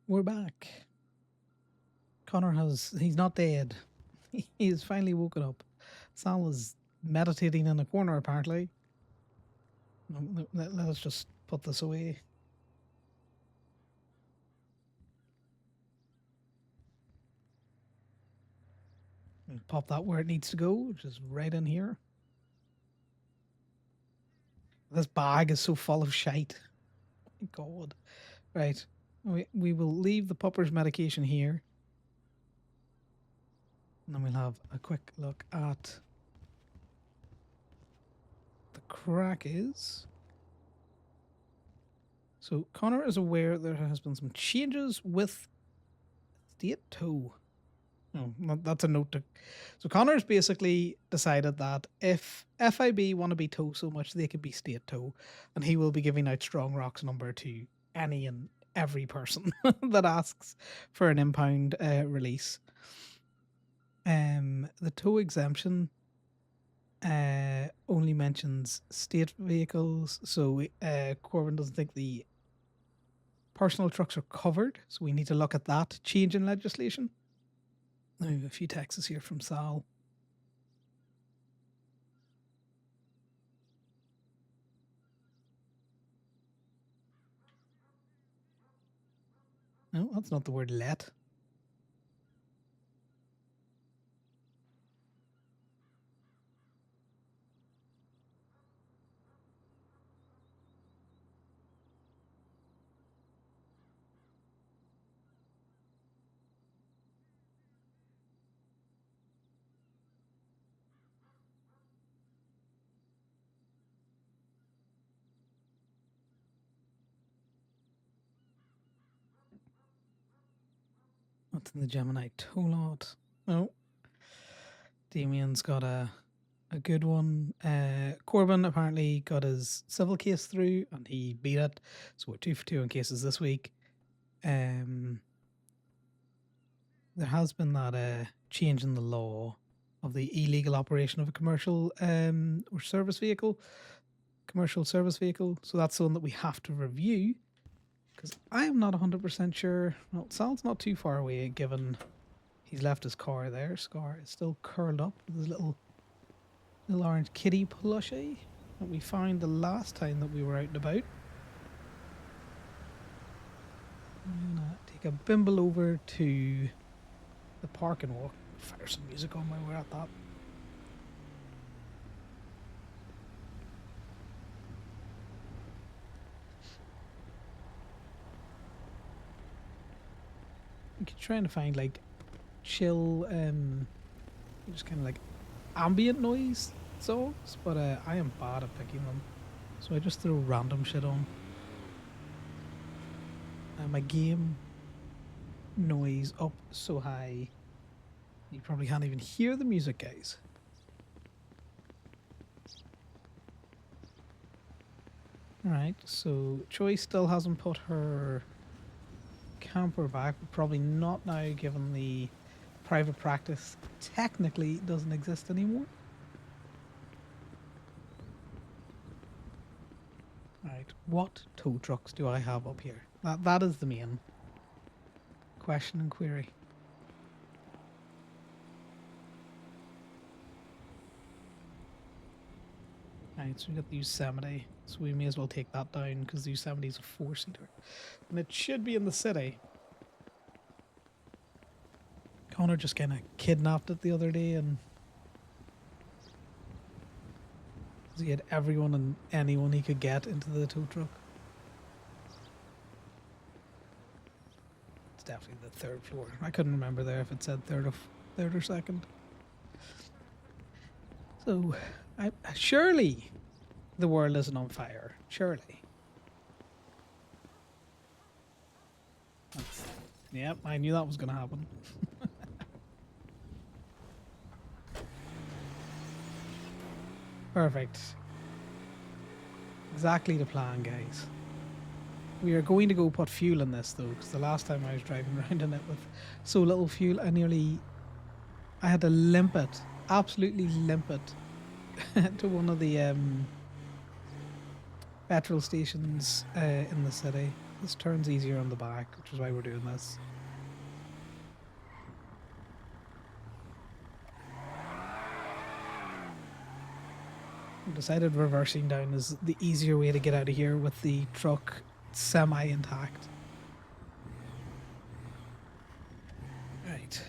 We're back. He's not dead. He has finally woken up. Sal was meditating in a corner, apparently. Let us just put this away. And pop that where it needs to go, which is right in here. This bag is so full of shite. Oh my God. Right. We will leave the pupper's medication here. And then we'll have a quick look at the crack is. So Conor is aware there has been some changes with state toe. No, that's a note to. So Connor's basically decided that if FIB want to be toe so much, they could be state toe, and he will be giving out Strong Rock's number to any and every person that asks for an impound release. The tow exemption only mentions state vehicles, so Corbyn doesn't think the personal trucks are covered, so we need to look at that change in legislation. I have a few texts here from Sal. No, that's not the word let. What's in the Gemini tow lot? No. Damien's got a good one. Corbyn apparently got his civil case through and he beat it. So we're 2 for 2 in cases this week. There has been that change in the law of the illegal operation of a commercial or service vehicle, commercial service vehicle. So that's the one that we have to review because I am not 100% sure. Well, Sal's not too far away given he's left his car there. Scar is still curled up with his little orange kitty plushie that we found the last time that we were out and about. I'm gonna take a bimble over to the park and walk. Fire some music on while we're at that. I'm trying to find like chill, just kind of like ambient noise songs, but I am bad at picking them, so I just throw random shit on. My game noise up so high you probably can't even hear the music, guys. Alright, so Choi still hasn't put her camper back, but probably not now given the private practice technically doesn't exist anymore. Right, what tow trucks do I have up here? That is the main question and query. Right, so we got the Yosemite, so we may as well take that down because the Yosemite is a 4-seater. And it should be in the city. Conor just kind of kidnapped it the other day and he had everyone and anyone he could get into the tow truck. It's definitely the 3rd floor. I couldn't remember there if it said third or second. So, surely the world isn't on fire. Surely. Yep, I knew that was going to happen. Perfect. Exactly the plan, guys. We are going to go put fuel in this though, because the last time I was driving around in it with so little fuel, I had to limp it, absolutely limp it to one of the petrol stations in the city. This turn's easier on the back, which is why we're doing this. I've decided reversing down is the easier way to get out of here with the truck semi-intact. Right.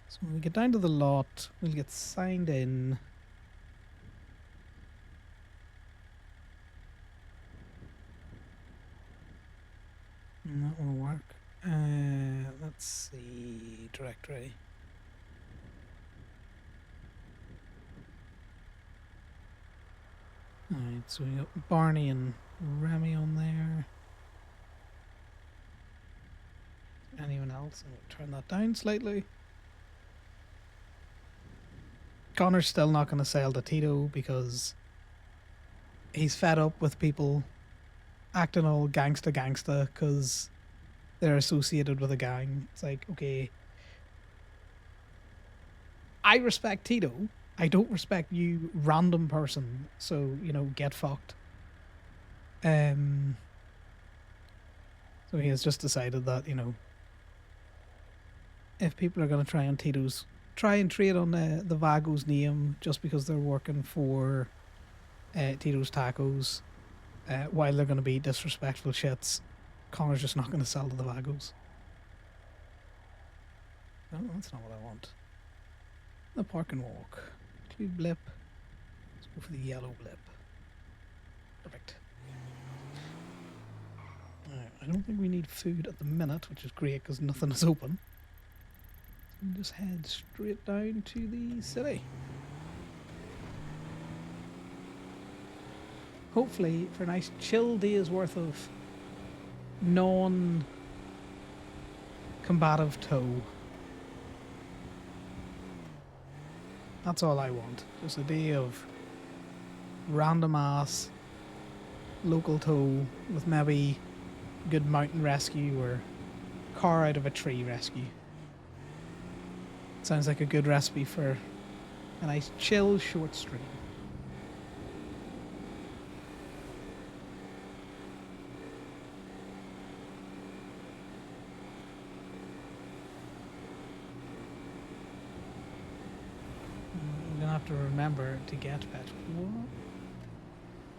So when we get down to the lot, we'll get signed in. And that will work. Let's see, directory. Alright, so we got Barney and Remy on there. Anyone else? I'll turn that down slightly. Connor's still not going to sell to Tito because he's fed up with people acting all gangsta because they're associated with a gang. It's like, okay, I respect Tito. I don't respect you, random person. So, you know, get fucked. So he has just decided that, you know, if people are going to try and trade on the Vago's name just because they're working for Tito's Tacos, while they're going to be disrespectful shits, Connor's just not going to sell to the Vagos. No, that's not what I want. The park and walk. Include blip. Let's go for the yellow blip. Perfect. I don't think we need food at the minute, which is great because nothing is open. So we'll just head straight down to the city. Hopefully for a nice chill day's worth of non-combative tow. That's all I want. Just a day of random ass local tow with maybe good mountain rescue or car out of a tree rescue. Sounds like a good recipe for a nice chill short stream. To remember to get petrol. What?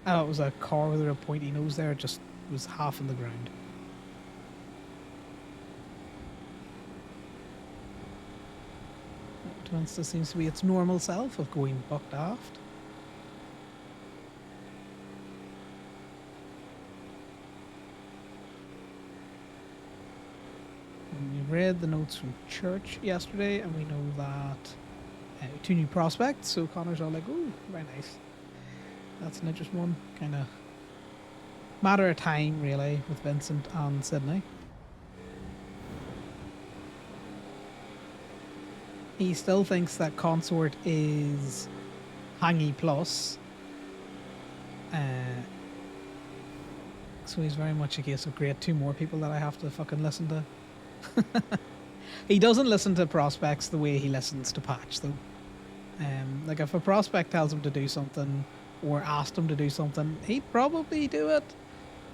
Oh, it was a car with a pointy nose there, it just was half in the ground. Twinsta seems to be its normal self of going buck daft. We read the notes from church yesterday and we know that 2 new prospects, so Connor's all like, oh, very nice. That's an interesting one. Kind of matter of time, really, with Vincent and Sydney. He still thinks that Consort is Hangy Plus. So he's very much a case of great 2 more people that I have to fucking listen to. He doesn't listen to prospects the way he listens to Patch, though. Like if a prospect tells him to do something or asked him to do something, he'd probably do it,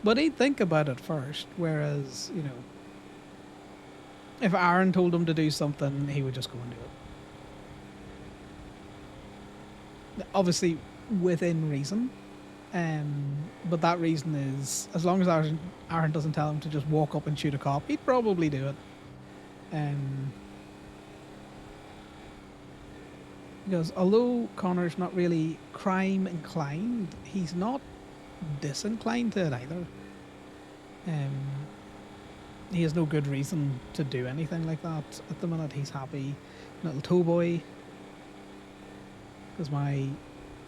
but he'd think about it first. Whereas, you know, if Aaron told him to do something, he would just go and do it. Obviously, within reason. But that reason is, as long as Aaron doesn't tell him to just walk up and shoot a cop, he'd probably do it. Because although Connor's not really crime inclined, he's not disinclined to it either. He has no good reason to do anything like that at the minute. He's happy, little tow boy. Because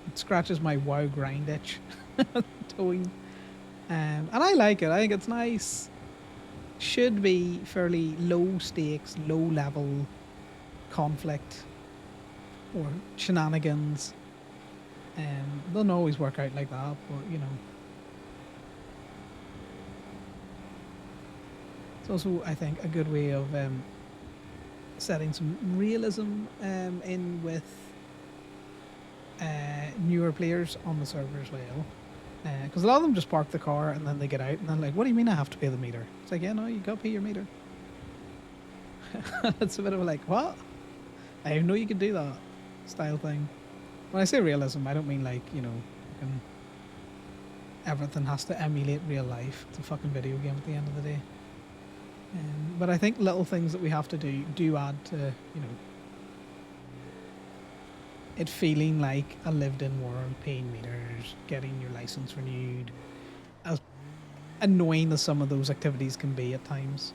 it scratches my WoW grind itch, towing. And I like it. I think it's nice. Should be fairly low stakes, low level conflict or shenanigans. Doesn't always work out like that, but you know. It's also, I think, a good way of setting some realism in with newer players on the server as well. Because a lot of them just park the car and then they get out and then like, what do you mean I have to pay the meter? It's like, yeah, no, you got to pay your meter. It's a bit of a like, what? I didn't know you could do that style thing. When I say realism, I don't mean like, you know, fucking everything has to emulate real life. It's a fucking video game at the end of the day. But I think little things that we have to do add to, you know, it feeling like a lived-in world, paying meters, getting your license renewed. As annoying as some of those activities can be at times.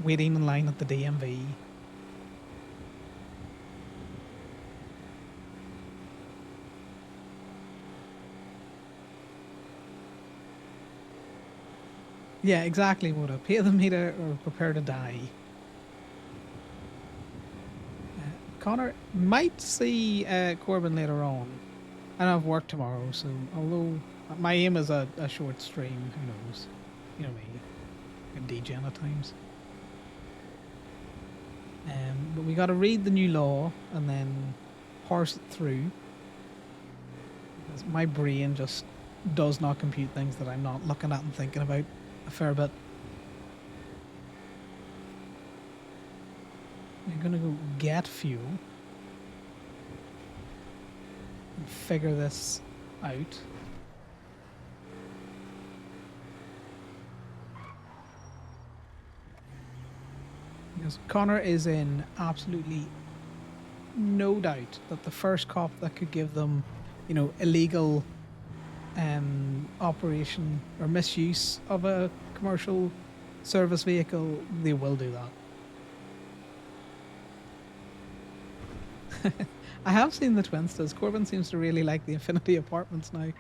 Waiting in line at the DMV. Yeah, exactly, Moda. Pay the meter or prepare to die. Connor might see Corbin later on. I don't have work tomorrow, so although my aim is a short stream, who knows? You know me, I'm DJing at times. But we got to read the new law and then parse it through. Because my brain just does not compute things that I'm not looking at and thinking about a fair bit. I'm gonna go get fuel and figure this out. Because Connor is in absolutely no doubt that the first cop that could give them, you know, illegal operation or misuse of a commercial service vehicle, they will do that. I have seen the Twinstas. Corbin seems to really like the Infinity Apartments now.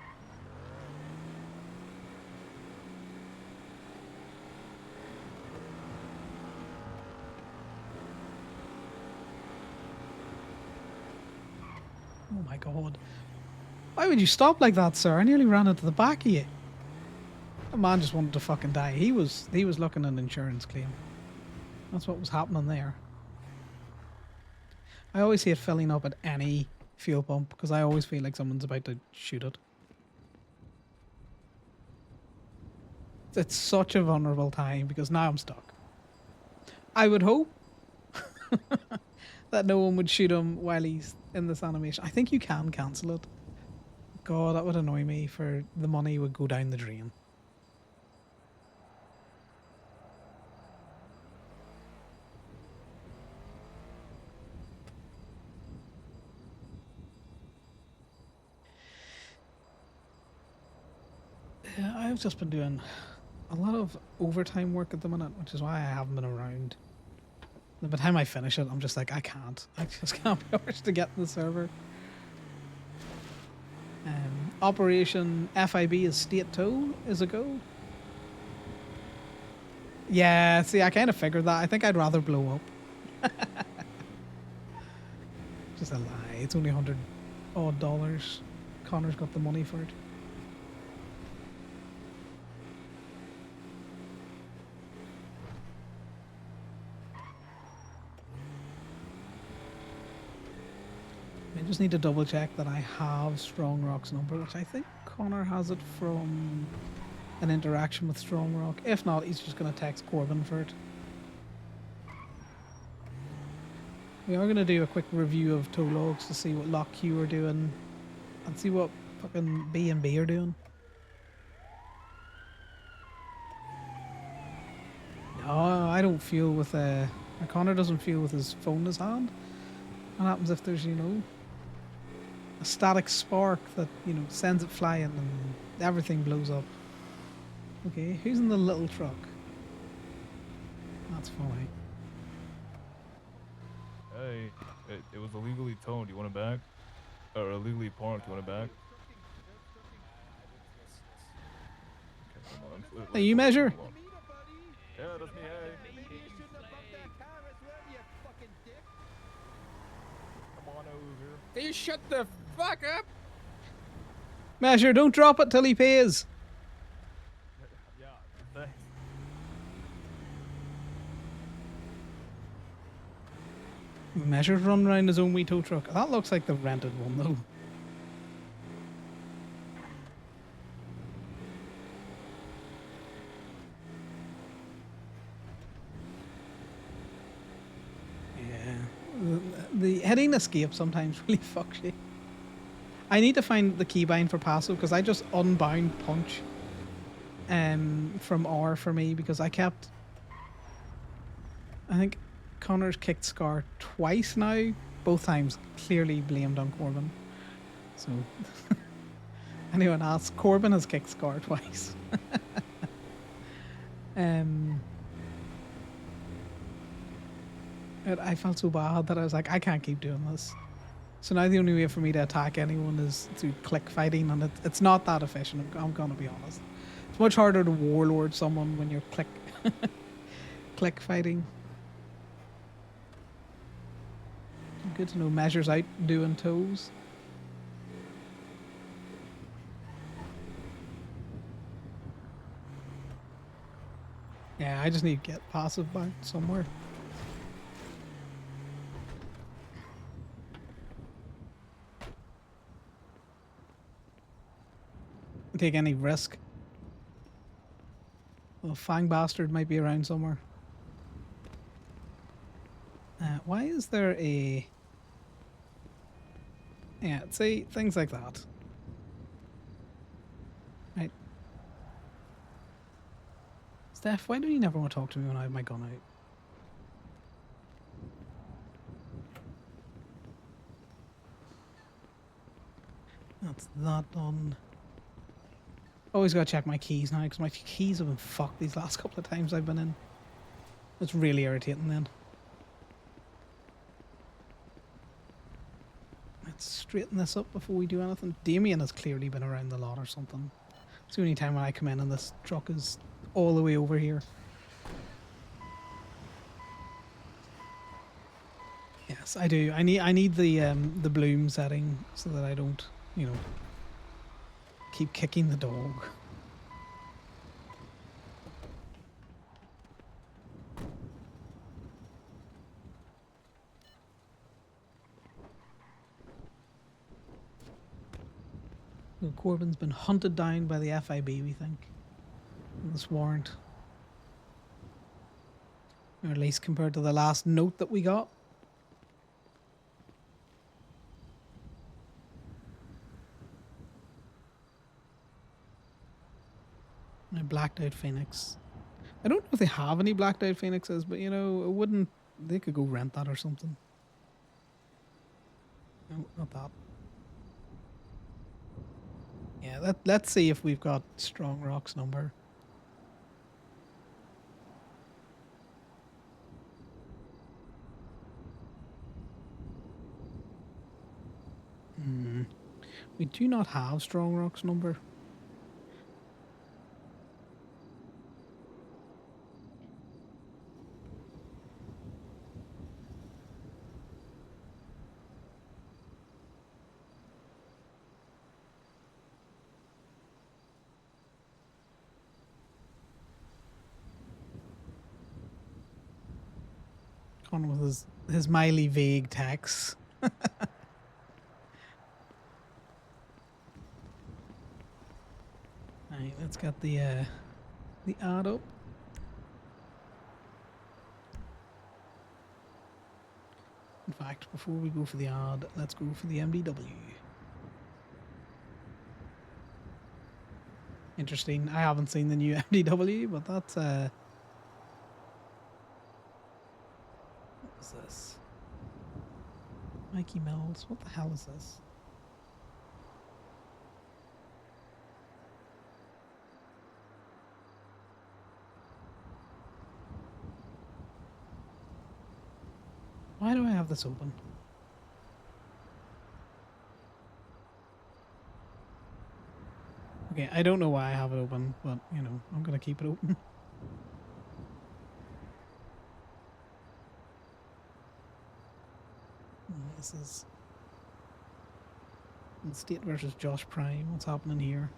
Oh my god. Why would you stop like that, sir? I nearly ran into the back of you. The man just wanted to fucking die. He was looking at an insurance claim. That's what was happening there. I always hate filling up at any fuel pump because I always feel like someone's about to shoot it. It's such a vulnerable time because now I'm stuck. I would hope that no one would shoot him while he's in this animation. I think you can cancel it. God, that would annoy me for the money would go down the drain. Yeah, I've just been doing a lot of overtime work at the minute, which is why I haven't been around. By the time I finish it, I'm just like, I just can't be arsed to get in the server. Operation FIB is state tow is a go. Yeah, see, I kind of figured that. I think I'd rather blow up. Just a lie. It's only $100 odd. Connor's got the money for it. I just need to double check that I have Strong Rock's number, which I think Connor has it from an interaction with Strong Rock. If not, he's just going to text Corbin for it. We are going to do a quick review of tow logs to see what Lock Q are doing and see what fucking B&B are doing. No, I don't fuel with Connor doesn't fuel with his phone in his hand. What happens if there's, you know, a static spark that, you know, sends it flying and everything blows up? Okay, who's in the little truck? That's funny. Hey, it was illegally towed. You want it back? Or illegally parked. You want it back? Okay, hold on. Hey, you measure? Yeah, that's me. Hey. Come on over. You shut the fuck up! Measure, don't drop it till he pays. Yeah, thanks. Measure's run around his own wee tow truck. That looks like the rented one though. the hitting escape sometimes really fucks you. I need to find the keybind for passive because I just unbound punch from R for me because I think Connor's kicked Scar twice now, both times clearly blamed on Corbin. So anyone asks, Corbin has kicked Scar twice. I felt so bad that I was like, I can't keep doing this. So now the only way for me to attack anyone is through click fighting, and it's not that efficient. I'm gonna be honest. It's much harder to warlord someone when you're click fighting. Good to know measures out doing toes. Yeah, I just need to get passive back somewhere. Take any risk. Well, Fang Bastard might be around somewhere. Why is there a... Yeah, see, things like that. Right. Steph, why do you never want to talk to me when I have my gun out? That's that done. Always gotta check my keys now because my keys have been fucked these last couple of times I've been in. It's really irritating then. Let's straighten this up before we do anything. Damien has clearly been around the lot or something. It's the only time when I come in and this truck is all the way over here. Yes, I do. I need the bloom setting so that I don't, you know, keep kicking the dog. Well, Corbin's been hunted down by the FIB, we think. On this warrant. Or at least compared to the last note that we got. A blacked out Phoenix. I don't know if they have any blacked out Phoenixes, but you know, it wouldn't... They could go rent that or something. No, not that. Yeah, let's see if we've got Strong Rock's number. We do not have Strong Rock's number. Conor with his mildly vague texts. Alright, let's get the ad up. In fact, before we go for the ad, let's go for the MDW. Interesting. I haven't seen the new MDW, but that's what is this? Mikey Mills. What the hell is this? Why do I have this open? Okay, I don't know why I have it open, but you know, I'm gonna keep it open. This is State versus Josh Prime. What's happening here?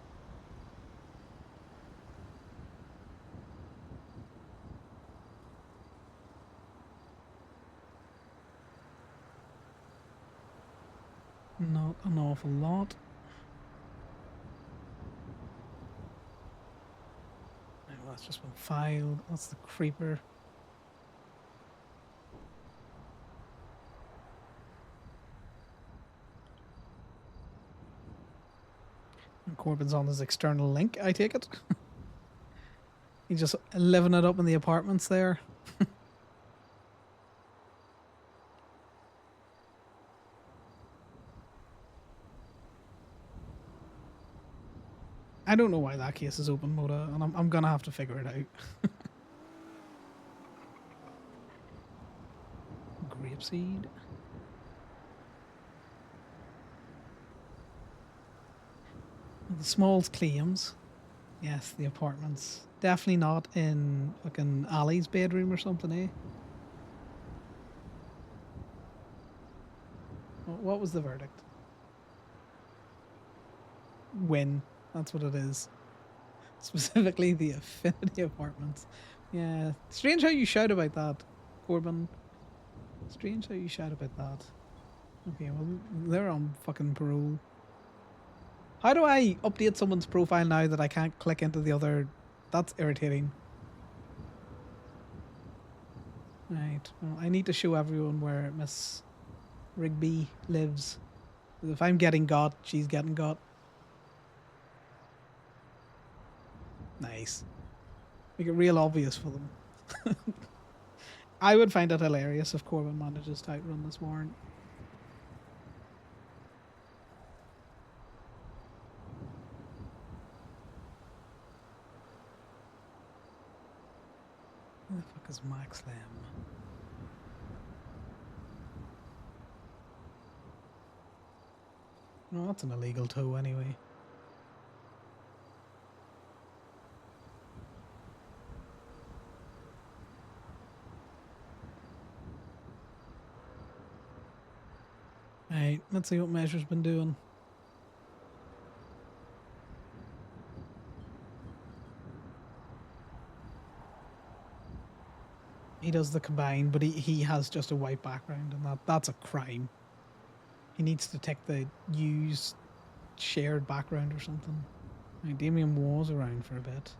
Not an awful lot. Oh, that's just been filed. That's the creeper. Corbyn's on his external link, I take it. He's just living it up in the apartments there. I don't know why that case is open, Moda, and I'm gonna have to figure it out. Grapeseed. The Smalls claims. Yes, the apartments. Definitely not in fucking Ali's bedroom or something, eh? What was the verdict? Win. That's what it is. Specifically the Affinity Apartments. Yeah. Strange how you shout about that, Corbin. Strange how you shout about that. Okay, well, they're on fucking parole. How do I update someone's profile now that I can't click into the other? That's irritating. Right. Well, I need to show everyone where Miss Rigby lives. If I'm getting got, she's getting got. Nice. Make it real obvious for them. I would find it hilarious if Corbin manages to outrun this warrant. Who the fuck is Max Lamb? No, that's an illegal tow anyway. Right, let's see what Measure's been doing. He does the combine, but he has just a white background, and that's a crime. He needs to take the use shared background or something. Right, Damien was around for a bit.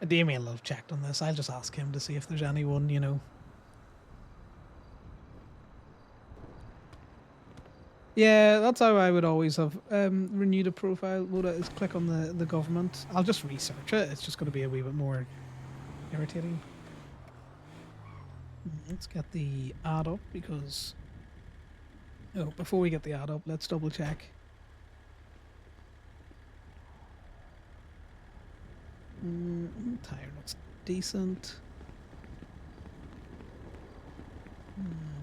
Damien will have checked on this. I'll just ask him to see if there's anyone, you know. Yeah, that's how I would always have renewed a profile. Would is click on the government. I'll just research it. It's just going to be a wee bit more irritating. Let's get the ad up because... Oh, before we get the ad up, let's double check. Tire looks decent.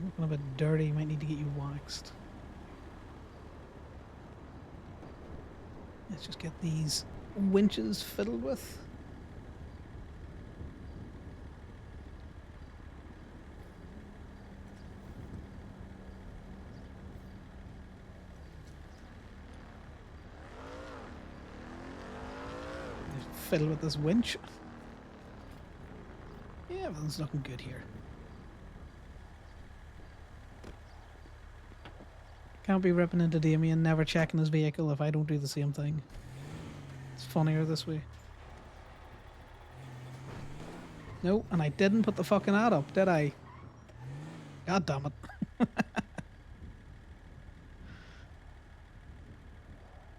Looking a bit dirty. Might need to get you waxed. Let's just get these winches fiddled with. Fiddle with this winch. Yeah, everything's looking good here. Can't be ripping into Damien, never checking his vehicle if I don't do the same thing. It's funnier this way. No, and I didn't put the fucking ad up, did I? God damn it.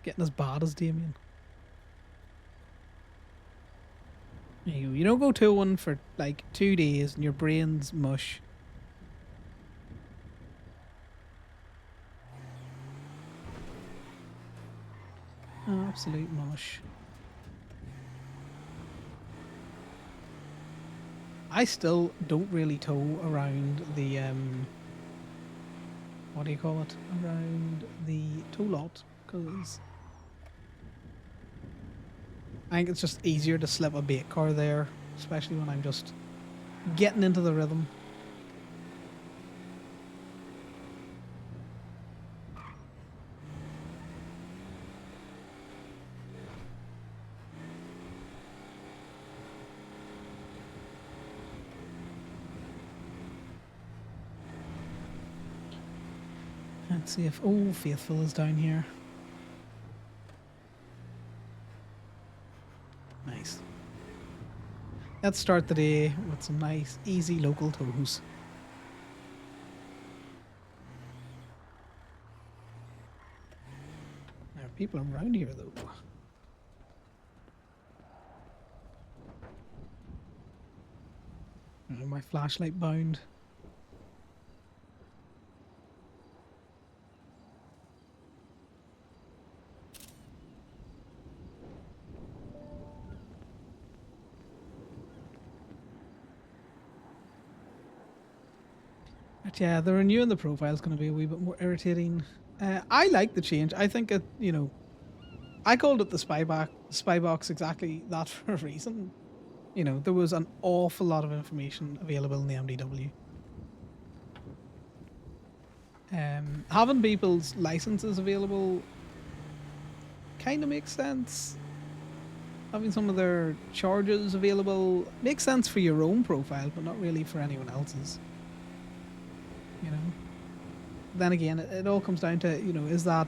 Getting as bad as Damien. You don't go to one for like 2 days and your brain's mush. Oh, absolute mush. I still don't really tow around the what do you call it? Around the tow lot, because I think it's just easier to slip a bait car there, especially when I'm just getting into the rhythm. Let's see if... Oh, Faithful is down here. Nice. Let's start the day with some nice, easy local tows. people around here though. Oh, my flashlight bound. But yeah, the renewing the profile is going to be a wee bit more irritating. I like the change. I think it, you know, I called it the spy box exactly that for a reason. You know, there was an awful lot of information available in the MDW. Having people's licenses available kind of makes sense. Having some of their charges available makes sense for your own profile, but not really for anyone else's. You know. Then again, it all comes down to, you know, is that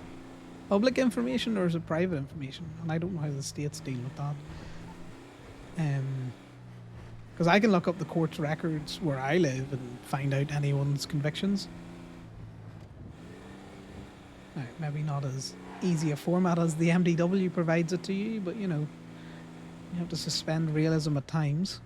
public information or is it private information? And I don't know how the states deal with that. Because I can look up the court's records where I live and find out anyone's convictions. Now, maybe not as easy a format as the MDW provides it to you, but you know, you have to suspend realism at times.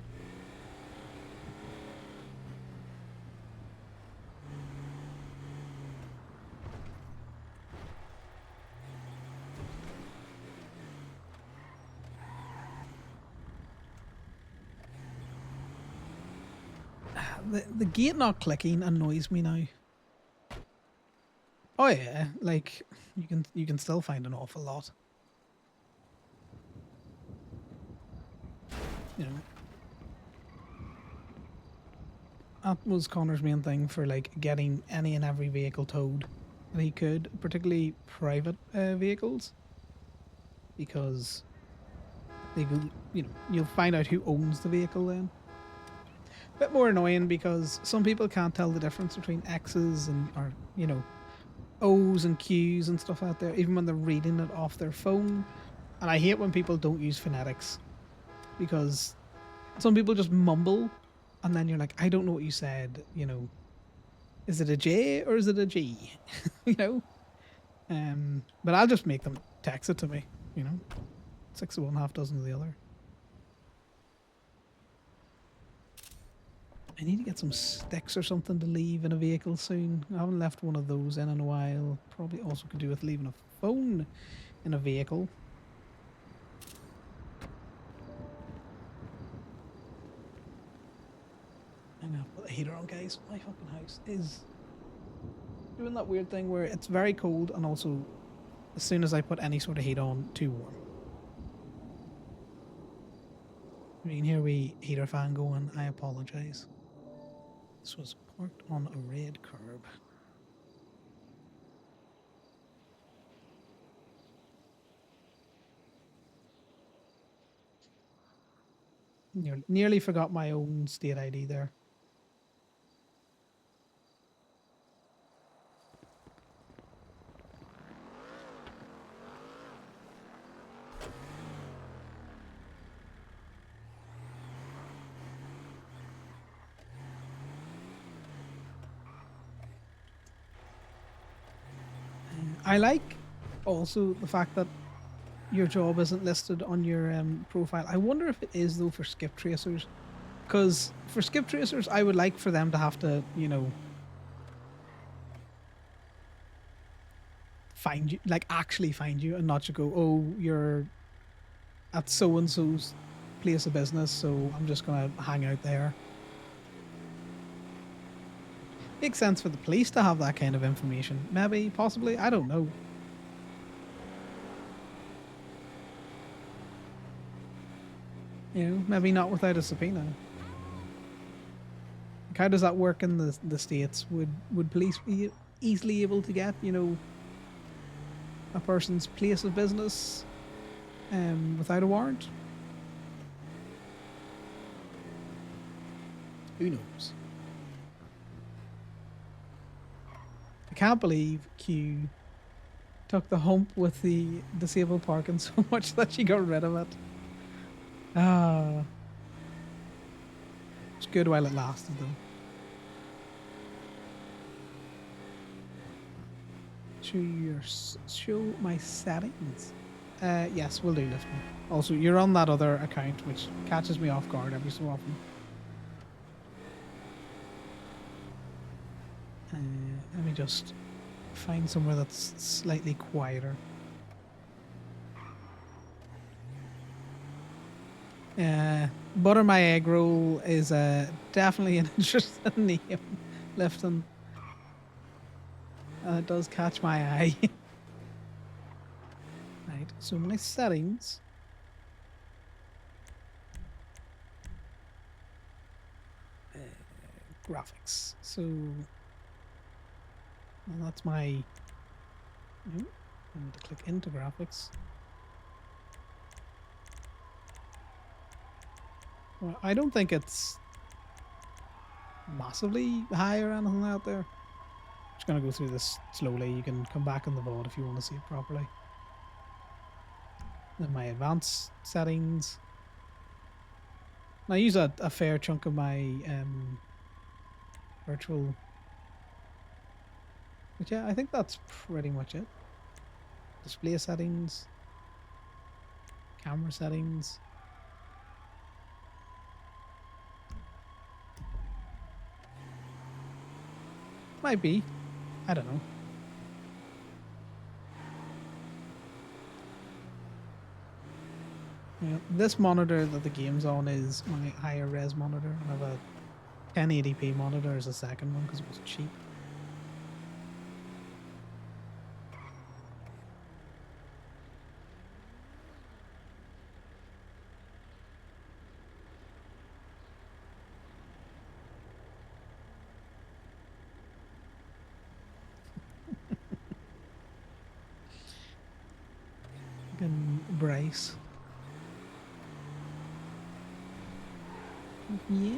The gate not clicking annoys me now. Oh yeah, like you can still find an awful lot. You know, that was Connor's main thing for like getting any and every vehicle towed that he could, particularly private vehicles, because they will, you know, you'll find out who owns the vehicle then. Bit more annoying because some people can't tell the difference between X's and, or you know, O's and Q's and stuff out there, even when they're reading it off their phone. And I hate when people don't use phonetics, because some people just mumble and then you're like, I don't know what you said, you know, is it a J or is it a G? You know? But I'll just make them text it to me, you know? 6 of one, half dozen of the other. I need to get some sticks or something to leave in a vehicle soon. I haven't left one of those in a while. Probably also could do with leaving a phone in a vehicle. I'm gonna put the heater on, guys. My fucking house is doing that weird thing where it's very cold and also as soon as I put any sort of heat on, too warm. You can hear we heater fan going. I apologise. This was parked on a red curb. Nearly forgot my own state ID there. I like also the fact that your job isn't listed on your profile. I wonder if it is though for skip tracers, because for skip tracers I would like for them to have to, you know, find you, like actually find you, and not just go, oh, you're at so and so's place of business, so I'm just gonna hang out there. Makes sense for the police to have that kind of information. Maybe, possibly, I don't know. You know, maybe not without a subpoena. Like, how does that work in the States? Would police be easily able to get, you know, a person's place of business without a warrant? Who knows? I can't believe Q took the hump with the disabled parking so much that she got rid of it. Ah. It's good while it lasted though. show my settings. Yes, we'll do lifting. Also, you're on that other account, which catches me off guard every so often. Let me just find somewhere that's slightly quieter. Butter my egg roll is definitely an interesting name. Lifting. It does catch my eye. Right, so my settings. Graphics. So well, that's my. I need to click into graphics. Well, I don't think it's massively high or anything out there. Just gonna go through this slowly. You can come back in the VOD if you want to see it properly. Then my advanced settings. And I use a fair chunk of my virtual. But yeah, I think that's pretty much it. Display settings. Camera settings. Might be. I don't know. Yeah, this monitor that the game's on is my higher res monitor. I have a 1080p monitor as a second one because it was cheap. Brace. Yeah.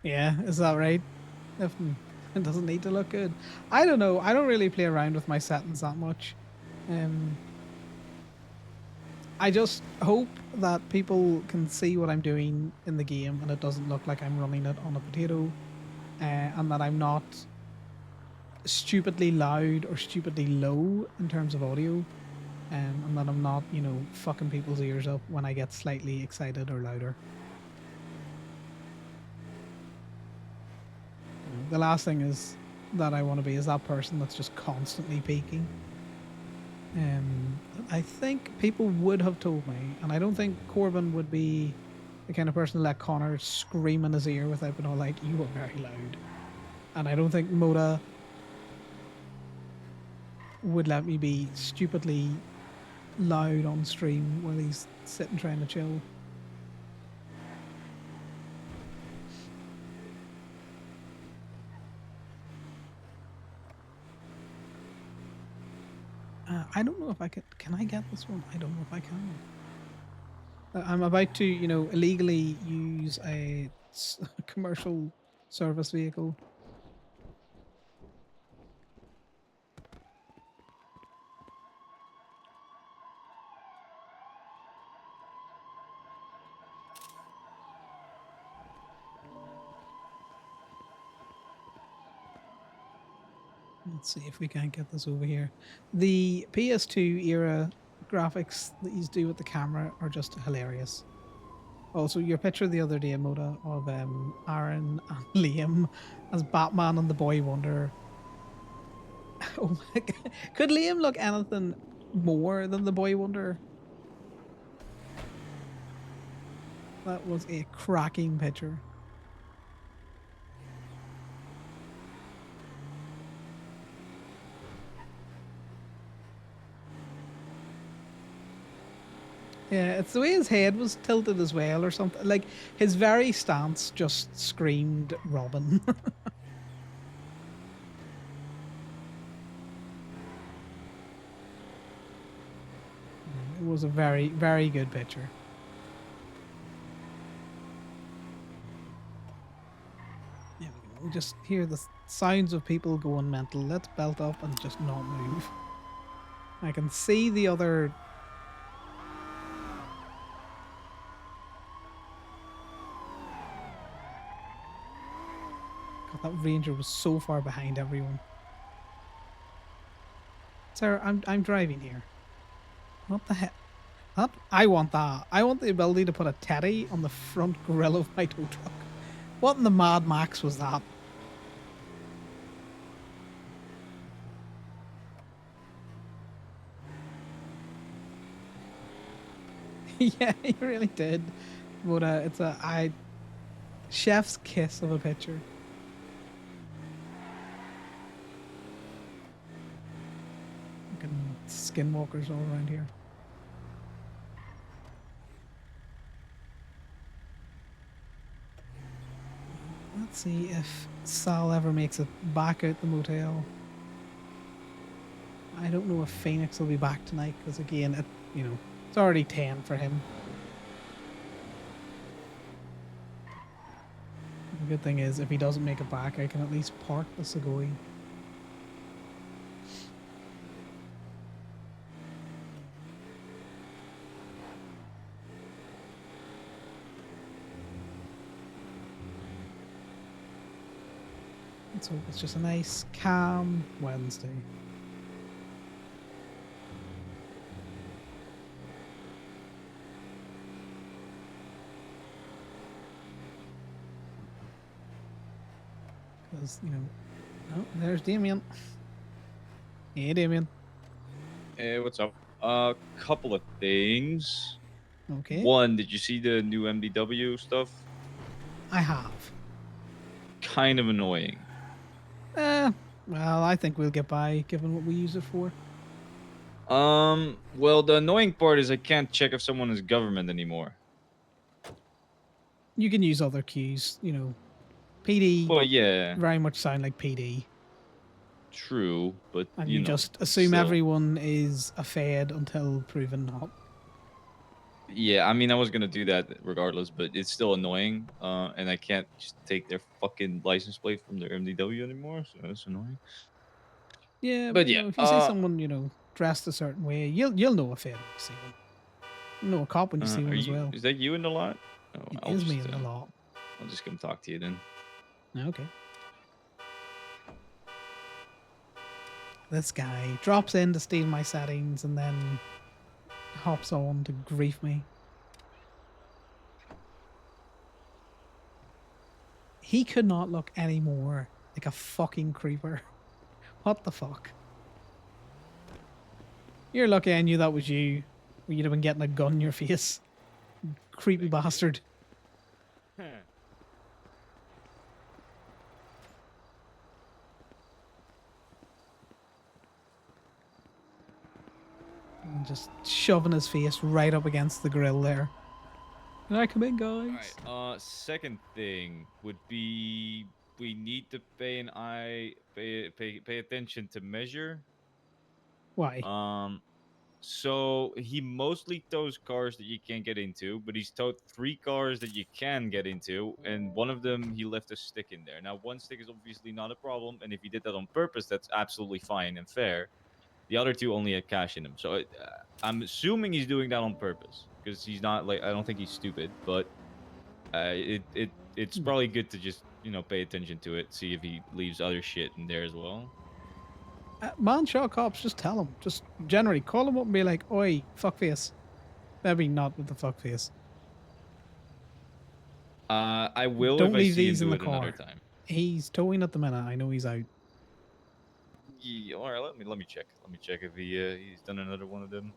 Yeah, is that right? If it doesn't need to look good. I don't know. I don't really play around with my settings that much. I just hope that people can see what I'm doing in the game and it doesn't look like I'm running it on a potato, and that I'm not stupidly loud or stupidly low in terms of audio, and that I'm not, you know, fucking people's ears up when I get slightly excited or louder. The last thing is that I want to be is that person that's just constantly peaking. I think people would have told me, and I don't think Corbin would be the kind of person to let Conor scream in his ear without being all like, "You were very loud." And I don't think Moda would let me be stupidly loud on stream while he's sitting trying to chill. I don't know if I can I get this one? I don't know if I can. I'm about to, you know, illegally use a commercial service vehicle. Let's see if we can't get this over here. The PS2 era graphics that you do with the camera are just hilarious. Also, your picture the other day, Moda, of Aaron and Liam as Batman and the Boy Wonder. Oh my god. Could Liam look anything more than the Boy Wonder? That was a cracking picture. Yeah, it's the way his head was tilted as well or something. Like, his very stance just screamed Robin. It was a very, very good picture. There we go. We just hear the sounds of people going mental. Let's belt up and just not move. I can see the other. God, that ranger was so far behind everyone. Sir, I'm driving here. What the heck? That, I want that. I want the ability to put a teddy on the front grille of my tow truck. What in the Mad Max was that? Yeah, he really did. But it's a chef's kiss of a picture. Fucking skinwalkers all around here. Let's see if Sal ever makes it back out the motel. I don't know if Phoenix will be back tonight because again, it's already 10 for him. The good thing is, if he doesn't make it back, I can at least park the Segoy. Let's hope it's just a nice, calm Wednesday. Because, oh, there's Damien. Hey, Damien. Hey, what's up? Couple of things. Okay. One, did you see the new MDW stuff? I have. Kind of annoying. Well, I think we'll get by given what we use it for. Well, the annoying part is I can't check if someone is government anymore. You can use other keys, PD Well, yeah, very much sound like PD. true, but And you just assume still. everyone is a Fed until proven not. Yeah, I mean, I was gonna do that regardless, but it's still annoying. And I can't just take their fucking license plate from their MDW anymore, so that's annoying. Yeah, But yeah, if you see someone, dressed a certain way, you'll know a Fed when you see one. You'll know a cop when you see one as well. Is that you in the lot? Oh, It I'll is just, me in the lot. I'll just come talk to you then. Okay. This guy drops in to steal my settings and then hops on to grief me. He could not look any more like a fucking creeper. What the fuck? You're lucky I knew that was you. Or you'd have been getting a gun in your face. Creepy bastard. And just shoving his face right up against the grill there. Can I come in, guys? Alright, second thing would be we need to pay attention to measure. Why? So he mostly tows cars that you can't get into, but he's towed 3 cars that you can get into, and one of them he left a stick in there. Now, one stick is obviously not a problem, and if he did that on purpose, that's absolutely fine and fair. The other 2 only had cash in them, so I'm assuming he's doing that on purpose because he's not like I don't think he's stupid, but it's probably good to just pay attention to it, see if he leaves other shit in there as well. Man, shot cops, just tell him. Just generally call him up and be like, oi, fuckface. Maybe not with the fuckface. I will Don't if I leave see him these in do the it another car. time. He's towing at the minute. I know he's out. Yeah, all right, let me check. Let me check if he's done another one of them.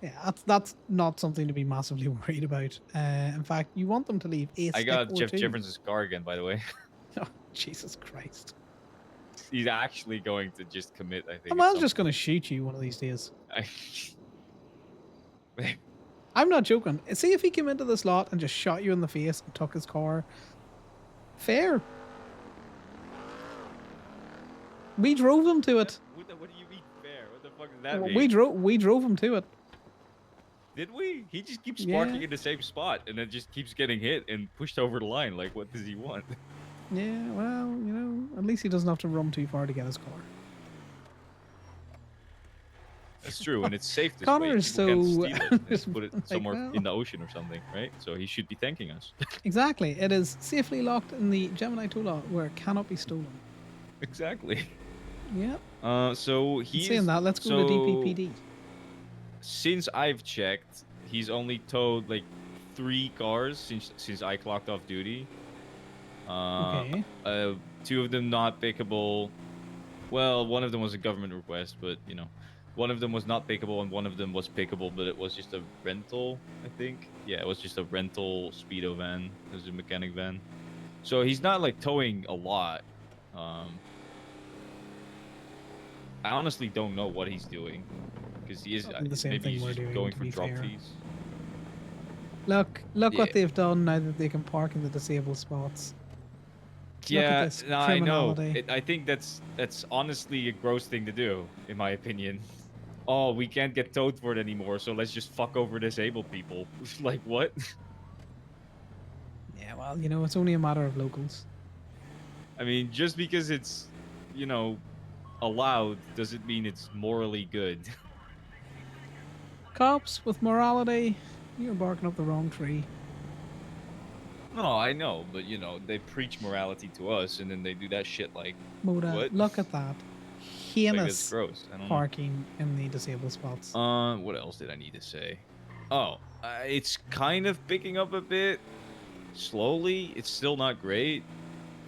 Yeah, that's not something to be massively worried about. In fact, you want them to leave a I stick got or Jeff 2. Jefferson's car again, by the way. Oh, Jesus Christ. He's actually going to just commit, I think. A man's just going to shoot you one of these days. I... I'm not joking. See if he came into this lot and just shot you in the face and took his car. Fair. We drove him to it. What do you mean fair? What the fuck does that mean? We drove him to it. Did we? He just keeps Yeah. parking in the same spot and then just keeps getting hit and pushed over the line. Like, what does he want? Yeah, well, you know, at least he doesn't have to run too far to get his car. That's true, and it's safe this Connor way. is People can't so steal it and just put it like, somewhere well, in the ocean or something, right? So he should be thanking us. exactly. It is safely locked in the Gemini tool lot where it cannot be stolen. Exactly. Yep. So And he's saying that, let's go to DPPD. Since I've checked, he's only towed like 3 cars since I clocked off duty. Okay. 2 of them not pickable. Well, one of them was a government request, but you know, one of them was not pickable and one of them was pickable, but it was just a rental, I think. Yeah, it was just a rental speedo van. It was a mechanic van. So he's not like towing a lot. I honestly don't know what he's doing because he is Probably the same maybe thing he's we're just doing, going to for be drop fair. fees. Look Yeah. what they've done now that they can park in the disabled spots. Look at Yeah, this no, I know. criminality. I think that's honestly a gross thing to do, in my opinion. Oh, we can't get towed for it anymore, so let's just fuck over disabled people. Like what? Yeah, well, you know, it's only a matter of locals. I mean, just because it's, you know, allowed doesn't mean it's morally good. Cops with morality, you're barking up the wrong tree. No, I know, but you know, they preach morality to us, and then they do that shit like Moda, what? look at that. Like that's Heinous gross. I don't know. parking in the disabled spots. What else did I need to say? Oh, it's kind of picking up a bit slowly. It's still not great.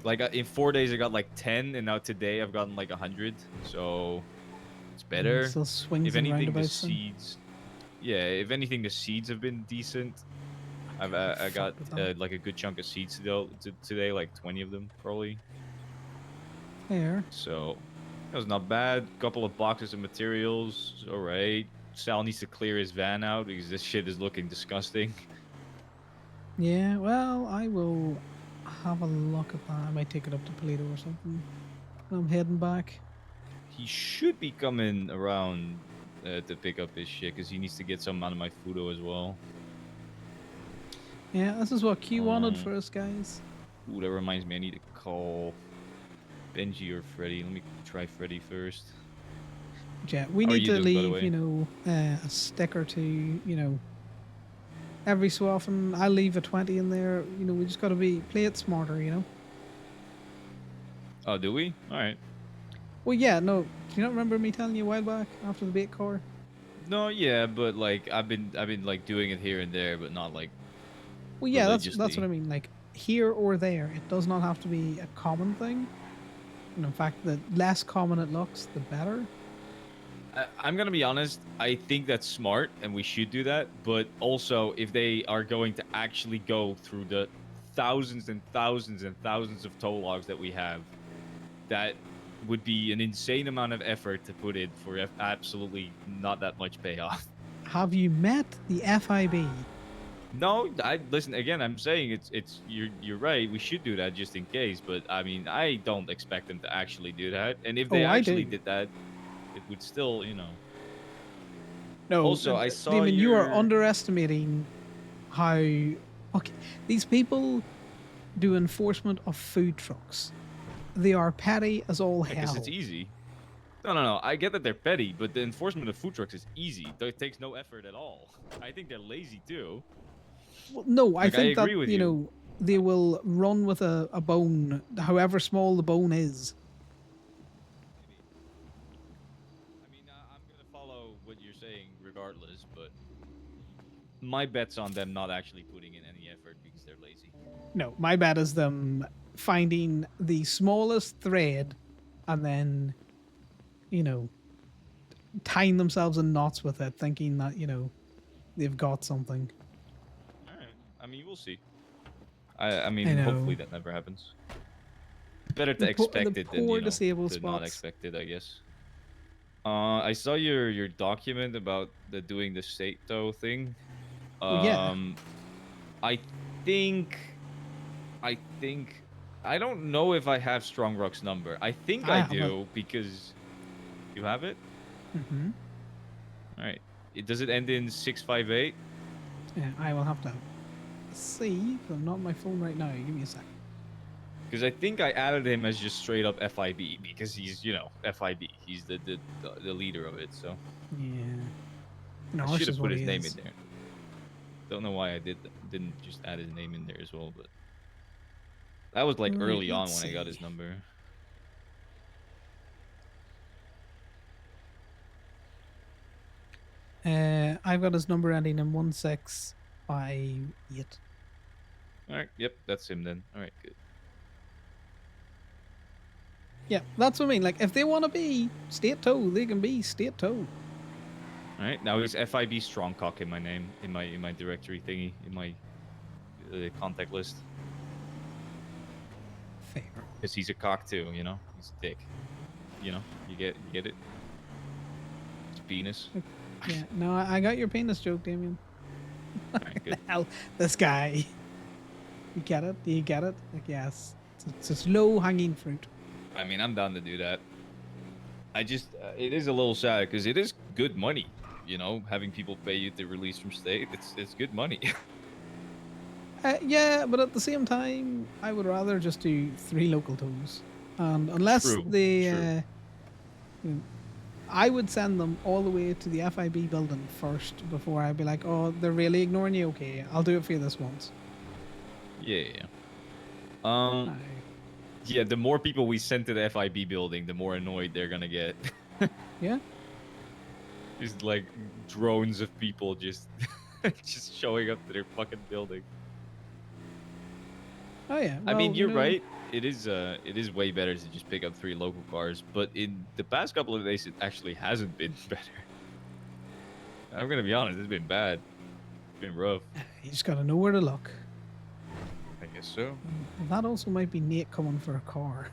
Like in 4 days, I got like 10, and now today I've gotten like 100. So it's better. Still swings If and anything, the roundabouts. seeds. Yeah, if anything, the seeds have been decent. I got with that. like a good chunk of seeds today, like 20 of them probably. There. So that was not bad. Couple of boxes of materials. All right. Sal needs to clear his van out because this shit is looking disgusting. Yeah, well, I will have a look at that. I might take it up to Toledo or something. I'm heading back. He should be coming around to pick up his shit because he needs to get some out of my Fudo as well. Yeah, this is what Q wanted Um, for us, guys. Ooh, that reminds me, I need to call Benji or Freddy. Let me try Freddy first. Yeah, we How are need you to doing, by the leave, way? you know, a stick or two, you know, every so often. I'll leave a 20 in there. You know, we just got to play it smarter, you know? Oh, do we? All right. Well, yeah, no. Do you not remember me telling you a while back after the bait car? No, yeah, but like I've been like doing it here and there, but not like Well, yeah, that's what I religiously. mean. Like, here or there. It does not have to be a common thing. And in fact, the less common it looks, the better. I'm gonna be honest. I think that's smart, and we should do that. But also, if they are going to actually go through the thousands and thousands and thousands of tow logs that we have, that would be an insane amount of effort to put in for absolutely not that much payoff. Have you met the FIB? No, I listen again. I'm saying it's you're right. We should do that just in case. But I mean, I don't expect them to actually do that. And if they Oh, I actually do. did that, it would still, you know. No. Also, I saw Damon, you are your- underestimating how. Okay, these people do enforcement of food trucks. They are petty as all Because hell. it's easy. No. I get that they're petty, but the enforcement of food trucks is easy. It takes no effort at all. I think they're lazy too. Well, no, I Like, I think that agree with you you. know they will run with a bone, however small the bone is. Maybe. I mean, I'm gonna follow what you're saying regardless, but my bet's on them not actually putting in any effort because they're lazy. No, my bet is them finding the smallest thread, and then, you know, tying themselves in knots with it, thinking that you know they've got something. All right. I mean, we'll see. I mean, I know. hopefully that never happens. Better to The poor- expect the it than, poor you know, disabled to not spots. expect it, I guess. I saw your document about the doing the state though thing. Well, yeah. I think I think I don't know if I have Strong Rock's number. I think I I have it. do because you have it. Mm-hmm. All right. Does it end in 658? Yeah, I will have to see. 'Cause I'm not on my phone right now. Give me a sec. Because I think I added him as just straight up FIB because he's, FIB. He's the leader of it. So Yeah. I No, should this have is put what his he name is. in there. Don't know why I didn't just add his name in there as well, but that was like Right, early on let's when I got see. his number. I've got his number ending in 1658. All right, yep, that's him then. All right, good. Yeah, that's what I mean. Like, if they want to be state toe, they can be state toe. All right, now he's FIB Strongcock in my name, in my directory thingy, in my contact list, Fair. because he's a cock too. He's a dick. You get it. It's penis. Yeah, no, I got your penis joke, Damien. All right, good. Hell, this guy. You get it? Do you get it? Like, yes. It's a low hanging fruit. I mean, I'm down to do that. I just, it is a little sad because it is good money. Having people pay you to release from state, it's good money. Yeah, but at the same time, I would rather just do 3 local toes. And unless True, they, true. you know, I would send them all the way to the FIB building first before I'd be like, oh, they're really ignoring you. Okay, I'll do it for you this once. Yeah. Aye. Yeah. The more people we send to the FIB building, the more annoyed they're gonna get. Yeah. Just like drones of people just just showing up to their fucking building. Oh yeah. I mean, Well, you're right. It is way better to just pick up 3 local cars, but in the past couple of days, it actually hasn't been better. I'm gonna be honest, it's been bad. It's been rough. You just gotta know where to look. I guess so. That also might be Nate coming for a car.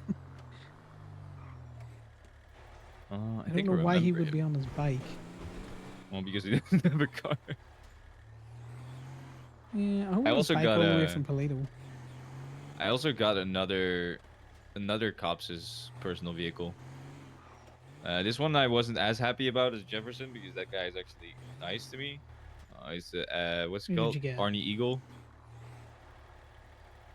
I I think don't know why he remember would him. be on his bike. Well, because he didn't have a car. Yeah, I hope I his also bike got all the way a- from Toledo. I also got another cops' personal vehicle. This one I wasn't as happy about as Jefferson because that guy is actually nice to me. He's what's it Who did called? you get? Arnie Eagle.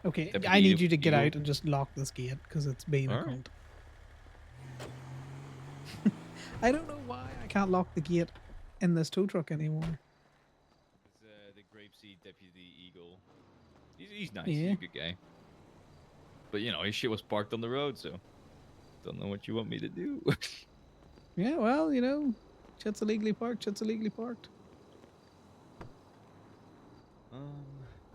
Okay, Deputy I need you to get Eagle. out and just lock this gate because it's being a All right. cunt. I don't know why I can't lock the gate in this tow truck anymore. It's the Grapeseed Deputy Eagle. He's nice. Yeah. He's a good guy. But his shit was parked on the road, so don't know what you want me to do. Yeah, well, shit's illegally parked. Shit's illegally parked. um,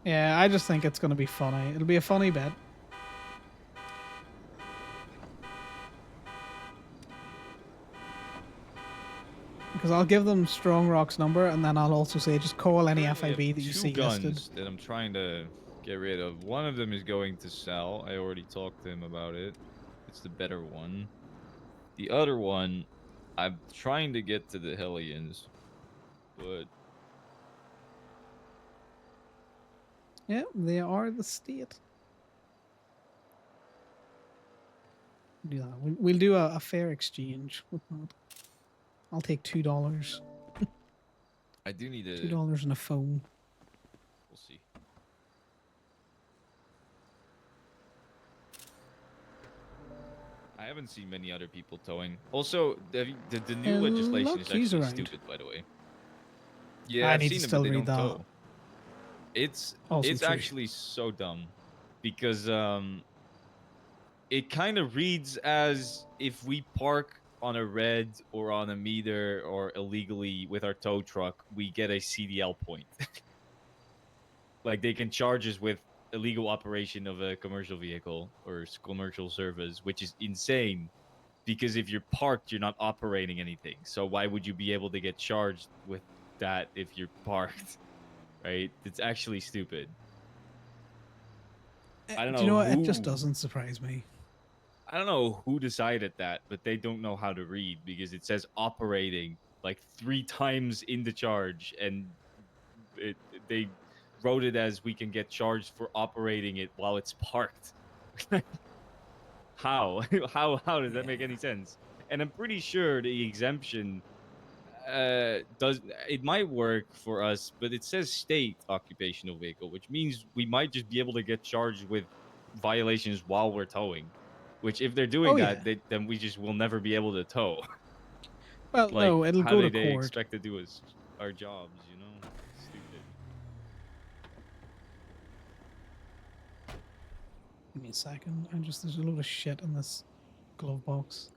Yeah, I just think it's gonna be funny. It'll be a funny bit. Because I'll give them Strong Rock's number, and then I'll also say just call any currently I have FIB that you 2 see guns listed. that I'm trying to get rid of. One of them is going to sell. I already talked to him about it. It's the better one. The other one, I'm trying to get to the Hellions, but Yeah, they are the state. Do that. We'll do a fair exchange with that. I'll take $2. I do need to. $2 and a phone. We'll see. I haven't seen many other people towing. Also, the new legislation is Lucky's actually around. stupid, by the way. Yeah, I I've need seen to it, still but they read don't that. tow. It's Also true. actually so dumb because it kind of reads as if we park on a red or on a meter or illegally with our tow truck, we get a CDL point. Like they can charge us with illegal operation of a commercial vehicle or commercial service, which is insane because if you're parked, you're not operating anything. So why would you be able to get charged with that if you're parked? Right? It's actually stupid. I don't Do you know know what? It just who doesn't surprise me. I don't know who decided that, but they don't know how to read because it says operating like 3 times in the charge, and they wrote it as we can get charged for operating it while it's parked. How? How does that make any sense? And I'm pretty sure the exemption does it might work for us, but it says state occupational vehicle, which means we might just be able to get charged with violations while we're towing. Which, if they're doing Oh that, yeah. then we just will never be able to tow. Well, Like, no, it'll how go do to they court. expect to do our jobs? You know, stupid. Give me a second. There's a load of shit in this glove box.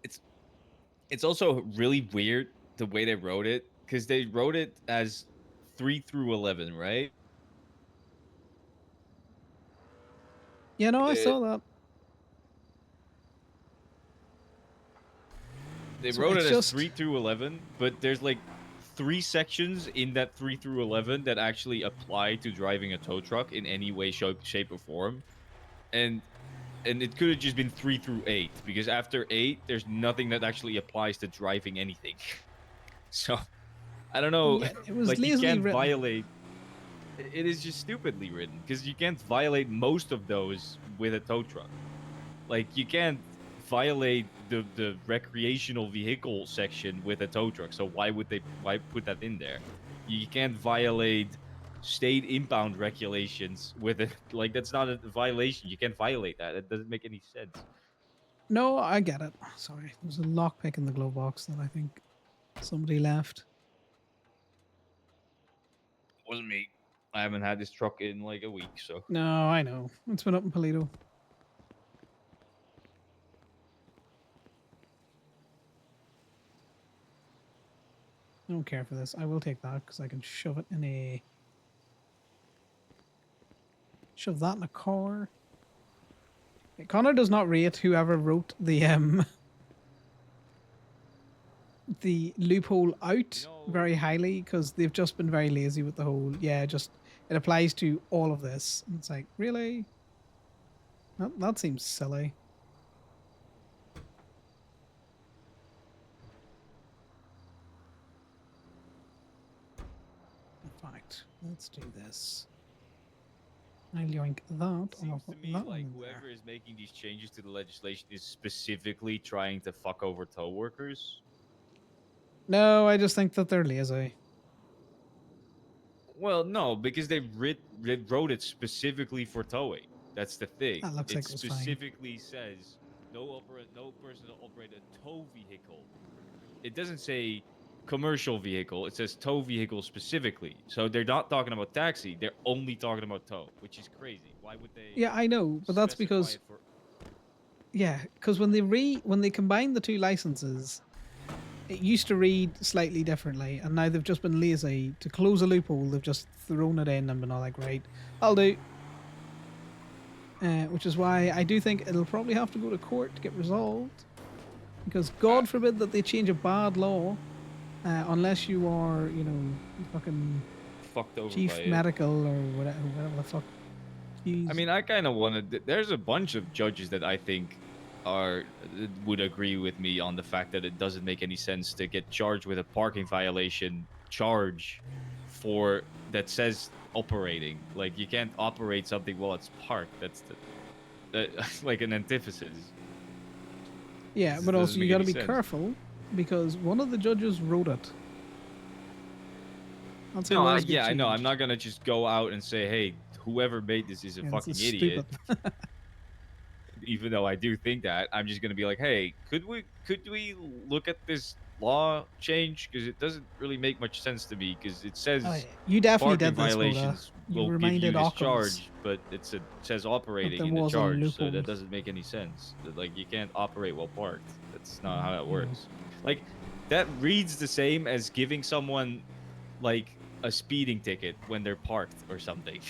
It's also really weird the way they wrote it, because they wrote it as 3 through 11, right? Yeah, no, I They, saw that. they So wrote it it's as just 3 through 11, but there's like 3 sections in that 3 through 11 that actually apply to driving a tow truck in any way, shape, or form. And it could have just been 3 through 8, because after 8 there's nothing that actually applies to driving anything. So I don't know. yeah, it was Like, you lazily can't written. violate. It is just stupidly written, because you can't violate most of those with a tow truck. Like, you can't violate the recreational vehicle section with a tow truck. So why put that in there? You can't violate state impound regulations with it. Like, that's not a violation. You can't violate that. It doesn't make any sense. No, I get it. Sorry, there's a lockpick in the glove box that I think somebody left. Wasn't me. I haven't had this truck in like a week, so. No, I know. It's been up in Polito. I don't care for this. I will take that because I can shove it in a... Shove that in a car. Connor does not rate whoever wrote the loophole out very highly, because they've just been very lazy with the whole, yeah, just it applies to all of this. And it's like, really? That seems silly. In fact, let's do this. I'll yoink that. and I'll Seems to put me that like one in whoever there. is making these changes to the legislation is specifically trying to fuck over tow workers. No, I just think that they're lazy. Well, no, because they wrote it specifically for towing. That's the thing. That looks It like it was fine. specifically says no person to operate a tow vehicle. It doesn't say commercial vehicle. It says tow vehicle specifically. So they're not talking about taxi. They're only talking about tow, which is crazy. Why would they Yeah, I know, but that's specify because it for? yeah, because when they combine the two licenses, it used to read slightly differently, and now they've just been lazy to close a loophole. They've just thrown it in and been all like, right, I'll do. Which is why I do think it'll probably have to go to court to get resolved, because God forbid that they change a bad law, unless you are, fucking Fucked over by chief it. medical or whatever the fuck. I mean, I kind of wanted. There's a bunch of judges that I think would agree with me on the fact that it doesn't make any sense to get charged with a parking violation charge for that says operating. Like, you can't operate something while it's parked. That's like an antithesis. Yeah, This but doesn't also you make got to any be sense. careful, because one of the judges wrote it. That's how No, laws get yeah, I know. I'm changed. not gonna just go out and say, "Hey, whoever made this is a Yeah, fucking this is idiot." stupid. Even though I do think that, I'm just gonna be like, hey, could we look at this law change, because it doesn't really make much sense to me, because it Oh, says yeah. You definitely parking did this, Voda. violations You will give you reminded this Occams charge, but it says that operating there in the was a charge, so loophole. that doesn't make any sense. Like, you can't operate while parked. That's not how that Yeah. works. Like, that reads the same as giving someone like a speeding ticket when they're parked or something.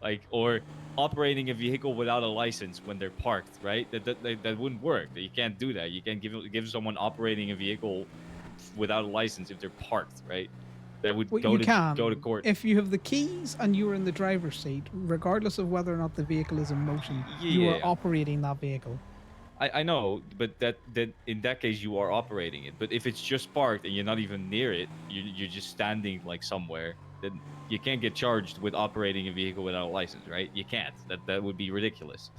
Like, or operating a vehicle without a license when they're parked, right? That wouldn't work. You can't do that. You can't give someone operating a vehicle without a license if they're parked, right? That would Well, go you to can court. if you have the keys and you are in the driver's seat, regardless of whether or not the vehicle is in motion. You are Yeah, operating that vehicle. I know, but that in that case you are operating it. But if it's just parked and you're not even near it, you're just standing like somewhere, then you can't get charged with operating a vehicle without a license, right? You can't. That would be ridiculous.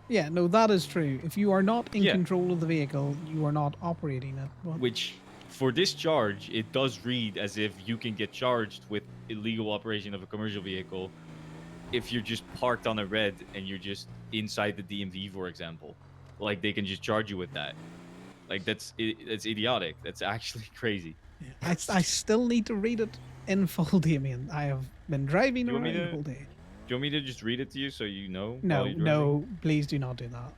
Yeah, no, that is true. If you are not in Yeah, control of the vehicle, you are not operating it. But which for this charge, it does read as if you can get charged with illegal operation of a commercial vehicle if you're just parked on a red and you're just inside the DMV, for example. Like they can just charge you with that. Like that's idiotic. That's actually crazy. Yeah. I still need to read it in full, Damien. I have been driving Do you want me around the to? whole day. Do you want me to just read it to you so you know while No, you're driving? no, please do not do that.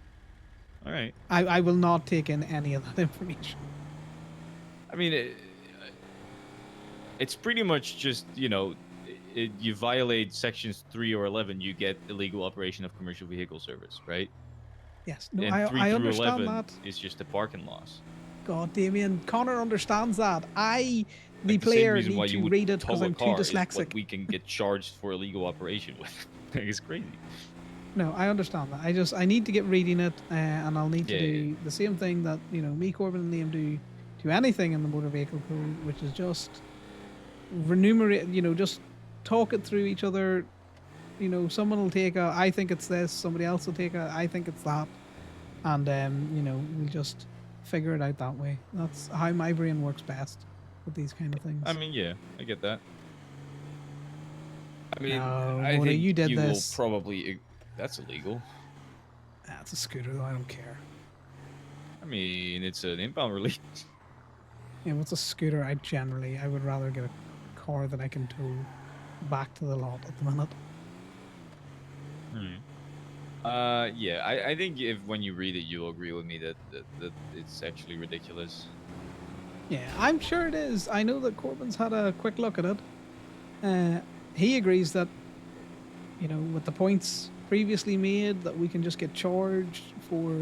All right. I will not take in any of that information. I mean, it's pretty much just you violate sections 3 or 11, you get illegal operation of commercial vehicle service, right? Yes, no, And 3 I through understand 11 that. is just a parking loss. God, Damien, Connor understands that. The Like, the same player, reason why need you to would read it tow because a I'm too car is what dyslexic. we can get charged for illegal operation with. Like, it's crazy. No, I understand that. I need to get reading it, and I'll need to Yeah, do the same thing that me, Corbin, and Liam do to anything in the motor vehicle code, which is just remunerate. Just talk it through each other. Someone will take a, I think it's this. Somebody else will take a, I think it's that, and we'll just figure it out that way. That's how my brain works best with these kind of things. I mean, yeah, I get that. I mean, No, I Mona, think you did will this. probably. That's illegal. That's a scooter, though. I don't care. I mean, it's an impound release. Yeah, what's a scooter? I would rather get a car that I can tow back to the lot at the minute. Yeah, I think if when you read it, you'll agree with me that it's actually ridiculous. Yeah, I'm sure it is. I know that Corbin's had a quick look at it. He agrees that, with the points previously made, that we can just get charged for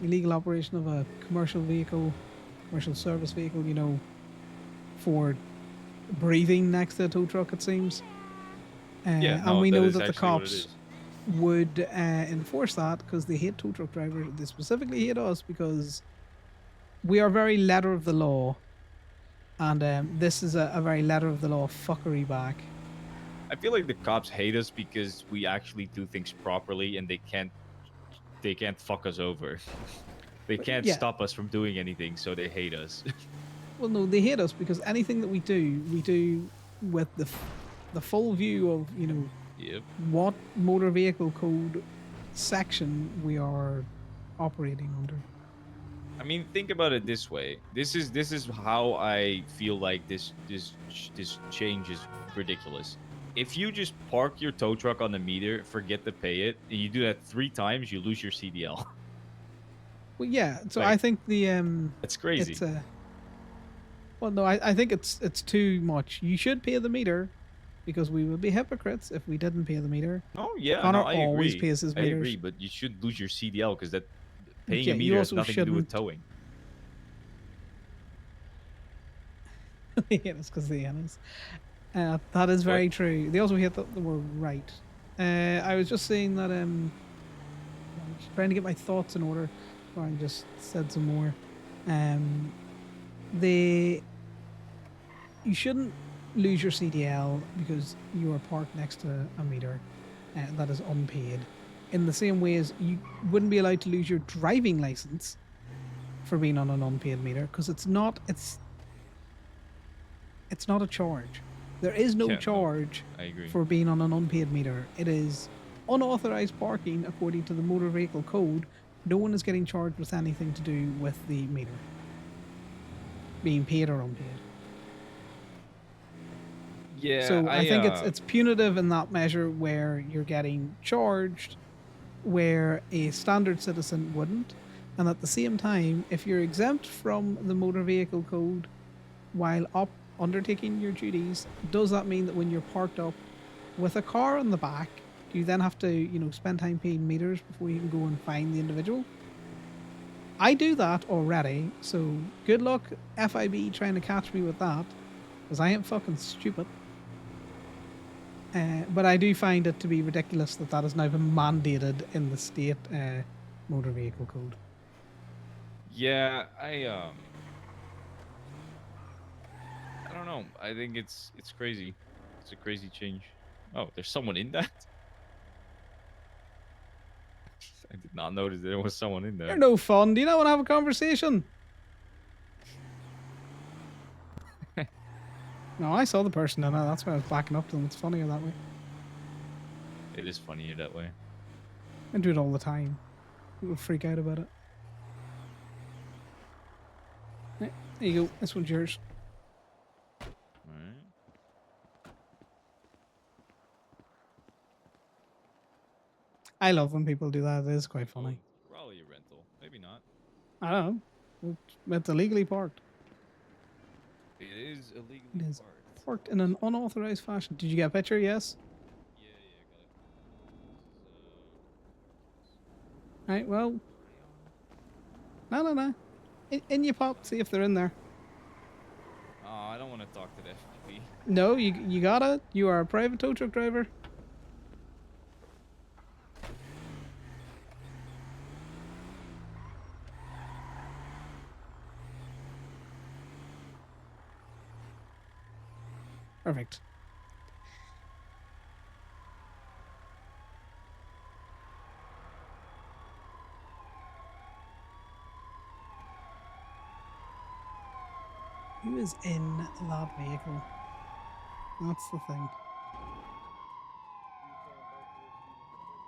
illegal operation of a commercial vehicle, commercial service vehicle, for breathing next to a tow truck, it seems. Yeah, and no, we that know is that the actually what it cops is. would enforce that because they hate tow truck drivers. They specifically hate us because we are very letter of the law, and this is a very letter of the law fuckery back. I feel like the cops hate us because we actually do things properly, and they can't fuck us over. They can't yeah. stop us from doing anything, so they hate us. Well, no, they hate us because anything that we do with the full view of Yep. what motor vehicle code section we are operating under. I mean, think about it this way. This is how I feel like this change is ridiculous. If you just park your tow truck on the meter, forget to pay it, and you do that 3 times, you lose your CDL. Well, yeah. So Like, I think the That's crazy. it's well, no, I think it's too much. You should pay the meter, because we would be hypocrites if we didn't pay the meter. Oh yeah, Connor no, I always agree. pays his I meters. agree, but you should lose your CDL because that paying Yeah, a you meter has also nothing to do with shouldn't- towing. They hate us because they hate us. That is very true. They also hate that we're right. I was just saying that I'm just trying to get my thoughts in order before I just said some more. You shouldn't lose your CDL because you are parked next to a meter that is unpaid. In the same way as you wouldn't be allowed to lose your driving license for being on an unpaid meter, because it's not a charge. There is no Yeah, no, charge I agree. for being on an unpaid meter. It is unauthorized parking according to the motor vehicle code. No one is getting charged with anything to do with the meter being paid or unpaid. Yeah, So I think it's punitive in that measure where you're getting charged where a standard citizen wouldn't, and at the same time, if you're exempt from the motor vehicle code while undertaking your duties, does that mean that when you're parked up with a car on the back, you then have to spend time paying meters before you can go and find the individual? I do that already, so good luck FIB trying to catch me with that, because I ain't fucking stupid. But I do find it to be ridiculous that has now been mandated in the state motor vehicle code. Yeah, I don't know. I think it's crazy. It's a crazy change. Oh, there's someone in that? I did not notice there was someone in there. You're no fun. Do you not want to have a conversation? No, I saw the person in it. That's why I was backing up to them. It's funnier that way. It is funnier that way. I do it all the time. People freak out about it. Right, there you go. This one's yours. Alright. I love when people do that. It is quite funny. Probably a rental. Maybe not. I don't know. It's illegally parked. It is illegally It is parked. parked in an unauthorized fashion. Did you get a picture? Yes. Yeah, Right. Well. No. In your pop. See if they're in there. Oh, I don't want to talk to the FTP. No, you got it. You are a private tow truck driver. Perfect. Who is in that vehicle? That's the thing.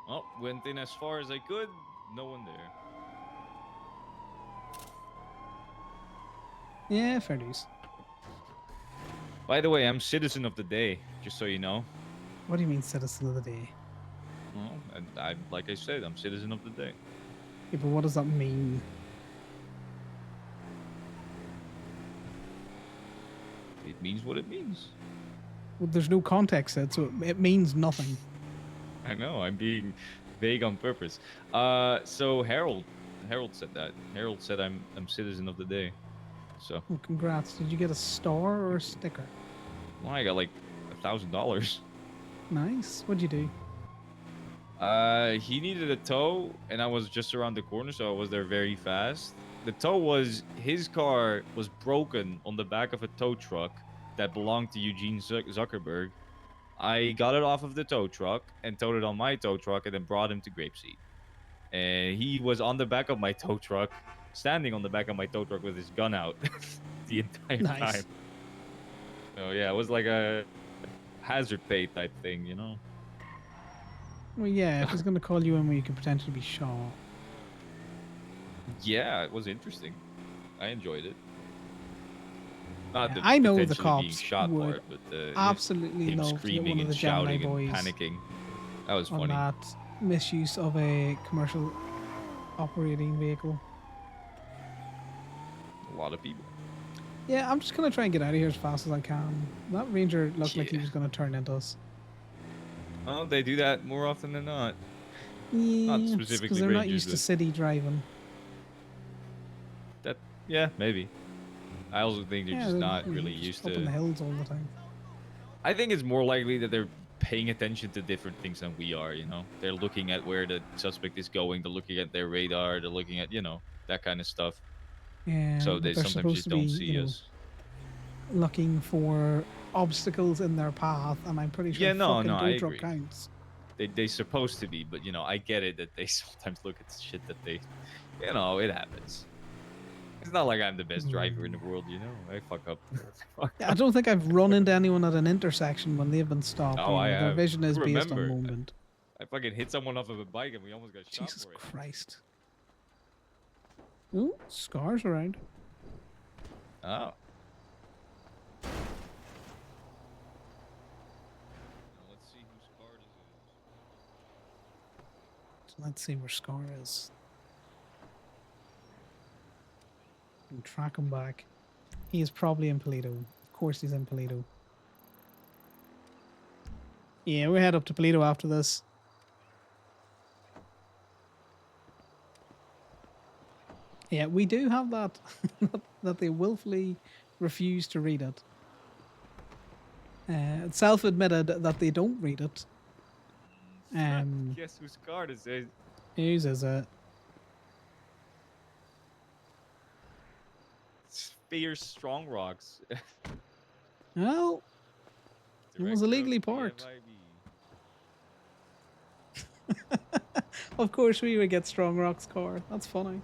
Oh, went in as far as I could. No one there. Yeah, fair dues. By the way, I'm citizen of the day, just so you know. What do you mean, citizen of the day? Well, and I, like I said, I'm citizen of the day. Yeah, but what does that mean? It means what it means. Well, there's no context to it, so it means nothing. I know, I'm being vague on purpose. So Harold said that. Harold said I'm citizen of the day. So, Well, congrats. Did you get a star or a sticker? well, I got like $1,000. Nice. What'd you do? He needed a tow, and I was just around the corner, so I was there very fast. The tow was his car was broken on the back of a tow truck that belonged to Eugene Zuckerberg. I got it off of the tow truck and towed it on my tow truck, and then brought him to Grapeseed. And he was on the back of my tow truck, standing on the back of my tow truck with his gun out the entire Nice. time. So yeah, it was like a hazard pay type thing, you know. Well, yeah, if he's going to call you in where you could potentially be shot. Yeah, it was interesting. I enjoyed it. Not Yeah, the I know the potentially being cops shot would part, but absolutely him love to get screaming one of and the Gemini shouting boys and panicking. That was on funny. that misuse of a commercial operating vehicle. A lot of people. Yeah, I'm just going to try and get out of here as fast as I can. That Ranger looked like he Yeah. was going to turn into us. Oh, they do that more often than not. Yeah, because specifically they're not Rangers, used to but- city driving. That, yeah, maybe. I also think they're Yeah, just not they're really just used up in the to. hills all the time. I think it's more likely that they're paying attention to different things than we are. You know, they're looking at where the suspect is going. They're looking at their radar. They're looking at that kind of stuff. Yeah, So but they they're sometimes supposed just to don't be, see us. looking for obstacles in their path, and I'm pretty sure Yeah, no, fucking no, tow I truck agree. counts. They supposed to be, but I get it that they sometimes look at shit that they, it happens. It's not like I'm the best driver in the world, I fuck up. Yeah, I don't think I've run into anyone at an intersection when they've been stopped. Oh, I Their have. vision is I based on remember. movement. I fucking hit someone off of a bike and we almost got shot Jesus for it. Christ. Ooh, scars around. Oh. Let's see whose car this is. So let's see where Scar is. And track him back. He is probably in Polito. Of course he's in Polito. Yeah, we'll head up to Polito after this. Yeah, we do have that that they willfully refuse to read it. It's self-admitted that they don't read it. Guess whose car this is? Whose is it? Fierce Strong Rocks. Well, it was Director of illegally parked. PFIB. Of course we would get Strong Rock's car. That's funny.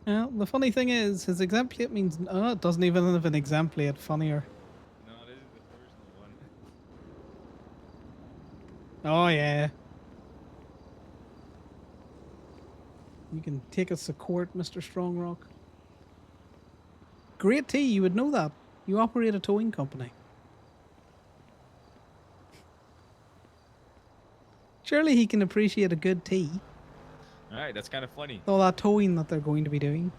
Well, the funny thing is, his exempt plate means it doesn't even have an exempt plate. Funnier. No, this is the personal one. Oh yeah. You can take us to court, Mr. Strongrock. Great tea, you would know that. You operate a towing company. Surely he can appreciate a good tea. All right, that's kind of funny. All that towing that they're going to be doing.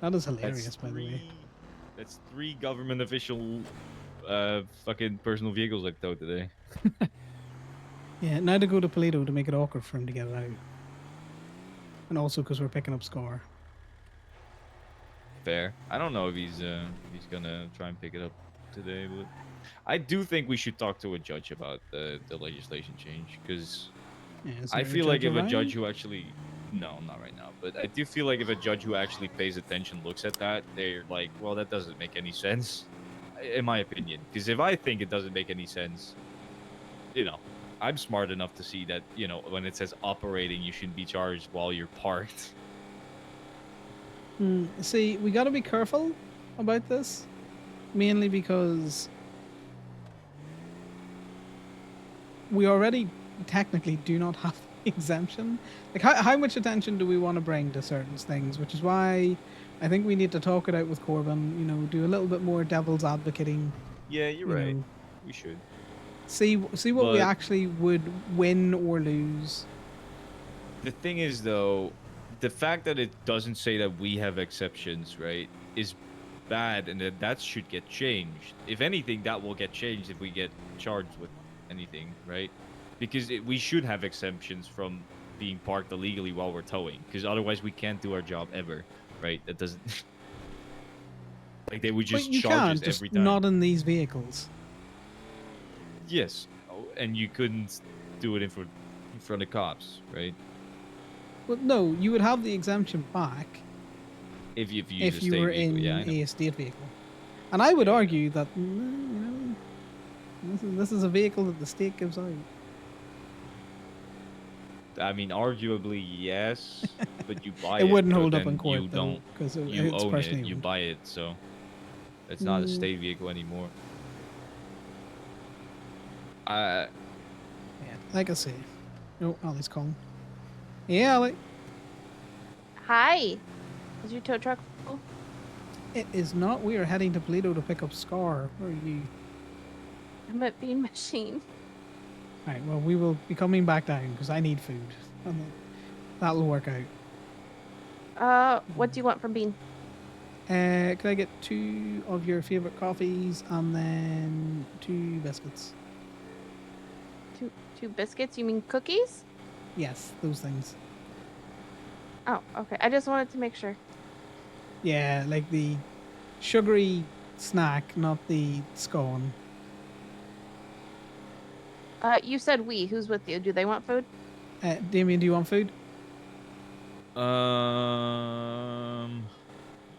That is That's hilarious, by the way. That's 3 government official, fucking personal vehicles I towed today. Yeah, now to go to Toledo to make it awkward for him to get it out. And also because we're picking up Scar. Fair. I don't know if he's gonna try and pick it up today, but I do think we should talk to a judge about the legislation change because Yeah, is I there a feel like judge if a around? judge who actually no, not right now, but I do feel like if a judge who actually pays attention looks at that, they're like, well, that doesn't make any sense, in my opinion. Because if I think it doesn't make any sense, you know, I'm smart enough to see that, you know, when it says operating, you shouldn't be charged while you're parked. See, we got to be careful about this, mainly because we already technically do not have the exemption. Like, how much attention do we want to bring to certain things? Which is why I think we need to talk it out with Corbin. You know, do a little bit more devil's advocating. Yeah, you're You right. know, We should. see what we But- actually would win or lose. The thing is, though, the fact that it doesn't say that we have exceptions, right, is bad, and that should get changed. If anything, that will get changed if we get charged with anything, right? Because we should have exemptions from being parked illegally while we're towing, because otherwise we can't do our job ever, right? That doesn't. Like they would just But you charge can't, us just every time. not in these vehicles. Yes, and you couldn't do it in front of cops, right? Well, no, you would have the exemption back If you use a if you state were vehicle, in yeah, I know. a state vehicle. And I would argue that you know, this is a vehicle that the state gives out. I mean, arguably yes, but you buy It it. wouldn't but hold up then in court You though, don't. because You it's own personally it. You owned. buy it, so it's not a Mm. state vehicle anymore. Yeah, like I say. Oh, Ali's calling. Yeah, Ali. Hi. Is your tow truck full? It is not. We are heading to Toledo to pick up Scar. Where are you? I'm at Bean Machine. Right, well, we will be coming back down because I need food. And that'll work out. What do you want from Bean? Can I get 2 of your favorite coffees and then 2 biscuits? Two biscuits? You mean cookies? Yes, those things. Oh, okay. I just wanted to make sure. Yeah, like the sugary snack, not the scone. You said we. Who's with you? Do they want food? Damien, do you want food?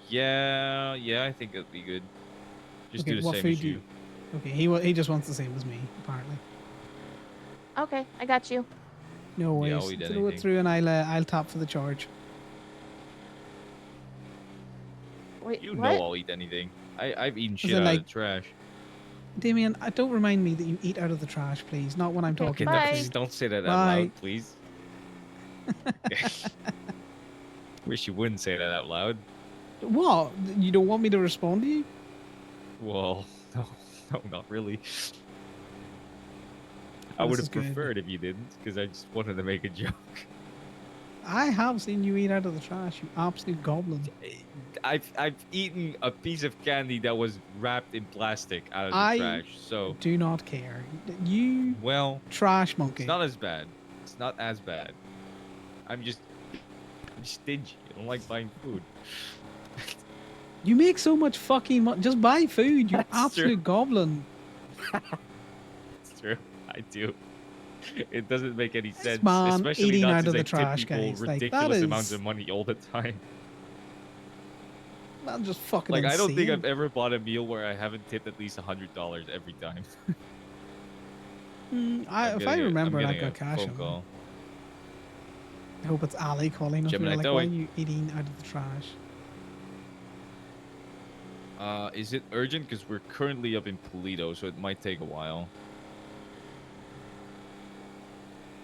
Yeah, I think that'd be good. Just Okay, do the what same food as do you. Okay, he just wants the same as me, apparently. Okay, I got you. No Yeah, worries. I'll eat Throw it anything. through and I'll tap for the charge. Wait, You what? know I'll eat anything. I've eaten shit it out like- of the trash. Damien, don't remind me that you eat out of the trash, please. Not when I'm Okay, talking bye. about Please food. don't say that out Bye. loud, please. Wish you wouldn't say that out loud. What? You don't want me to respond to you? Well, no, not really. I This would is have good. preferred if you didn't, because I just wanted to make a joke. I have seen you eat out of the trash, you absolute goblin. I've eaten a piece of candy that was wrapped in plastic out of the I trash. So, Do not care. You well, trash monkey. it's not as bad. It's not as bad. I'm stingy. I don't like buying food. You make so much fucking money. Just buy food, you That's true. absolute goblin. It's true. I do. It doesn't make any sense, man especially eating not out since of the I tip trash, people guys. Like, that ridiculous amounts is- of money all the time. That's just fucking Like, I don't think insane. I've ever bought a meal where I haven't tipped at least $100 every time. If I remember, I got cash phone on. call. I hope it's Ali calling us. Gemini We're like, why are towing. you eating out of the trash? Is it urgent? Because we're currently up in Polito, so it might take a while.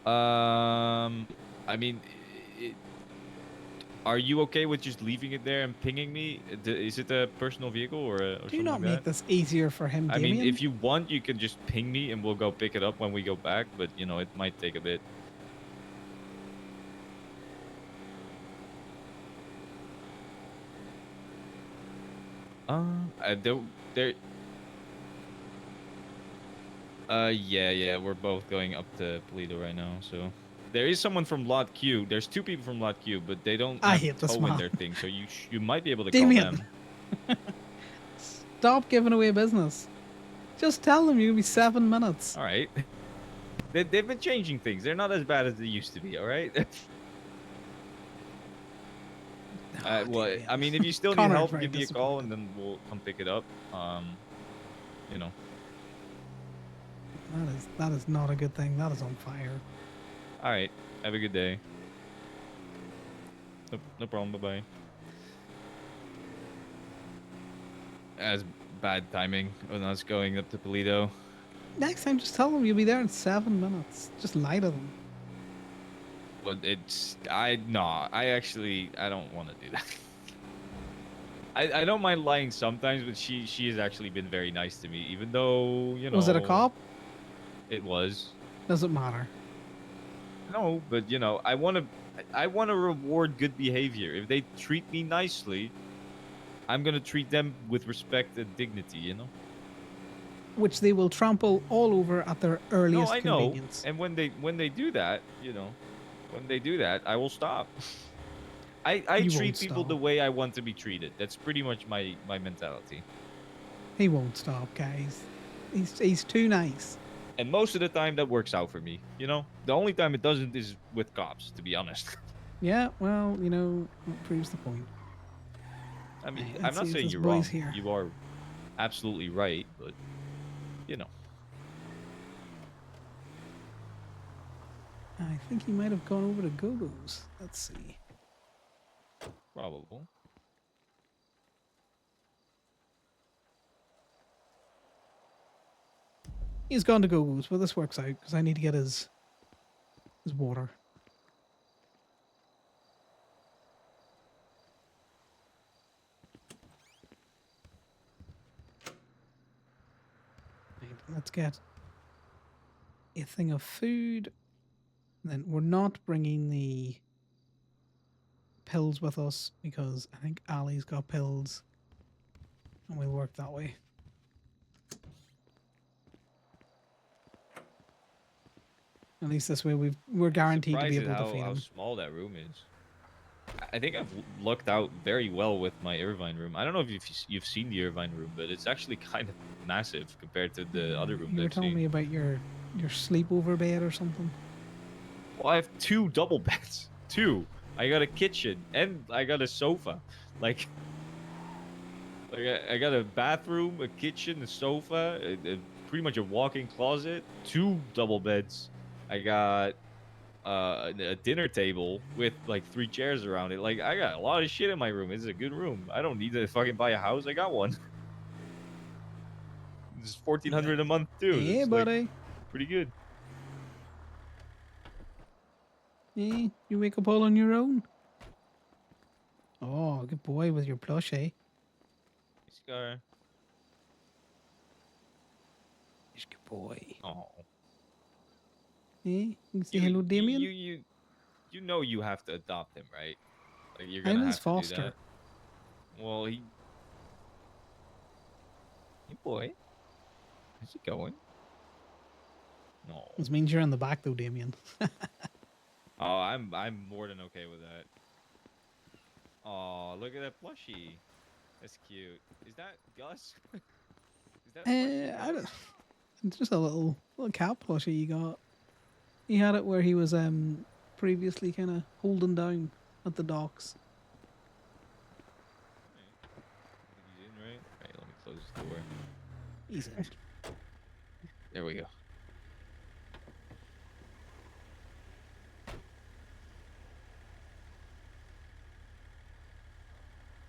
I mean, are you okay with just leaving it there and pinging me? Is it a personal vehicle or Do something not like make that? this easier for him, I mean, Damien. if you want, you can just ping me and we'll go pick it up when we go back. But you know, it might take a bit. I don't. There. Yeah, we're both going up to Polito right now. So there is someone from Lot Q. There's two people from Lot Q, but they don't I have hate this tow in man. their thing. So you might be able to Damien. call them. Stop giving away business. Just tell them you'll be 7 minutes. All right. They've been changing things. They're not as bad as they used to be. All right. Oh, Well, Damien. I mean, if you still need Connor's help, very give me a call and disappointed. then we'll come pick it up. You know. That is not a good thing. That is on fire. All right. Have a good day. No problem. Bye bye. As bad timing when I was going up to Polito. Next time, just tell them you'll be there in 7 minutes. Just lie to them. But I don't want to do that. I don't mind lying sometimes, but she has actually been very nice to me, even though, you know. Was it a cop? It was. Doesn't matter. No, but you know, I want to reward good behavior. If they treat me nicely, I'm going to treat them with respect and dignity, you know? Which they will trample all over at their earliest No, I know. convenience. And when they do that, you know, when they do that, I will stop. I You treat won't people the stop. way I want to be treated. That's pretty much my mentality. He won't stop, guys. He's too nice. And most of the time that works out for me, you know? The only time it doesn't is with cops, to be honest. Yeah, well, you know, that proves the point. I mean, Right, I'm let's not see if saying this you're boy's wrong. here. You are absolutely right, but you know. I think he might have gone over to Gogo's. Let's see. Probable. He's gone to Gogo's, but this works out because I need to get his water. Right, let's get a thing of food. Then we're not bringing the pills with us because I think Ali's got pills, and we'll work that way. At least this way we're guaranteed to be Surprised able at to feed how him. small that room is. I think I've lucked out very well with my Irvine room. I don't know if you've seen the Irvine room, but it's actually kind of massive compared to the other room You were I've telling seen. me about your sleepover bed or something. Well, I have 2 double beds. 2. I got a kitchen and I got a sofa. Like I got a bathroom, a kitchen, a sofa, pretty much a walk-in closet, 2 double beds. I got a dinner table with like 3 chairs around it. Like I got a lot of shit in my room. It's a good room. I don't need to fucking buy a house. I got one. It's $1,400 a month too. Hey, It's like buddy. pretty good. Hey, you wake up all on your own? Oh, good boy with your plush, eh? Scar. He's a good boy. Oh. Hey, you can say hello, Damien? You know you have to adopt him, right? Like you're I'm gonna his have to do foster. that. Well, hey boy, how's it going? No. This means you're in the back, though, Damien. Oh, I'm more than okay with that. Oh, look at that plushie. That's cute. Is that Gus? Is that plushie I Gus? don't. It's just a little cat plushie you got. He had it where he was previously kind of holding down at the docks. I think he's in, right? Right, let me close the door. He's in. There we go.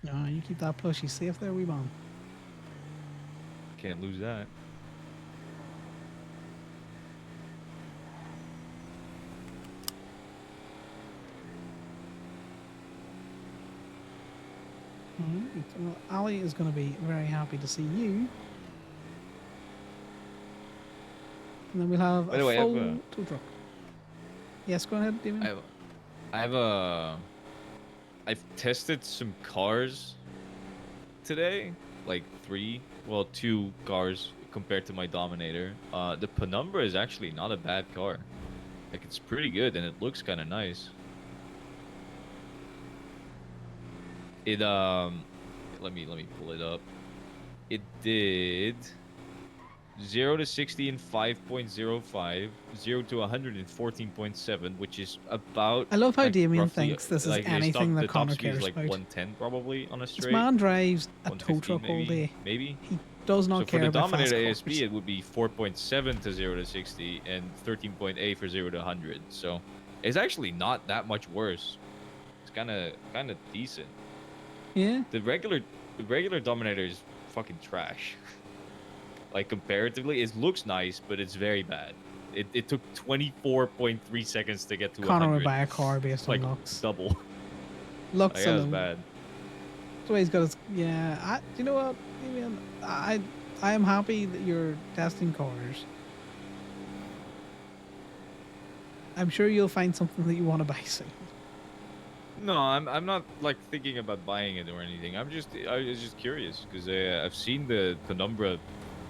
No, you keep that plushie safe there, wee man. Can't lose that. Alright, well, Ali is going to be very happy to see you. And then we'll have By a the way, I have full tow truck. Yes, go ahead, Damien. I have a. I've tested some cars today, like two cars compared to my Dominator. The Penumbra is actually not a bad car. Like it's pretty good and it looks kind of nice. It let me pull it up. It did 0 to 60 in 5.05, 0 to 114.7, which is about. I love how like, Damien roughly, thinks this is like, anything that the top Conor speed is cares like about. 110 probably on a This straight. man drives a tow 115 truck all day. maybe. He does not So for care the about fast Dominator cars. ASP, it would be 4.7 to 0 to 60 and 13.8 for 0 to 100. So it's actually not that much worse. It's kind of decent. Yeah. The regular Dominator is fucking trash. Like comparatively, it looks nice, but it's very bad. It took 24.3 seconds to get to Conor 100. would buy a car based on Like looks. double. Looks Like, that was alone. bad. That's why he's got his. Yeah. Do you know what, Damien? I am happy that you're testing cars. I'm sure you'll find something that you want to buy soon. No, I'm not like thinking about buying it or anything. I was just curious because I've seen the Penumbra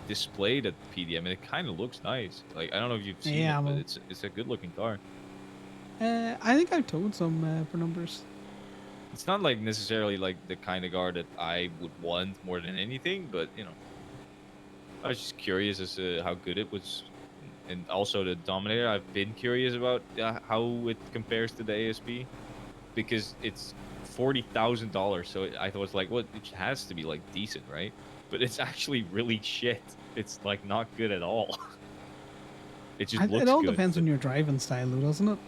displayed at PDM and it kind of looks nice. Like I don't know if you've seen Yeah, it, but well- it's a good looking car. I think I've told some numbers. It's not like necessarily like the kind of car that I would want more than anything, but you know, I was just curious as to how good it was. And also the Dominator, I've been curious about how it compares to the ASP because it's $40,000. So I thought it was like, well, it has to be like decent, right? But it's actually really shit. It's like not good at all. It just looks It all good. depends on your driving style, though, doesn't it?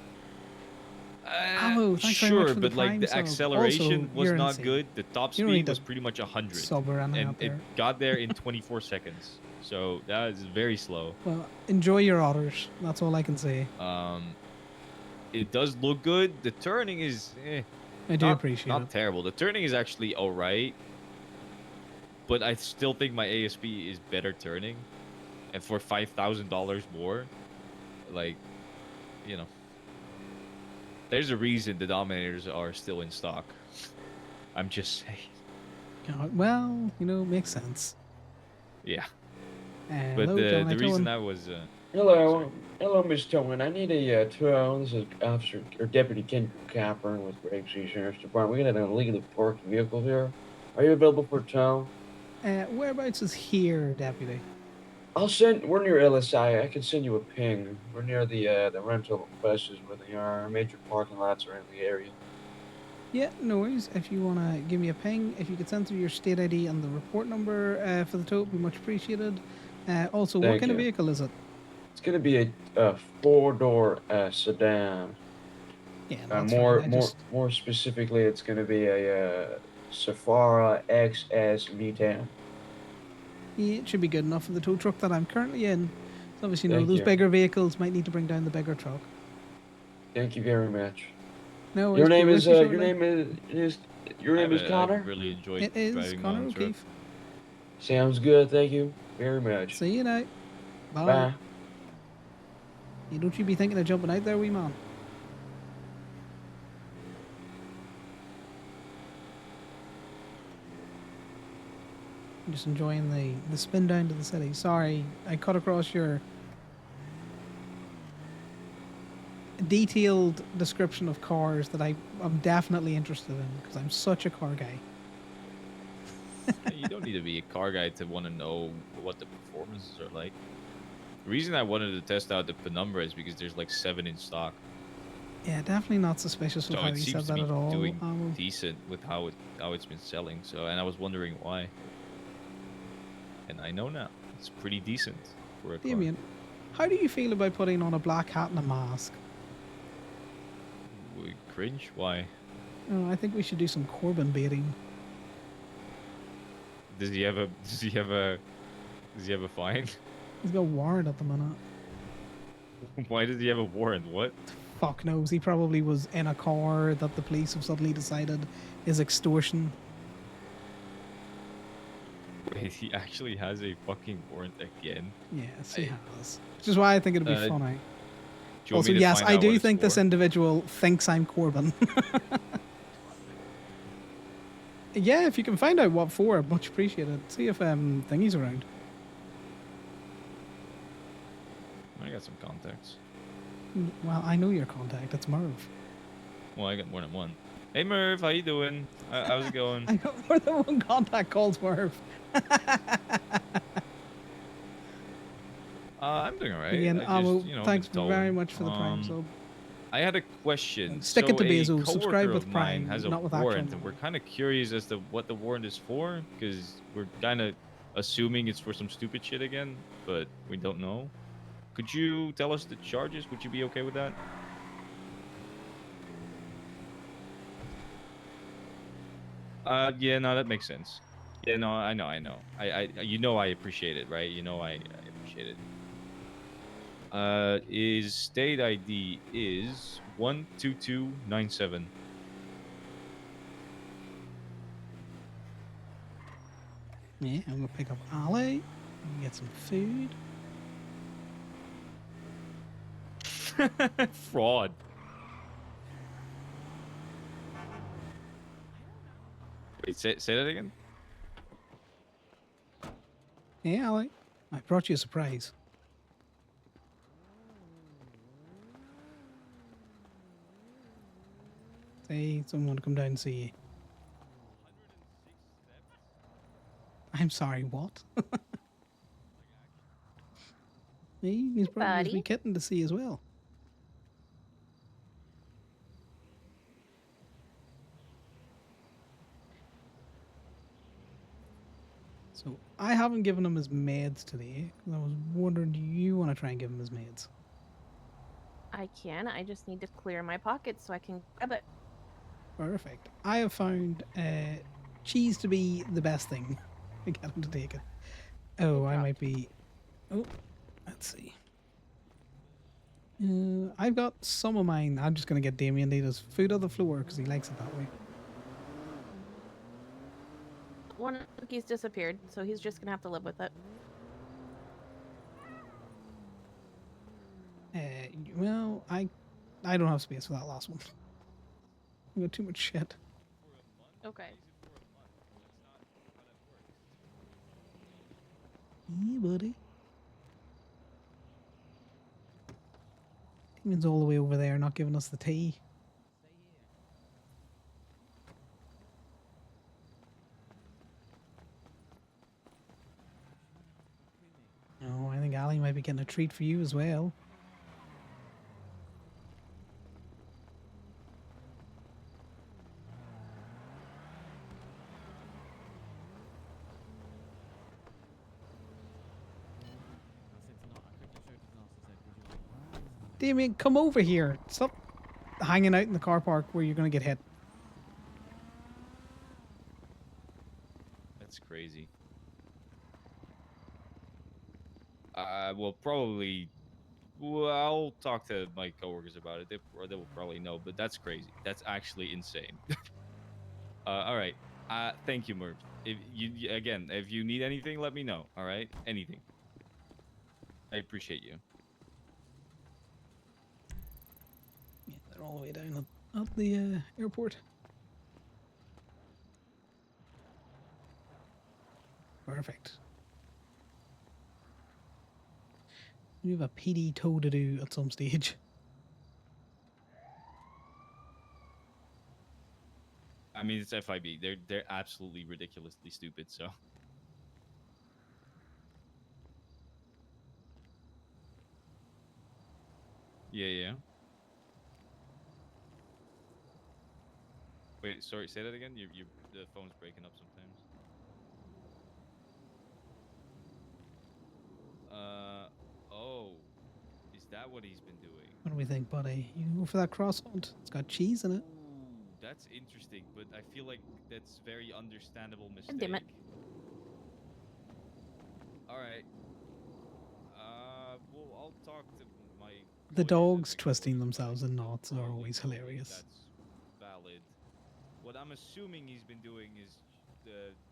Ammo, thanks very much Sure, for the but like prime the sub. acceleration Also, was you're not insane. good. The top You don't need speed was to pretty much 100, sub or anything and out it there. got there in 24 seconds. So that is very slow. Well, enjoy your otters. That's all I can say. It does look good. The turning is I do not, appreciate not it. terrible. The turning is actually all right, but I still think my ASP is better turning, and for $5,000 more, like, you know, there's a reason the Dominators are still in stock. I'm just saying. Well, makes sense. Yeah. Hello, But John. the reason Towing. I was Hello, hello, Miss Towin. I need a tow. This is Officer or Deputy Ken Capper with Grapeseed Sheriff's Department. We got an illegally parked vehicle here. Are you available for tow? Whereabouts is here, deputy? We're near LSI. I can send you a ping. We're near the rental buses where they are. Major parking lots are in the area. Yeah, no worries. If you want to give me a ping, if you could send through your state ID and the report number for the tow, it'd be much appreciated. Also, what Thank kind of you. vehicle is it? It's gonna be a four-door sedan. Yeah, that's fine. More specifically, it's gonna be a Safari XS V10. Yeah, it should be good enough for the tow truck that I'm currently in. So obviously, Thank those you. bigger vehicles might need to bring down the bigger truck. Thank you very much. No worries. Your be name with is you your shortly. name is I Connor. really enjoyed It is driving Conor my own truck. O'Keefe. Sounds good. Thank you very much. See you now. Bye. Bye. You don't you be thinking of jumping out there, wee man? I'm just enjoying the spin down to the city. Sorry, I cut across your detailed description of cars that I'm definitely interested in because I'm such a car guy. You don't need to be a car guy to want to know what the performances are like. The reason I wanted to test out the Penumbra is because there's like 7 in stock. Yeah, definitely not suspicious with So how it you said seems to that be at all. doing decent with how it's been selling. So, and I was wondering why. And I know now. It's pretty decent for a car. Damien, how do you feel about putting on a black hat and a mask? We cringe? Why? Oh, I think we should do some Corbin baiting. Does he have a? Does he have a? Does he have a fine? He's got a warrant at the minute. Why does he have a warrant? What? Fuck knows. He probably was in a car that the police have suddenly decided is extortion. Wait, he actually has a fucking warrant again. Yes, he has. Which is why I think it'd be Uh, funny. Do you want Also, me to yes, find I out what do it's think this for? individual thinks I'm Corbin. Yeah, if you can find out what for, much appreciated. See if thingy's around. I got some contacts. Well, I know your contact. It's Merv. Well, I got more than one. Hey Merv, how you doing? How's it going? I got more than one contact called Merv. I'm doing alright. Again, I just, well, thanks been very towing. much for the Prime sub. I had a question. Stick it to So Bezos, a subscribe coworker with of mine Prime, has a not with actual warrant, and money. we're kind of curious as to what the warrant is for, because we're kind of assuming it's for some stupid shit again, but we don't know. Could you tell us the charges? Would you be okay with that? Yeah, no, that makes sense. Yeah, no, I know. I appreciate it, right? I appreciate it. His state ID is 12297. Yeah, I'm gonna pick up Ali and get some food. Fraud. Wait, say that again? Hey, Ali, I brought you a surprise. Say someone to come down and see you. I'm sorry, what? He's brought his wee Buddy. kitten to see as well. So I haven't given him his meds today. 'Cause I was wondering, do you want to try and give him his meds? I can. I just need to clear my pockets so I can grab it. Perfect. I have found cheese to be the best thing to get him to take it. Oh, I might be. Oh, let's see. I've got some of mine. I'm just gonna get Damien to eat his food on the floor because he likes it that way. One of the cookies disappeared, so he's just gonna have to live with it. Well, I don't have space for that last one. I got too much shit. Okay. Yeah, buddy. Demon's all the way over there, not giving us the tea. No, I think Ali might be getting a treat for you as well. Damien, come over here. Stop hanging out in the car park where you're going to get hit. That's crazy. Well, probably. Well, I'll talk to my coworkers about it. They will probably know, but that's crazy. That's actually insane. All right. Thank you, Merv. If if you need anything, let me know. All right, anything. I appreciate you. Yeah, they're all the way down at the airport. Perfect. We have a PD tow to do at some stage. I mean, it's FIB. They're absolutely ridiculously stupid. So. Yeah. Wait, sorry. Say that again. The phone's breaking up sometimes. Oh, is that what he's been doing? What do we think, buddy? You go for that croissant? It's got cheese in it. Ooh, that's interesting, but I feel like that's very understandable mistake. damn it. All right. Well, I'll talk to my. The lawyers dogs at the twisting court, themselves but in knots are broadly always probably hilarious. That's valid. What I'm assuming he's been doing is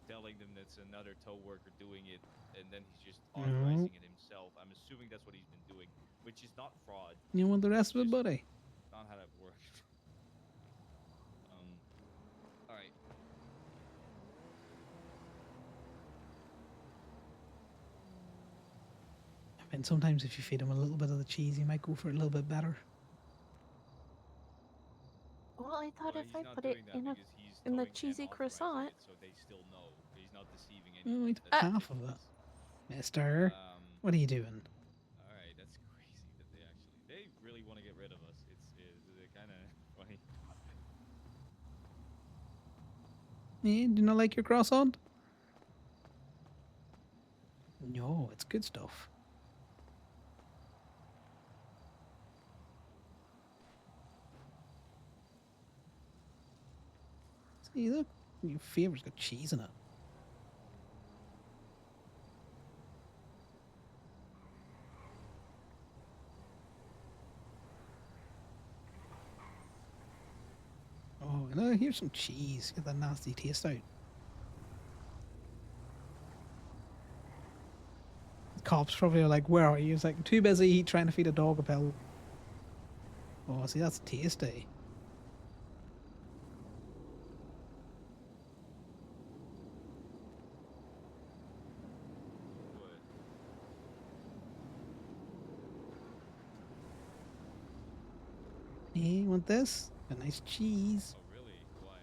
telling them that's another tow worker doing it, and then he's just No, authorizing it himself. I'm assuming that's what he's been doing, which is not fraud. you want the rest It's of it, just buddy? not how that works. All right. I mean, sometimes if you feed him a little bit of the cheese, he might go for it a little bit better. Well, I thought Well, if he's I not put it doing that in a because he's in the towing and cheesy authorizing croissant. it, so they still know. He's not deceiving Oh, anyone. we took That's the half of it. difference. Mister, what are you doing? All right, that's crazy that they really want to get rid of us. It's kind of funny. Eh, do you not like your croissant? No, it's good stuff. See, look, your favorite's got cheese in it. Oh, and here's some cheese. Get that nasty taste out. The cops probably are like, "Where are you?" It's like, "Too busy trying to feed a dog a pill." Oh, see, that's tasty. What? Hey, you want this? A nice cheese. Oh, really? Why?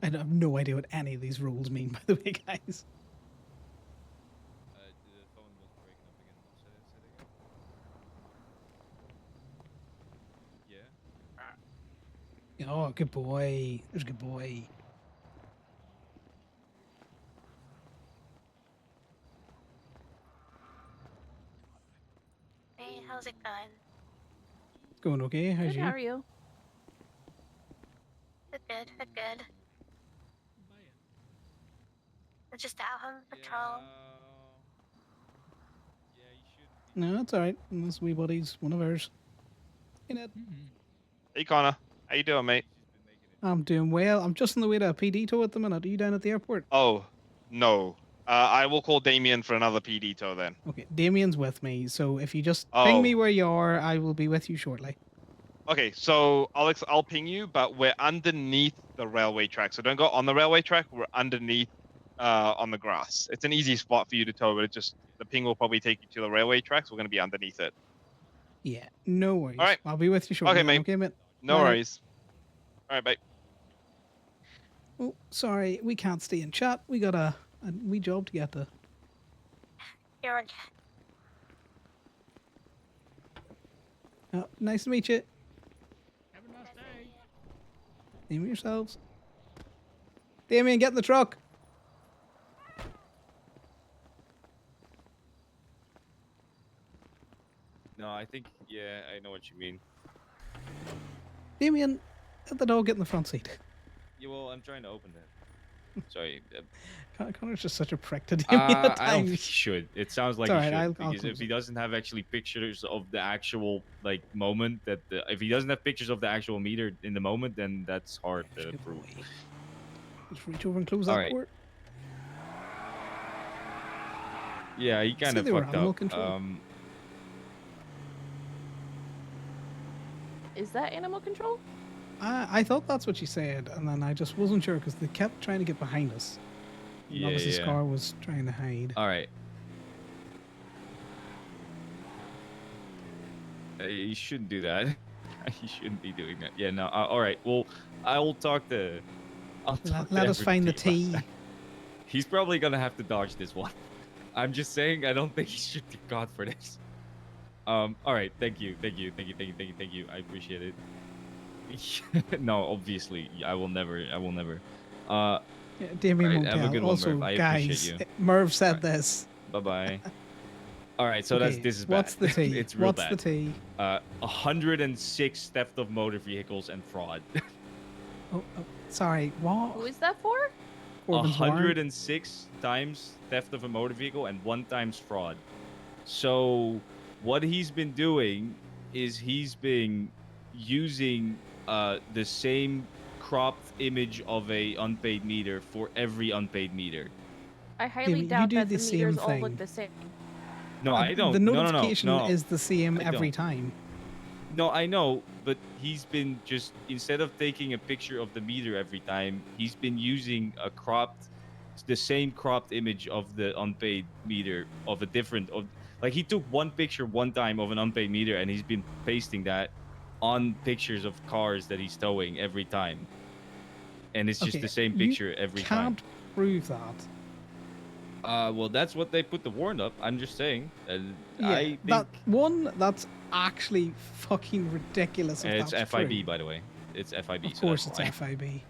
I have no idea what any of these rules mean, by the way, guys. The phone was breaking up again. Say it again. Yeah. Oh, good boy. There's a good boy. Hey, how's it going? It's going okay. How's Good, how you? are you? Good, good. I'm just out on patrol. Yeah, you shouldn't be. No, it's alright. This wee buddy's one of ours. Hey, Ned. Hey Connor, how you doing, mate? He's just been making it. I'm doing well. I'm just on the way to a PD tow at the minute. Are you down at the airport? Oh, no. I will call Damien for another PD tow then. Okay, Damien's with me, so if you just ping me Oh, where you are, I will be with you shortly. okay. So Alex, I'll ping you, but we're underneath the railway track. So don't go on the railway track. We're underneath, on the grass. It's an easy spot for you to tow, but the ping will probably take you to the railway tracks. We're gonna be underneath it. Yeah, no worries. All right. I'll be with you shortly. Okay, then, mate. Okay, mate. No Bye now. worries. All right, bye. Oh, sorry, we can't stay in chat. We got a wee job to get to. You're on. Oh, nice to meet you. Name yourselves. Damien, get in the truck. No, I think. Yeah, I know what you mean. Damien, let the dog get in the front seat. Yeah, well, I'm trying to open that. Sorry. Connor's just such a prick to Damien at I don't think he times. should. It sounds like It's he should. alright, I'll Because close if he it. doesn't have actually pictures of the actual moment if he doesn't have pictures of the actual meter in the moment, then that's hard to Good prove. boy. Just reach over and close that Alright. port. Yeah, he kind See, of they were fucked animal up. control. Is that animal control? I thought that's what she said, and then I just wasn't sure because they kept trying to get behind us. And Yeah, obviously, yeah. Scar was trying to hide. All right. You shouldn't do that. You shouldn't be doing that. Yeah, no. All right. Well, I'll talk to. I'll talk to Let us find the everybody tea. about that. He's probably gonna have to dodge this one. I'm just saying. I don't think he should get caught for this. All right. Thank you. I appreciate it. No, obviously, I will never. Yeah, Damien Alright, won't have a tell. good one, Also, Murph. I guys, appreciate you. Merv said Alright. this. Bye bye. All right, so Okay, this is bad. what's the T? It's real What's bad. the T? 106 theft of motor vehicles and fraud. Oh, sorry, what? Who is that for? Corbin's warrant? 106 times theft of a motor vehicle and 1 times fraud. So what he's been doing is he's been using the same cropped image of a unpaid meter for every unpaid meter. I highly you doubt do that the the meters same all look thing. the same. No, I don't. The No, no, no, notification no. is the same I every don't. time. No, I know, but he's been just instead of taking a picture of the meter every time, he's been using the same cropped image of the unpaid meter of a different like he took one picture one time of an unpaid meter and he's been pasting that on pictures of cars that he's towing every time, and it's just Okay, the same you picture every time. can't prove that. Well, that's what they put the warrant up. I'm just saying. Yeah, I think that's actually fucking ridiculous. If and it's that's FIB, true. by the way. It's FIB. Of so course, that's it's why. FIB.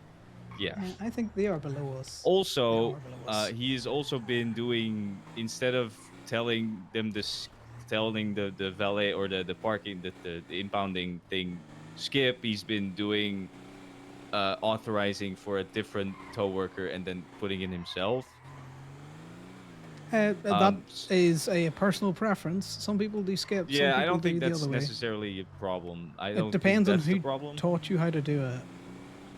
Yeah. I think they are below us. Also, They are below us. he has also been doing instead of telling them this, telling the valet or the parking the impounding thing skip. He's been doing authorizing for a different tow worker and then putting in himself. That Um, is a personal preference. Some people do skip. Some Yeah, people I don't think do the that's other way. necessarily a problem. I don't It depends think on that's the who problem. taught you how to do it.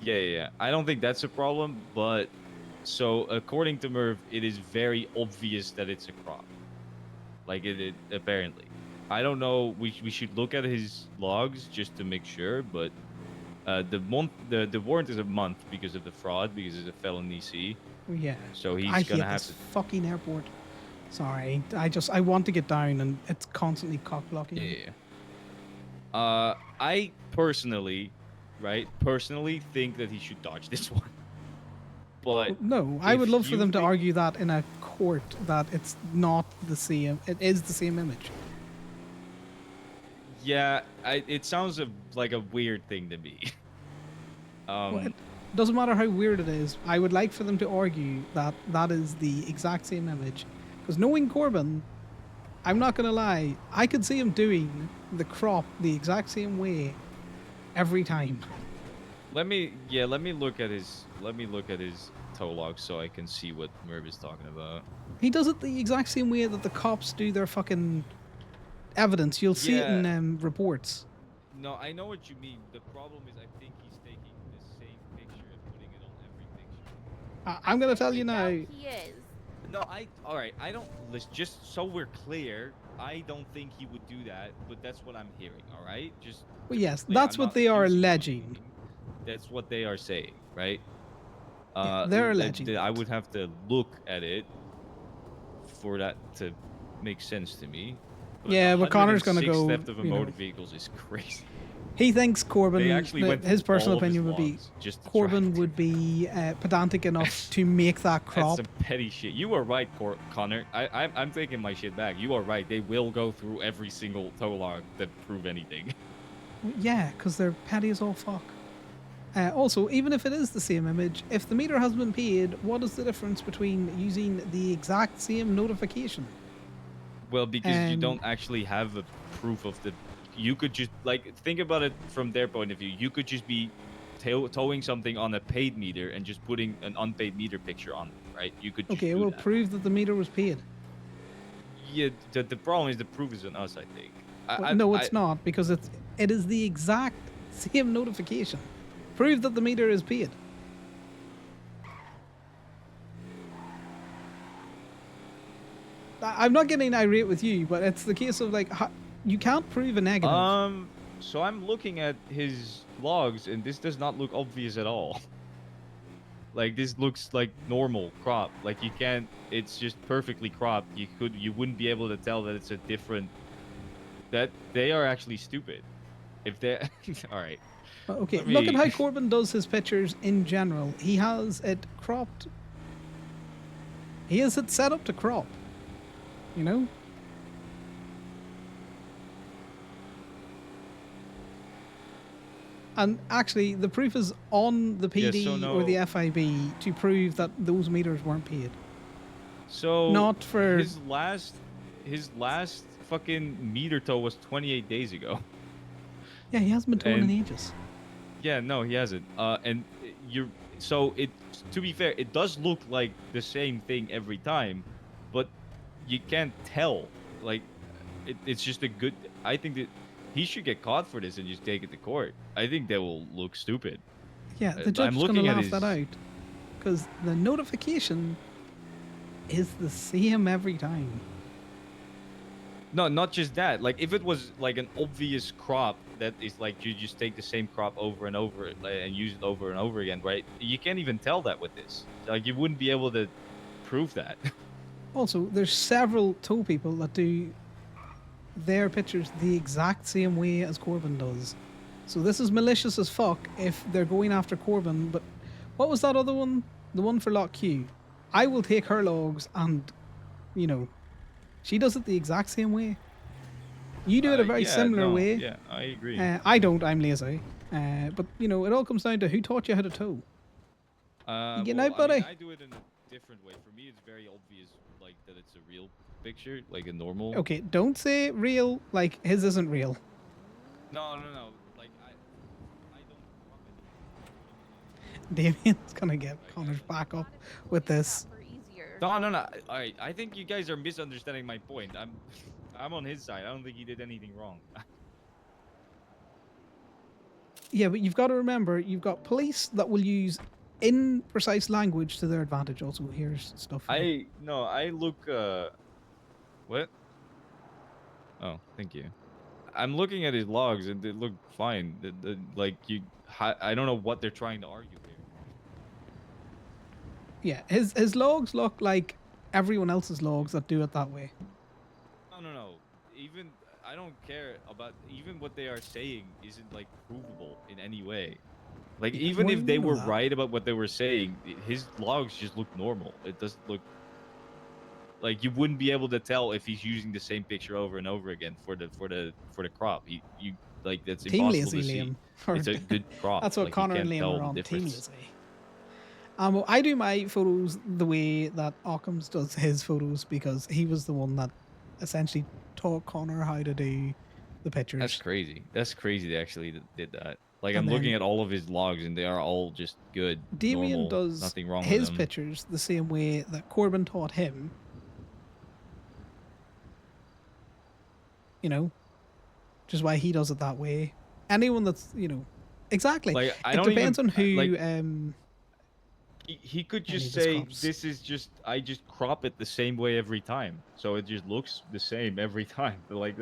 Yeah. I don't think that's a problem, but so according to Merv, it is very obvious that it's a crop. Like it apparently. I don't know. We should look at his logs just to make sure, but the warrant is a month because of the fraud because it's a felony C. Yeah. So he's I gonna hate have this to. fucking airport. Sorry, I want to get down and it's constantly cock blocking. Yeah. I personally think that he should dodge this one. But No, I if would love for you them to think- argue that in a court that it's not the same. It is the same image. Yeah, it sounds like a weird thing to me. Well, it doesn't matter how weird it is. I would like for them to argue that that is the exact same image. Because knowing Corbin, I'm not gonna lie, I could see him doing the crop the exact same way every time. let me look at his tow log so I can see what Merv is talking about. He does it the exact same way that the cops do their fucking evidence. You'll see it in Yeah. reports. No, I know what you mean. The problem is I think he's taking the same picture and putting it on every picture. I'm gonna tell you now. Doubt he is. No, all right. I don't. Just so we're clear, I don't think he would do that. But that's what I'm hearing. All right, just. Well, to be yes, clear, that's I'm what not they are accusing him of alleging. anything. That's what they are saying, right? They're I alleging would that. have to look at it for that to make sense to me. Yeah, but Connor's gonna 106 go, theft of a you know. motor vehicles is crazy. He thinks Corbin, They actually went his through personal all of his opinion would be logs just to try Corbin to- would be pedantic enough to make that That's crop. some petty shit. You are right, Connor. I'm taking my shit back. You are right. They will go through every single tow log that prove anything. Yeah, because they're petty as all fuck. Also, even if it is the same image, if the meter has been paid, what is the difference between using the exact same notification? Well, because you And- don't actually have a proof of the. You could just think about it from their point of view. You could just be towing something on a paid meter and just putting an unpaid meter picture on it, right? You could. Just Okay, do well, that. prove that the meter was paid. Yeah, the problem is the proof is on us. I think. Well, no, it's not, because it is the exact same notification. Prove that the meter is paid. I'm not getting irate with you, but it's the case of like you can't prove a negative. So I'm looking at his logs, and this does not look obvious at all. Like this looks like normal crop. Like you can't. It's just perfectly cropped. You wouldn't be able to tell that it's a different. That they are actually stupid. If they, all right. Okay, let look at me- how Corbin does his pictures in general. He has it cropped. He has it set up to crop. You know? And actually, the proof is on the Yeah, PD so or the no- FIB to prove that those meters weren't paid. So Not for- his last his last fucking meter tow was 28 days ago. Yeah, he hasn't been towing in And- ages. Yeah, no, he hasn't. And you're so it. To be fair, it does look like the same thing every time, but you can't tell. Like, it's just a good. I think that he should get caught for this and just take it to court. I think that will look stupid. Yeah, the I'm judge's going to looking at laugh that his- out because the notification is the same every time. No, not just that. Like, if it was like an obvious crop that is like you just take the same crop over and over and use it over and over again, right? You can't even tell that with this. Like, you wouldn't be able to prove that. Also, there's several tow people that do their pictures the exact same way as Corbin does. So this is malicious as fuck if they're going after Corbin. But what was that other one? The one for Lock Q. I will take her logs and, you know, she does it the exact same way. You do it a very Yeah, similar no, way. Yeah, I agree. I don't. I'm lazy. But you know, it all comes down to who taught you how to tow. getting out, I mean, buddy? I do it in a different way. For me, it's very obvious, like that it's a real picture, like a normal. Okay, don't say real. Like his isn't real. No. Like I don't crop it. Damien's gonna get Connor's back up with this. No. I think you guys are misunderstanding my point. I'm on his side. I don't think he did anything wrong. Yeah, but you've got to remember, you've got police that will use imprecise language to their advantage. Also, here's stuff. for you. I look. What? Oh, thank you. I'm looking at his logs and they look fine. Like I don't know what they're trying to argue here. Yeah, his logs look like everyone else's logs that do it that way. No. Even I don't care about even what they are saying isn't like provable in any way. Like Yeah, even well, if they you know were that. right about what they were saying, his logs just look normal. It doesn't look like you wouldn't be able to tell if he's using the same picture over and over again for the crop. You like that's Team impossible lazy, to see. Liam. Or- It's a good crop. That's what like, you Connor and can't Liam tell are the on. Team difference. lazy. Well, I do my photos the way that Occam's does his photos because he was the one that essentially taught Connor how to do the pictures. That's crazy. That's crazy. They actually did that. Like And I'm looking then- at all of his logs, and they are all just good. Damien normal, does nothing wrong his with them. pictures the same way that Corbin taught him. You know, which is why he does it that way. Anyone that's exactly. Like I it don't depends even, on who. Like, he could I just need this say crops. this is just I just crop it the same way every time, so it just looks the same every time. Like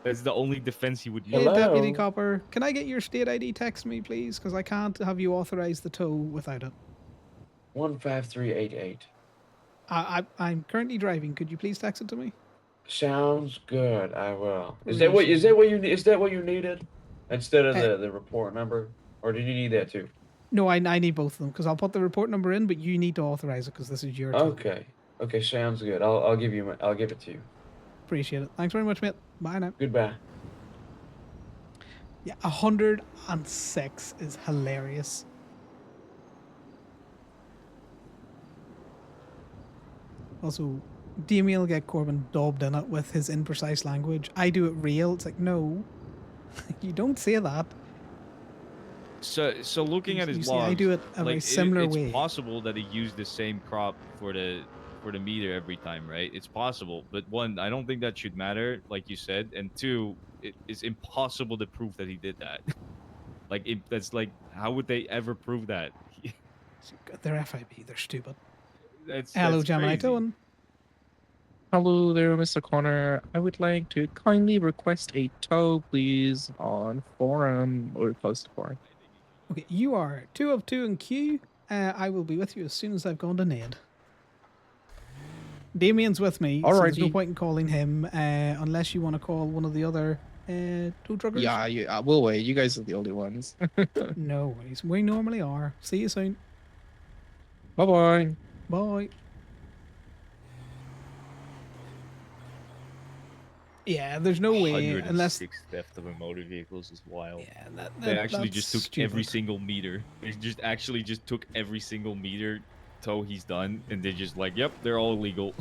that's the only defense he would use. Hey, Deputy Hello? Copper, can I get your state ID? Text me, please, because I can't have you authorize the tow without it. 15388. I'm currently driving. Could you please text it to me? Sounds good. I will. Is that what you needed instead of the report number, or did you need that too? No, I need both of them because I'll put the report number in, but you need to authorize it because this is your tow. Okay. Okay. Sounds good. I'll give it to you. Appreciate it. Thanks very much, mate. Bye now. Goodbye. Yeah, 106 is hilarious. Also, Damien will get Corbin daubed in it with his imprecise language. I do it real. It's like, no, you don't say that. So looking You- at his you see, logs, I do it a like, very similar it's way. possible that he used the same crop for the meter every time, right? It's possible, but one, I don't think that should matter, like you said, and two, it is impossible to prove that he did that. That's like, how would they ever prove that? They're FIB. They're stupid. That's Hello, Gemini crazy. Towing. Hello there, Mr. Connor. I would like to kindly request a tow, please, on forum or close to forum. Okay, you are 2 of 2 in queue. I will be with you as soon as I've gone to Ned. Damien's with me, so there's no Alrighty. point in calling him unless you want to call one of the other tow truckers. Yeah, we'll wait. You guys are the only ones. No worries. We normally are. See you soon. Bye bye. Bye. Yeah, there's no way unless. 106 theft of a motor vehicles is wild. Yeah, They actually just took that's every stupid. single meter. They just actually just took every single meter tow he's done, and they're just like, yep, they're all illegal.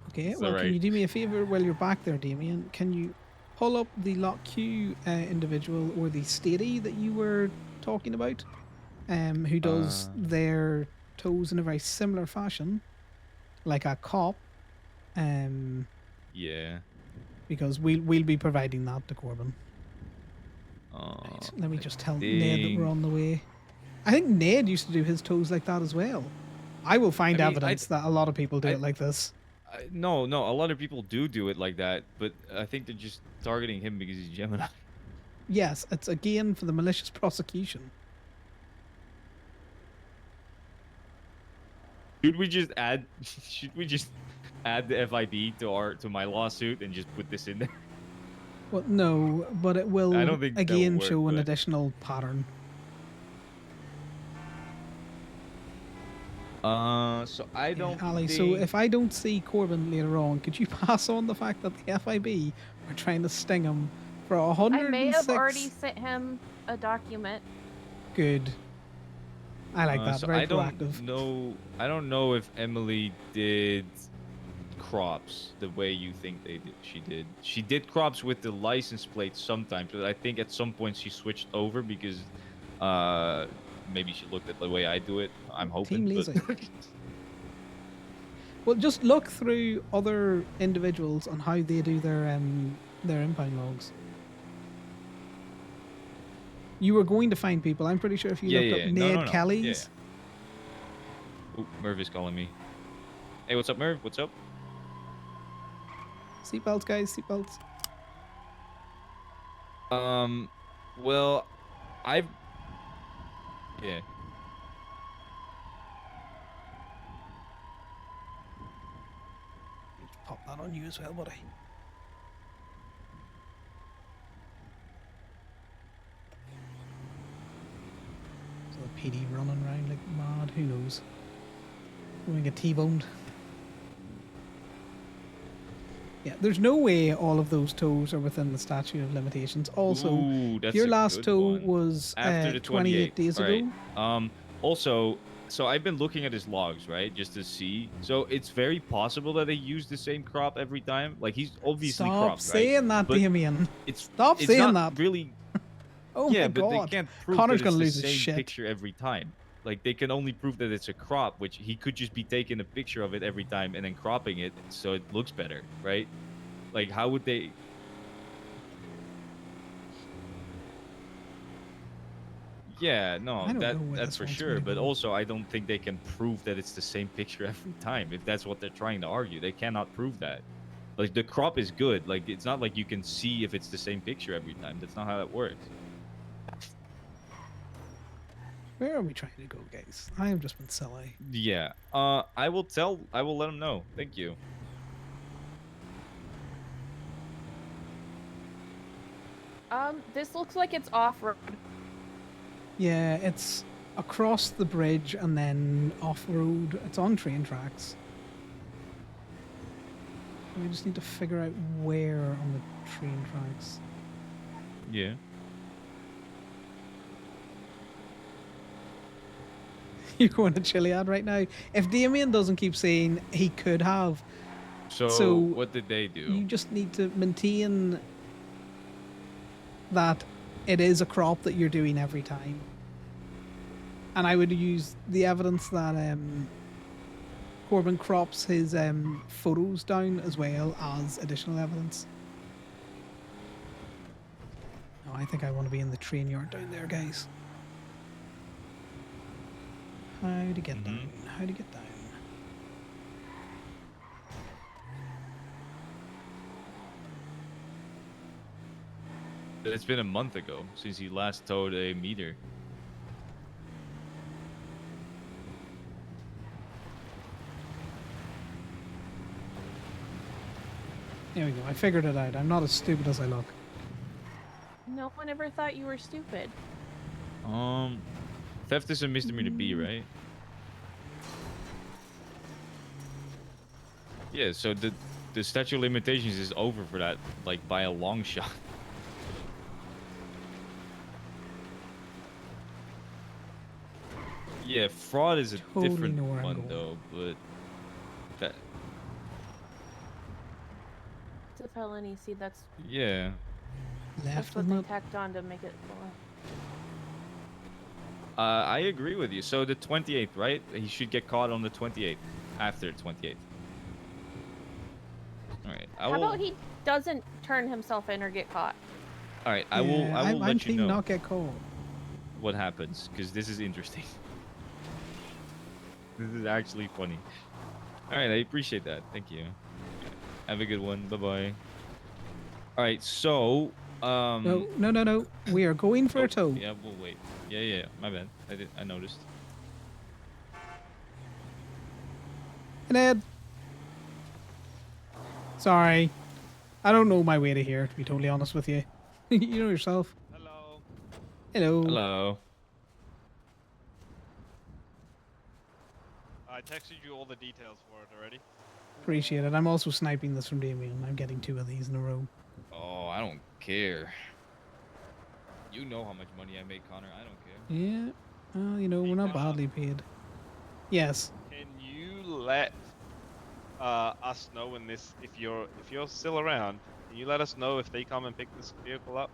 Okay, It's well, can alright. you do me a favor while you're back there, Damien? Can you pull up the Lock Q individual or the statey that you were talking about, who does their toes in a very similar fashion, like a cop, Yeah. because we'll be providing that to Corbin. Uh, Right, let me I just tell Ned that we're think- on the way. I think Ned used to do his toes like that as well. I will find I mean, evidence that a lot of people do it like this. No, a lot of people do it like that, but I think they're just targeting him because he's Gemini. Yes, it's again for the malicious prosecution. Should we just add? Should we just add the FIB to my lawsuit and just put this in there? Well, no, but it will I don't think that will again work, show an but- additional pattern. So I don't. Ali, think... so if I don't see Corbin later on, could you pass on the fact that the FIB are trying to sting him for I 106? may have already sent him a document. Good. I like that. So Very I proactive. I don't know if Emily did crops the way you think she did. She did crops with the license plate sometimes, but I think at some point she switched over because maybe she looked at the way I do it. I'm hoping. Team But... lazy. Well, just look through other individuals on how they do their impound logs. You were going to find people. I'm pretty sure if you looked up Ned Kelly's. Oh, Merv is calling me. Hey, what's up, Merv? What's up? Seatbelts, guys. Seatbelts. Well, I've... Yeah. Pop that on you as well, buddy. So the PD running around like mad. Who knows? We're gonna get T-boned. Yeah, there's no way all of those toes are within the statute of limitations. Also, Ooh, that's your a last good toe one. was After the 28 days ago. Right. Also, so I've been looking at his logs, right, just to see. So it's very possible that they use the same crop every time. Like he's obviously Stop cropped, saying that, But Damien. It's Stop it's saying not that. really. Oh Yeah, my but god. they can't prove Connor's that gonna it's lose the his same shit. picture every time. Like they can only prove that it's a crop, which he could just be taking a picture of it every time and then cropping it so it looks better, right? Like how would they? Yeah, no, I don't know where that's this for one's sure. gonna But go. also, I don't think they can prove that it's the same picture every time. If that's what they're trying to argue, they cannot prove that. Like the crop is good. Like it's not like you can see if it's the same picture every time. That's not how that works. Where are we trying to go, guys? I have just been silly. Yeah. I will let them know. Thank you. This looks like it's off-road. Yeah, it's across the bridge and then off-road. It's on train tracks. We just need to figure out where on the train tracks. Yeah. You're going to Chiliad right now. If Damien doesn't keep saying he could have, So what did they do? you just need to maintain that it is a crop that you're doing every time. And I would use the evidence that Corbin crops his photos down as well as additional evidence. No, I think I want to be in the train yard down there, guys. How to get down? How to get down? It's been a month ago since he last towed a meter. There we go. I figured it out. I'm not as stupid as I look. No one ever thought you were stupid. Theft is a misdemeanor B, right? Yeah, so the statute of limitations is over for that, like by a long shot. Yeah, fraud is a Totally different know where I'm one going. though, but that felony. See, that's Yeah. Left, what isn't they it? tacked on to make it. I agree with you. So the 28th, right? He should get caught on the 28th. After the 28th. All right. How about he doesn't turn himself in or get caught? All right. I Yeah, will I'm let you team know not get caught. what happens because this is interesting. This is actually funny. All right. I appreciate that. Thank you. Have a good one. Bye bye. All right. So No. We are going for oh, a tow. yeah, we'll wait. Yeah. My bad. I noticed. And Ed. Sorry. I don't know my way to here, to be totally honest with you. You know yourself. Hello. Hello. Hello. I texted you all the details for it already. Appreciate it. I'm also sniping this from Damien. I'm getting 2 of these in a row. Oh, I don't care. You know how much money I make, Connor. I don't care. Yeah. Well, you know, we're not badly paid. Yes. Can you let us know when this, if you're still around, can you let us know if they come and pick this vehicle up?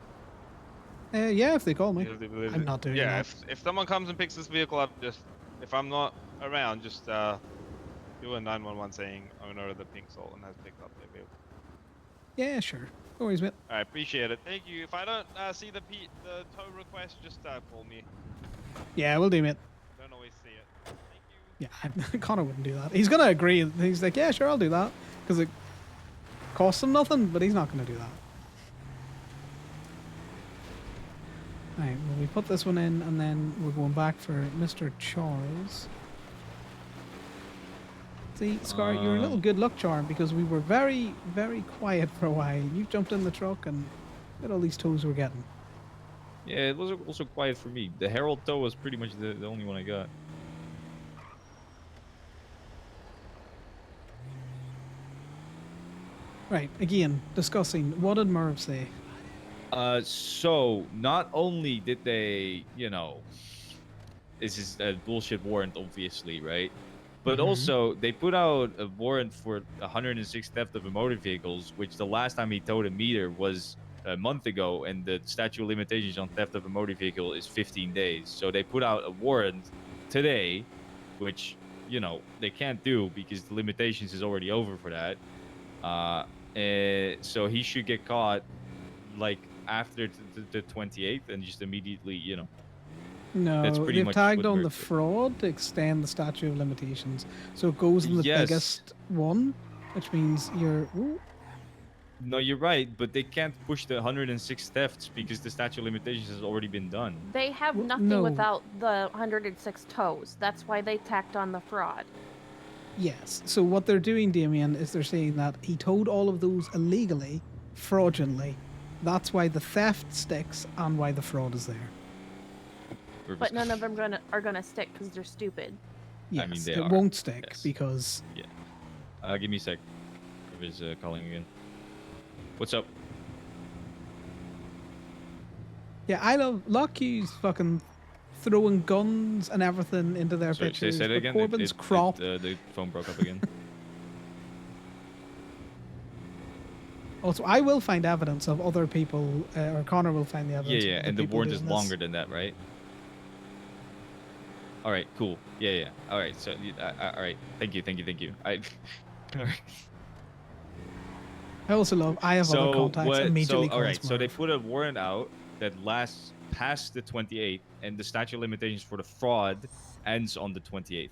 Yeah, if they call me. Because I'm not doing yeah, that. if someone comes and picks this vehicle up, just if I'm not around, just do a 911 saying owner of the pink Sultan has picked up their vehicle. Yeah, sure. No worries, mate. I appreciate it. Thank you. If I don't see the tow request, just call me. Yeah, we'll do, mate. Don't always see it. Thank you. Yeah, Connor wouldn't do that. He's going to agree. He's like, yeah, sure, I'll do that. Because it costs him nothing, but he's not going to do that. Right, well, we put this one in, and then we're going back for Mr. Charles. See, Scar, you're a little good luck charm because we were very, very quiet for a while. You jumped in the truck and look at all these tows we're getting. Yeah, it was also quiet for me. The Herald tow was pretty much the only one I got. Right, again, discussing. What did Merv say? So not only did they, this is a bullshit warrant, obviously, right? But also, they put out a warrant for 106 theft of motor vehicles, which the last time he towed a meter was a month ago, and the statute of limitations on theft of a motor vehicle is 15 days. So they put out a warrant today, which, they can't do because the limitations is already over for that. So he should get caught, like, after the 28th and just immediately, No, That's pretty they've much tagged what on Merv the did. fraud to extend the statute of limitations. So it goes in the Yes. biggest one, which means you're... Ooh, No, you're right, but they can't push the 106 thefts because the statute of limitations has already been done. They have Well, nothing no. without the 106 toes. That's why they tacked on the fraud. yes. So what they're doing, Damien, is they're saying that he towed all of those illegally, fraudulently. That's why the theft sticks and why the fraud is there. But none of them are gonna stick because they're stupid. Yes, they it are, won't stick yes. because... Give me a sec. If he's calling again. What's up? Yeah, I love Lockheed's fucking throwing guns and everything into their Sorry, pictures. say that but again. Corbyn's crop. The phone broke up again. Also, I will find evidence of other people, or Connor will find the Yeah, evidence. yeah, of and the people warrant is doing this. longer than that, right? All right, cool. Yeah. All right, so all right. Thank you. All right. I also love. I have other contacts immediately. all right, calls so they Merv. put a warrant out that lasts past the 28th, and the statute of limitations for the fraud ends on the 28th.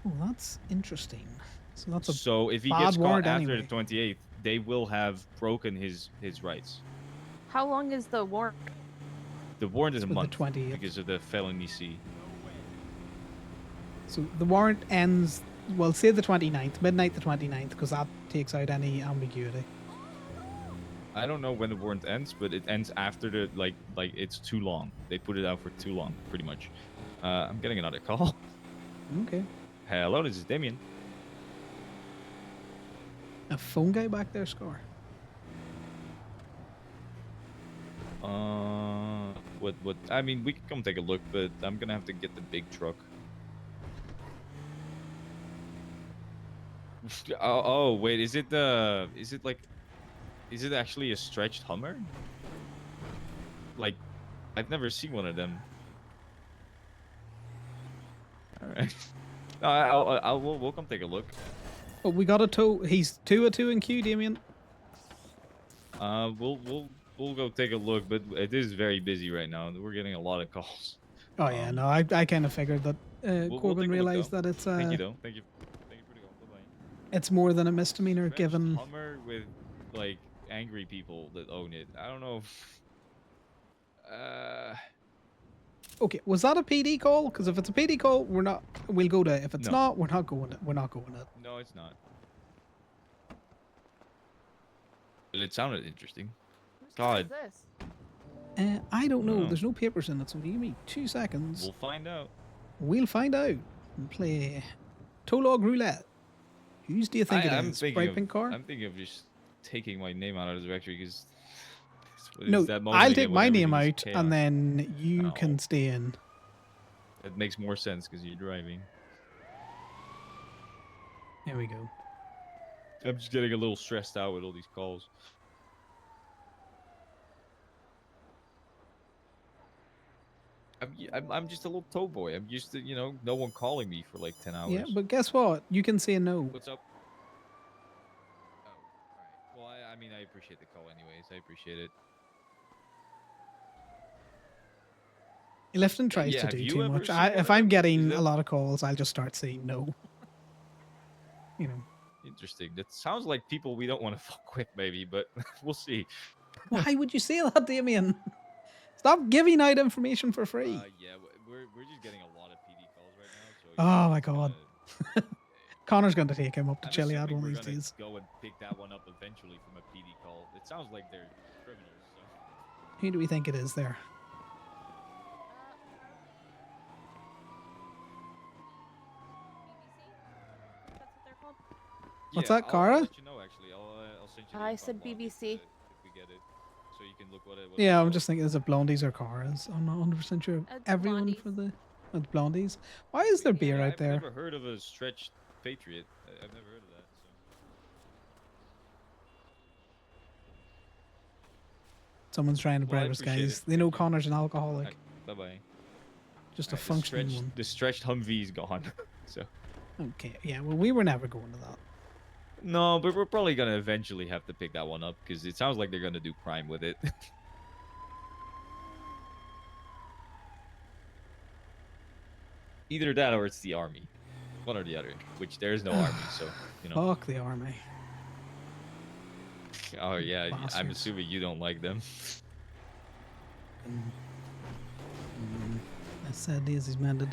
Oh, that's interesting. So that's a So if he bad gets caught warrant after anyway. the 28th, they will have broken his rights. How long is the warrant? The warrant is a with the month 20th. because of the felony C. So the warrant ends. Well, say the 29th, midnight the 29th, because that takes out any ambiguity. I don't know when the warrant ends, but it ends after the like it's too long. They put it out for too long, pretty much. I'm getting another call. Okay. Hello, this is Damien. A phone guy back there, Scar. What? I mean, we could come take a look, but I'm gonna have to get the big truck. Oh, wait, is it the? Is it like? Is it actually a stretched Hummer? Like, I've never seen one of them. All right. No, we'll come take a look. Oh, we got a tow. He's 2-2 in queue, Damien. We'll go take a look, but it is very busy right now. We're getting a lot of calls. Oh yeah, Um, no, I kind of figured that we'll Corbin take a look, realized though. that it's Thank you, though. Thank you for the call. Bye bye. it's more than a misdemeanor Stretched given. Hummer with like angry people that own it. I don't know. Okay, was that a PD call? Because if it's a PD call, we'll go to it. If it's No. not, we're not going it. We're not going it. No, it's not. But it sounded interesting. Whose God. car is this? I don't know. No. There's no papers in it, so give me 2 seconds. We'll find out. We'll find out and play Tolog Roulette. Whose do you think it I'm is? thinking Bright of, pink car? I'm thinking of just taking my name out of the directory because. No, I'll take my name out chaos. and then you No. can stay in. It makes more sense because you're driving. There we go. I'm just getting a little stressed out with all these calls. I'm just a little tow boy. I'm used to, no one calling me for like 10 hours. Yeah, but guess what? You can say no. What's up? Oh, all right. Well, I mean, I appreciate the call anyways. I appreciate it. Lifton tries Yeah, to have do you too ever much. seen one If of I'm them? getting Is a it- lot of calls, I'll just start saying no. Interesting. That sounds like people we don't want to fuck with, maybe, but we'll see. Why would you say that, Damien? Stop giving out information for free. Yeah, we're just getting a lot of PD calls right now. So Oh my it's God. gonna- Connor's going to take him up to I'm Chiliad assuming one we're of these gonna days. go and pick that one up eventually from a PD call. It sounds like they're criminals. So. Who do we think it is there? That's what they're called. What's Yeah, that, I'll Kara? let you know. Actually, I'll send you. The I info said log BBC. if we get it, so you can look what it. Yeah, I'm just thinking, is it Blondies or Caras? I'm not 100% sure. It's Everyone Blondies. for the it's Blondies. Why is there beer out I've there? never heard of a stretched Patriot. I've never heard of that. So. Someone's trying to Well, I bribe us, appreciate guys. it. They know Thank you. Connor's an alcoholic. Bye bye. Just a functioning one. The stretched Humvee's gone. So. Okay, yeah, well, we were never going to that. No, but we're probably gonna eventually have to pick that one up because it sounds like they're gonna do crime with it. Either that or it's the army, one or the other. Which there is no army, so Fuck the army. Oh yeah, I'm Bastards. assuming you don't like them. As sadly as he's mended.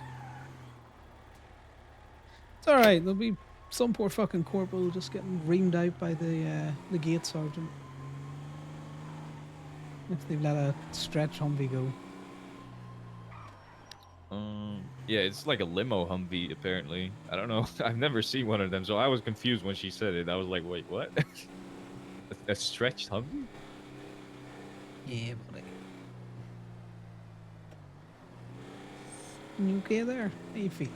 It's alright, there'll be some poor fucking corporal just getting reamed out by the gate sergeant. If they've let a stretch Humvee go. Yeah, it's like a limo Humvee apparently. I don't know. I've never seen one of them, so I was confused when she said it. I was like, wait, what? a stretched Humvee? Yeah, buddy. You okay there? How you feeling?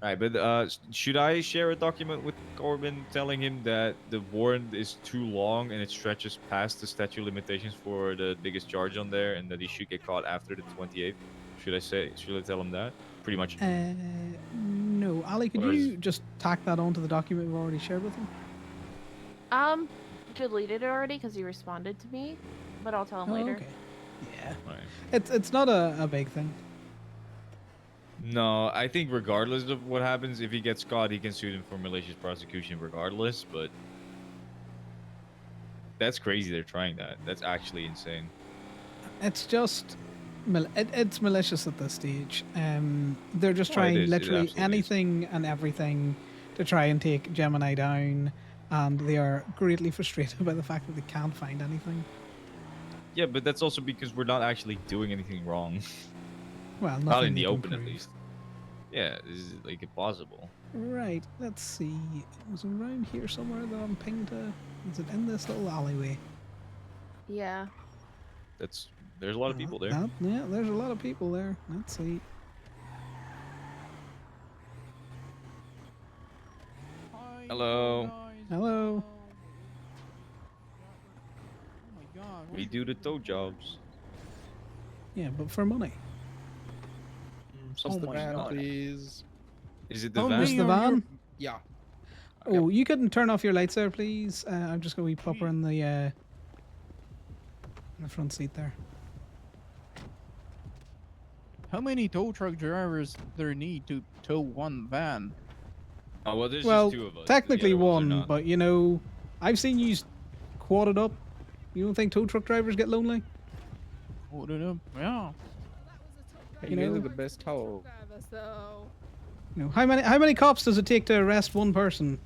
All right, but should I share a document with Corbin telling him that the warrant is too long and it stretches past the statute of limitations for the biggest charge on there, and that he should get caught after the 28th? Should I tell him that? Pretty much. No. Ali, could Or is- you just tack that onto the document we've already shared with him? Deleted it already because he responded to me, but I'll tell him Oh, later. okay. Yeah. All right. It's not a big thing. No, I think regardless of what happens, if he gets caught, he can sue him for malicious prosecution regardless, but that's crazy they're trying that. That's actually insane. It's just it's malicious at this stage. They're just Oh, it trying is. It literally absolutely is. anything and everything to try and take Gemini down, and they are greatly frustrated by the fact that they can't find anything. Yeah, but that's also because we're not actually doing anything wrong. Well, nothing Not in they the can open, at prove. least. Yeah, this is like impossible. Right, let's see. It was around here somewhere that I'm pinged to. Is it in this little alleyway? Yeah. There's a lot of people there. Yeah, there's a lot of people there. Let's see. How Hello. Hello. Oh my god. We do the tow jobs. Yeah, but for money. Just Oh the my van, God. please. Is it the How van? Just many the are your- van? Yeah. Oh, you couldn't turn off your lights there, please. I'm just going to pop her in the front seat there. How many tow truck drivers there need to tow one van? Oh well, there's Well, just 2 of us. technically the other ones are one, not. but you know, I've seen you quad it up. You don't think tow truck drivers get lonely? Hold it up. Yeah. Hey, You you guys know- are the best tow. You know, how many cops does it take to arrest one person?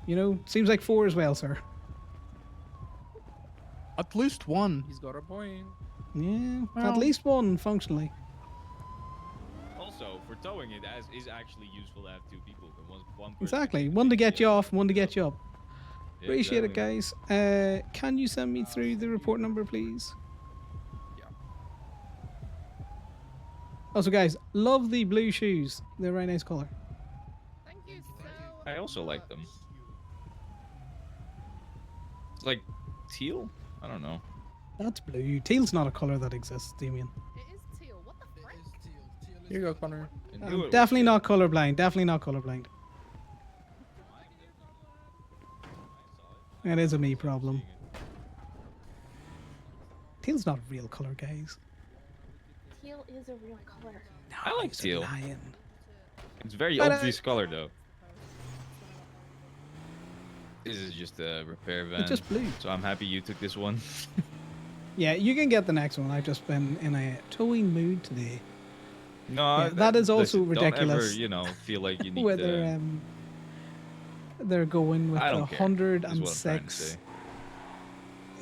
You know, seems like 4 as well, sir. At least one. He's got a point. Yeah, at Well- least one functionally. Also, for towing it is actually useful to have 2 people. And one person Exactly, can one to take get the you other. off, one to get you up. Yeah, Appreciate it, exactly. guys. Can you send me through the report number, please? Yeah. Also, guys, love the blue shoes. They're a very nice color. Thank you so I also like them. It's like teal? I don't know. That's blue. Teal's not a color that exists, Damien. It is teal. What the frick? Here you go, Connor. I knew it was Definitely teal. not colorblind. Definitely not colorblind. It is a me problem. Teal's not a real color, guys. Teal is a real color. No, I like you're teal. lying. It's very But, obvious color though. This is just a repair van. It's just blue. So I'm happy you took this one. Yeah, you can get the next one. I've just been in a towing mood today. No, Yeah, that is also listen, Don't ridiculous. ever, you know, feel like you need Whether to. they're going with I the don't care, is what I'm trying to 106. say.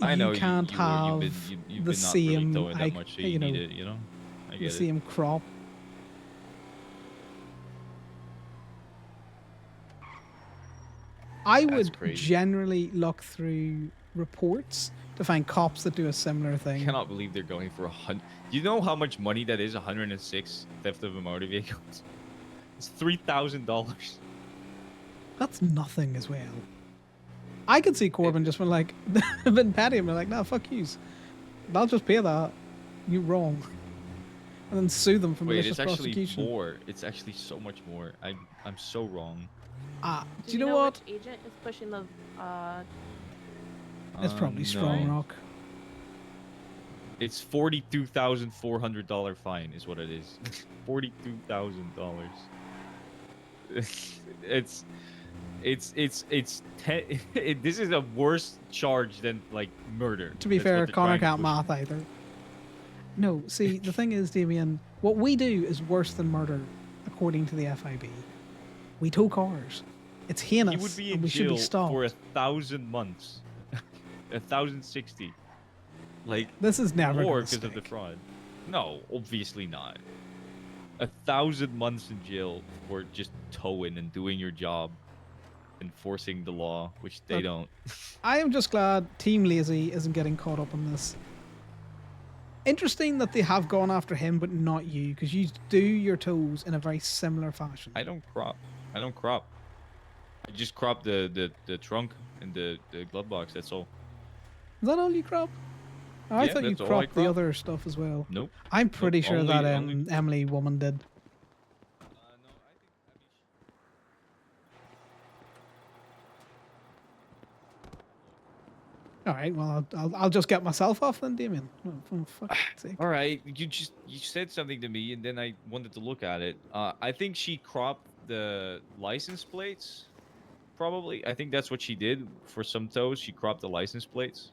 I know you can't have you've been the not really same, towing that like, much, so you you know, need it. You know, I the get it. same crop. I That's would crazy. generally look through reports to find cops that do a similar I thing. cannot believe they're going for 100. You know how much money that is? 106 theft of a motor vehicle. It's $3,000. That's nothing as well. I could see Corbin just been like, been petty and be like, nah, fuck yous. I'll just pay that. You wrong. And then sue them for Wait, malicious it's actually prosecution. more. It's actually so much more. I'm so wrong. Do you know what? Which agent is pushing the It's probably Strong no. Rock. It's $42,400 fine is what it is. $42,000. This is a worse charge than like murder. To be That's what fair, they're Connor trying to can't push. math either. No, see, the thing is, Damien, what we do is worse than murder, according to the FIB. We tow cars. It's heinous, He would be and in we should jail be stopped. for 1,000 months. 1,060. Like This is never more gonna because of the stick. fraud. No, obviously not. 1,000 months in jail for just towing and doing your job, enforcing the law, which they Look, don't. I am just glad Team Lazy isn't getting caught up in this. Interesting that they have gone after him, but not you, because you do your toes in a very similar fashion. I don't crop. I just crop the trunk and the glove box. That's all. Is that all you crop? Oh, I Yeah, thought you that's all I cropped the crop. other stuff as well. Nope. I'm pretty sure only- that only- Emily woman did. All right, well, I'll just get myself off then, Damien. Oh, for fuck's sake. All right, you said something to me, and then I wanted to look at it. I think she cropped the license plates. Probably, I think that's what she did for some tows. She cropped the license plates.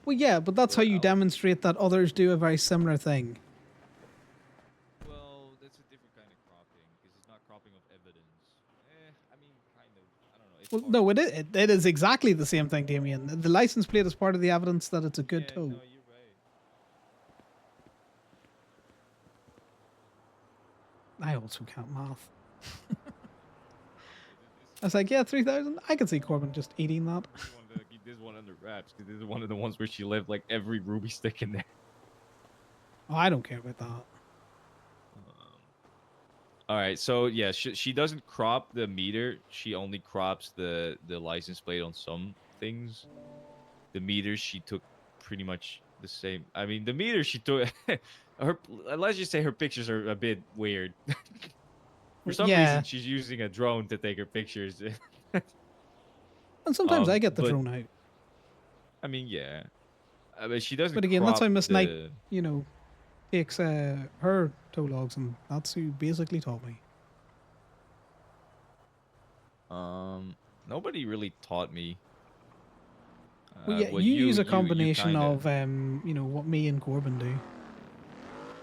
Well, yeah, but that's how you Well- demonstrate that others do a very similar thing. Well, that's a different kind of cropping because it's not cropping of evidence. I mean, kind of. I don't know. It's Well, hard. no, it is exactly the same thing, Damien. The license plate is part of the evidence that it's a good Yeah, tow. no, you're right. I also can't math. I was like, yeah, 3,000. I can see Corbin just eating that. I wanted to keep this one under wraps because this is one of the ones where she left like every ruby stick in there. Oh, I don't care about that. All right, so yeah, she doesn't crop the meter. She only crops the license plate on some things. The meters she took pretty much the same. I mean, the meters she took, her let's just say her pictures are a bit weird. For some Yeah, reason, she's using a drone to take her pictures. and sometimes I get the But drone out. I mean, yeah, but she doesn't But again, that's crop how Miss Knight, the. you know, takes her tow logs, and that's who basically taught me. Nobody really taught me. Well, yeah, What you use a you combination kind of. of you know, what me and Corbin do.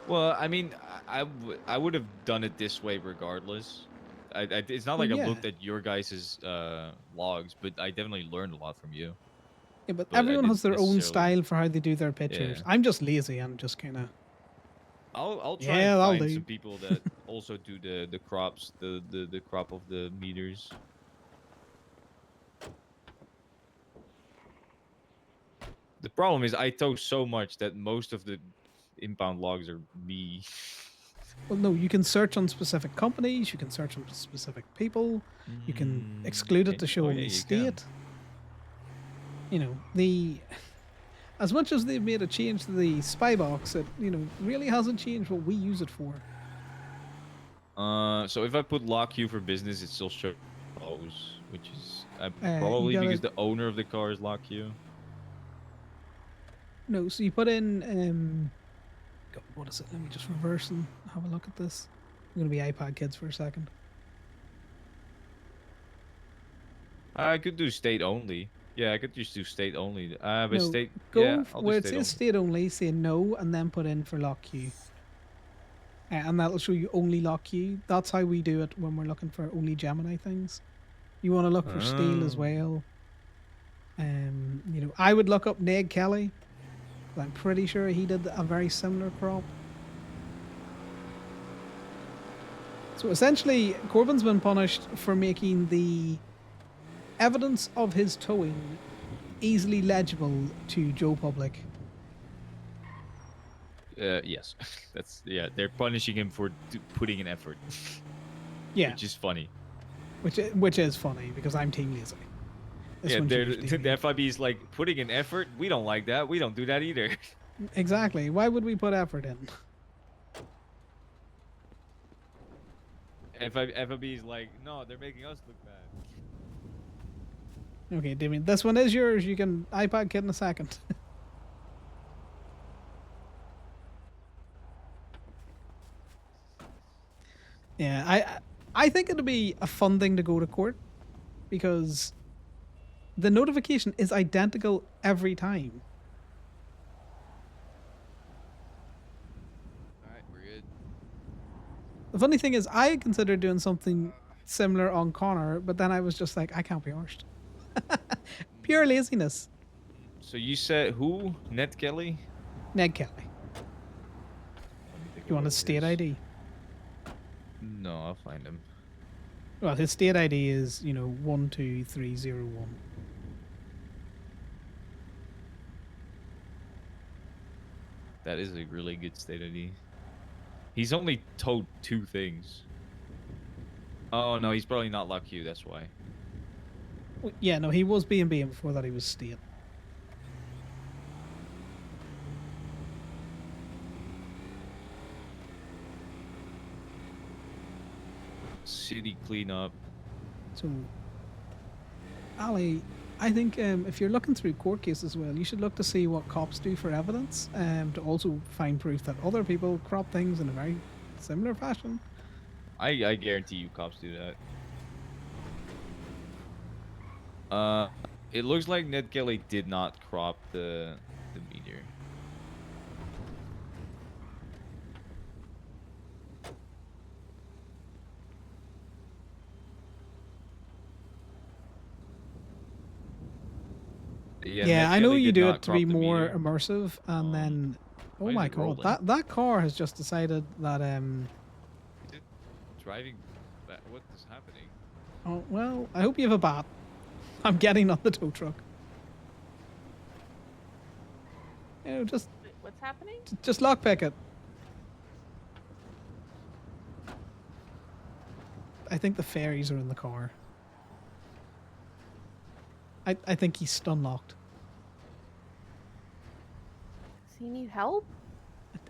Well, I mean, I would have done it this way regardless. It's not Well, like I yeah, looked at your guys' logs, but I definitely learned a lot from you. yeah, but But I everyone didn't has their own necessarily. style for how they do their pictures. Yeah, I'm just lazy and just kind of, I'll try and yeah, that'll find do. some people that also do the crops, the crop of the meters. The problem is I tow so much that most of the impound logs are me. Well, no, you can search on specific companies. You can search on specific people. You can exclude it Can to you? show Oh yeah, only you can. state. You know, the as much as they've made a change to the spy box, it really hasn't changed what we use it for. So if I put lock queue for business, it still shows those, which is You probably because gotta the owner of the car is lock queue. no, so you put in God, what is it? Let me just reverse and have a look at this. I'm gonna be iPad kids for a second. I could do state only. Yeah, I could just do state only. But No, state. go Yeah, I'll do where it state says only. state only, say no, and then put in for lock queue. And that'll show you only lock queue. That's how we do it when we're looking for only Gemini things. You want to look for steel as Oh. well. I would look up Ned Kelly. I'm pretty sure he did a very similar crop. So essentially, Corbin's been punished for making the evidence of his towing easily legible to Joe Public. Yes, They're punishing him for putting in effort, Yeah, which is funny. which is funny because I'm team lazy. This Yeah, one's they're, usually the me. FIB is like putting in effort. We don't like that. We don't do that either. Exactly. Why would we put effort in? FIB is like, no, they're making us look bad. Okay, Damien, this one is yours. You can iPad kid in a second. Yeah, I think it'll be a fun thing to go to court because the notification is identical every time. Alright, we're good. The funny thing is, I considered doing something similar on Conor, but then I was just like, I can't be arsed. Pure laziness. So you said who? Ned Kelly? Ned Kelly. Let me take a You want look his at state ID? No, I'll find him. Well, his state ID is, 12301. That is a really good state ID. He's only towed 2 things. Oh no, he's probably not Luck Q, that's why. Well, yeah, no, he was B&B before that he was state. City cleanup. So, Ali, I think if you're looking through court cases as well, you should look to see what cops do for evidence, to also find proof that other people crop things in a very similar fashion. I guarantee you cops do that. It looks like Ned Kelly did not crop the meteor. Yeah, Ned I know Kelly you did do not it to be crop the more meteor. immersive, and then why oh is my it god, rolling? that car has just decided that Is it driving back? What is happening? oh well, I hope you have a bat. I'm getting on the tow truck. Just Wait, what's happening? lockpick it. I think the fairies are in the car. I think he's stun locked. Does he need help?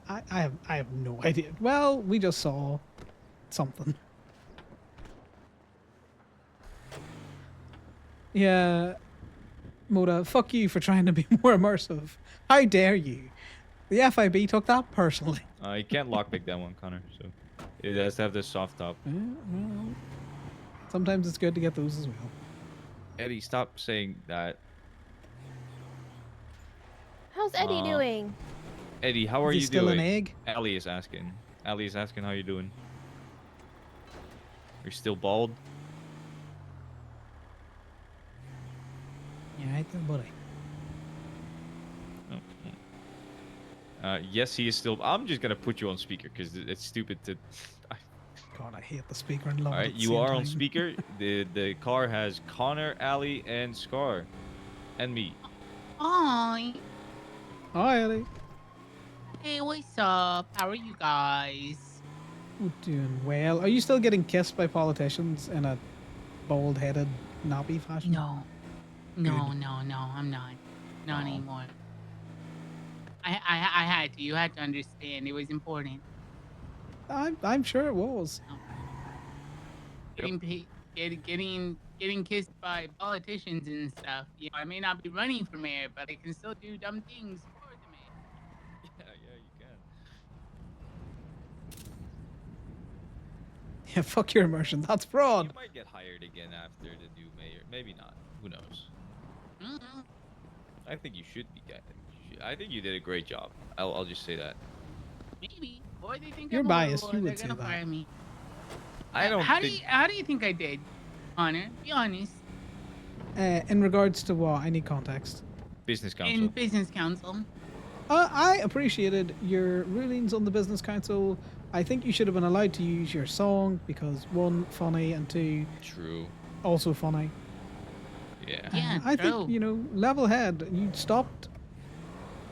I have no idea. Well, we just saw something. Yeah, Moda, fuck you for trying to be more immersive. How dare you? The FIB took that personally. You can't lockpick that one, Connor. So it has to have the soft top. Well, sometimes it's good to get those as well. Eddie, stop saying that. How's Eddie doing? Eddie, how are Is he you still doing? an egg? Ali is asking. Ali is asking how you doing. You're still bald? Yeah, right there, buddy. Yes, he is still. I'm just gonna put you on speaker because it's stupid to. God, I hate the speaker and love All it. right, at the you same are on time. speaker. The car has Connor, Ali, and Scar, and me. Hi. Hi, Ellie. Hey, what's up? How are you guys? We're doing well. Are you still getting kissed by politicians in a bald-headed, nappy fashion? No. No, I'm not. Not Aw. anymore. I had to. You had to understand. It was important. I'm sure it was. Getting kissed by politicians and stuff. You know, I may not be running for mayor, but I can still do dumb things for the mayor. Yeah, you can. Yeah, fuck your immersion. That's fraud. You might get hired again after the new mayor. Maybe not. Who knows? Mm-hmm. I think you should be getting. I think you did a great job. I'll just say that. Maybe. Or they think You're I'm biased, horrible, you they're would say gonna that. fire me. I don't How think. do you think I did, Connor? Be honest. In regards to what? I need context. Business In council. business council. I appreciated your rulings on the business council. I think you should have been allowed to use your song because one, funny, and two, True. also funny. Yeah. Yeah, I true. think, you know, level head. You stopped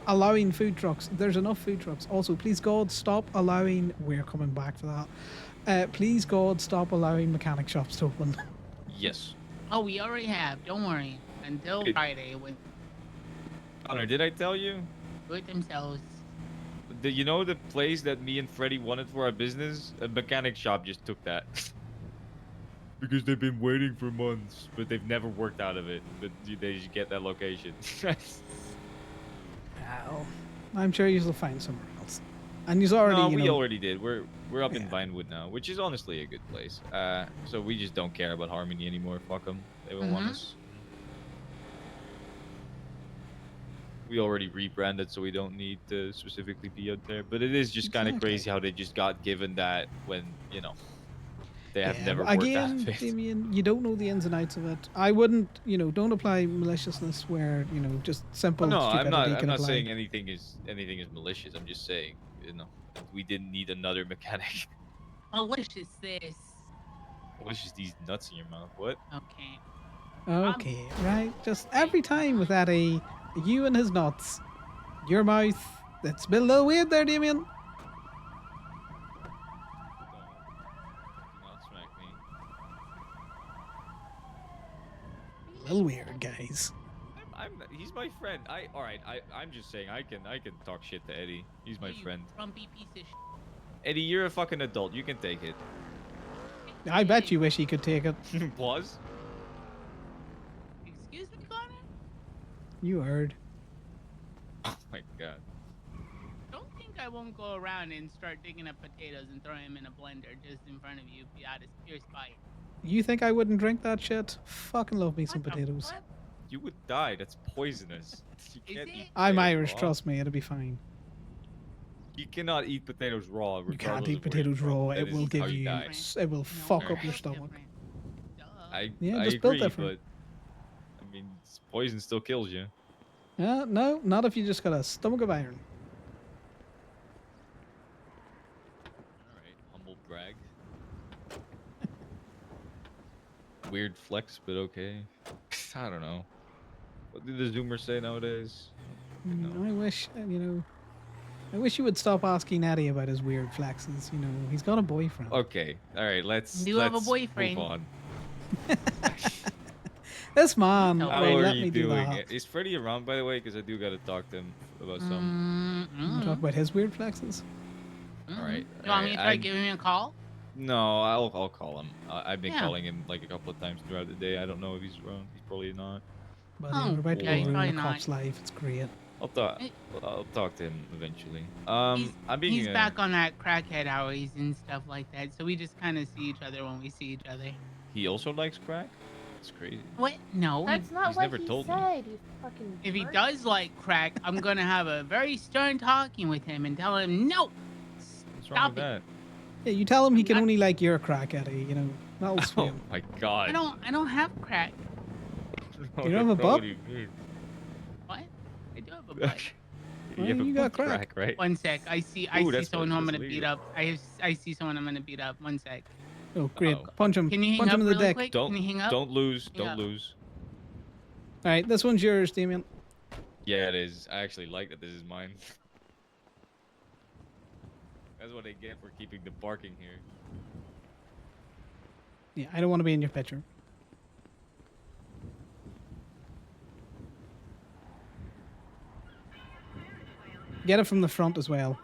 allowing food trucks. There's enough food trucks. Also, please God, stop allowing. We're coming back for that. Please God, stop allowing mechanic shops to open. Yes. Oh, we already have. Don't worry. Until It- Friday when Connor, did I tell you? they do it themselves. You know the place that me and Freddie wanted for our business? A mechanic shop just took that. Because they've been waiting for months, but they've never worked out of it. But they just get that location. Well, I'm sure you'll find somewhere else. And you've already, No, you we know, already did. We're up in Yeah. Vinewood now, which is honestly a good place. So we just don't care about Harmony anymore. Fuck them. They don't want Mhm. us. We already rebranded, so we don't need to specifically be out there. But it is just kind of Exactly. crazy how they just got given that when they have yeah, never but worked again, out of it. Damien, you don't know the ins and outs of it. I wouldn't, you know, don't apply maliciousness where, you know, just simple No, I'm stupidity not. can I'm not apply. saying anything is malicious. I'm just saying, we didn't need another mechanic. Malicious this. What's just these nuts in your mouth? What? Okay. Okay, right. Just every time with that you and his nuts, your mouth. That's been a little weird there, Damien. Do not smack me. A little weird, guys. He's my friend. I'm just saying I can talk shit to Eddie. He's my You friend. Grumpy piece of shit. Eddie, you're a fucking adult. You can take it. I bet you wish he could take it. Pause. Excuse me, Connor? You heard. Oh my god. Don't think I won't go around and start digging up potatoes and throwing them in a blender just in front of you out of pure spite. You think I wouldn't drink that shit? Fucking love me some What the potatoes. fuck? You would die. That's poisonous. You Is can't it? eat I'm potatoes Irish, raw. trust me, it'll be fine. You cannot eat potatoes raw. You can't regardless eat of where you're potatoes from. raw. That It is will how give you. die. It will No, fuck up it's your stomach. different. Duh. I Yeah, I just built agree, different. but I mean, poison still kills you. No, not if you just got a stomach of iron. All right, humble brag. Weird flex, but okay. I don't know. What do the Zoomers say nowadays? No. I wish, you know. I wish you would stop asking Eddie about his weird flexes. You know, he's got a boyfriend. Okay, all right. Let's You have a let's boyfriend. move on. This man, How How right, are let you me do doing? that. Is Freddy around, by the way? Because I do gotta talk to him about some. Wanna talk about his weird flexes. All right. You want me to try I'm- giving him a call? No, I'll call him. I've been Yeah. calling him like a couple of times throughout the day. I don't know if he's around. He's probably not. But Oh, we're about to yeah, he's ruin probably the cop's not. life. It's great. Eh, I'll talk to him eventually. He's, I'm being he's back on that crackhead hours and stuff like that, so we just kind of see each other when we see each other. He also likes crack. That's crazy. What? No. That's not he's what never he told me. said. You fucking. If he jerk. does like crack, I'm gonna have a very stern talking with him and tell him no. What's wrong Stop with it. that? Yeah, you tell him he I'm can not- only like your crack, Eddie. You know, that'll sway Oh him. my god. I don't have crack. You don't have a butt? What do you mean? What? I do have a butt. Well, you have a you got butt crack. right? One sec. I see Ooh, that's someone what- who I'm that's gonna beat legal. up. I see someone I'm gonna beat up. One sec. Oh, great. Uh-oh. Punch him. Can you hang Punch up him in the really dick. quick? Don't Can you hang up? don't lose. Hang Don't up. lose. All right, this one's yours, Damien. Yeah, it is. I actually like that this is mine. That's what I get for keeping the parking here. Yeah, I don't want to be in your picture. Get it from the front as well.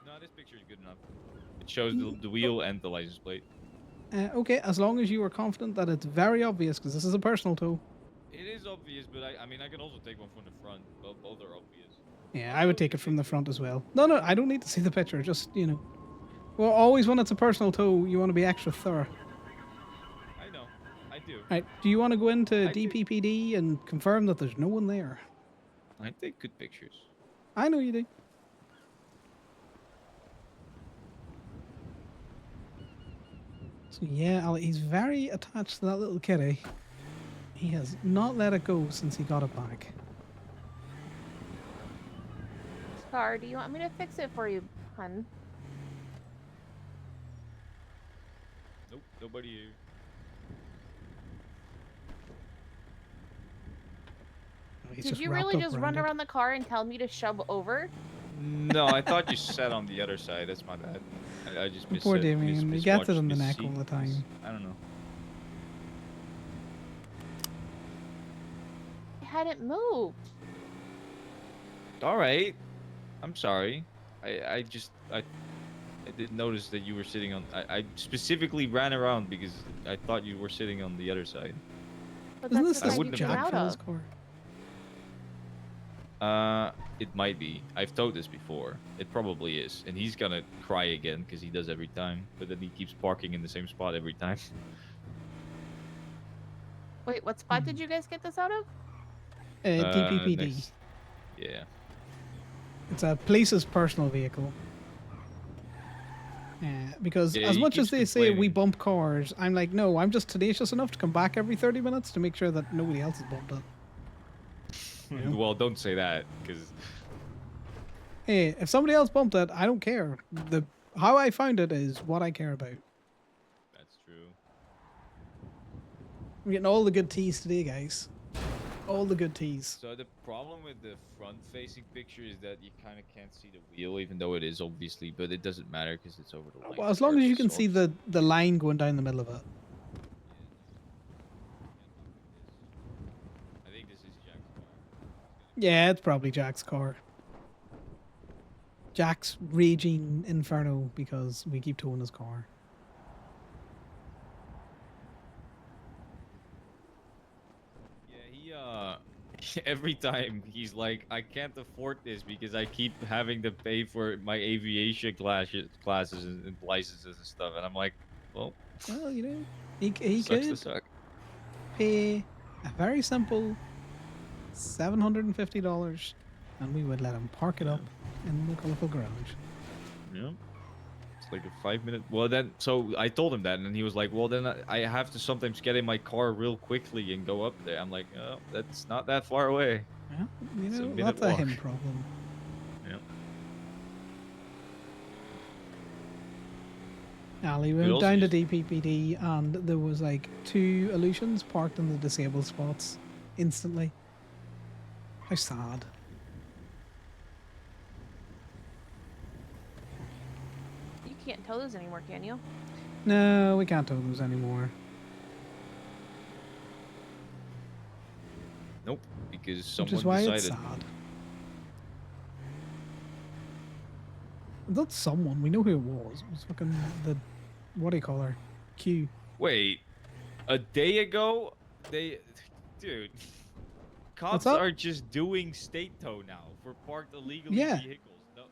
No, this picture is good enough. It shows the wheel and the license plate. Okay, as long as you are confident that it's very obvious, because this is a personal tow. It is obvious, but I mean, I can also take one from the front. Both are obvious. Yeah, I would take it from the front as well. No, I don't need to see the picture. Just, you know. Well, always when it's a personal tow, you want to be extra thorough. I know. I do. Right, do you want to go into I do. DPPD and confirm that there's no one there? I take good pictures. I know you do. So yeah, Ali, he's very attached to that little kitty. He has not let it go since he got it back. Scar, do you want me to fix it for you, hun? Nope, nobody here. He's Did just you wrapped really up just around run it. around the car and tell me to shove over? No, I thought you sat on the other side. That's my bad. I just missed Poor it. Damien, he gets it in the neck all the time. I don't know. I hadn't moved. All right. I'm sorry. I didn't notice that you were sitting on. I specifically ran around because I thought you were sitting on the other side. But Isn't that's this the I this side you wouldn't came have- Jack out Phil's of. car? It might be. I've towed this before. It probably is, and he's gonna cry again because he does every time. But then he keeps parking in the same spot every time. Wait, what spot did you guys get this out of? DPPD. next- Yeah. It's a police's personal vehicle. Because Yeah, as he much as keeps they say we complaining. bump cars, I'm like, no, I'm just tenacious enough to come back every 30 minutes to make sure that nobody else has bumped it. Yeah. Well, don't say that because Hey, if somebody else bumped it, I don't care. How I found it is what I care about. that's true. I'm getting all the good teas today, guys. All the good teas. So the problem with the front-facing picture is that you kind of can't see the wheel, even though it is obviously, but it doesn't matter because it's over the line. Well, as long as you can see the line going down the middle of it. I think this is Jack's car. Yeah, it's probably Jack's car. Jack's raging inferno because we keep towing his car. Yeah, every time he's like, I can't afford this because I keep having to pay for my aviation classes and licenses and stuff, and I'm like, well, Well, you know, he sucks to could suck. pay a very simple $750 and we would let him park it up in the colourful garage. Yeah. It's like a 5-minute. Well, then, so I told him that, and he was like, well, then I have to sometimes get in my car real quickly and go up there. I'm like, oh, that's not that far away. Yeah, you It's a know, minute that's a him walk. problem. Yeah. Ali It went also down to just- DPPD and there was like 2 illusions parked in the disabled spots instantly. How sad. can't tow those anymore, can you? No, we can't tow those anymore. Nope, because Which someone is why decided. it's sad. Not someone. We know who it was. It was fucking the... What do you call her? Q. Wait, a day ago, dude, cops up? are just doing state tow now for parked illegally Yeah. vehicles. No,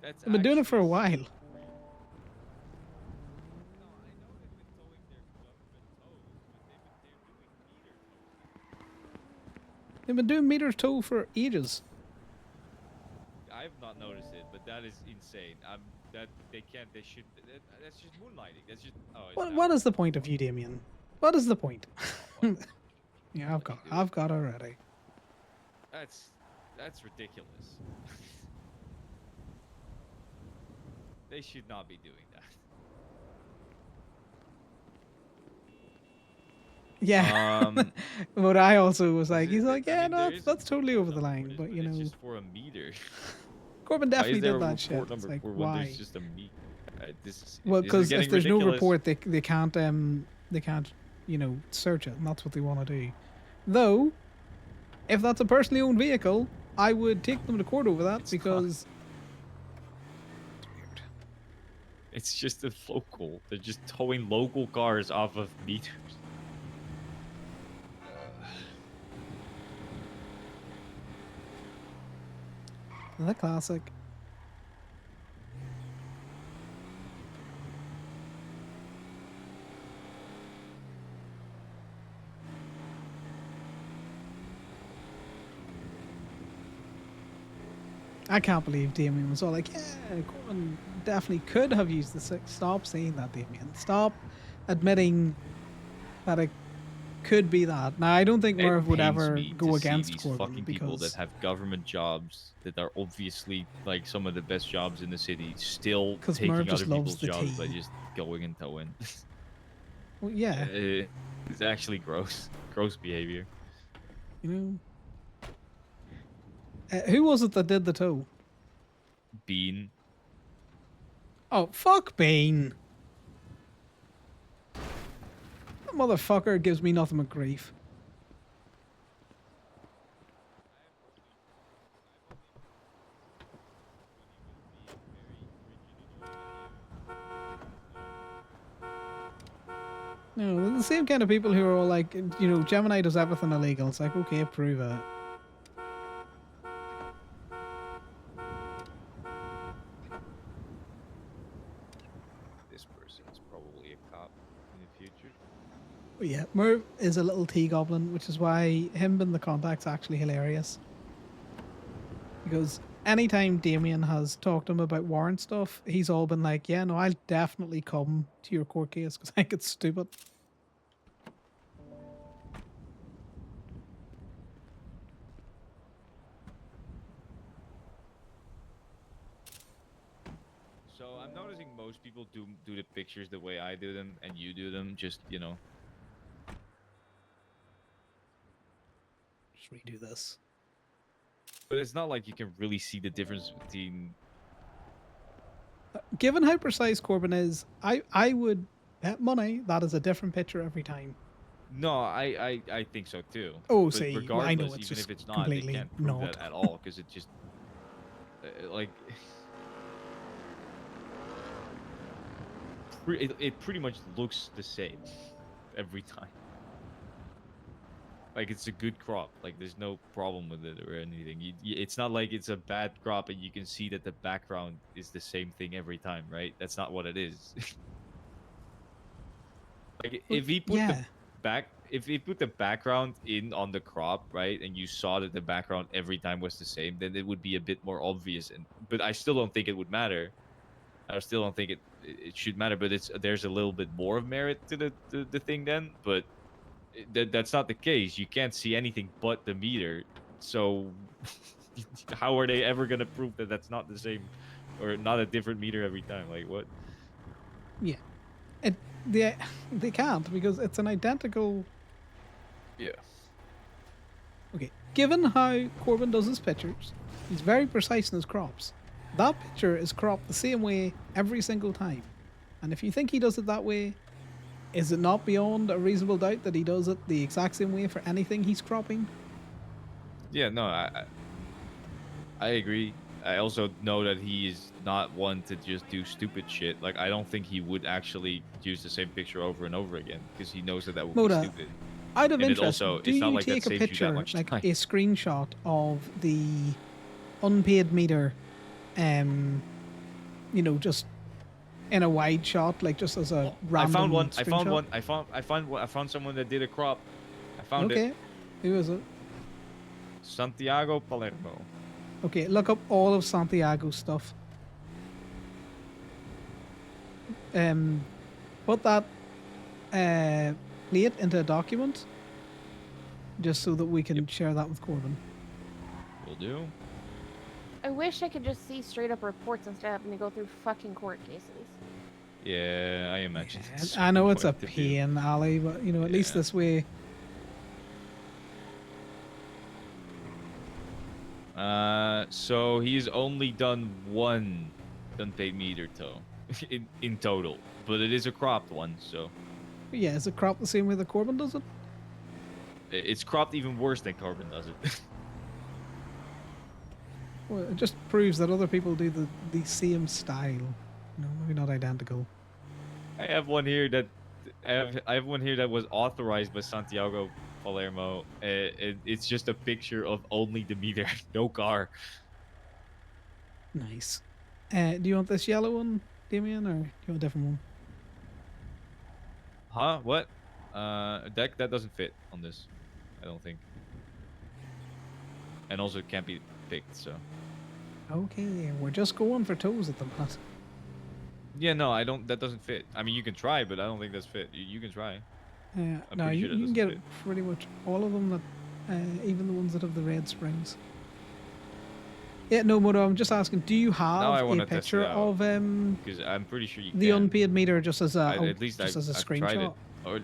that's I've been doing it for a actually while. so crazy. No, I know they've been towing their government tows, but they're doing meter towing. They've been doing meter tow for ages. I've not noticed it, but that is insane. That they can't. They should. That's just moonlighting. That's just. Oh, it's What? that What one. is the point of you, Damien? What is the point? What? Yeah, What do you do? I've got already. That's ridiculous. They should not be doing that. Yeah. But I also was like, Is he's it- like, I yeah, mean, no, there that's, is a that's totally report over the number line. for this, But you it's know, just for a meter. Corbin Why is definitely there did a that shit. report It's number like, for when why? there's just a meter? Well, because if there's no ridiculous. report, they can't you know, search it, and that's what they want to do. Though, if that's a personally owned vehicle, I would take them to court over that It's not. because It's just a local. They're just towing local cars off of meters. the classic. I can't believe Damien was all like, yeah, Corbin definitely could have used the six. Stop saying that, Damien. Stop admitting that it could be that. Now, I don't think It Merv would pains ever me go to see against these Corbin fucking people that because have government jobs that are obviously like some of the best jobs in the city, still 'Cause taking Merv other just loves people's the jobs by tea. just going and towing. well, yeah, It's actually gross. Gross behavior. you know. Who was it that did the tow? Bean. Oh, fuck Bean. That motherfucker gives me nothing but grief. No, they're the same kind of people who are all like, you know, Gemini does everything illegal. It's like, okay, prove it. This person is probably a cop in the future. But yeah, Merv is a little tea goblin, which is why him being the contact's actually hilarious. Because anytime Damien has talked to him about warrant stuff, he's all been like, yeah, no, I'll definitely come to your court case because I think it's stupid. So I'm noticing most people do the pictures the way I do them, and you do them. Just Just redo this. but it's not like you can really see the difference between. Given how precise Corbin is, I would bet money that is a different picture every time. No, I think so too. Oh, But see, regardless, I know it's even just if it's not, they completely can't prove not. that at all because it just like it pretty much looks the same every time. Like it's a good crop. Like there's no problem with it or anything. It's not like it's a bad crop and you can see that the background is the same thing every time, right? That's not what it is. Like if he put yeah. if he put the background in on the crop, right, and you saw that the background every time was the same, then it would be a bit more obvious. But I still don't think it would matter. I still don't think it should matter. But there's a little bit more of merit to the thing then. But that's not the case. You can't see anything but the meter. So how are they ever gonna prove that that's not the same or not a different meter every time? Like what? Yeah. They can't because it's an identical. Yeah. Okay. Given how Corbin does his pictures, he's very precise in his crops. that picture is cropped the same way every single time. And if you think he does it that way, is it not beyond a reasonable doubt that he does it the exact same way for anything he's cropping? Yeah, no, I agree. I also know that he is not one to just do stupid shit. Like, I don't think he would actually use the same picture over and over again because he knows that that would be Moda, stupid. out of And it interest, also, do it's not you like that take a saves you that picture, much like time. a screenshot of the unpaid meter, you know, just in a wide shot, like just as a I random found one. I screenshot? found one. I found someone that did a crop. I found it. Okay, who is it? Santiago Palermo. Okay, look up all of Santiago's stuff. Put that plate into a document, just so that we can share that with Corbin. Will do. I wish I could just see straight up reports instead of having to go through fucking court cases. Yeah, I imagine. it's I know it's a hard to do. pain, Ali, but you know, at least Yeah. this way. So he's only done one unpaid meter tow in total, but it is a cropped one, so Yeah, is it cropped the same way that Corbin does it? it's cropped even worse than Carbon does it. Well, it just proves that other people do the same style. You know, maybe not identical. I have one here that I have one here that was authorized by Santiago Palermo. It's just a picture of only the meter, no car. Nice. Do you want this yellow one, Damien, or do you want a different one? Huh? What? That doesn't fit on this. I don't think. And also it can't be picked, so. Okay, we're just going for toes at the minute. Yeah, no, I don't. That doesn't fit. I mean, you can try, but I don't think that's fit. You can try. I'm No, pretty you, sure that you can doesn't get fit. pretty much all of them, that, even the ones that have the red springs. Yeah, no, Moto, I'm just asking, do you Now I have want a to test picture it out of because I'm pretty sure you the can. unpaid meter just as a At least just as a I've tried it. screenshot? Or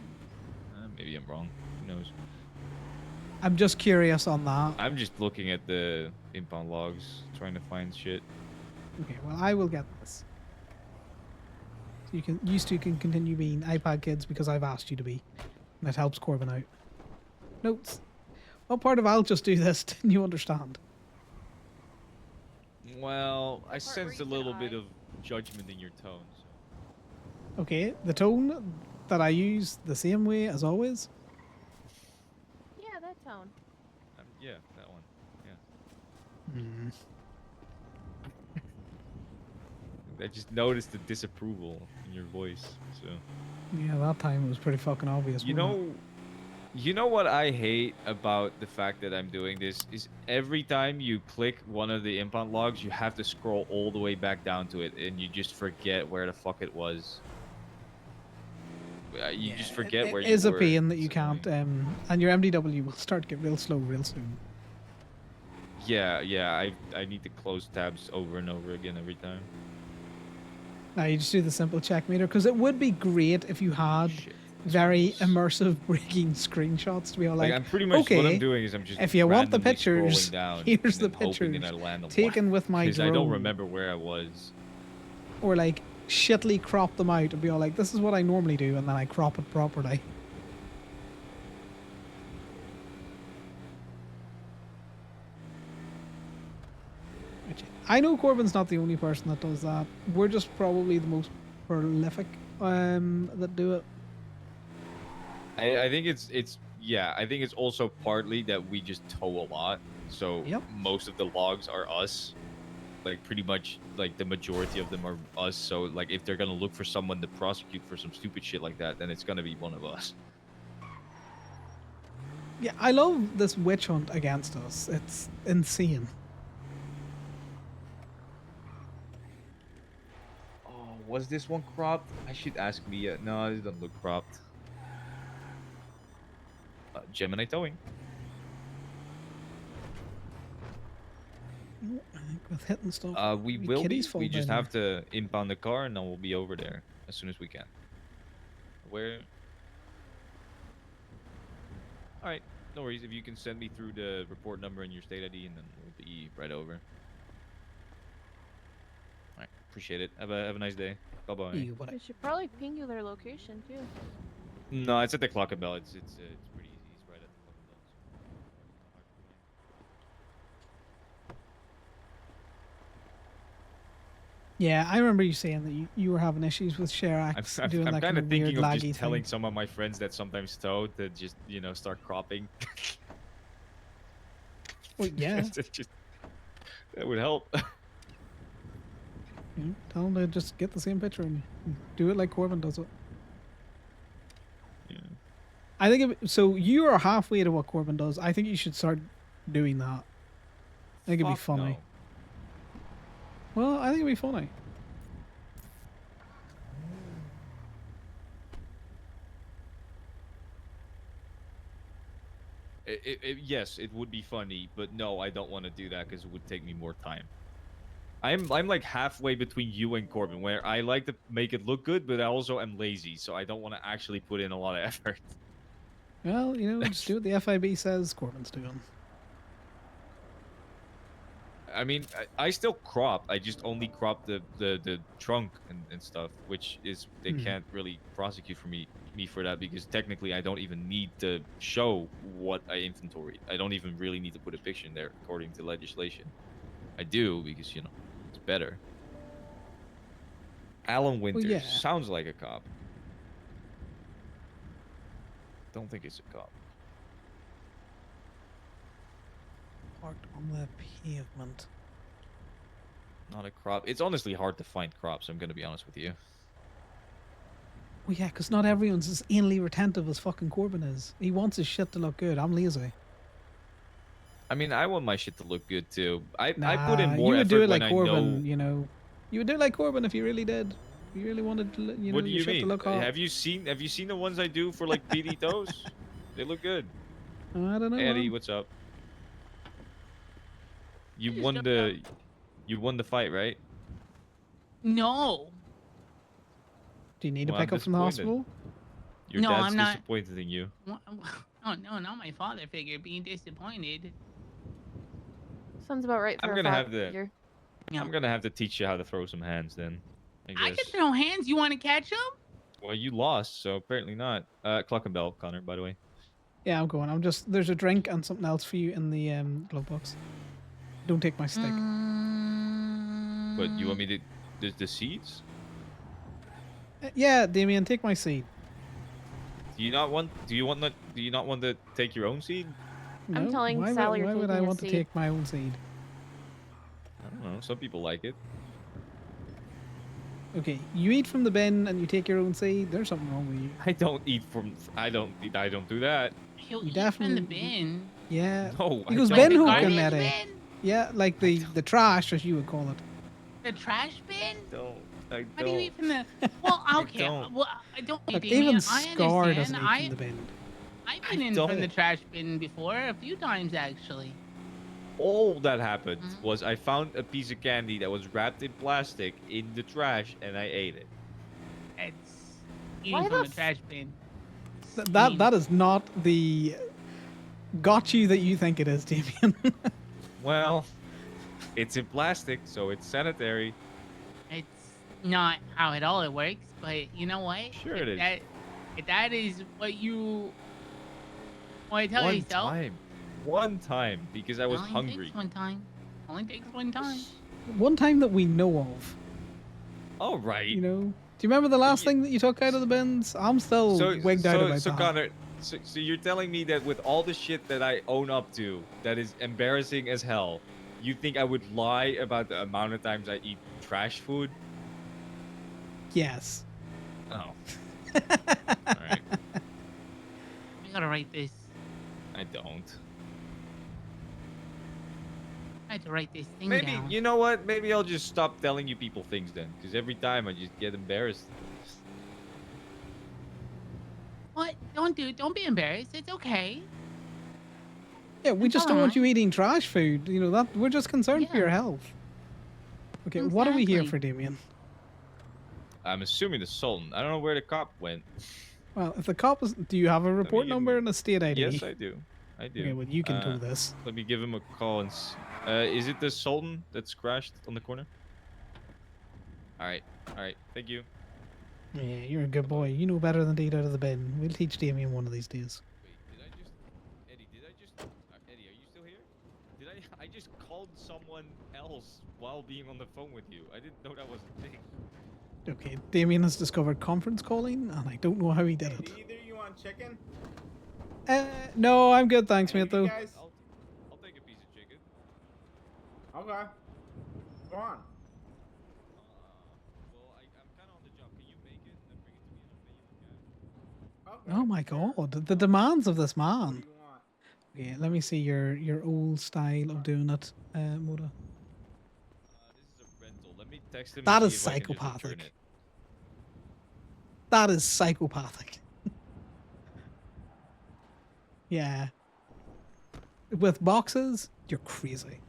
maybe I'm wrong. Who knows? I'm just curious on that. I'm just looking at the impound logs, trying to find shit. Okay, well, I will get this. You two can continue being iPad kids because I've asked you to be. And it helps Corbin out. Notes. What part of I'll just do this didn't you understand? Well, I where sensed you a said little I. bit of judgment in your tone. So. Okay, the tone that I use the same way as always. Yeah, that tone. Yeah, that one. Yeah. Hmm. I just noticed the disapproval in your voice. So. Yeah, that time it was pretty fucking obvious. You know what I hate about the fact that I'm doing this is every time you click one of the impound logs, you have to scroll all the way back down to it, and you just forget where the fuck it was. You just forget where it you is a were. pain that you It's can't. annoying. And your MDW will start to get real slow real soon. Yeah. I need to close tabs over and over again every time. Now you just do the simple check meter because it would be great if you had Shit. very immersive breaking screenshots to be all Like, like, I'm pretty much okay, what I'm doing is I'm just if you want the randomly pictures, scrolling down here's and the then hoping that pictures I land on taken one. with my Because drone. I don't remember where I was. Or like shittily crop them out and be all like, this is what I normally do, and then I crop it properly. I know Corbin's not the only person that does that. We're just probably the most prolific that do it. I think it's I think it's also partly that we just tow a lot, so Yep. most of the logs are us. Like pretty much like the majority of them are us. So like if they're gonna look for someone to prosecute for some stupid shit like that, then it's gonna be one of us. Yeah, I love this witch hunt against us. It's insane. Oh, was this one cropped? I should ask Mia. No, this doesn't look cropped. Gemini towing. I think with hitting stuff. We maybe will be. kitties fall We just down have to impound the car, and then we'll be over there as soon as we can. Where? All right, no worries. If you can send me through the report number and your state ID, and then we'll be right over. Appreciate it. Have a nice day. Bye bye. You, but They should probably ping you their location too. No, it's at the Clock and Bell. It's pretty easy. It's right at the Clock and Bell. So it's not hard to find. yeah, I remember you saying that you were having issues with Sherax doing I'm that kind of weird thinking of laggy just telling thing. some of my friends that sometimes tow to just start cropping. Well, yeah. That would help. Tell them to just get the same picture and do it like Corbin does it. Yeah. I think so. You are halfway to what Corbin does. I think you should start doing that. I think it'd be Fuck funny. no. Well, I think it'd be funny. Yes, it would be funny, but no, I don't want to do that because it would take me more time. I'm like halfway between you and Corbin, where I like to make it look good, but I also am lazy, so I don't want to actually put in a lot of effort. Well, just do what the FIB says Corbin's doing. I mean, I still crop. I just only crop the trunk and stuff, which is they can't really prosecute me for that because technically I don't even need to show what I inventoried. I don't even really need to put a picture in there according to legislation. I do because it's better. Alan Winters yeah. sounds like a cop. Don't think it's a cop. Parked on the pavement. Not a crop. It's honestly hard to find crops. I'm gonna be honest with you. Well, yeah, because not everyone's as anally retentive as fucking Corbin is. He wants his shit to look good. I'm lazy. I mean, I want my shit to look good too. I put in Nah, more you would effort do it when like I Corbin, know. You would do it like Corbin if you really did. If you really wanted to, What do your you shit to mean? look hot. Have you seen the ones I do for like PD toes? They look good. I don't know. Hey, Eddie, man. what's up? You Just won jumped the fight, right? No. Do you need Well, to I'm pick up from the disappointed. hospital? Your No, dad's I'm not. disappointed in you. Oh no, not my father figure being disappointed. Sounds about right for I'm a gonna father have to. figure. Yeah. I'm gonna have to teach you how to throw some hands then. I I guess. can throw hands. You want to catch them? Well, you lost, so apparently not. Clock and Bell, Connor, by the way. Yeah, I'm going. There's a drink and something else for you in the glove box. Don't take my stick. But you want me to the seeds? Yeah, Damien, take my seed. Do you not want to take your own seed? I'm No? telling why Sal would, you're why would taking I his want to seed. take my own seed? I don't know. Some people like it. Okay, you eat from the bin and you take your own seed. There's something wrong with you. I don't eat from. I don't do that. He'll You eat from the definitely- bin. Yeah. No, He I goes don't. bin The hooking, garbage Eddie. bin? Yeah, like the trash, as you would call it. The trash bin? I How do you eat don't. from the? Well, okay. don't. Well, I don't. Look, Damien, even I Scar doesn't understand. eat from the bin. I've I been in from the don't. trash bin before a few times actually. All that happened Mhm. was I found a piece of candy that was wrapped in plastic in the trash, and I ate it. It's eating Why from the the trash bin. That is not the got you that you think it is, Damien. Well, it's in plastic, so it's sanitary. It's not how it all works, but you know what? Sure if it is. If that is what you want to tell One yourself, time, because I was only hungry. Takes one time. Only takes one time. One time that we know of. All right. Do you remember the last thing that you took out of the bins? I'm still wigged out about that. Connor, so you're telling me that with all the shit that I own up to, that is embarrassing as hell, you think I would lie about the amount of times I eat trash food? Yes. Oh. All right. We gotta write this. I don't. I had to write this thing Maybe down. you know what? Maybe I'll just stop telling you people things then, because every time I just get embarrassed. What? Don't be embarrassed. It's okay. Yeah, we just don't want you eating trash food. That we're just concerned for your health. Okay, what are we here Exactly. for, Damien? I'm assuming the Sultan. I don't know where the cop went. Well, if the cop is, do you have a report give number me- and a state ID? Yes, I do. I do. Okay, well you can do this. Let me give him a call and. Is it the Sultan that's crashed on the corner? All right. All right. Thank you. Yeah, you're a good boy. You know better than to eat out of the bin. We'll teach Damien one of these days. Wait, did I just Eddie, did I just Eddie, are you still here? Did I just called someone else while being on the phone with you? I didn't know that was a thing. Okay, Damien has discovered conference calling, and I don't know how he did Hey, it. do either of you want chicken? No, I'm good, thanks, Any mate, of you though. guys? I'll take a piece of chicken. Okay. Go on. Well, I'm kind of on the job. Can you make it and then bring it to me and I'll pay you in cash? Okay. Oh my sure. god, the demands of this What man. do you want? Okay, let me see your old style of doing it, Moda. This is a rental. Let me text him That and is see if I can just return psychopathic. it. That is psychopathic. Yeah. With boxes, you're crazy.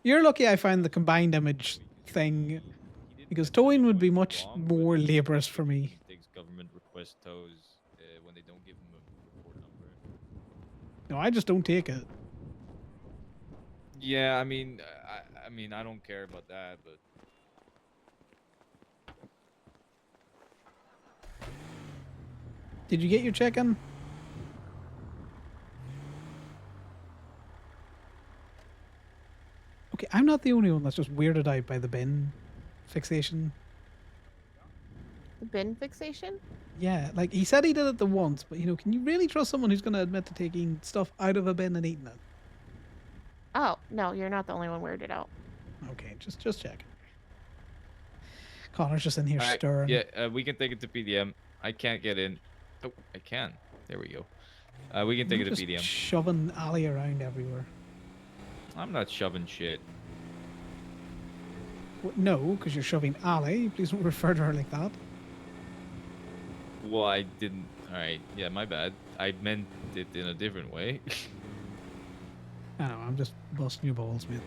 You're lucky I found the combined image thing, He didn't because necessarily towing do would be anything much wrong, but more he laborious gets for it when me. he thinks government request tows when they don't give him a report number. No, I just don't take it. Yeah, I mean, I don't care about that, but Did you get your chicken? Okay, I'm not the only one that's just weirded out by the bin fixation. Bin fixation? Yeah, like he said he did it the once, but can you really trust someone who's going to admit to taking stuff out of a bin and eating it? Oh, no, you're not the only one weirded out. Okay, just check. Connor's just in here Alright, stirring. yeah, we can take it to PDM. I can't get in. Oh, I can. There we go. We can take You're it to just PDM. shoving Ali around everywhere. I'm not shoving shit. No, because you're shoving Ali. Please don't refer to her like that. Well, I didn't. Alright, yeah, my bad. I meant it in a different way. I know, I'm just busting your balls, mate.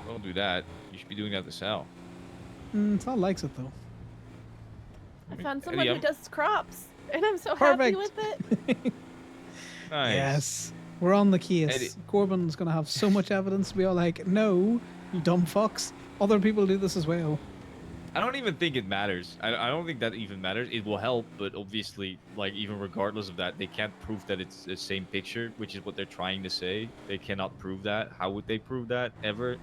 Don't do that. You should be doing that to Sal. Sal likes it, though. I mean, found Eddie, someone who I'm- does crops, and I'm so happy Perfect. with it. Nice. Yes, we're on the case. Eddie- Corbin's going to have so much evidence to be all like, no, you dumb fucks. Other people do this as well. I don't even think it matters. I don't think that even matters. It will help, but obviously, like, even regardless of that, they can't prove that it's the same picture, which is what they're trying to say. They cannot prove that. How would they prove that ever?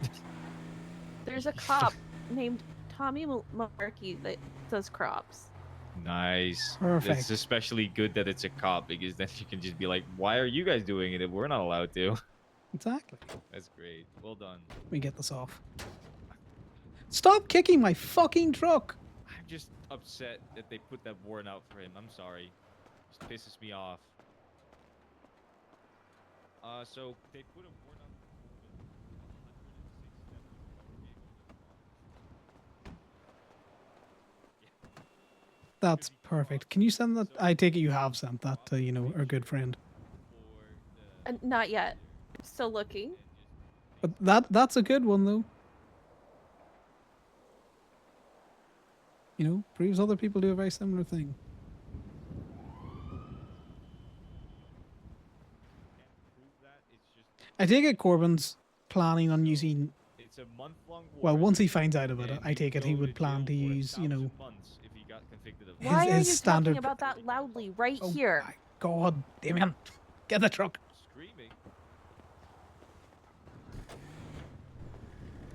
There's a cop named Tommy Markey that does crops. Nice. Perfect. It's especially good that it's a cop because then you can just be like, why are you guys doing it if we're not allowed to? Exactly. That's great. Well done. Let me get this off. Stop kicking my fucking truck! I'm just upset that they put that warrant out for him. I'm sorry. Just pisses me off. So they put a warrant out for That's perfect. Can you send that? I take it you have sent that to, our good friend. Not yet. Still looking. But that's a good one, though. Proves other people do a very similar thing. I take it Corbin's planning on using. It's a month-long Well, warrant, once he finds out about it, and I take it he go would plan jail to for use, 1,000 months if he got convicted of Why his are you standard. talking about that loudly right Oh here? my God, Damien, get the truck. screaming.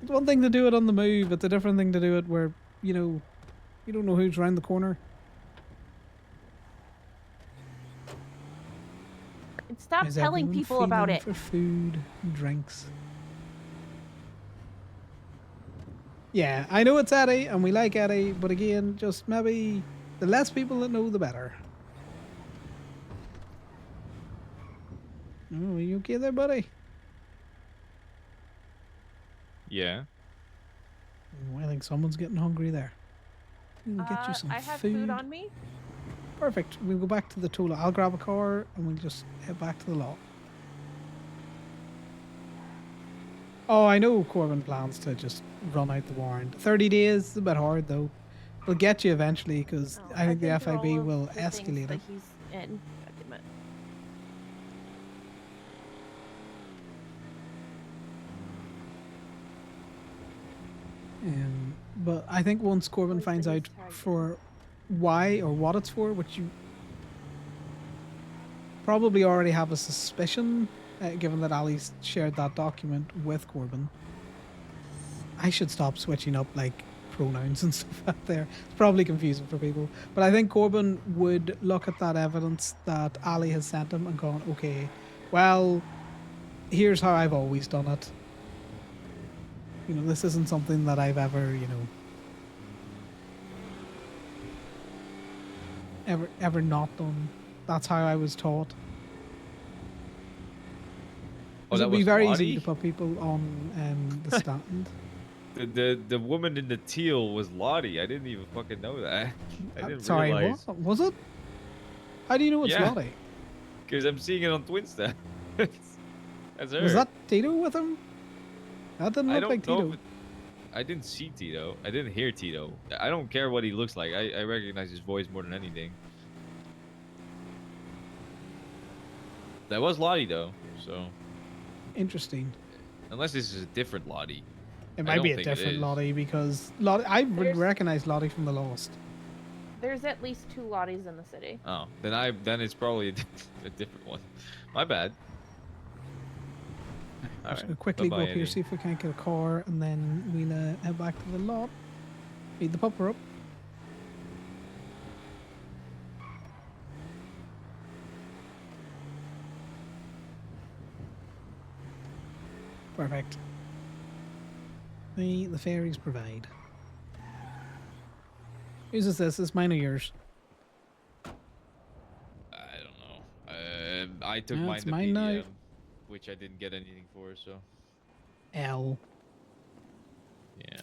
It's one thing to do it on the move. It's a different thing to do it where, you don't know who's around the corner. And stop Is telling everyone people about feeling it. for food and drinks. Yeah, I know it's Eddie, and we like Eddie, but again, just maybe the less people that know, the better. Oh, are you okay there, buddy? Yeah. Oh, I think someone's getting hungry there. We'll get you some I have food. food on me. Perfect. We'll go back to the toll. I'll grab a car and we'll just head back to the lot. Oh, I know Corbin plans to just run out the warrant. 30 days is a bit hard, though. We'll get you eventually because Oh, I think the I've been through FIB all of will the things escalate that it. he's in. God damn it. But I think once Corbin least it finds is out tagged in. for why or what it's for, which you probably already have a suspicion, given that Ali's shared that document with Corbin. I should stop switching up like pronouns and stuff out there. It's probably confusing for people. But I think Corbin would look at that evidence that Ali has sent him and gone, okay, well, here's how I've always done it. You know, this isn't something that I've ever, you know, ever not done. That's how I was taught. Oh, It that would be was very Lottie? easy to put people on the stand. The woman in the teal was Lottie. I didn't even fucking know that. I didn't Sorry, realize. what? Was it? How do you know it's Yeah. Lottie? Because I'm seeing it on Twinsta. That's her. Was that Tito with him? That didn't I look don't like know. Tito. I didn't see Tito. I didn't hear Tito. I don't care what he looks like. I recognize his voice more than anything. That was Lottie though, so Interesting. unless this is a different Lottie. It I might don't be a think it different is. Lottie because Lottie, I would There's- recognize Lottie from The Lost. There's at least 2 Lotties in the city. Oh, then it's probably a different one. My bad. I'm just Alright, gonna quickly go bye-bye, up here, Eddie. see if we can't get a car, and then we'll head back to the lot. Feed the pupper up. Perfect. The fairies provide. Whose is this? It's mine or yours? I don't know. I took Yeah, mine it's to mine now. PDM, which I didn't get anything for. So L. yeah,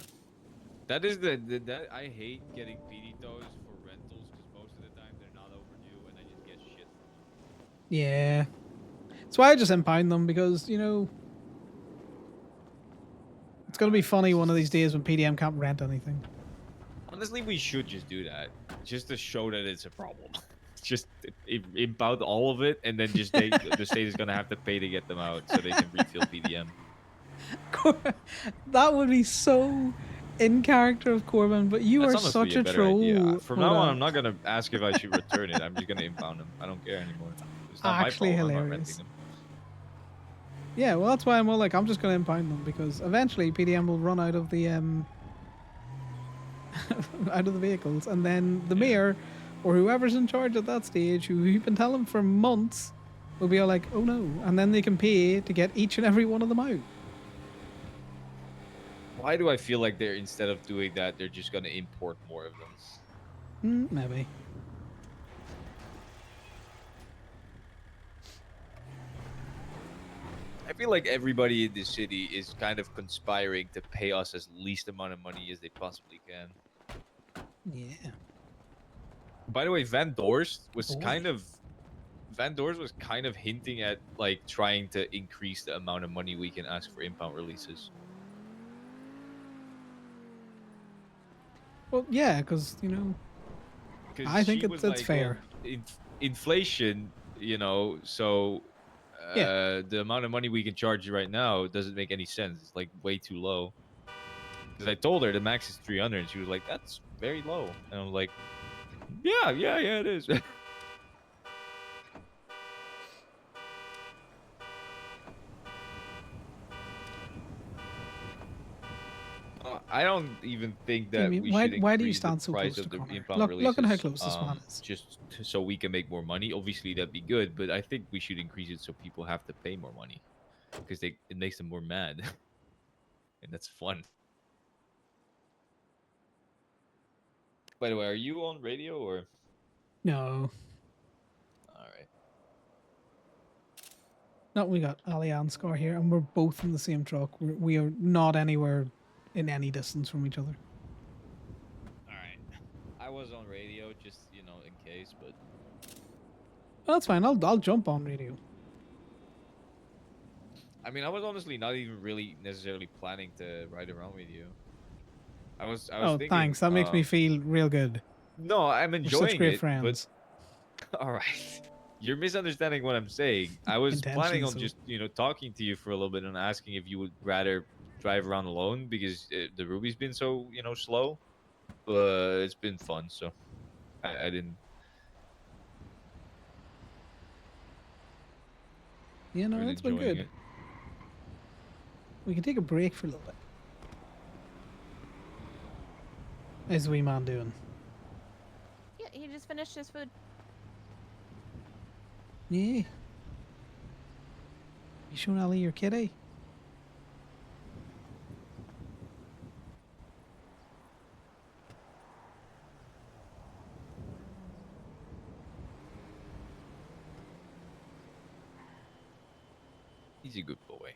that is that I hate getting PD tows for rentals because most of the time they're not overdue and I just get shit from them. Yeah. That's why I just impound them because, you know, it's going to be funny one of these days when PDM can't rent anything. Honestly, we should just do that, just to show that it's a problem. Just impound all of it, and then just the state is gonna have to pay to get them out so they can refill PDM. That would be so in character of Corbin, but you That's are honestly such a better troll. idea. From now for on, that. I'm not gonna ask if I should return it. I'm just gonna impound them. I don't care anymore. It's not Actually my fault. I'm not hilarious. renting them. Yeah, well, that's why I'm all like, I'm just going to impound them because eventually PDM will run out of the out of the vehicles, and then the mayor or whoever's in charge at that stage, who you've been telling for months, will be all like, oh no, and then they can pay to get each and every one of them out. Why do I feel like they're instead of doing that, they're just gonna import more of them? Maybe. I feel like everybody in this city is kind of conspiring to pay us as least amount of money as they possibly can. Yeah. By the way, Van Dorst was Boy. kind of hinting at like trying to increase the amount of money we can ask for impound releases. Well, yeah, because, you know, 'Cause I think she it's was like, fair. well, inflation, you know, so Yeah. the amount of money we can charge you right now doesn't make any sense. It's like way too low. Because I told her the max is 300, and she was like, "That's very low." And I'm like, "Yeah, it is." I don't even think that mean, we why- should why do you increase stand the so price close of to the Conor? impound Look at how releases, close this man is. just so we can make more money. Obviously, that'd be good, but I think we should increase it so people have to pay more money because it makes them more mad, and that's fun. By the way, are you on radio or? No. All right. No, we got Allianz Scar here, and we're both in the same truck. We are not anywhere in any distance from each other. All right. I was on radio, just in case, but Well, that's fine. I'll jump on radio. I mean, I was honestly not even really necessarily planning to ride around with you. I was Oh, thinking, thanks. That makes me feel real good. No, I'm We're enjoying such great it, friends. but all right. You're misunderstanding what I'm saying. I was planning Intentionally on so. just, talking to you for a little bit and asking if you would rather drive around alone because the Ruby's been so slow. But it's been fun, so I didn't Yeah, no, really it's been enjoying good. it. We can take a break for a little bit. How's the wee man doing? Yeah, he just finished his food. Yeah. You showing Ellie your kitty? He's a good boy.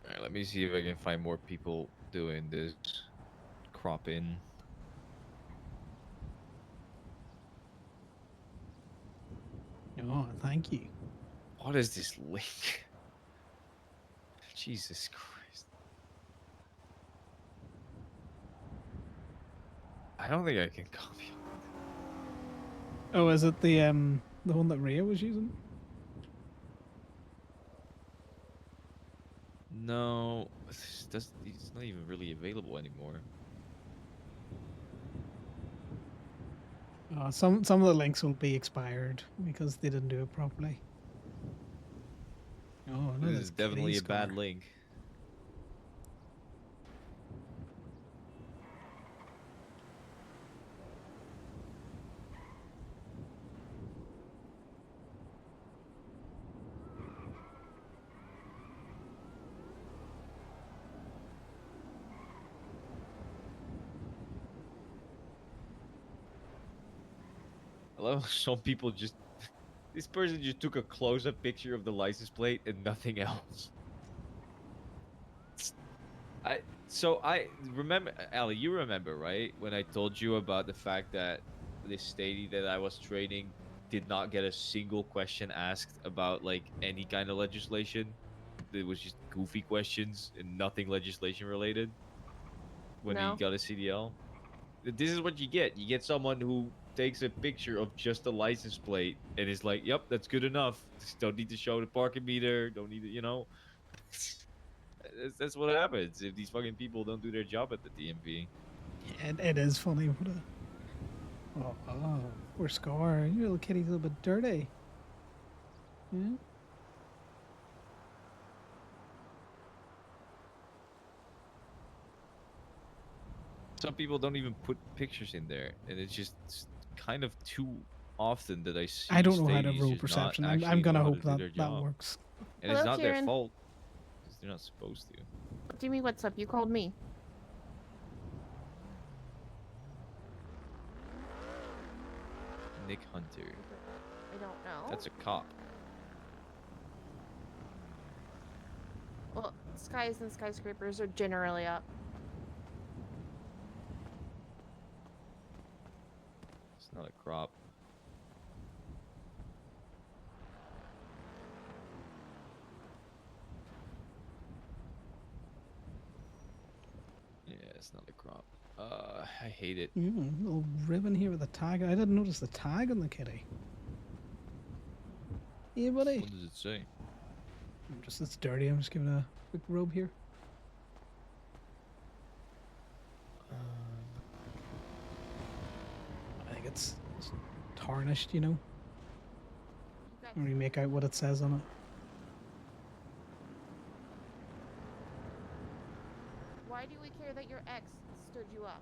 All right, let me see if I can find more people doing this crop in. Oh, thank you. What is this link? Jesus Christ. I don't think I can copy. Oh, is it the one that Rhea was using? No, it's not even really available anymore. Some of the links will be expired because they didn't do it properly. Oh no, This that's is definitely kitty a bad score. link. I love how some people just. This person just took a close-up picture of the license plate and nothing else. I remember, Ali, you remember, right? When I told you about the fact that this stady that I was training did not get a single question asked about like any kind of legislation. It was just goofy questions and nothing legislation related when he No. got a CDL. This is what you get. You get someone who takes a picture of just a license plate and is like, "Yep, that's good enough. Just don't need to show the parking meter. Don't need to." That's what happens if these fucking people don't do their job at the DMV. And it is funny. What a poor score. Your little kitty's a little bit dirty. Yeah. Some people don't even put pictures in there, and it's just kind of too often that I see. I don't know how to stadies roll just not perception. I'm actually gonna know how hope to do that their that job. works. And it's Hello, not their Kieran. fault because they're not supposed to. What do you mean, what's up? You called me. Nick Hunter. I don't know. That's a cop. Well, skies and skyscrapers are generally up. It's not a crop. Yeah, it's not a crop. I hate it. Little ribbon here with a tag. I didn't notice the tag on the kitty. Yeah, buddy. What does it say? It's dirty. I'm just giving a quick rub here. I think it's tarnished, you know. Or you make out what it says on it. Why do we care that your ex stood you up?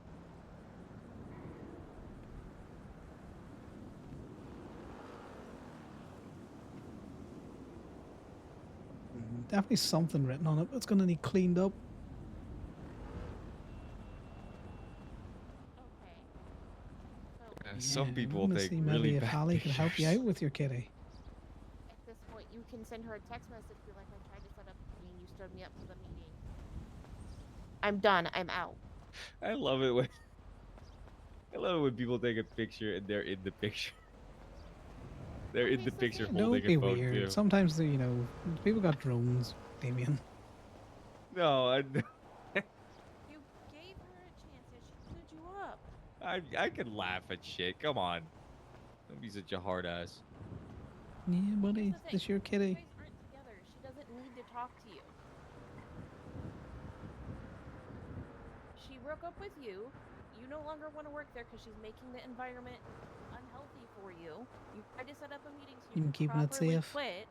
Definitely something written on it, but it's gonna need cleaned up. Some Yeah, people I'm gonna take see really maybe if bad Hallie can help you pictures. out with your kitty. At this point, you can send her a text message, be like, I tried to set up a meeting, you stood me up for the meeting. I'm done. I'm out. I love it when people take a picture and they're in the picture. They're in the picture holding Don't be a phone weird. too. Sometimes, people got drones, Damien. No, You gave her a chance and she stood you up. I can laugh at shit. Come on, don't be such a hard ass. Yeah, buddy. Here's the thing, This your You kitty. guys aren't together. She doesn't need to talk to you. she broke up with you. You no longer want to work there because she's making the environment unhealthy for you. You tried to set up a meeting so you Even could keeping it properly safe. quit.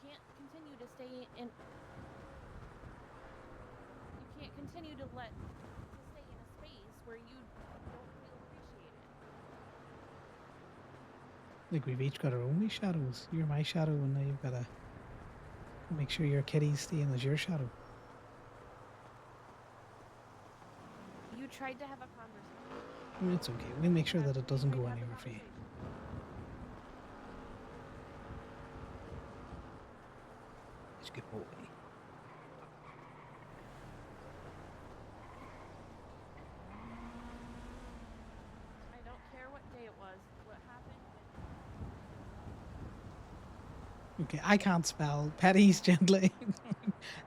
You can't continue to stay in. You can't continue to stay in a space where you don't feel appreciated. Like we've each got our own wee shadows. You're my shadow, and now you've got to make sure your kitty's staying as your shadow. You tried to have a conversation. I mean, it's okay. We'll make sure that it doesn't go anywhere for you. It's a good boy. I don't care what day it was. What happened? Okay, I can't spell. Petties gently.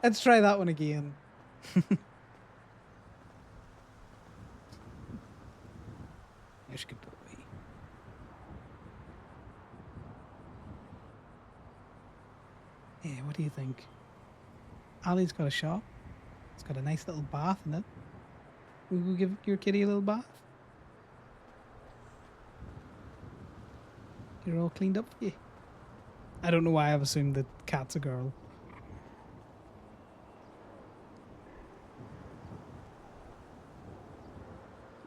Let's try that one again. It's a good boy. Yeah, what do you think? Ali's got a shop. It's got a nice little bath in it. Will you give your kitty a little bath? You're all cleaned up for you. I don't know why I've assumed that cat's a girl.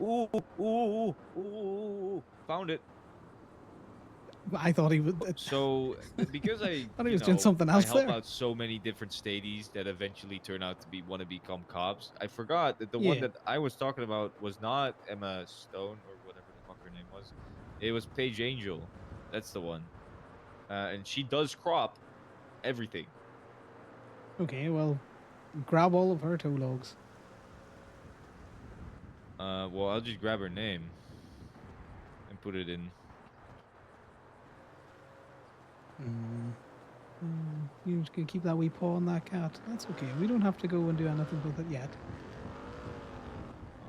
Ooh, found it. I thought he would. So, because I, thought he you was doing know, something I else help there. out so many different stadies that eventually turn out to want to become cops, I forgot that the one Yeah. that I was talking about was not Emma Stone or whatever the fuck her name was. It was Paige Angel. That's the one. And she does crop everything. Okay, well, grab all of her toe logs. Well, I'll just grab her name and put it in. You're just gonna keep that wee paw on that cat. That's okay. We don't have to go and do anything with it yet.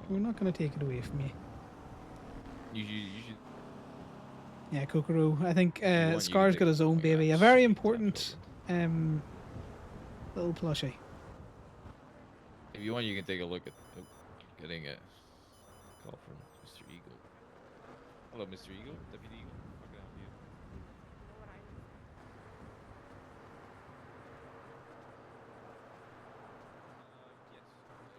We're not gonna take it away from you. You should. Yeah, Kokoro. I think you can Scar's take got it. his own Oh my God, baby. A it's very sweet important little plushie. If you want, you can take a look at getting a call from Mr. Eagle. Hello, Mr. Eagle, Deputy Eagle. How can I help you?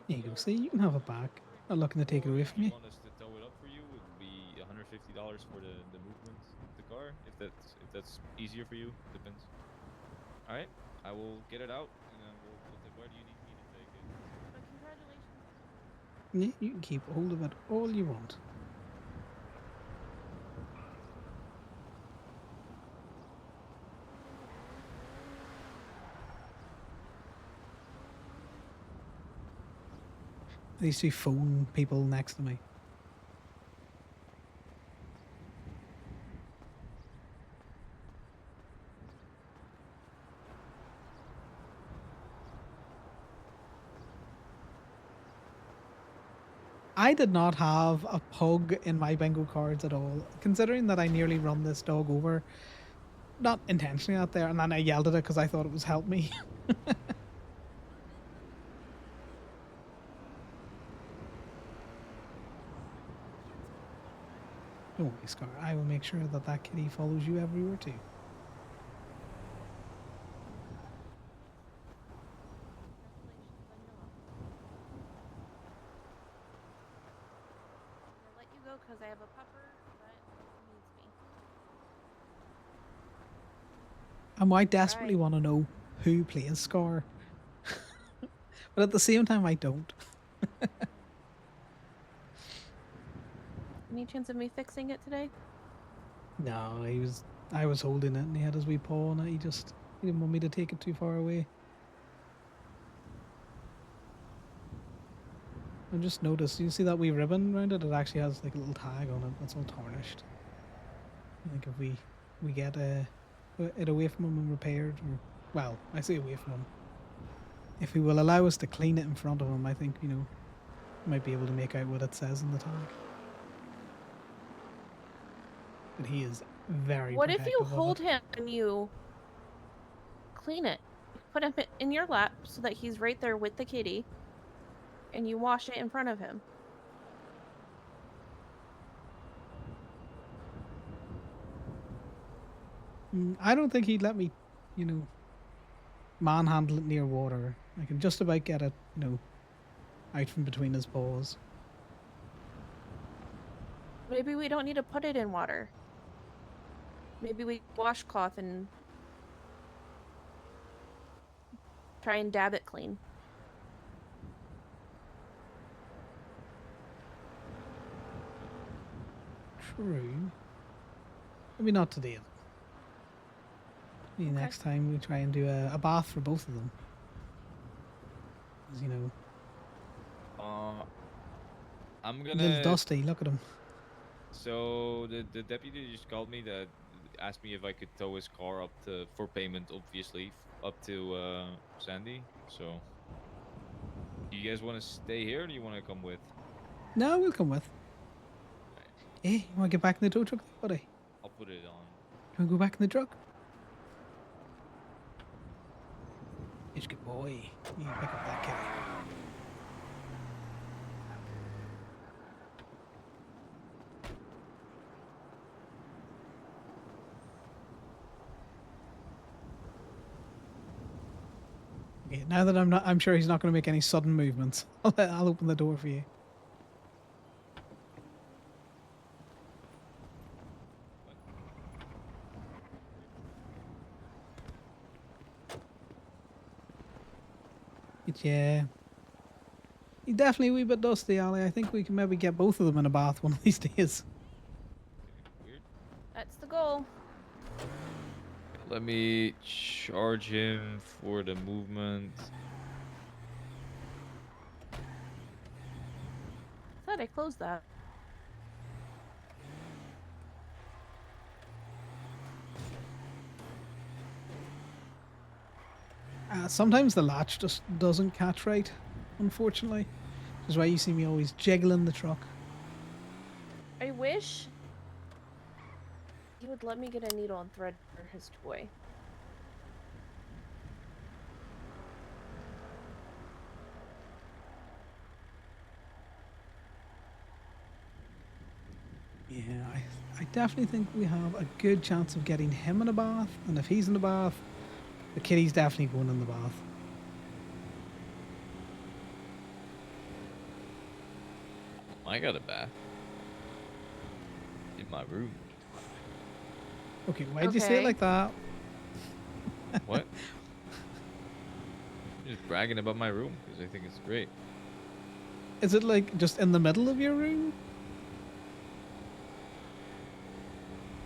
There you go. See, you can have it back. Not looking to take it away from you. If you want us to tow it up for you, it would be $150 for the movement of the car. If that's easier for you, depends. All right, I will get it out, and then we'll take. Where do you need me to take it? But congratulations. Yeah, you can keep hold of it all you want. These two phone people next to me. I did not have a pug in my bingo cards at all, considering that I nearly run this dog over. Not intentionally out there, and then I yelled at it because I thought it was help me. Don't worry, Scar. I will make sure that that kitty follows you everywhere too. I'll let you go because I have a pupper that needs me. And I desperately Right. want to know who plays Scar. But at the same time, I don't. Any chance of me fixing it today? No, I was holding it and he had his wee paw on it. He didn't want me to take it too far away. I just noticed, you see that wee ribbon around it? It actually has like a little tag on it that's all tarnished. I think if we get it away from him and repaired, or, well, I say away from him. If he will allow us to clean it in front of him, I think, might be able to make out what it says in the tag. But he is very What if you protective of hold it. him and you clean it? put him in your lap so that he's right there with the kitty, and you wash it in front of him. I don't think he'd let me, you know, manhandle it near water. I can just about get it, you know, out from between his paws. Maybe we don't need to put it in water. Maybe we washcloth and try and dab it clean. True. Maybe not today. Maybe Okay. next time we try and do a bath for both of them. 'Cause, you know, I'm a little gonna. dusty. Look at him. So the deputy just called me that asked me if I could tow his car up to for payment, obviously, up to Sandy. So, do you guys want to stay here, or do you want to come with? No, we'll come with. Hey, you want to get back in the tow truck, buddy? I'll put it on. You want to go back in the truck? It's good boy. You can pick up that kitty. Okay, now that I'm sure he's not going to make any sudden movements. I'll open the door for you. Yeah. He's definitely a wee bit dusty, Ali. I think we can maybe get both of them in a bath one of these days. Weird. That's the goal. Let me charge him for the movement. I thought I closed that. Sometimes the latch just doesn't catch right, unfortunately. Which is why you see me always jiggling the truck. I wish he would let me get a needle and thread for his toy. Yeah, I definitely think we have a good chance of getting him in a bath. And if he's in the bath, the kitty's definitely going in the bath. I got a bath in my room. Okay, why'd you say it Okay. like that? What? I'm just bragging about my room because I think it's great. Is it like just in the middle of your room?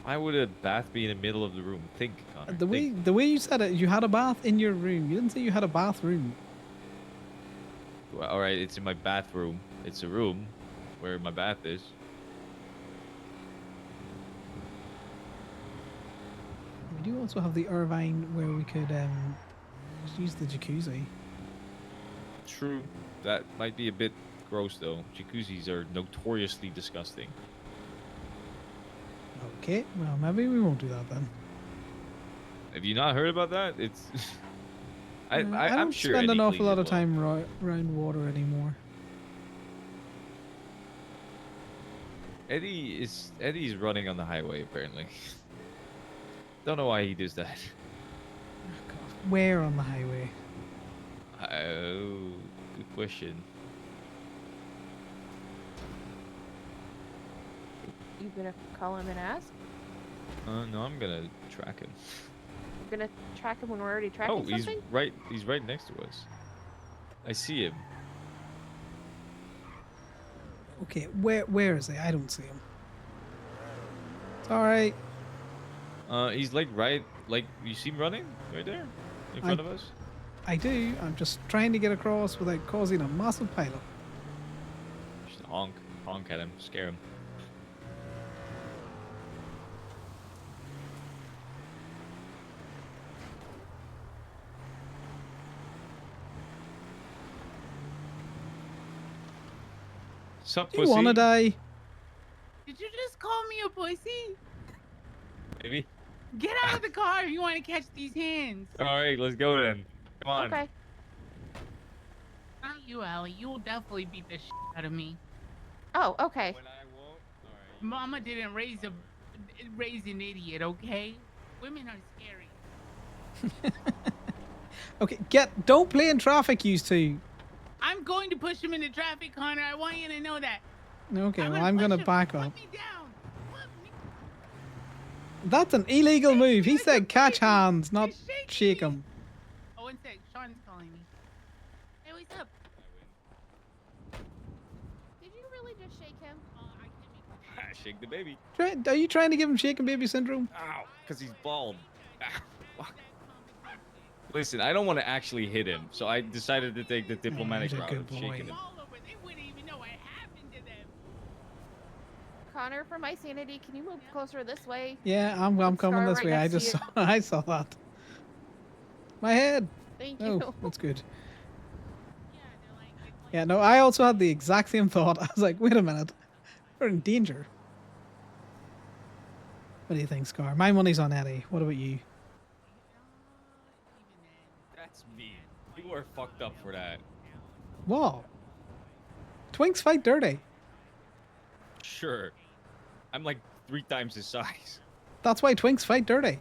Why would a bath be in the middle of the room? Think, Connor. The think. way you said it, you had a bath in your room. You didn't say you had a bathroom. Well, all right, it's in my bathroom. It's a room where my bath is. We do also have the Irvine where we could just use the jacuzzi. True. That might be a bit gross though. Jacuzzis are notoriously disgusting. Okay, well maybe we won't do that then. Have you not heard about that? It's. I I'm don't sure spend an Eddie awful cleans lot it of well. time around water anymore. Eddie's running on the highway apparently. Don't know why he does that. God, where on the highway? Oh, good question. You gonna call him and ask? No, I'm gonna track him. You're gonna track him when we're already tracking Oh, he's something? right. He's right next to us. I see him. Okay, where is he? I don't see him. It's all right. He's like you see him running right there in front of us. I do. I'm just trying to get across without causing a massive pileup. Just honk at him, scare him. Sup, Do you want to pussy? die? Did you just call me a pussy? Maybe. Get out of the car if you want to catch these hands. All right, let's go then. Come on. Okay. Not you, Allie. You will definitely beat the shit out of me. Oh, okay. When I won't. All right. Mama didn't raise an idiot, okay? Women are scary. Okay, don't play in traffic, you two. I'm going to push him into traffic, Connor. I want you to know that. Okay, well, I'm gonna push him. back Put up. me down. Put me. That's an illegal move. He You're said catch shaking. hands, not You're shaking shake me. him. Oh, one sec. Sean's calling me. Hey, what's up? Did you really just shake him? I can't make Shake the baby. Are you trying to give him shaken baby syndrome? Ow. Because he's bald. Ah, fuck. Listen, I don't want to actually hit him, so I decided to take the diplomatic he's a route good of boy. shaking him. all over. They wouldn't even know what happened to them. Connor, for my sanity, can you move closer this way? Yeah, I'm With coming Scar this right way. I next to just you. I saw that. My head. Thank Oh, you. that's good. Yeah, no, I also had the exact same thought. I was like, wait a minute, we're in danger. What do you think, Scar? My money's on Eddie. What about you? That's mean. You are fucked up for that. What? Twinks fight dirty. Sure. I'm like 3 times his size. That's why Twinks fight dirty.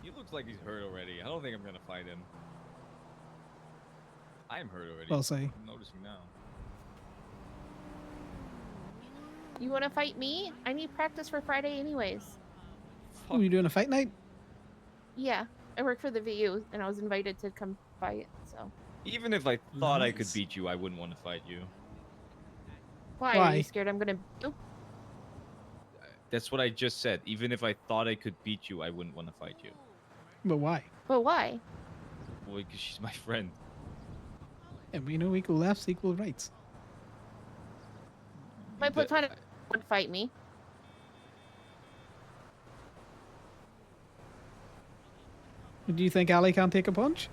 He looks like he's hurt already. I don't think I'm gonna fight him. I'm hurt already. We'll see. I'm noticing now. You want to fight me? I need practice for Friday anyways. Oh, you doing a fight night? Yeah, I work for the VU, and I was invited to come fight, so. Even if I thought I could Nice. beat you, I wouldn't want to fight you. Why? Are Why? you scared I'm gonna beat you? That's what I just said. Even if I thought I could beat you, I wouldn't want to fight you. But why? But why? Well, because she's my friend. And we know equal lefts, equal rights. My The- platonic would fight me. Do you think Ali can't take a punch?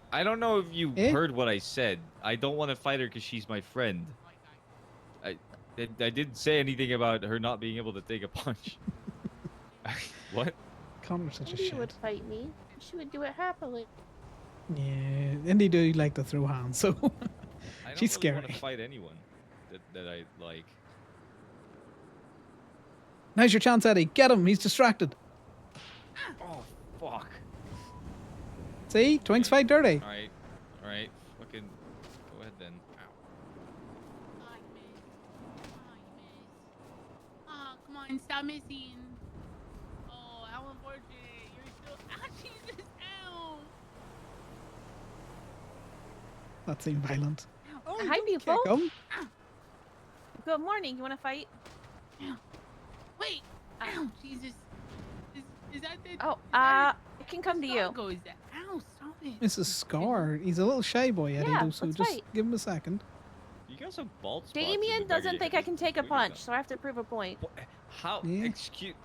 I don't know if you Eh? heard what I said. I don't want to fight her because she's my friend. I didn't say anything about her not being able to take a punch. What? Connor's such a Indy shit. would fight me. She would do it happily. Yeah, Indy do like to throw hands, so I don't she's really want scary. to fight anyone that I like. Now's your chance, Eddie. Get him. He's distracted. Oh fuck! See, Twinks fight dirty. All right. Fucking go ahead then. Ow. I miss. Oh, come on, stop missing. Oh, how unfortunate. You're still. Ah, Jesus, ow. That seemed violent. Hi, Kick people. him. Good morning. You want to fight? Wait. Ow, Jesus. Is that the. Oh, is that I can come to you. Chicago, is that? Ow, stop it. This is Scar. He's a little shy boy, Eddie, Yeah, though, so let's just fight. give him a second. You got some bald spots. in the Damien back of doesn't your think head. I can take a Look at punch, that. so I have to prove a point. How? Yeah. Excuse.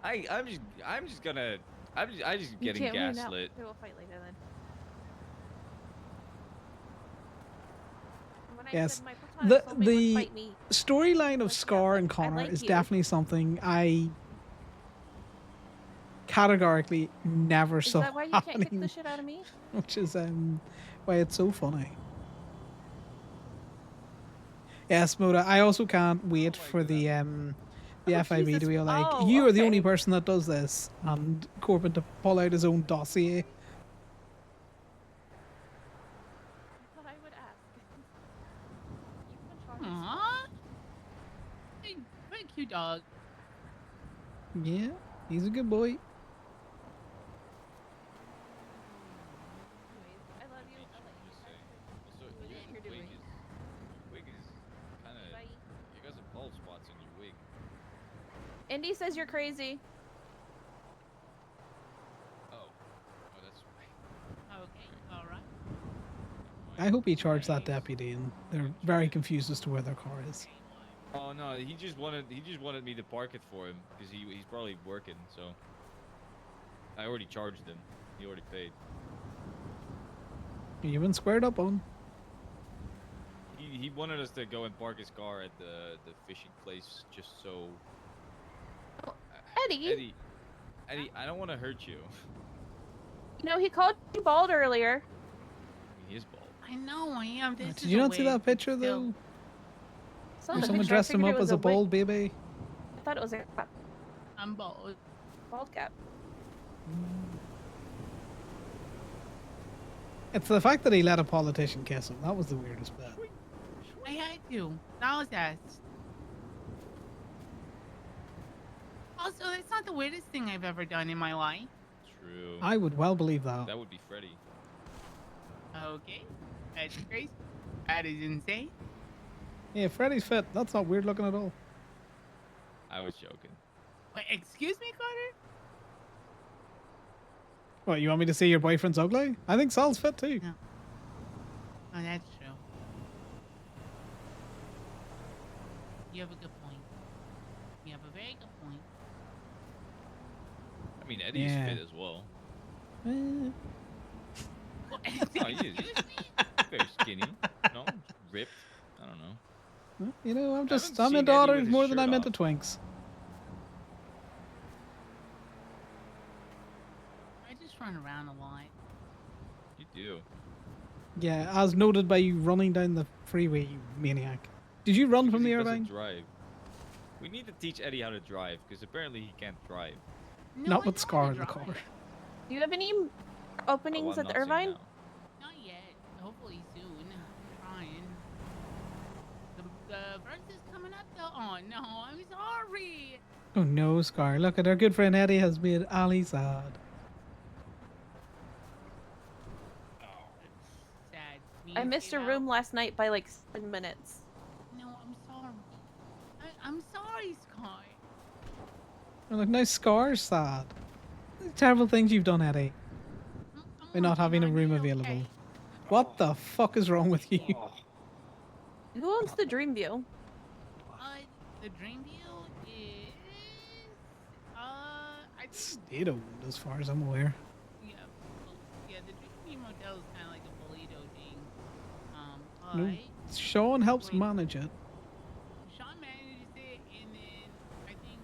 I'm just gonna. I'm just You getting can't win now. gaslit. We will fight later then. When I Yes. said my platonic soulmate would The fight me, storyline of Like, yeah, Scar and I Connor like is you. definitely something I categorically never is saw that why you can't kick happening, the shit out of me? which is why it's so funny. Yes, Moda, I also can't wait for the Oh, FIB Jesus. to be like, Oh, you are the only okay. person that does this, and Corbin to pull out his own dossier. I thought I would ask. You can try this. Aww. Hey, very cute dog. Yeah, he's a good boy. Anyways, I love you. I'll let you Also, do what your you're doing. wig is kind of. Bye. You got some bald spots in your wig. Indy says you're crazy. Oh, that's right. Okay, alright. I hope he charged that deputy, and they're very confused as to where their car is. Oh no, he just wanted me to park it for him because he's probably working. So I already charged him. He already paid. You've been squared up on. He he wanted us to go and park his car at the fishing place just so. Eddie. Eddie, I don't want to hurt you. You know, he called you bald earlier. He is bald. I know I am. This Did is you a not see wig, that but picture still. though? Saw Where the someone picture, I dressed him figured up it was as a wig. bald baby. I thought it was a I'm bald. bald cap. It's the fact that he let a politician kiss him. That was the weirdest bit. I had to. That was asked. Also, that's not the weirdest thing I've ever done in my life. True. I would well believe that. That would be Freddy. Okay. That's crazy. That is insane. Yeah, Freddy's fit. That's not weird looking at all. I was joking. Wait, excuse me, Carter? What, you want me to say your boyfriend's ugly? I think Sal's fit too. No. Oh, that's true. You have a good point. You have a very good point. I mean, Eddie's Yeah. fit as well. Eh, Oh, he is. Very skinny. No, ripped. I don't know. well, you know, I'm haven't I'm seen into Eddie otters with his more than shirt I'm into off. twinks. I just run around a lot. You do. Yeah, as noted by you running down the freeway, you maniac. Did you run from Because the he doesn't Irvine? drive. We need to teach Eddie how to drive because apparently he can't drive. No, Not I with know Scar how in to the drive. car. Do you have any Oh, openings I'm at the not saying Irvine? now. Not yet. Hopefully soon. Trying. The verse is coming up though. Oh no, I'm sorry. Oh no, Scar. Look at our good friend Eddie has made Ali sad. Sad. Me I and missed Steve your out. room last night by like 7 minutes. No, I'm sorry. I'm sorry, Sky. Oh, look, now Scar's sad. Terrible things you've done, Eddie. By not having a room available. What the fuck is wrong with you? Who owns the Dream View? The dream view is I think State owned, as far as I'm aware. yeah, the dream view motel is kind of like a Bolito thing. No, But Sean helps Wait. manage it. Sean manages it, and then I think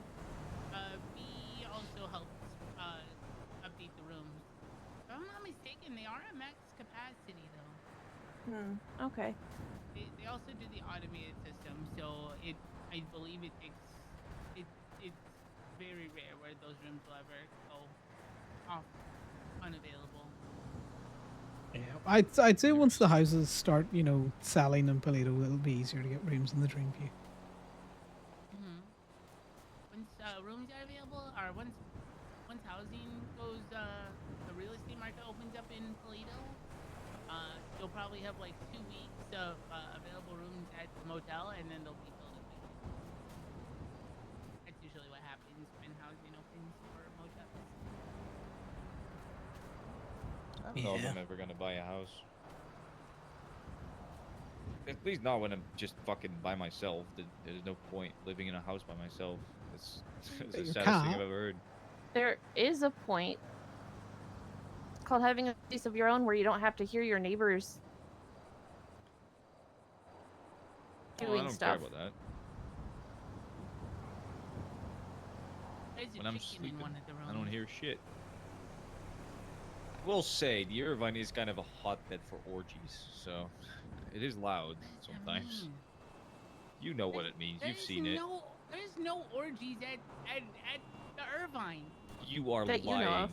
B also helps update the rooms. If I'm not mistaken, they are at max capacity though. Okay. They also do the automated system, so I believe it's very rare where those rooms will ever go off unavailable. Yeah, I'd say once the houses start, you know, selling in Polito, it'll be easier to get rooms in the Dreamview. Once rooms are available, or once housing goes, the real estate market opens up in Polito, you'll probably have like 2 weeks of available rooms at the motel, and then they'll be filled in weekends. That's usually what happens when housing opens for motels. I don't know if I'm ever gonna buy a house. At least not when I'm just fucking by myself. There's no point living in a house by myself. It's the you saddest thing can't. I've ever heard. There is a point. It's called having a place of your own where you don't have to hear your neighbors Oh, I doing don't stuff. care about that. There's a When I'm chicken in sleeping, one of the rooms. I don't hear shit. I will say, the Irvine is kind of a hotbed for orgies, so it is loud sometimes. mean? You know what it means. You've There's seen it. There's no orgies at the Irvine. You are That you lying. know of.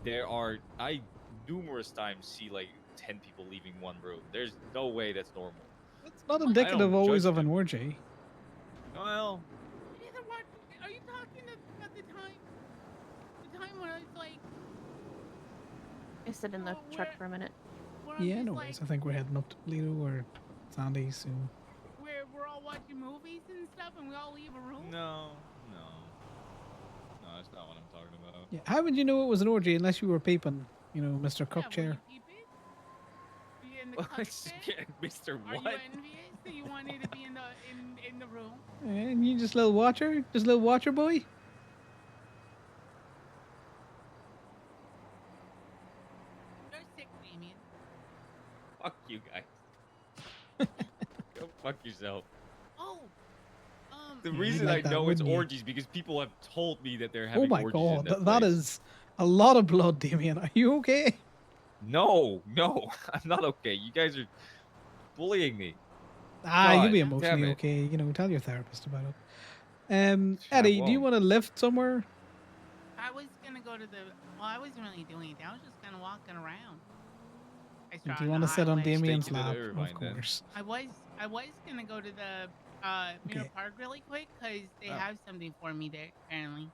There are. I numerous times see like 10 people leaving one room. There's no way that's normal. It's not I indicative don't always judge of an them. orgy. Well, Either what? Are you talking about the time? The time when I was like, I sit in the Oh, truck where- for a minute. where I'm Yeah, just no like, worries. I think we're heading up to Polito or Sandy soon. where we're all watching movies and stuff, and we all leave a room. no, that's not what I'm talking about. Yeah, how would you know it was an orgy unless you were peeping? You know, Mr. Yeah, Cook were chair. you peeping? Were you in the cockpit? Mr. Are What? you envious that you wanted to be in the room? And you just little watcher? Just little watcher boy? You're sick, Damien. Fuck you guys. Fuck yourself. Oh, The Yeah, you'd reason like I that, know it's wouldn't you? orgies because people have told me that they're Oh having my orgies in god, that that place. is a lot of blood, Damien. Are you okay? No, I'm not okay. You guys are bullying me. Ah, you'll be God damn emotionally it. okay. You know, tell your therapist about it. I Eddie, do you won't. want to lift somewhere? I was gonna go to the. Well, I wasn't really doing anything. I was just kind of walking around. I saw Do you on want the to sit on highway. Damien's Take you to lap? the Of Irvine then. course. I was gonna go to the Mirror Okay. Park really quick because they Oh. have something for me there apparently.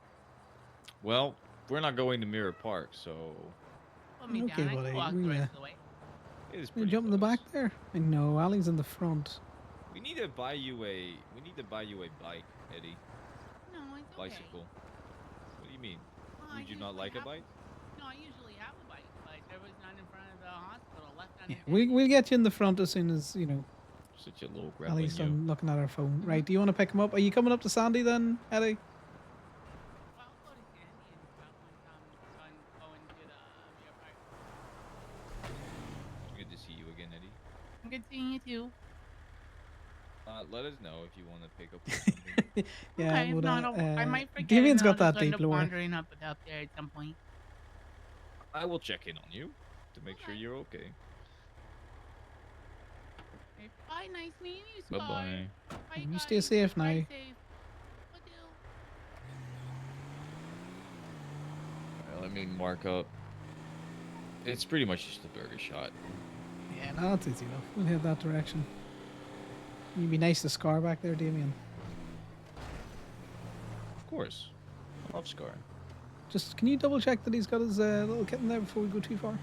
Well, we're not going to Mirror Park, so Put me Okay, down. I can buddy. walk the rest of the way. it is You pretty jump in the close. back there? I know, Ali's in the front. We need to buy you a bike, Eddie. No, it's okay. Bicycle. What do you mean? Well, I Would you not usually like a have- bike? No, I usually have a bike, but there was none in front of the hospital. Left Yeah, unattended. we'll get you in the front as soon as, you know, Such a little grappling Ali's you. done looking at her phone. Right, do you want to pick him up? Are you coming up to Sandy then, Eddie? Well, I'll go to Sandy and stuff once I'm done going to the Mirror Park. Good to see you again, Eddie. Good seeing you too. Let us know if you want to pick up something. Yeah, Okay, if but, not, I might forget. Damien's and I'll got that just end deep up lore. wandering up there at some point. I will check in on you to make sure you're okay. Okay, bye, nice meeting you, Bye Sky. bye. Bye, You guys. stay safe Drive now. safe. Will do. Let me mark up. It's pretty much just a burger shot. Yeah, no, that's easy enough. We'll head that direction. You'd be nice to Scar back there, Damien. Of course. I love Scar. Just, can you double check that he's got his little kitten there before we go too far?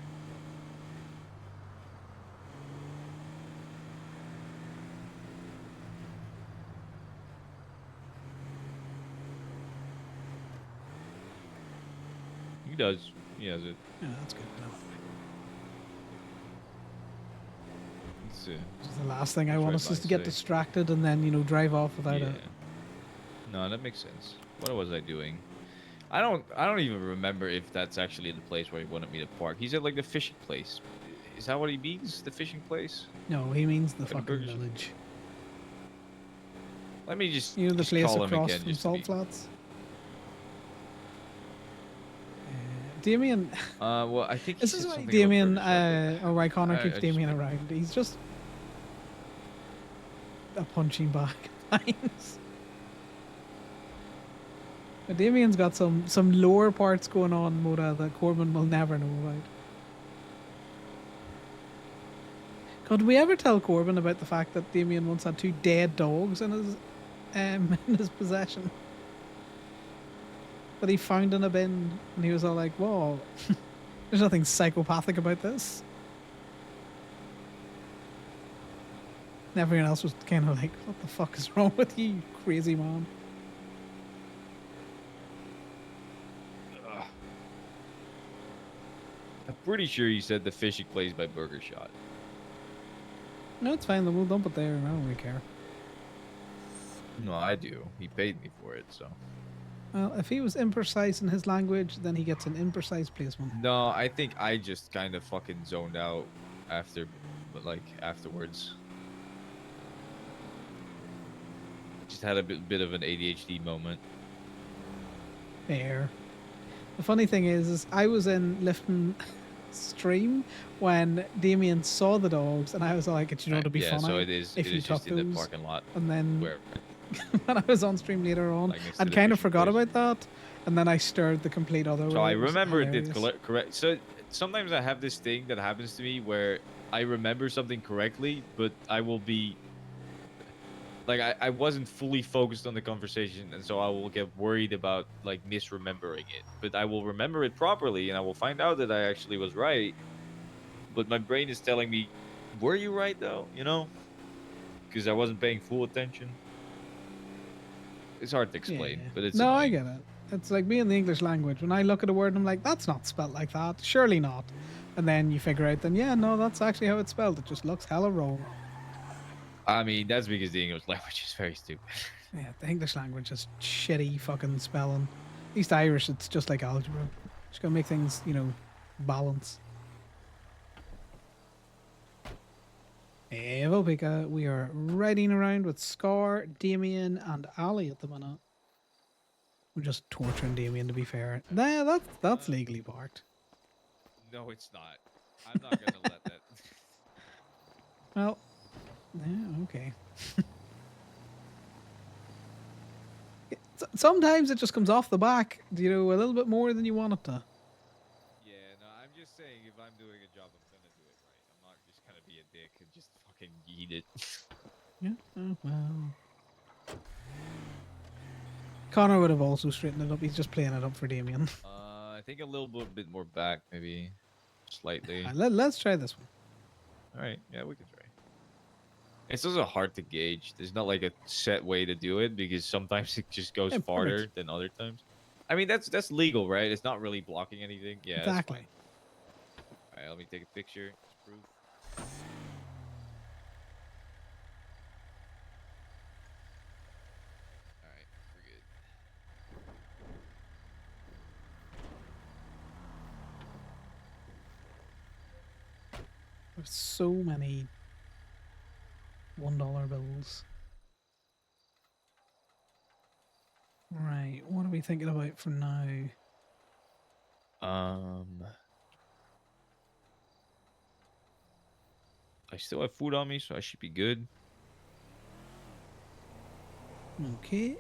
He does. He has it. Yeah, that's good enough. It's, Just the last thing I That's want right us is by to get today. distracted and then, you know, drive off without yeah. it. No, that makes sense. What was I doing? I don't even remember if that's actually the place where he wanted me to park. He said like the fishing place. Is that what he means? The fishing place? No, he means the Or the fucking burgers. village. Let me just You know, the just place call him across again from just to Salt be- Flats? Damien, well, I think he this said is why something about Damien, burger shop, or why Connor I keeps just Damien picked- around. He's just a punching bag at times. But Damien's got some lower parts going on, Moda, that Corbin will never know about. Could we ever tell Corbin about the fact that Damien once had 2 dead dogs in his in his possession? That he found in a bin, and he was all like, "Whoa, there's nothing psychopathic about this." And everyone else was kind of like, "What the fuck is wrong with you, you crazy man?" I'm pretty sure he said the fishing place by Burger Shot. No, it's fine. Then we'll dump it there. I don't really care. No, I do. He paid me for it, so. Well, if he was imprecise in his language, then he gets an imprecise placement. No, I think I just kind of fucking zoned out afterwards. Just had a bit of an ADHD moment. Fair. The funny thing is I was in Lifton stream when Damien saw the dogs, and I was like, "You know, it'd be yeah, funny so it is. if It you is took just in the those." parking lot And then where. when I was on stream later on, Like next to I'd the kind of fishing forgot place. about that, and then I stirred the complete other way. So I It was remember it did hilarious. correct. So sometimes I have this thing that happens to me where I remember something correctly, but I will be like I wasn't fully focused on the conversation, and so I will get worried about like misremembering it. But I will remember it properly, and I will find out that I actually was right. But my brain is telling me, "Were you right though?" You know, because I wasn't paying full attention. It's hard to explain, Yeah. but it's no, I annoying. get it. It's like me in the English language. When I look at a word, I'm like, "That's not spelled like that. Surely not." And then you figure out, then yeah, no, that's actually how it's spelled. It just looks hella wrong. I mean, that's because the English language is very stupid. Yeah, the English language is shitty fucking spelling. At least Irish, it's just like algebra. Just gotta make things, you know, balance. Hey, Vopika, we are riding around with Scar, Damien, and Ali at the minute. We're just torturing Damien, to be fair. Nah, that's legally parked. No, it's not. I'm not gonna let that. Well, yeah, okay. Sometimes it just comes off the back, you know, a little bit more than you want it to. Yeah, no, I'm just saying if I'm doing a job, I'm gonna do it right. I'm not just gonna be a dick and just fucking eat it. Yeah, oh, well. Connor would have also straightened it up. He's just playing it up for Damien. I think a little bit more back, maybe slightly. Let's try this one. All right, yeah, we can try. It's also hard to gauge. There's not like a set way to do it because sometimes it just goes Yeah, farther perfect. than other times. I mean, that's legal, right? It's not really blocking anything. Yeah, Exactly. that's fine. All right, let me take a picture. It's proof. All right, we're good. There's so many $1 bills. Right, what are we thinking about for now? I still have food on me, so I should be good. Okay.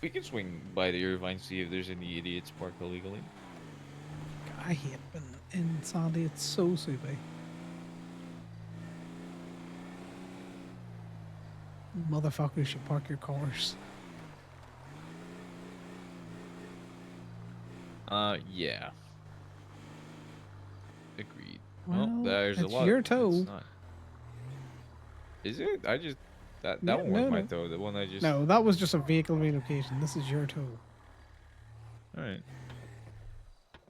We can swing by the Irvine, see if there's any idiots parked illegally. I hate being in Sandy. It's so soupy. Motherfuckers should park your cars. Yeah. Agreed. Well, there's a it's lot. your It's toe. not. Is it? I just that Yeah, one was no, my no. toe. The one I just. No, that was just a vehicle relocation. This is your toe. All right.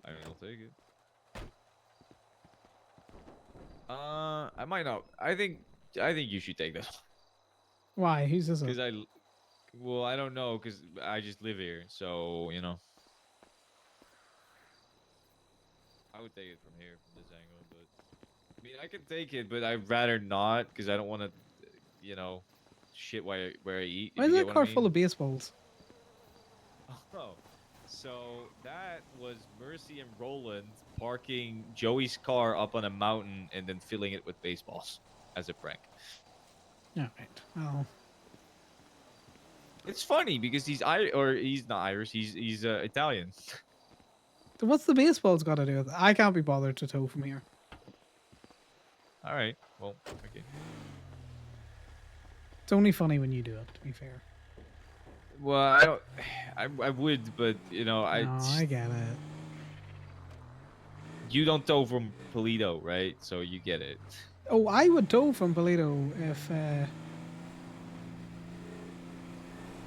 I mean, I'll take it. I might not. I think you should take this Why? Who's this? because well, I don't know because I just live here, so you know. I would take it from here, from this angle, but I mean, I can take it, but I'd rather not because I don't want to, you know, shit where I eat. Why if is you that get what car I mean. full of baseballs? Oh, so that was Mercy and Roland parking Joey's car up on a mountain and then filling it with baseballs as a prank. All right. Well, It's funny because he's he's not Irish. He's Italian. then what's the baseballs got to do with it? I can't be bothered to tow from here. All right. Well, okay. It's only funny when you do it. To be fair. Well, I don't. I would, but you know, No, I get it. You don't tow from Polito, right? So you get it. Oh, I would tow from Polito if.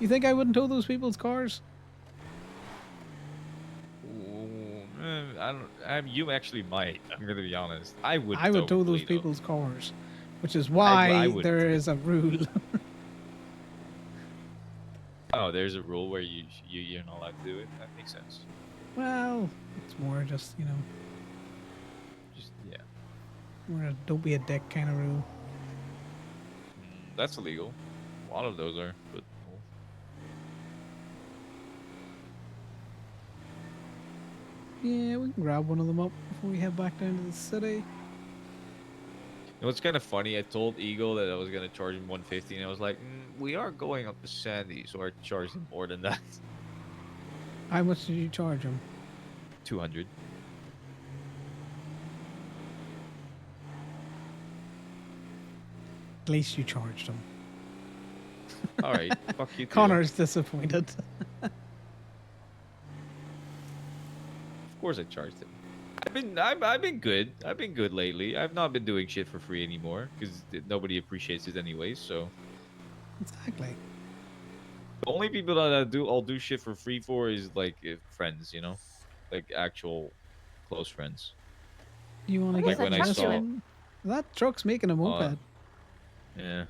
You think I wouldn't tow those people's cars? I don't. You actually might. I'm gonna be honest. I would. I would tow those Polito. people's cars, which is why wouldn't. there is a rule. Oh, there's a rule where you're not allowed to do it. That makes sense. Well, it's more just Just yeah. more a don't be a dick kind of rule. That's illegal. A lot of those are, but. Well. Yeah, we can grab one of them up before we head back down to the city. You know, it's kind of funny. I told Eagle that I was gonna charge him 150, and I was like, "We are going up to Sandy, so I charged him more than that." How much did you charge him? 200. At least you charged him. All right, fuck you. Too. Connor's disappointed. Of course, I charged him. I've been good. I've been good lately. I've not been doing shit for free anymore because nobody appreciates it anyways. So Exactly. the only people that I'll do shit for free for is like friends, you know, like actual close friends. You want to What get is Like when I truck saw- doing? that truck's making a moped. Yeah.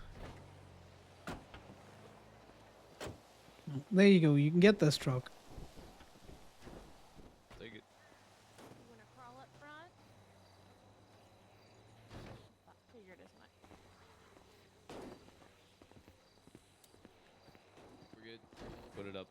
There you go. You can get this truck. Take it. You want to crawl up front? Fuck, 'cause Put it up.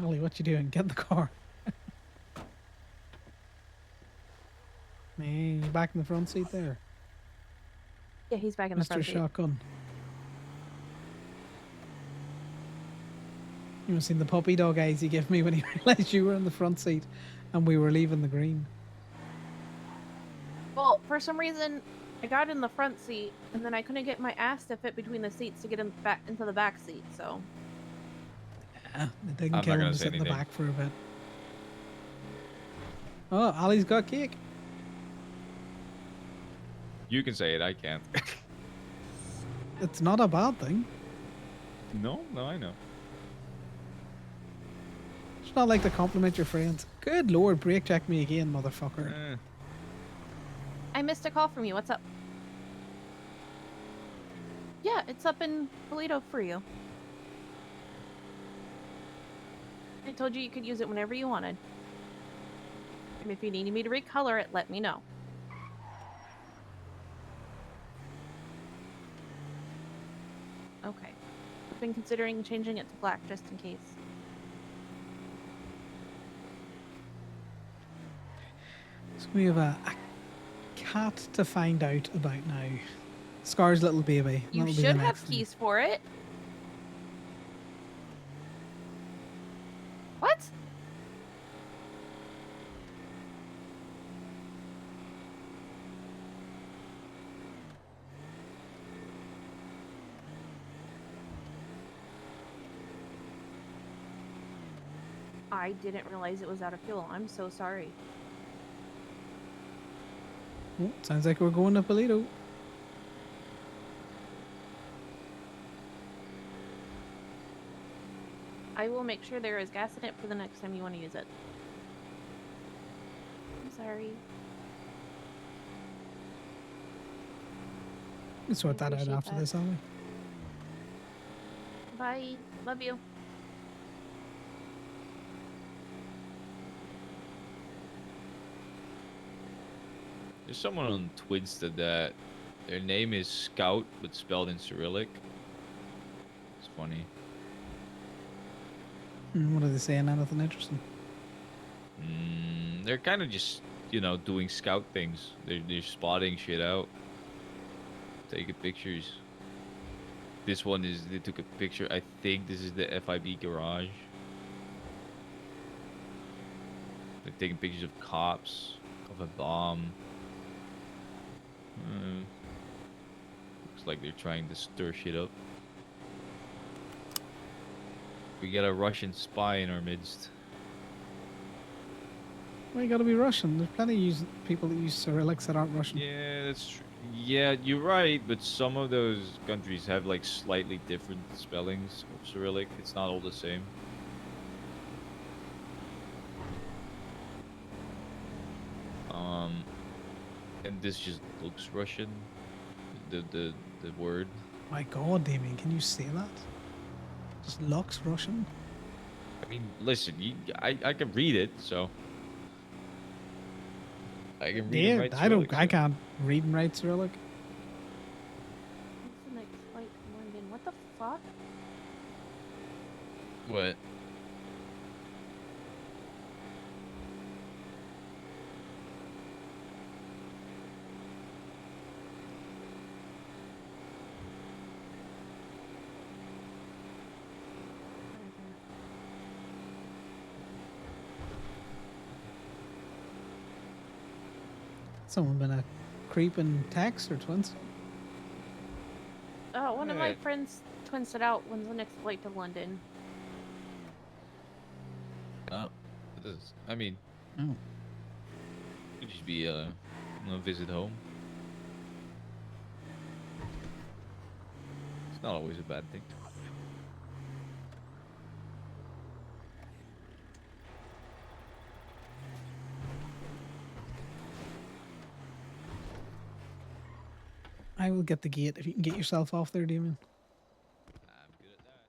Ollie, what you doing? Get in the car. Man, you back in the front seat there, Yeah, he's back in the Mr. front seat. Shotgun. You must have seen the puppy dog eyes he gave me when he realized you were in the front seat and we were leaving the green. Well, for some reason, I got in the front seat, and then I couldn't get my ass to fit between the seats to get in back into the back seat. So Yeah, it didn't I'm kill not him gonna to say sit in the anything. back for a bit. Oh, Ollie's got cake. You can say it. I can't. It's not a bad thing. No, I know. It's not like to compliment your friends. Good lord, brake check me again, motherfucker. I missed a call from you. What's up? Yeah, it's up in Toledo for you. I told you you could use it whenever you wanted. And if you needed me to recolor it, let me know. Okay. I've been considering changing it to black just in case. So we have a cat to find out about now. Scar's little baby. You That'll be the should next have thing. keys for it. What? I didn't realize it was out of fuel. I'm so sorry. Oh, sounds like we're going to Toledo. I will make sure there is gas in it for the next time you want to use it. I'm sorry. We'll sort that out appreciate after that. this, Ollie. Bye. Love you. There's someone on Twinsted that their name is Scout, but spelled in Cyrillic. It's funny. What are they saying? Anything interesting? They're kind of just, doing scout things. They're spotting shit out, taking pictures. This one is they took a picture. I think this is the FIB garage. They're taking pictures of cops, of a bomb. Looks like they're trying to stir shit up. We got a Russian spy in our midst. Well, you gotta be Russian. There's plenty of people that use Cyrillics that aren't Russian. Yeah, that's true. Yeah, you're right, but some of those countries have like slightly different spellings of Cyrillic. It's not all the same. And this just looks Russian. The word. My God, Damien, can you say that? Just looks Russian. I mean, listen, I can read it, so I can read and Yeah, write I Cyrillic, I so- can't read and write Cyrillic. What's the next flight to London? What the fuck? What? Someone been a creeping text or twins? One of my Yeah. friends twinsted it out. When's the next flight to London? I mean, Oh. could just be a visit home. It's not always a bad thing. I will get the gate if you can get yourself off there, Damien. I'm good at that.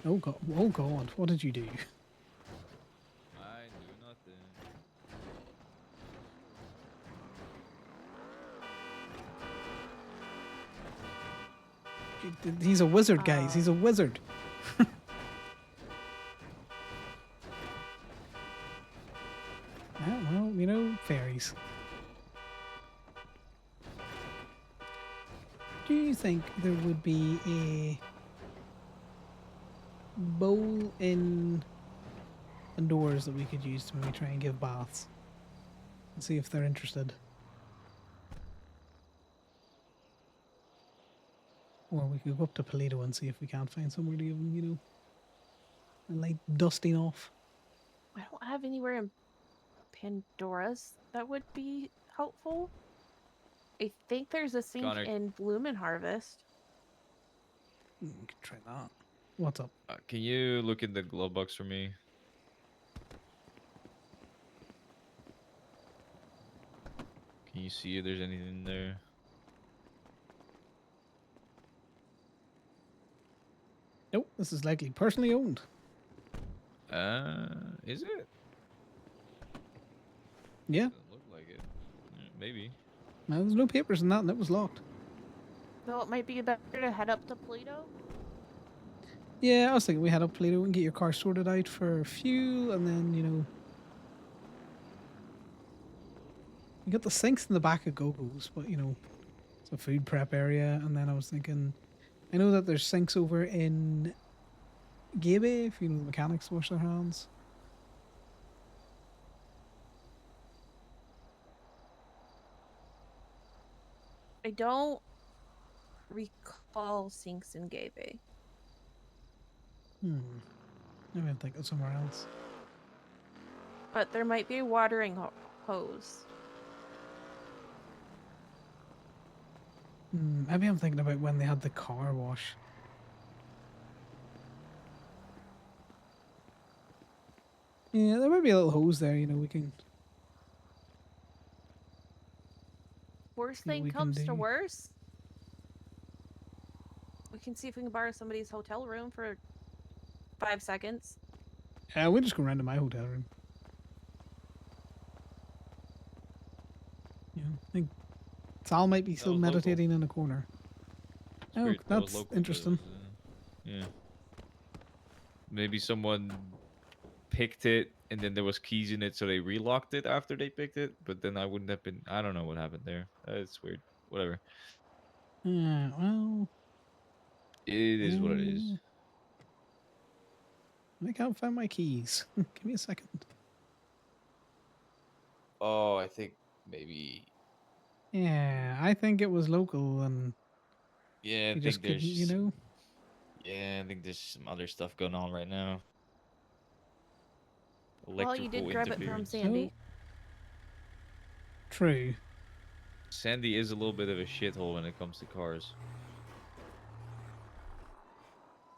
Oh god! Oh god! What did you do? I do nothing. He's a wizard, guys. He's a wizard. Yeah, well, you know, fairies. Do you think there would be a bowl in indoors that we could use to maybe try and give baths? And see if they're interested. Or we could go up to Toledo and see if we can't find somewhere to give them, you know, a light dusting off. I don't have anywhere in Pandora's that would be helpful. I think there's a sink Connor. in Bloom and Harvest. We could try that. What's up? Can you look in the glove box for me? Can you see if there's anything in there? Nope, this is likely personally owned. Is it? Yeah, Doesn't look like it. Maybe. no, there's no papers in that, and it was locked. So it might be better to head up to Pluto. Yeah, I was thinking we head up Toledo and get your car sorted out for fuel, and then, you know, you got the sinks in the back of Go-Go's, but, you know, it's a food prep area. And then I was thinking, I know that there's sinks over in Gaby, if you know the mechanics wash their hands. I don't recall sinks in Gay Bay. Maybe I'm thinking somewhere else. But there might be a watering hose. Maybe I'm thinking about when they had the car wash. Yeah, there might be a little hose there, you know, we can... Worst See what thing we can comes to do. worst, we can see if we can borrow somebody's hotel room for 5 seconds. We'll just go around to my hotel room. Yeah, I think Sal might be still was local. meditating in a corner. Oh, Weird, that was that's local, but, interesting. yeah. Maybe someone picked it and then there was keys in it, so they relocked it after they picked it. But then I wouldn't have been. I don't know what happened there. It's weird. Whatever. Well, It is what it is. I can't find my keys. Give me a second. Oh, I think maybe. Yeah, I think it was local, and Yeah, I you think just couldn't, you there's. know. Yeah, I think there's some other stuff going on right now. Well, you did Electrical grab it from interference. Sandy. True. Sandy is a little bit of a shithole when it comes to cars.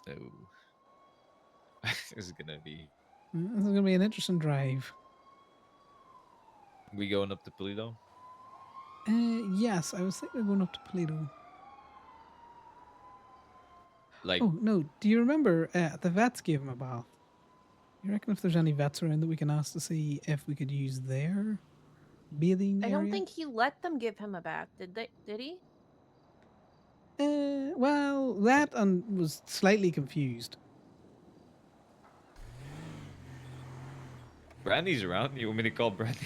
Oh. This is gonna be. This is gonna be an interesting drive. We going up to Toledo? Yes, I was thinking of going up to Toledo. Like, Oh no, do you remember the vets gave him a bath? You reckon if there's any vets around that we can ask to see if we could use their bathing I area? don't think he let them give him a bath, did they? Did he? Well, that and was slightly confused. Brandy's around. You want me to call Brandy?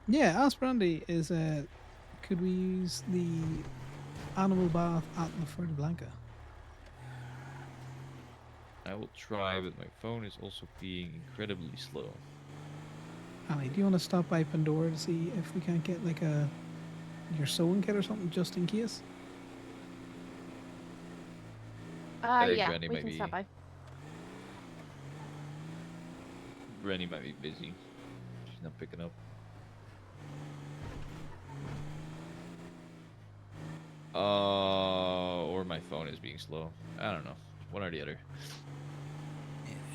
Yeah, ask Brandy is could we use the animal bath at La Fuerte Blanca? I will try, but my phone is also being incredibly slow. Ali, do you want to stop by Pandora to see if we can't get like your sewing kit or something just in case? think Yeah, Brandy we might can stop be- by. Brandy might be busy. She's not picking up. Or my phone is being slow. I don't know. One or the other.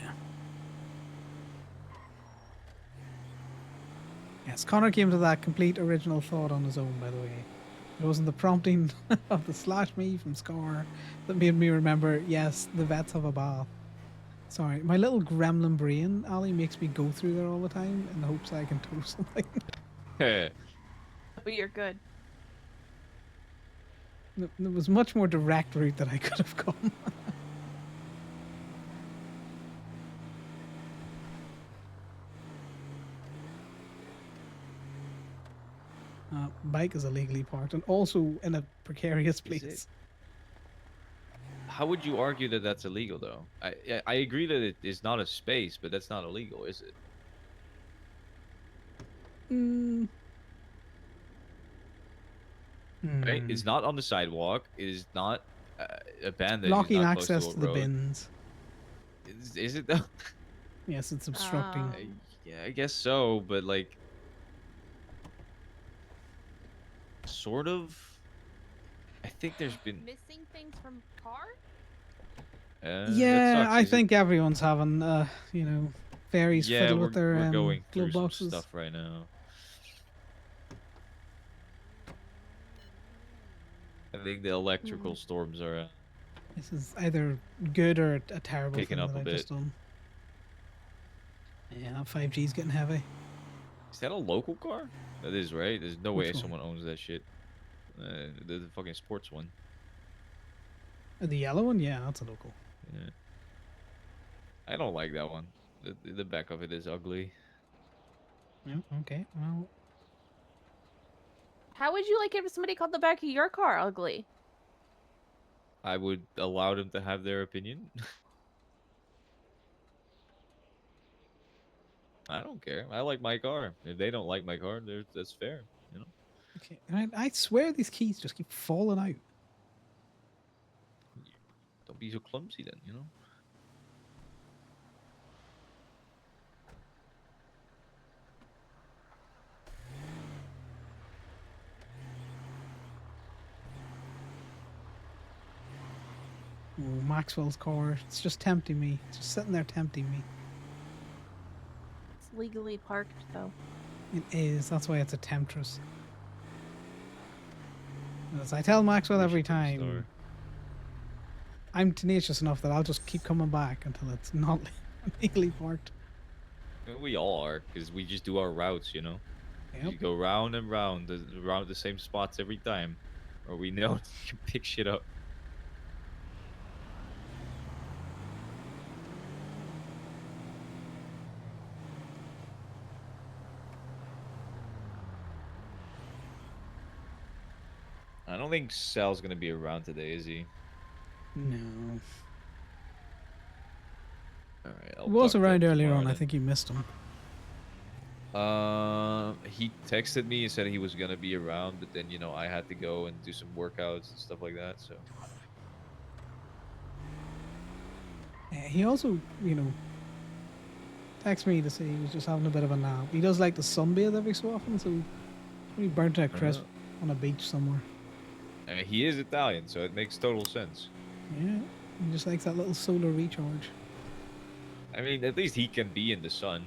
Yeah. Yes, Connor came to that complete original thought on his own, by the way. It wasn't the prompting of the slash me from Scar that made me remember, yes, the vets have a bath. Sorry, my little gremlin brain, Ali, makes me go through there all the time in the hopes I can tow something. Heh. But you're good. There was much more direct route that I could have gone. Bike is illegally parked and also in a precarious place. it? How would you argue that that's illegal, though? I agree that it is not a space, but that's not illegal, is it? Mm. Right? Hmm. It's not on the sidewalk. It is not abandoned. It's Blocking not close access to a to the road. bins. Is it though? Yes, it's obstructing. Yeah, I guess so, but like, sort of. I think there's been. Missing things from car? That Yeah, sucks. I Is it- think everyone's having, fairies Yeah, fiddle we're with their we're going glove through some boxes. stuff right now. I think the electrical storms are This is either good or a terrible picking thing up that a I've bit. just done. Yeah, 5G's getting heavy. Is that a local car? That is, right? There's no way Which one? someone owns that shit. The fucking sports one. The yellow one? Yeah, that's a local. Yeah. I don't like that one. The back of it is ugly. Yeah, okay. Well, How would you like if somebody called the back of your car ugly? I would allow them to have their opinion. I don't care. I like my car. If they don't like my car, that's fair. You know. okay. I swear these keys just keep falling out. Don't be so clumsy then. You know. Oh, Maxwell's car. It's just tempting me. It's just sitting there tempting me. It's legally parked, though. It is. That's why it's a temptress. As I tell Maxwell every time, I'm tenacious enough that I'll just keep coming back until it's not legally parked. We all are, because we just do our routes. You know. Yep. You go round and round, around the same spots every time, or we know you can pick shit up. I don't think Sal's gonna be around today, is he? No. All right. He was around earlier on. I think you missed him. He texted me and said he was gonna be around, but then I had to go and do some workouts and stuff like that. So He also, texted me to say he was just having a bit of a nap. He does like to sunbathe every so often, so he burnt out crisp on a beach somewhere. I mean, he is Italian, so it makes total sense. Yeah, he just likes that little solar recharge. I mean, at least he can be in the sun.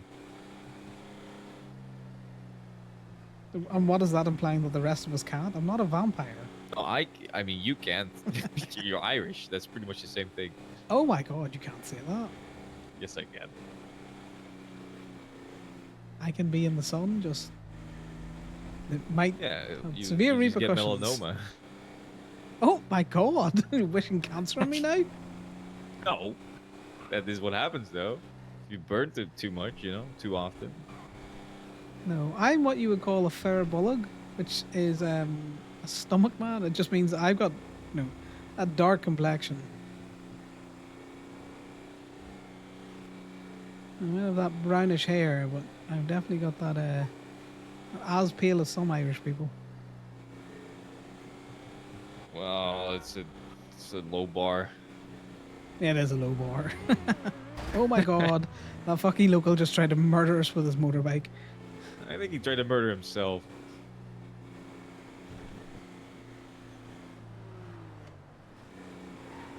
And what is that implying that the rest of us can't? I'm not a vampire. Oh, I mean, you can't. You're Irish. That's pretty much the same thing. Oh my god, you can't say that. Yes, I can. I can be in the sun, just... It might Yeah, have you, severe you just get repercussions. melanoma. Oh my god, you're wishing cancer on me now? No, that is what happens though. If you burn too much, too often. No, I'm what you would call a ferrobolog, which is a stomach man. It just means that I've got, a dark complexion. I might have that brownish hair, but I've definitely got that as pale as some Irish people. Well, it's a low bar. Yeah, it is a low bar. Oh my god, that fucking local just tried to murder us with his motorbike. I think he tried to murder himself.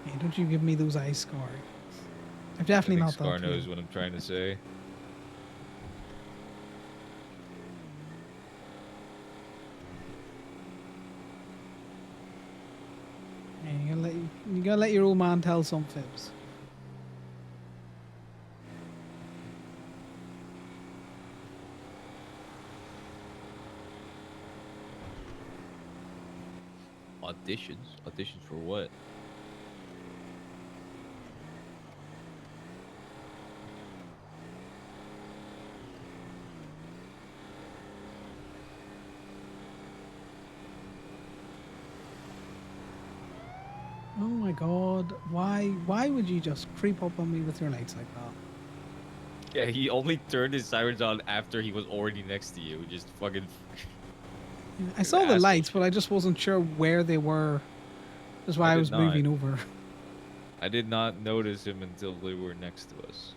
Hey, don't you give me those eyes, Scar. I'm definitely I not think Scar that knows pale. what I'm trying to say. Yeah, you gotta let your old man tell some fibs. Auditions? Auditions for what? Oh my god. Why would you just creep up on me with your lights like that? Yeah, he only turned his sirens on after he was already next to you. Just fucking. Yeah, I saw the asshole lights, but shit. I just wasn't sure where they were. That's why I did was not. moving over. I did not notice him until they were next to us.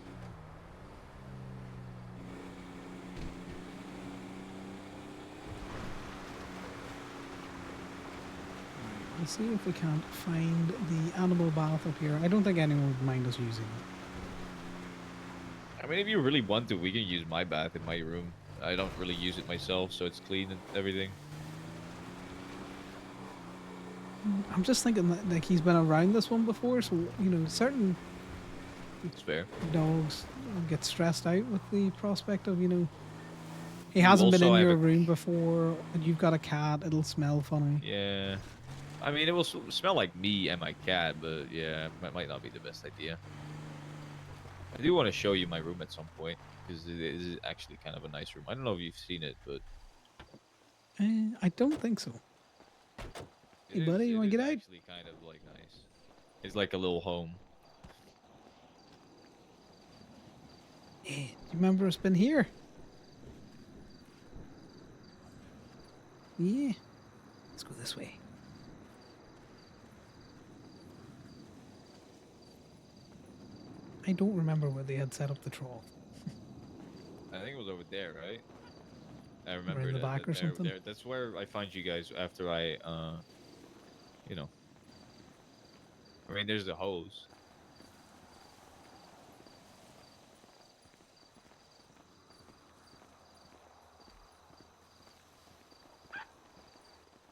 Let's see if we can't find the animal bath up here. I don't think anyone would mind us using it. I mean, if you really want to, we can use my bath in my room. I don't really use it myself, so it's clean and everything. I'm just thinking that like he's been around this one before, so you know certain It's fair. dogs get stressed out with the prospect of he You hasn't been also in have your a- room before, and you've got a cat. It'll smell funny. Yeah. I mean, it will smell like me and my cat, but yeah, might not be the best idea. I do want to show you my room at some point, because it is actually kind of a nice room. I don't know if you've seen it, but I don't think so. Hey, buddy, you want to get out? actually kind of like nice. It's like a little home. Do you remember us been here? Yeah. Let's go this way. I don't remember where they had set up the trough. I think it was over there, right? I Or remember in the that, back or something. That's where I find you guys after I, you know. I mean, there's the hose.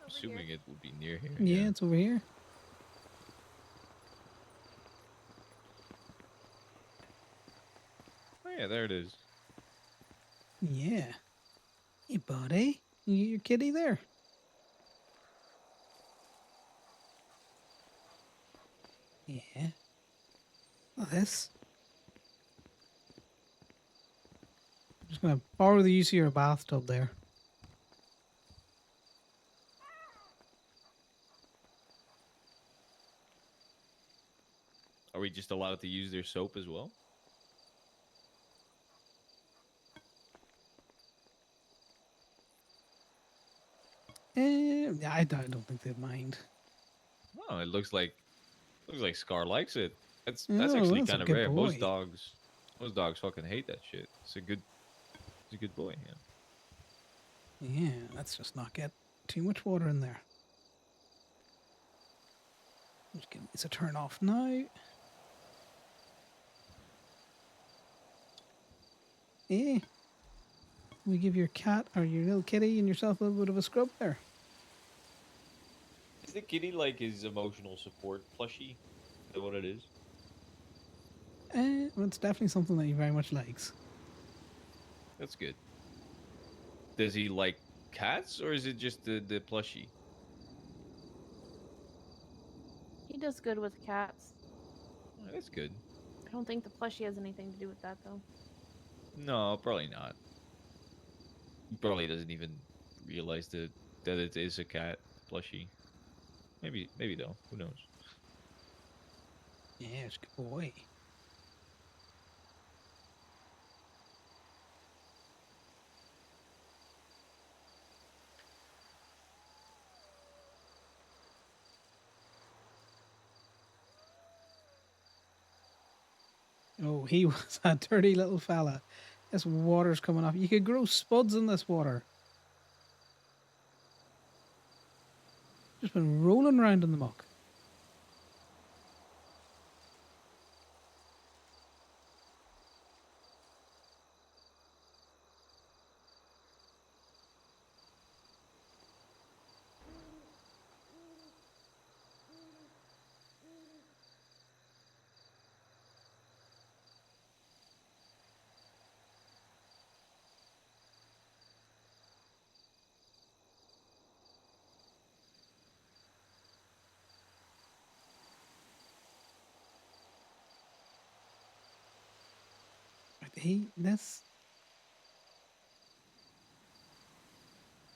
Assuming it would be near here. Yeah, it's over here. Oh yeah, there it is. Yeah. Hey, buddy. Your kitty there. Yeah. Oh, this. I'm just going to borrow the use of your bathtub there. Are we just allowed to use their soap as well? Yeah, I don't think they'd mind. Oh, it looks like Scar likes it. That's Oh, actually that's a kind of good rare. boy. Most dogs fucking hate that shit. It's a good boy. Yeah. Yeah, let's just not get too much water in there. Just give this a turn off now. Yeah. We give your cat or your little kitty and yourself a little bit of a scrub there. Is the kitty like his emotional support plushie? Is that what it is? Well, it's definitely something that he very much likes. That's good. Does he like cats, or is it just the plushie? He does good with cats. Oh, that's good. I don't think the plushie has anything to do with that, though. No, probably not. He probably doesn't even realize that it is a cat plushie. Maybe though. Who knows? Yeah, it's a good boy. Oh, he was a dirty little fella. This water's coming off. You could grow spuds in this water. Just been rolling around in the muck.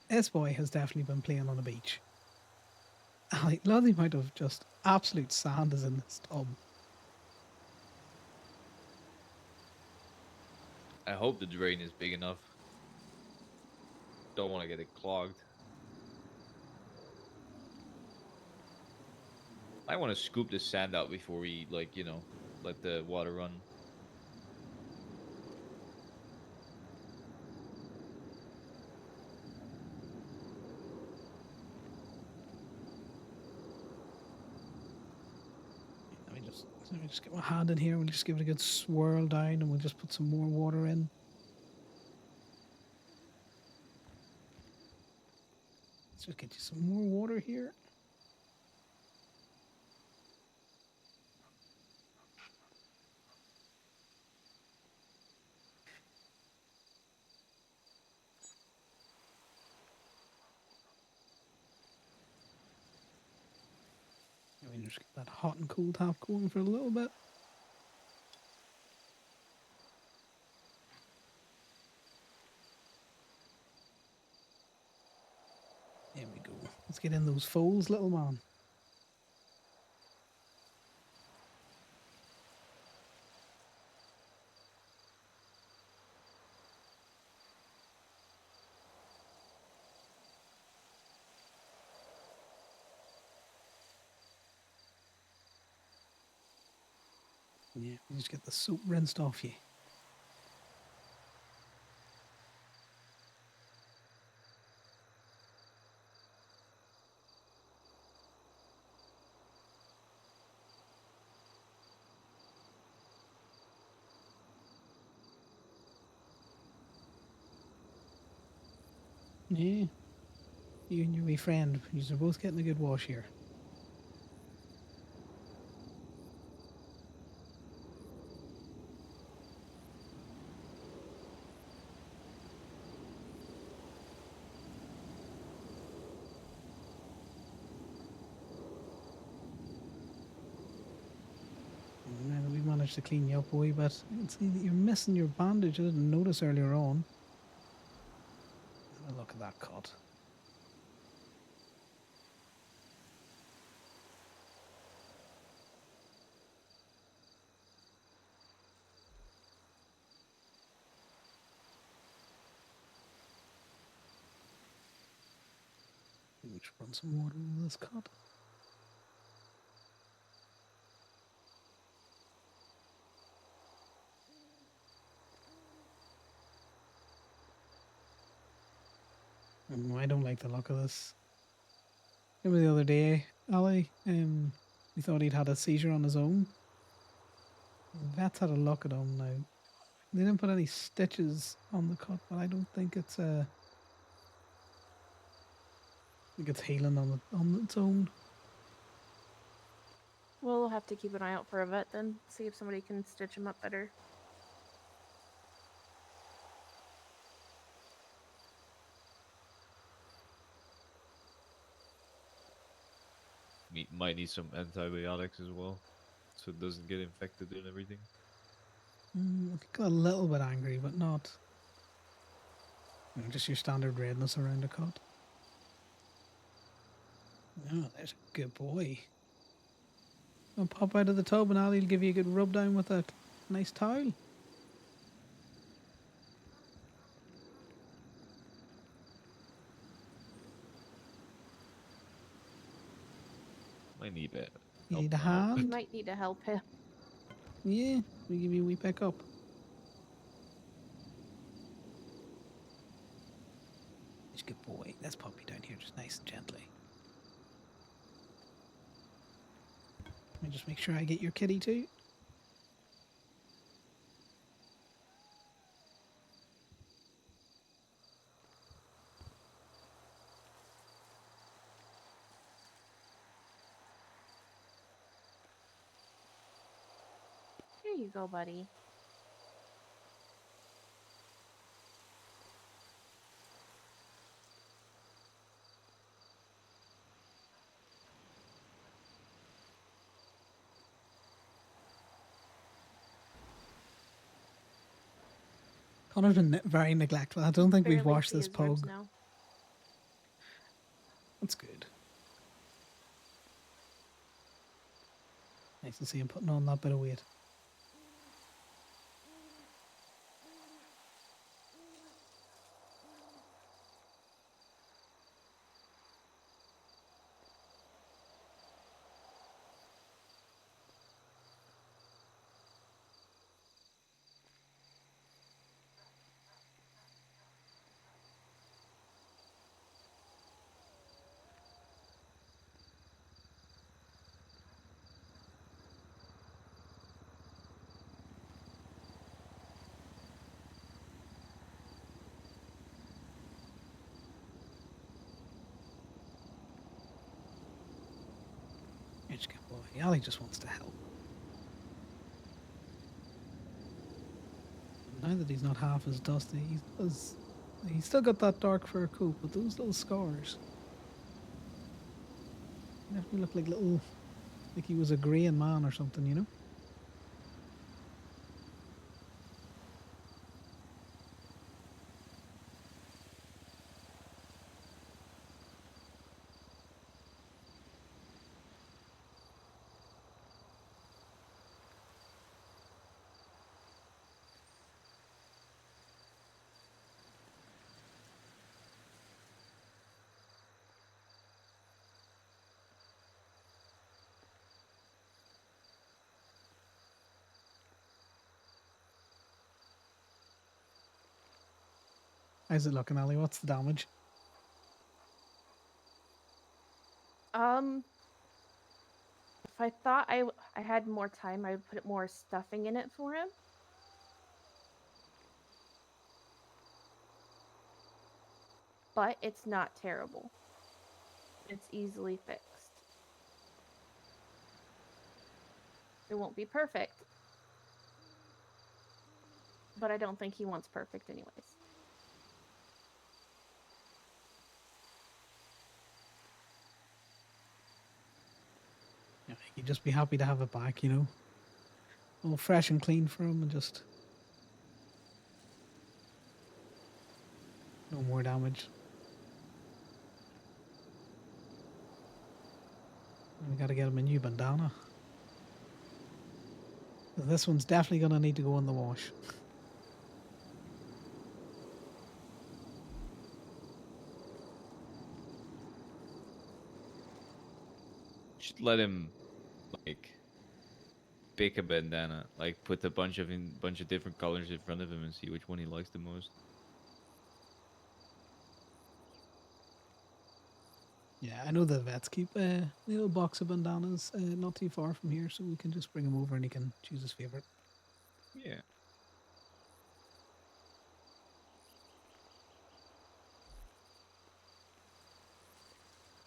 This boy has definitely been playing on the beach. Like, look at the amount of just absolute sand is in this tub. I hope the drain is big enough. Don't want to get it clogged. I want to scoop the sand out before we, like, let the water run. Let me just get my hand in here. We'll just give it a good swirl down, and we'll just put some more water in. Let's just get you some more water here. Let me just get that hot and cool tap going for a little bit. There we go. Let's get in those folds, little man. Yeah, you just get the soap rinsed off you. Yeah. You and your wee friend, you're both getting a good wash here. Man, we managed to clean you up a wee bit. I can see that you're missing your bandage. I didn't notice earlier on. Have a look at that cut. Let me just run some water over this cut. I don't like the look of this. Remember the other day, Ali, we thought he'd had a seizure on his own. The vets had a look at him now. They didn't put any stitches on the cut, but I don't think it's I think it's healing on its own. We'll have to keep an eye out for a vet then. See if somebody can stitch him up better. Might need some antibiotics as well, so it doesn't get infected and everything. I got a little bit angry, but not. Just your standard redness around the cut. Oh, there's a good boy. I'll pop out of the tub and Ali'll give you a good rub down with a nice towel. Might need it. You need a You hand? might need to help him. Yeah, we give you a wee pick up. He's a good boy. Let's pop you down here just nice and gently. Let me just make sure I get your kitty too. Here you go, buddy. Connor's been very neglectful. I don't think we've Barely washed see this his ribs pug. now. That's good. Nice to see him putting on that bit of weight. Rich good boy. Ali just wants to help. Now that he's not half as dusty, he's still got that dark fur coat, but those little scars. He definitely look like little, like he was a greying man or something, you know? How's it looking, Ali? What's the damage? If I thought I had more time, I would put more stuffing in it for him. But it's not terrible. It's easily fixed. It won't be perfect. But I don't think he wants perfect anyways. Yeah, he'd just be happy to have it back, you know? All fresh and clean for him and just no more damage. And we gotta get him a new bandana. This one's definitely gonna need to go in the wash. Should let him like pick a bandana, like put a bunch of different colors in front of him and see which one he likes the most. Yeah, I know the vets keep a little box of bandanas not too far from here, so we can just bring him over and he can choose his favorite. Yeah.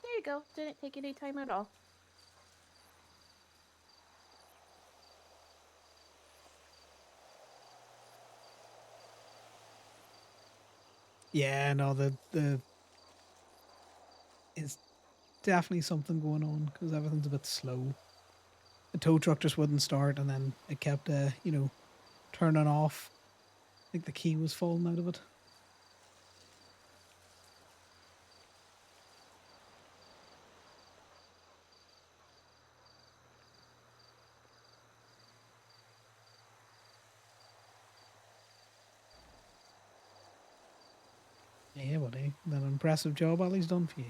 There you go. Didn't take any time at all. Yeah, no, the it's definitely something going on because everything's a bit slow. The tow truck just wouldn't start, and then it kept, turning off. I think the key was falling out of it. Yeah, buddy. That impressive job Ali's done for you.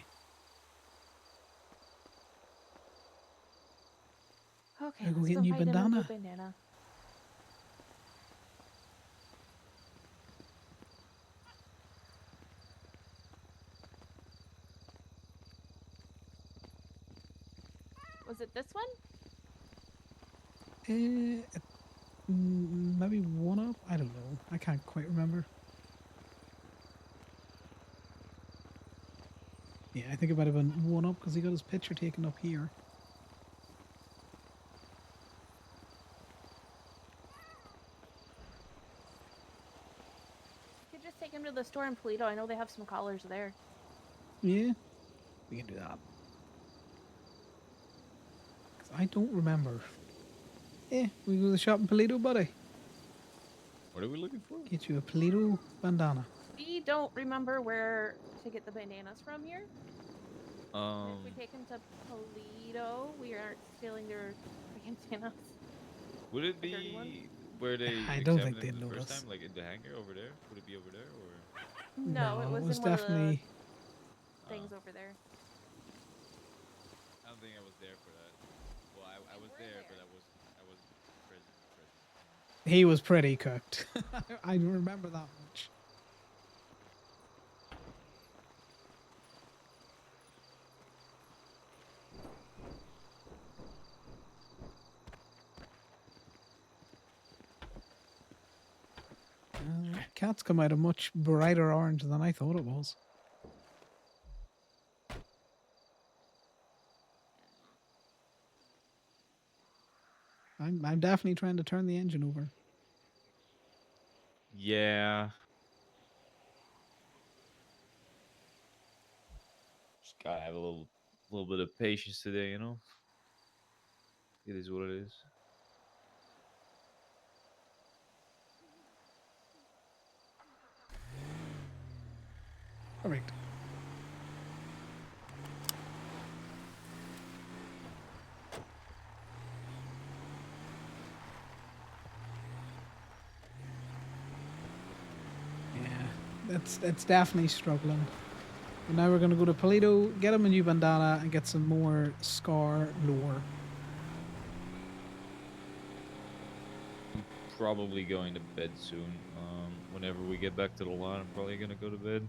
Okay, Gotta go let's get go a new find him a new bandana. bandana. Was it this one? Maybe one up? I don't know. I can't quite remember. Yeah, I think it might have been one up because he got his picture taken up here. You could just take him to the store in Polito. I know they have some collars there. Yeah, we can do that. 'Cause I don't remember. Yeah, we go to the shop in Polito, buddy. What are we looking for? Get you a Polito bandana. We don't remember where to get the bananas from here. And if we take them to Polito, we aren't stealing their bananas. Would it The dirty ones? be where they I don't think examined they'd them the first notice. time, like in the hangar over there? Would it be over there, or? No, it was in one definitely. of the things over there. I don't think I was there for that. Well, I was there, but I wasn't present. He was pretty cooked. I remember that much. Cat's come out a much brighter orange than I thought it was. I'm definitely trying to turn the engine over. Yeah. Just gotta have a little bit of patience today, you know. It is what it is. Correct. Yeah, that's definitely struggling. But now we're gonna go to Polito, get him a new bandana, and get some more Scar lore. Probably going to bed soon. Whenever we get back to the line, I'm probably gonna go to bed.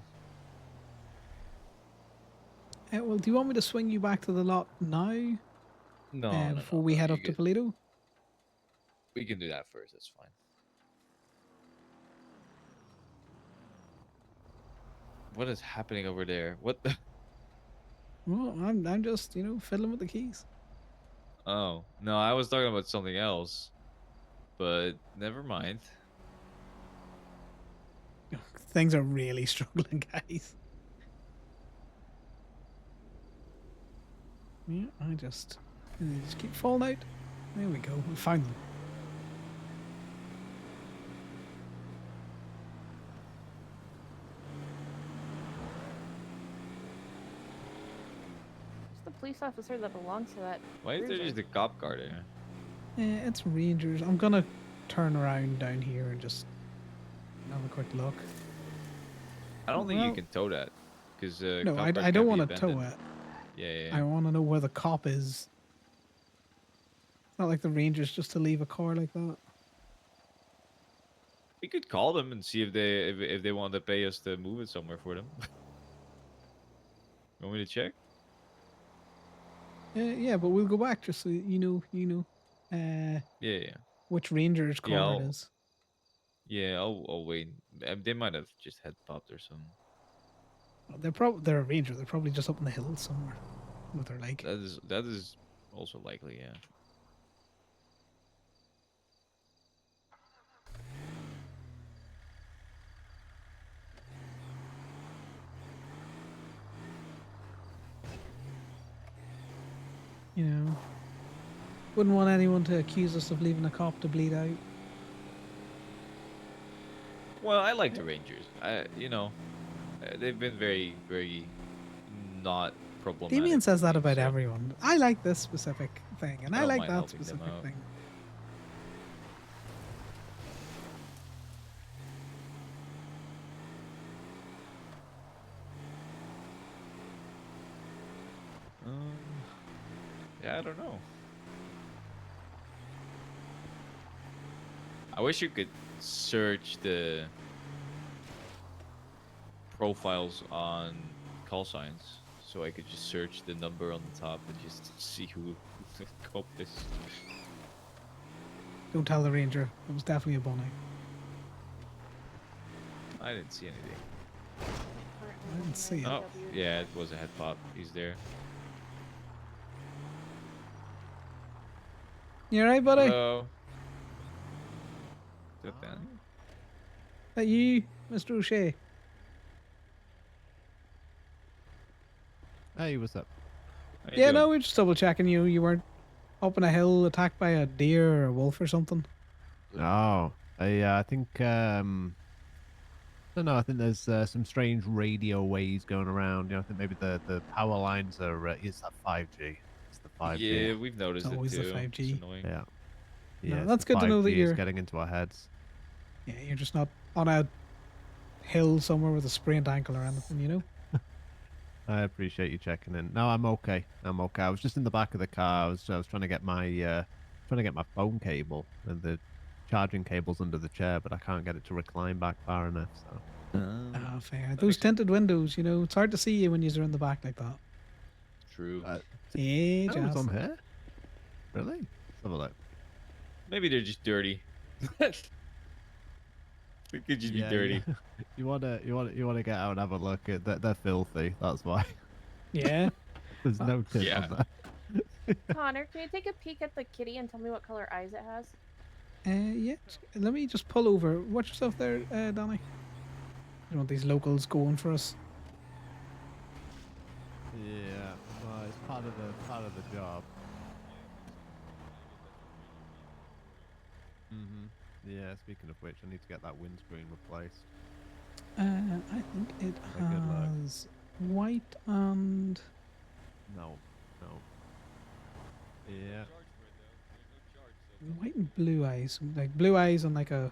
Well, do you want me to swing you back to the lot now? No, before we head you up to get- Polito? We can do that first. That's fine. What is happening over there? What the? Well, I'm just, fiddling with the keys. Oh no, I was talking about something else. But never mind. Things are really struggling, guys. Yeah, I just keep falling out. There we go. We found them. It's the police officer that belongs to that. Why is there cruiser. just a cop car there? It's Rangers. I'm gonna turn around down here and just have a quick look. I don't think you Well- can tow that, because No, I don't want to tow it. Yeah. I want to know where the cop is. It's not like the Rangers just to leave a car like that. We could call them and see if they want to pay us to move it somewhere for them. Want me to check? Yeah, but we'll go back just so you know. Yeah. Which Rangers car Yeah, it is. Yeah, I'll wait. They might have just head popped or something. They're a Ranger. They're probably just up in the hills somewhere. What they're like. That is also likely, yeah. Wouldn't want anyone to accuse us of leaving a cop to bleed out. Well, I like the Rangers. They've been very, very not problematic. Damien says that about so everyone. I like this specific thing, and I I don't like mind that helping them specific out. thing. Yeah, I don't know. I wish you could search the profiles on call signs, so I could just search the number on the top and just see who the cop is. Don't tell the Ranger. It was definitely a bunny. I didn't see anything. I didn't see it. Oh, yeah, it was a head pop. He's there. You alright, buddy? Hello. Is that Danny? That you, Mr. O'Shea? Hey, what's up? How you Yeah, no, doing? we're just double checking you. You weren't up on a hill attacked by a deer or a wolf or something. Oh, Yeah, I think I don't know. I think there's some strange radio waves going around. You know, I think maybe the power lines are. It's that 5G. It's the 5G. Yeah, we've noticed It's it always the too. It's 5G. annoying. Yeah. No, Yeah, it's that's the good to know that 5G is you're. getting into our heads. Yeah, you're just not on a hill somewhere with a sprained ankle or anything, you know. I appreciate you checking in. No, I'm okay. I'm okay. I was just in the back of the car. I was trying to get my phone cable and the charging cables under the chair, but I can't get it to recline back far enough. So Ah, fair. Those tinted windows, you know, it's hard to see you when you're in the back like that. True. Yeah, that was just. on here. Really? Let's have a look. Maybe they're just dirty. They could just be dirty. You wanna get out and have a look at that? They're filthy. That's why. Yeah. There's no tint Yeah. on there. Connor, can you take a peek at the kitty and tell me what color eyes it has? Yeah. Let me just pull over. Watch yourself there, Danny. You want these locals going for us? Yeah, well, it's part of the job. Yeah. Speaking of which, I need to get that windscreen replaced. I think it Very good luck. has white and. No. Yeah. White and blue eyes, like blue eyes on like a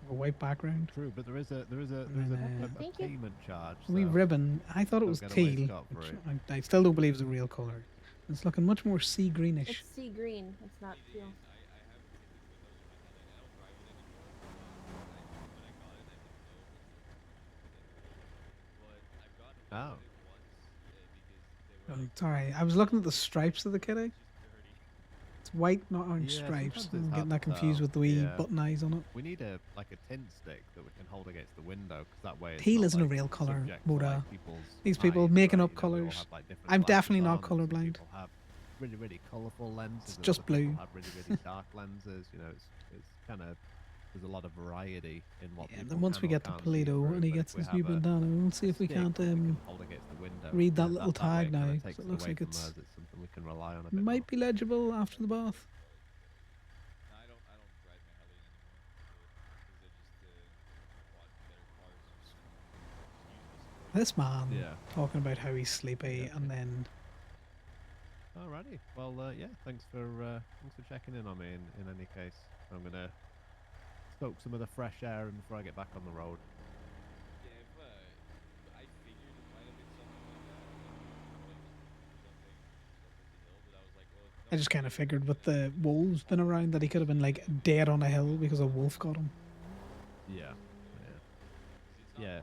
white background. True, but there is a Thank you. payment charge. Wee so ribbon. I thought it don't was get away teal. scot-free. Which I still don't believe is a real color. It's looking much more sea greenish. It's sea green. It's not teal. Oh. Oh, sorry, I was looking at the stripes of the kitty. It's white, not orange Yeah, stripes. sometimes it's I'm hard getting to that confused tell. with the wee Yeah. button eyes on it. We need a tint stick that we can hold against the window, because that way it's Teal not, isn't a like, real colour, subject to, Moda. like, people's These people eyes, making right? up You know, we all colours. have, like, different I'm glasses definitely not on, and some colourblind. people have really colourful lenses. It's and just other people blue. have really dark lenses. You know, it's kind of, there's a lot of variety in what Yeah, people then once we can or get to can't see Polito through, and he but if gets we his have new a bandana, we'll see if we stick can't that we can hold against the window, read that you know, little that way tag it kinda now. takes So it it looks away like from it's us. It's something we can rely on a bit might be legible after the bath. I don't drive my Harley anymore. This man Yeah. talking about how he's sleepy and then Alrighty. Well, yeah. Thanks for checking in on me. In any case, I'm gonna soak some of the fresh air in before I get back on the road. Yeah, I figured it might have been something like that. I just kind of figured with the wolves been around that he could have been like dead on a hill because a wolf got him. Yeah. Yeah.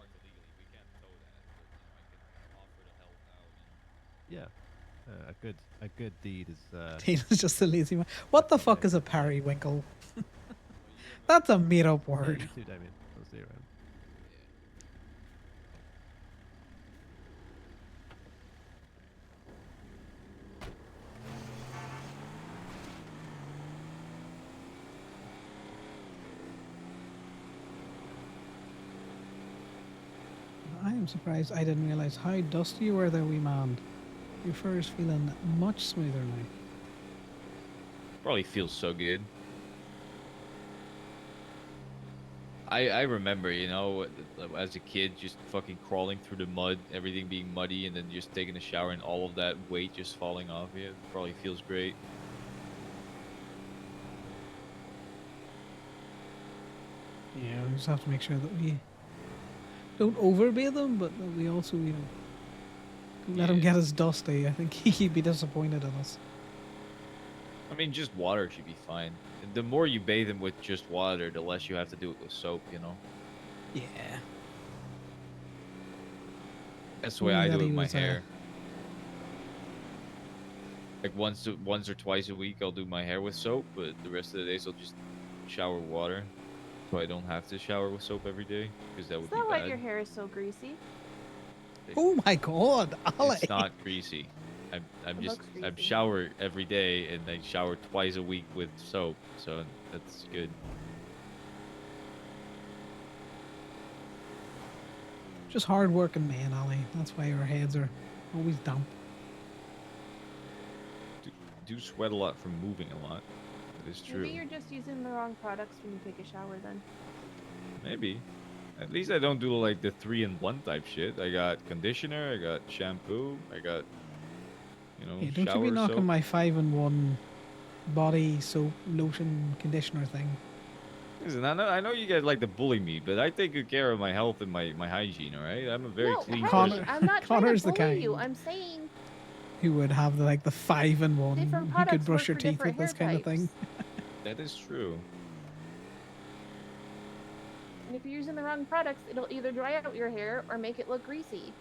Yeah. A good deed is. Tina's just a lazy man. What the fuck is a periwinkle? That's a made up Yeah, word. you too, Damien. I'll see you around. I am surprised I didn't realize how dusty you were there, wee man. Your fur is feeling much smoother now. Probably feels so good. I remember, you know, as a kid, just fucking crawling through the mud, everything being muddy, and then just taking a shower and all of that weight just falling off you. It probably feels great. Yeah, we just have to make sure that we don't overbathe him, but that we also, you know, don't let him get us dusty. I think he'd be disappointed in us. I mean, just water should be fine. The more you bathe him with just water, the less you have to do it with soap, you know? Yeah. That's the way Only I that do it he with my was, hair. Like once or twice a week, I'll do my hair with soap, but the rest of the days I'll just shower with water, so I don't have to shower with soap every day, because that Is would that be why bad. your hair is so greasy? Oh my god, Ali. It's not greasy. I'm It just looks I greasy. shower every day, and I shower twice a week with soap, so that's good. Just hard working man, Ali. That's why our heads are always damp. Do sweat a lot from moving a lot. That is true. Maybe you're just using the wrong products when you take a shower then. Maybe. At least I don't do like the 3-in-1 type shit. I got conditioner, I got shampoo, I got, Yeah, don't you be shower knocking soap. my 5-in-1 body soap lotion conditioner thing. Listen, I know you guys like to bully me, but I take good care of my health and my hygiene, all right? I'm a very No, clean hey, person. I'm not trying Connor's to the bully you. kind. I'm saying Who would have the 5-in-1? different You products could brush work your for teeth different with this hair kind of thing. types. That is true. And if you're using the wrong products, it'll either dry out your hair or make it look greasy.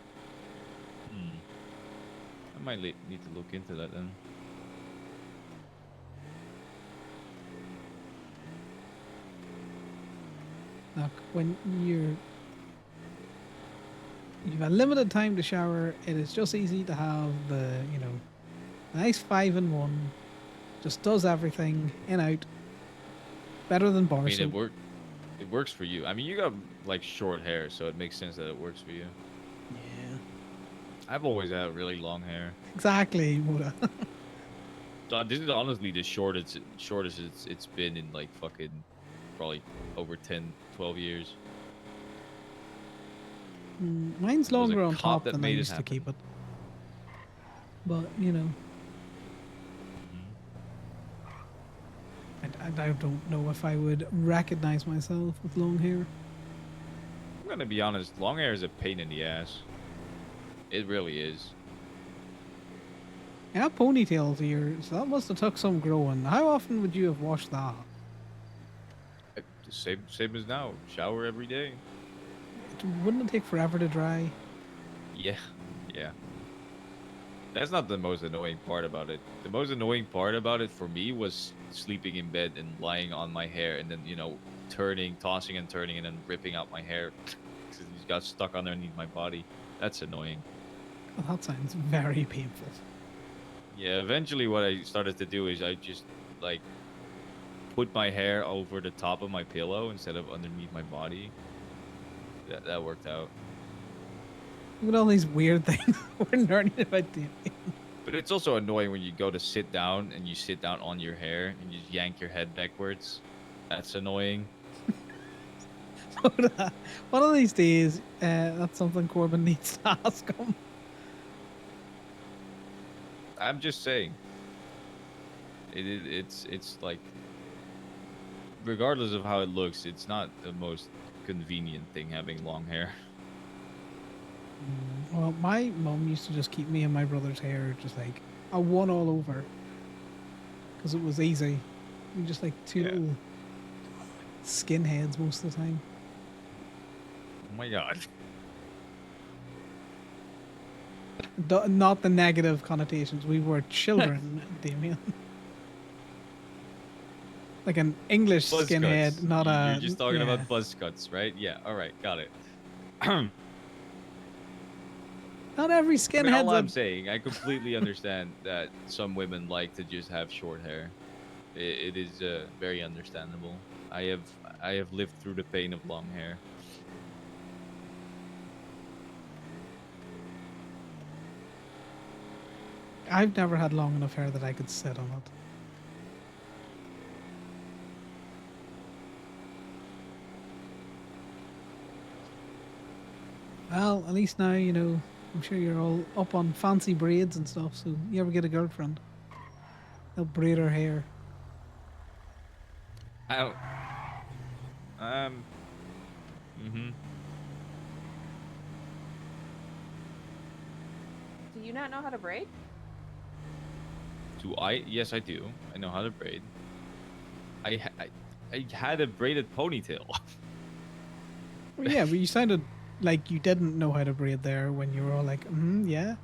I might need to look into that then. Look, when you've a limited time to shower, it is just easy to have the, nice 5-in-1. Just does everything, in, out. Better than bar I mean, soap. it works for you. I mean, you got like short hair, so it makes sense that it works for you. Yeah. I've always had really long hair. Exactly, Muda. This is honestly the shortest it's been in like fucking probably over 10, 12 years. Mine's It was a longer on cop top that than I made it used to keep it. happen. But, I don't know if I would recognize myself with long hair. I'm gonna be honest, long hair is a pain in the ass. It really is. I have ponytails here, so that must have took some growing. How often would you have washed that? Same as now. Shower every day. Wouldn't it take forever to dry? Yeah, yeah. That's not the most annoying part about it. The most annoying part about it for me was sleeping in bed and lying on my hair and then, tossing and turning and then ripping out my hair because it got stuck underneath my body. That's annoying. Well, that sounds very painful. Yeah, eventually what I started to do is I just, like, put my hair over the top of my pillow instead of underneath my body. That worked out. Look at all these weird things we're learning about doing. But it's also annoying when you go to sit down and you sit down on your hair and you just yank your head backwards. That's annoying. One of these days, that's something Corbin needs to ask him. I'm just saying. It's like, regardless of how it looks, it's not the most convenient thing having long hair. Well, my mum used to just keep me and my brother's hair just like a one all over. Because it was easy. We just like two little skinheads most of the time. Oh my god. Not the negative connotations. We were children, Damien. Like an English Buzz skinhead, cuts. not a. You're just talking about buzz cuts, right? Yeah, alright, got it. Not every I mean, skinhead's all a I'm saying, I completely understand that some women like to just have short hair. It is very understandable. I have lived through the pain of long hair. I've never had long enough hair that I could sit on it. Well, at least now, I'm sure you're all up on fancy braids and stuff, so you ever get a girlfriend, they'll braid her hair. I don't... Do you not know how to braid? Do I? Yes, I do. I know how to braid. I had a braided ponytail. Well, yeah, but you sounded like you didn't know how to braid there when you were all like, yeah.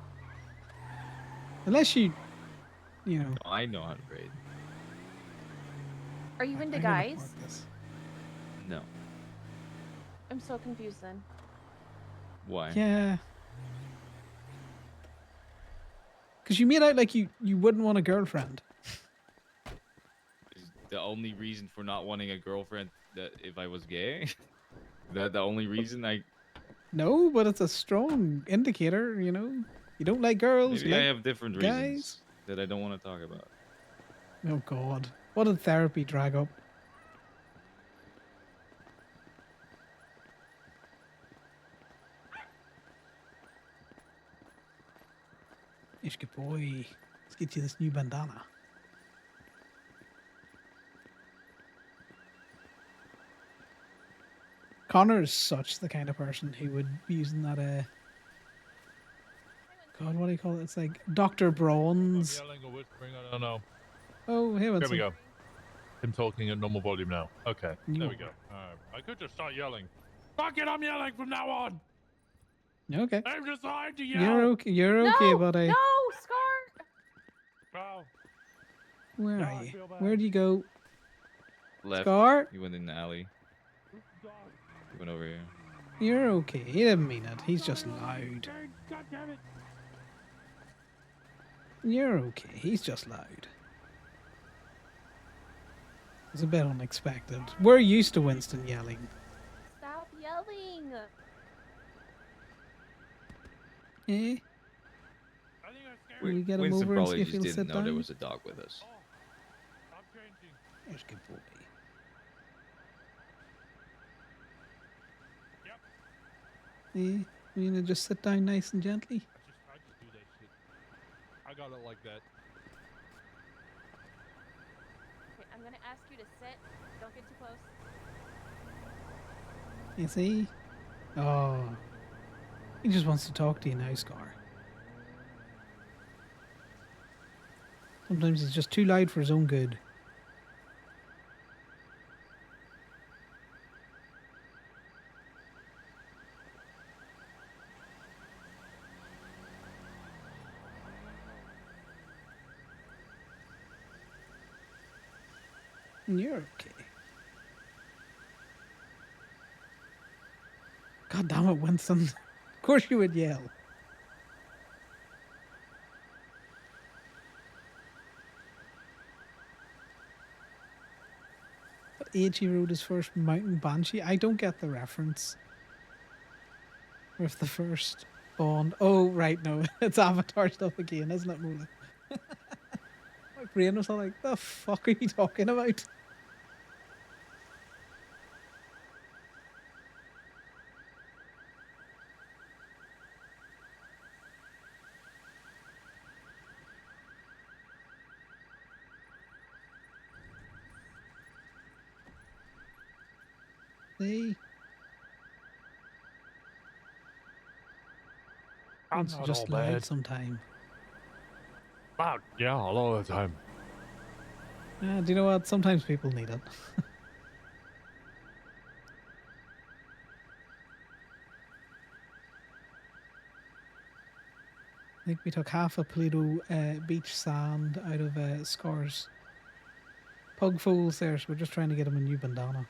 Unless you No, I know how to braid. Are you into I'm gonna guys? mark this. No. I'm so confused then. Why? Yeah. Because you made out like you wouldn't want a girlfriend. Is the only reason for not wanting a girlfriend that if I was gay? That the only reason I... No, but it's a strong indicator, You don't like girls, Maybe you I like have different guys. reasons that I don't want to talk about. Oh, God. What did therapy drag up? Ish, good boy. Let's get you this new bandana. Connor is such the kind of person who would be using that, God, what do you call it? It's like Dr. Braun's. Yelling or whispering, I don't know. Oh, hey, There we Winston. go. Him talking at normal volume now. Okay, there we Yeah. go. I could just start yelling. Fuck it, I'm yelling from now on. Okay. I'm deciding to yell. You're okay. You're okay, No, buddy. no, Scar. Oh. Where Now are I you? feel bad. Where'd you go? Left. Scar? He went in the alley. He went over here. You're okay. He didn't mean it. He's just loud. God damn it. You're okay. He's just loud. It's a bit unexpected. We're used to Winston yelling. Stop yelling. Eh? Will you get him Winston over and probably see if just he'll didn't sit know down? there was a dog with us. I'm changing. There's a good boy. Yep. Eh? You gonna just sit down nice and gently? I just do that shit. I got it like that. Okay, I'm gonna ask you to sit. Don't get too close. You see? Oh. He just wants to talk to you now, Scar. Sometimes he's just too loud for his own good. You're okay. God damn it, Winston. Of course you would yell. What age he rode his first mountain banshee? I don't get the reference. With the first Bond. Oh, right, no. It's Avatar stuff again, isn't it, Mola? My brain was all like, the fuck are you talking about? See? I'm Wants to not just all loud bad. sometime. Wow, yeah, a lot of the time. Do you know what? Sometimes people need it. I think we took half a Pluto beach sand out of Scar's pug fools there, so we're just trying to get him a new bandana.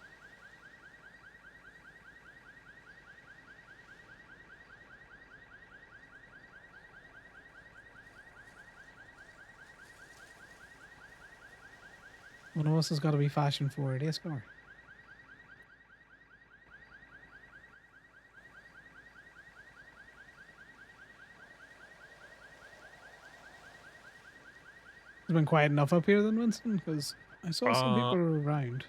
One of us has got to be fashion forward, eh, Scar? It's been quiet enough up here then, Winston, because I saw some people around.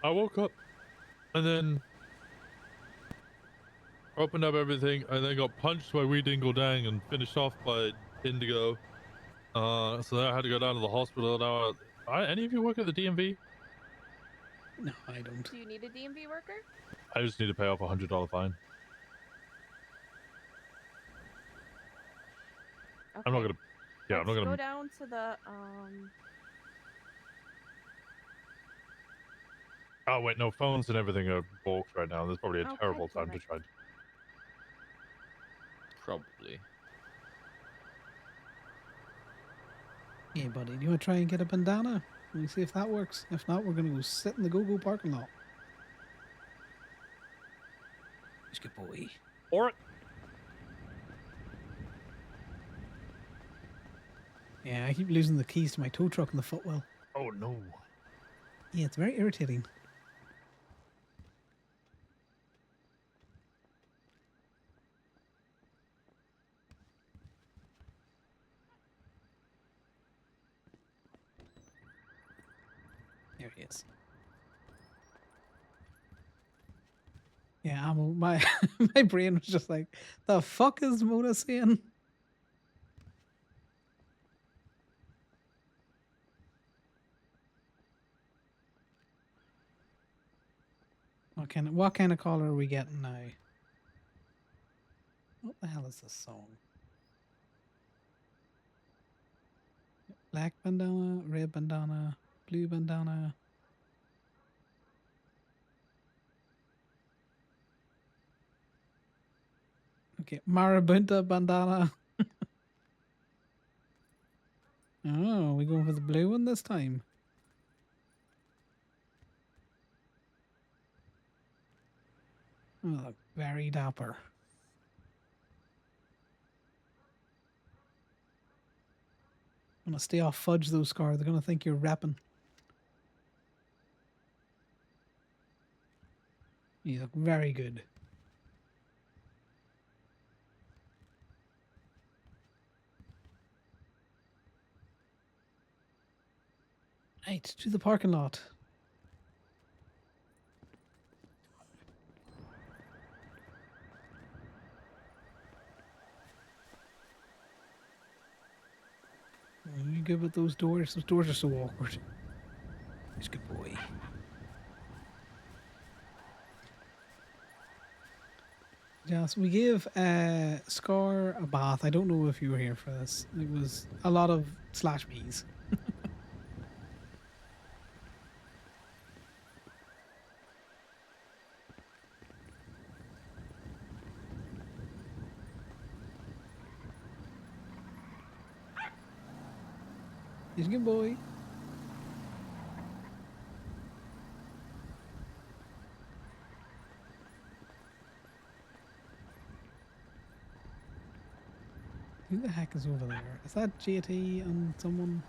I woke up and then opened up everything and then got punched by Wee Dingle Dang and finished off by Indigo. So then I had to go down to the hospital. Now, any of you work at the DMV? No, I don't. Do you need a DMV worker? I just need to pay off $100 fine. Okay. I'm not gonna. Yeah, I'm not Let's gonna. go down to the Oh wait, no, phones and everything are balked right now. There's probably a Oh, terrible God time damn to try. Probably. Hey, buddy, do you want to try and get a bandana? Let me see if that works. If not, we're going to go sit in the go-go parking lot. Just good boy. Or Yeah, I keep losing the keys to my tow truck in the footwell. oh no. Yeah, it's very irritating. There he is. Yeah, my my brain was just like, the fuck is Mona saying? What kind of color are we getting now? What the hell is this song? Black bandana, red bandana, blue bandana. Okay, marabunta bandana. Oh, we going for the blue one this time? Oh, very dapper. Gonna stay off fudge though, Scar. They're gonna think you're rapping. You look very good. Right, to the parking lot. Are you good with those doors? Those doors are so awkward. He's a good boy. Yes, we gave Scar a bath. I don't know if you were here for this. It was a lot of slash bees. He's a good boy. Who the heck is over there? Is that JT and someone?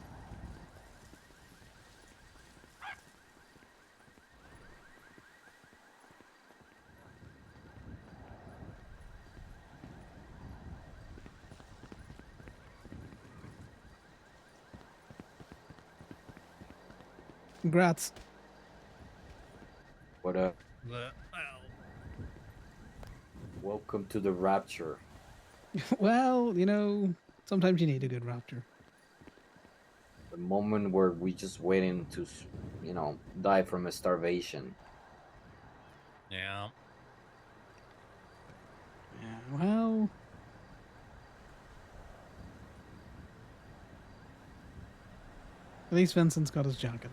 Congrats. What up? Welcome to the rapture. Well, you know, sometimes you need a good raptor. The moment where we just waiting to, you know, die from a starvation. Yeah. Yeah, well. At least Vincent's got his jacket.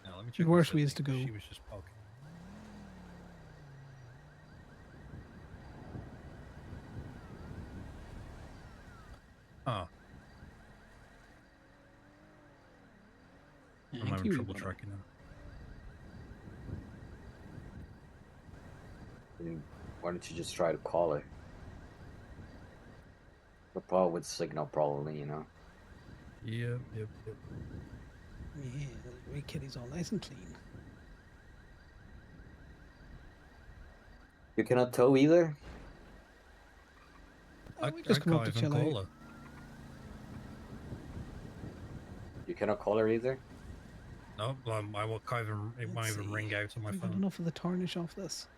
Now, let me check Worse this ways thing, to go. She was just poking. Huh. I'm Thank having you, trouble buddy. tracking now. Why don't you just try to call it? The problem with signal, probably, you know. Yep. Yeah, the wee kitty's all nice and clean. You cannot tow either? We just come up to chill out. You cannot call her either? No, I will can't even, it won't even ring out on my We've had phone. enough of the tarnish off this.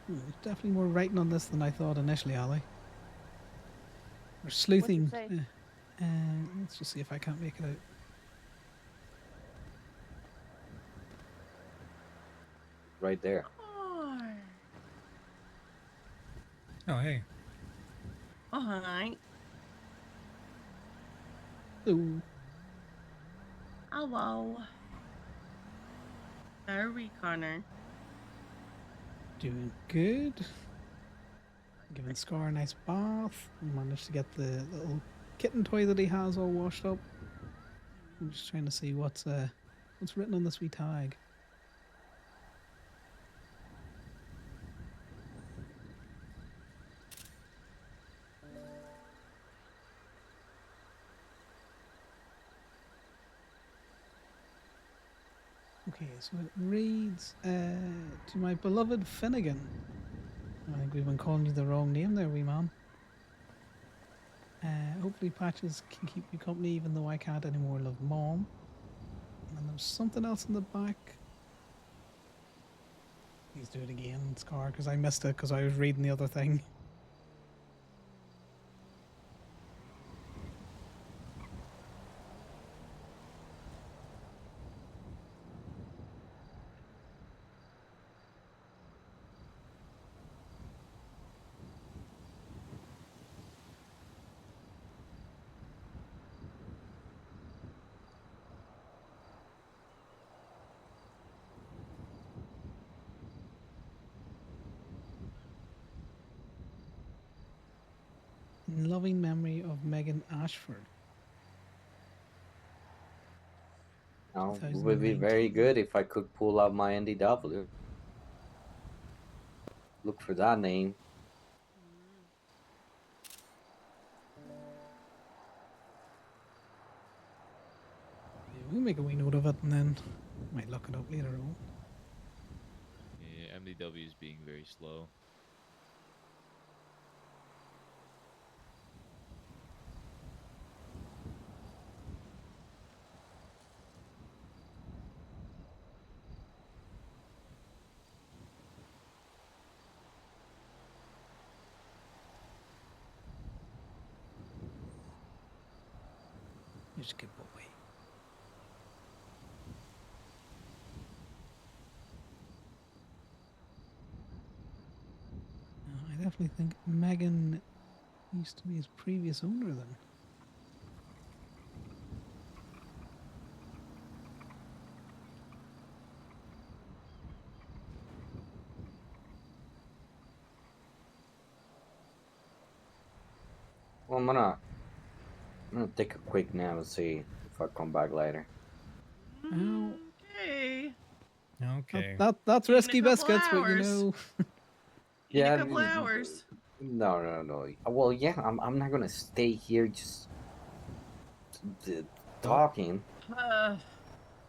There's definitely more writing on this than I thought initially, Ali. Or sleuthing. What's it say? Let's just see if I can't make it out. Right there. Oh, hey. Oh, hi. Ooh. Hello. How are we, Connor? Doing good. Giving Scar a nice bath. Managed to get the little kitten toy that he has all washed up. I'm just trying to see what's written on this wee tag. Okay, so it reads to my beloved Finnegan. I think we've been calling you the wrong name there, wee man. Hopefully patches can keep you company even though I can't anymore, love, Mom. And then there's something else in the back. Please do it again, Scar, because I missed it because I was reading the other thing. In loving memory of Megan Ashford. Now, it would be very 2019. good if I could pull out my NDW. Look for that name. Yeah, we'll make a wee note of it and then might look it up later on. Yeah, MDW is being very slow. You're a good boy. I definitely think Megan used to be his previous owner then. Well, I'm gonna take a quick nap and see if I come back later. Oh, Okay. Okay. that's In a risky couple biscuits, but you hours. know. In Yeah. a couple hours. No. Well, yeah, I'm not gonna stay here just Oh. talking.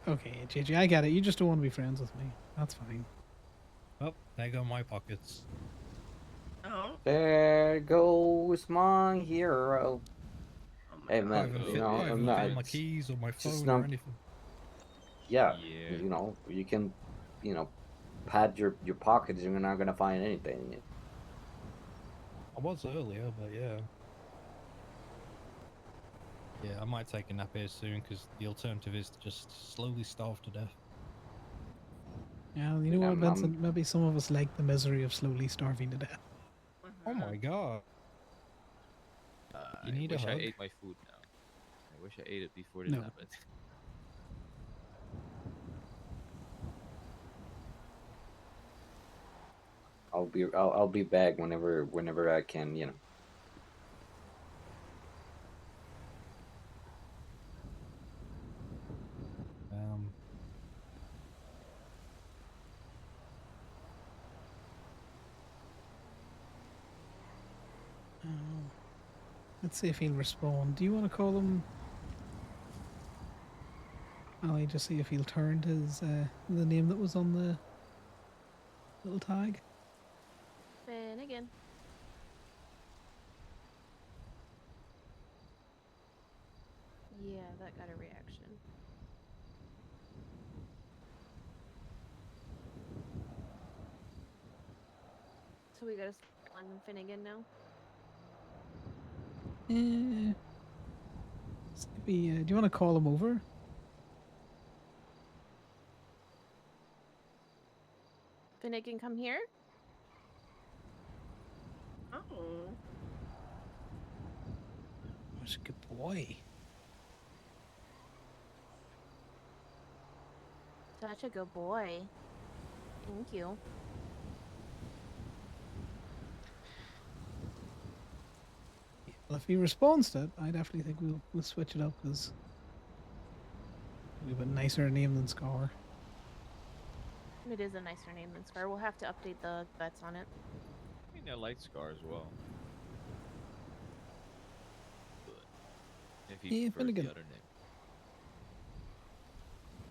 Okay, JJ, I get it. You just don't want to be friends with me. That's fine. Oh, there go my pockets. Oh. There goes my hero. Hey I man, haven't, you know, I I'm haven't not. found my keys or my Just phone not. or anything. Yeah, Yeah. you know, you can, pat your pockets. And you're not gonna find anything in it. I was earlier, but yeah. Yeah, I might take a nap here soon because the alternative is to just slowly starve to death. Yeah, you know what, I'm Vincent? Maybe some of us like the misery of slowly starving to death. Oh my god. You need I a wish I hug? ate my food now. I wish I ate it before this No. happened. I'll be back whenever I can. Um. Oh. Let's see if he'll respond. Do you want to call him? I'll just see if he'll turn to his the name that was on the little tag. Finnegan. Yeah, that got a reaction. So we got a on Finnegan now. Skippy, do you want to call him over? Finnegan, come here. Oh. That's a good boy. Such a good boy. Thank you. Well, if he responds to it, I definitely think we'll switch it up because we have a nicer name than Scar. It is a nicer name than Scar. We'll have to update the vets on it. I mean, I like Scar as well. But if he Yeah, prefers the Finnegan. other name.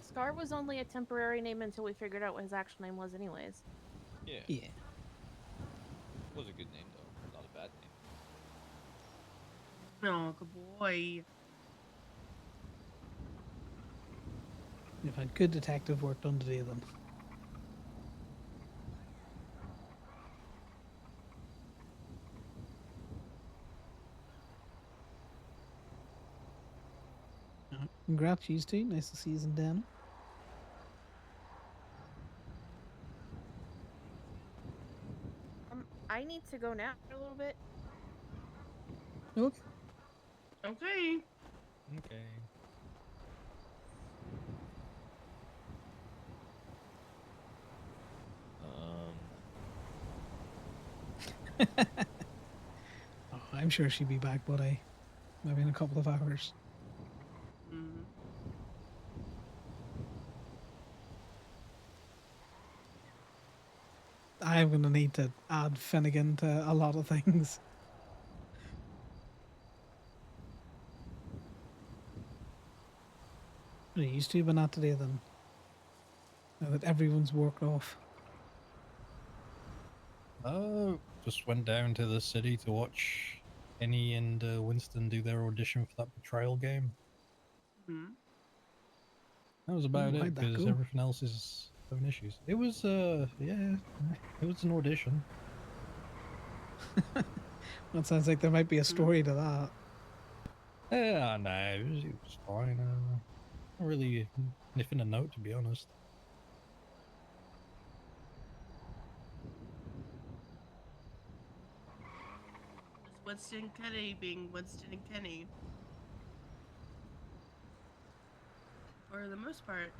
So Scar was only a temporary name until we figured out what his actual name was, anyways. Yeah. Yeah. It was a good name though, not a bad name. Oh, good boy. You've had good detective work done today, then. Congrats, you two. Nice to see you in Den. I need to go now for a little bit. Okay. Okay. Okay. Oh, I'm sure she'll be back, buddy. Maybe in a couple of hours. Mm. I'm gonna need to add Finnegan to a lot of things. Are you used to, but not today then. Now that everyone's worked off. Oh, just went down to the city to watch Kenny and Winston do their audition for that betrayal game. Hmm. That was about Ooh, it how'd that because go? everything else is having issues. It was yeah, it was an audition. That sounds like there might be a story to that. Yeah, no, it was fine. Not really sniffing a note, to be honest. Just Winston Kenny being Winston and Kenny. For the most part.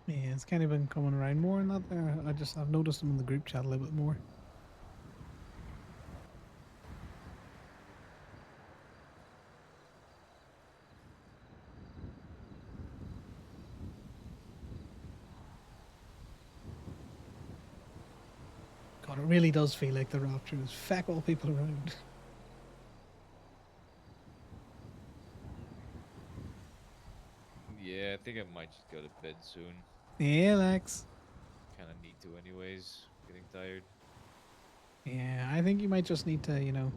Yeah, it's kind of been coming around more and that there. I've noticed them in the group chat a little bit more. God, it really does feel like the Rapture is feck all people around. Yeah, I think I might just go to bed soon. Yeah, Lex. Kind of need to, anyways. Getting tired. Yeah, I think you might just need to, there's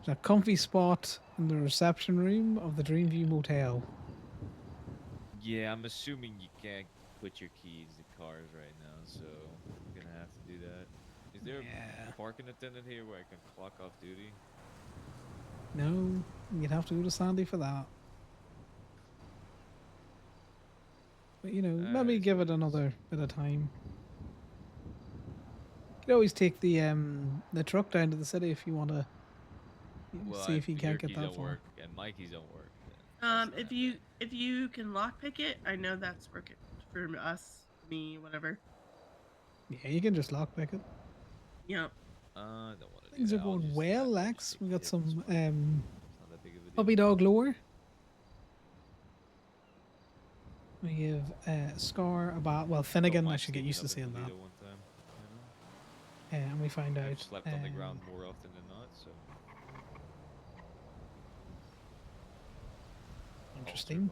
a comfy spot in the reception room of the Dreamview Motel. Yeah, I'm assuming you can't put your keys in cars right now, so I'm gonna have to do that. Is there a parking attendant here where I can clock off duty? No, you'd have to go to Sandy for that. But maybe give it another bit of time. You could always take the truck down to the city if you want to Well, see if you your can't get keys that don't far. work and my keys don't work. Then If you can lockpick it, I know that's working for us, me, whatever. Yeah, you can just lockpick it. Yep. I don't want to do Things that. are going well, Lex. We got some It's not that big of a deal. puppy dog lore. We have Scar about Finnegan. I should get used to saying that. One time, you know? And we find out. I've slept on the ground more often than not, so. Interesting.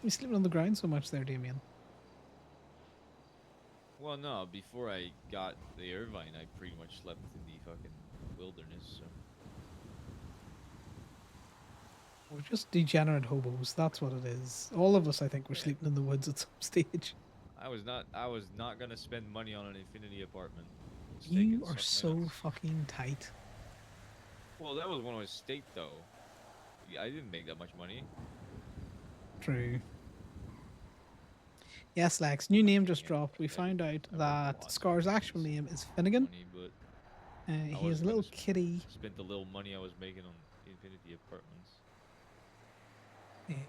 You sleeping on the ground so much there, Damien? Well, no. Before I got the Irvine, I pretty much slept in the fucking wilderness. So. We're just degenerate hobos. That's what it is. All of us, I think, were sleeping in the woods at some stage. I was not gonna spend money on an infinity apartment. You are so fucking tight. Well, that was when I was state though. Yeah, I didn't make that much money. True. Yes, Lex. New name just dropped. We found out that Scar's actual name is Finnegan. He has a little kitty. Spent the little money I was making on infinity apartments.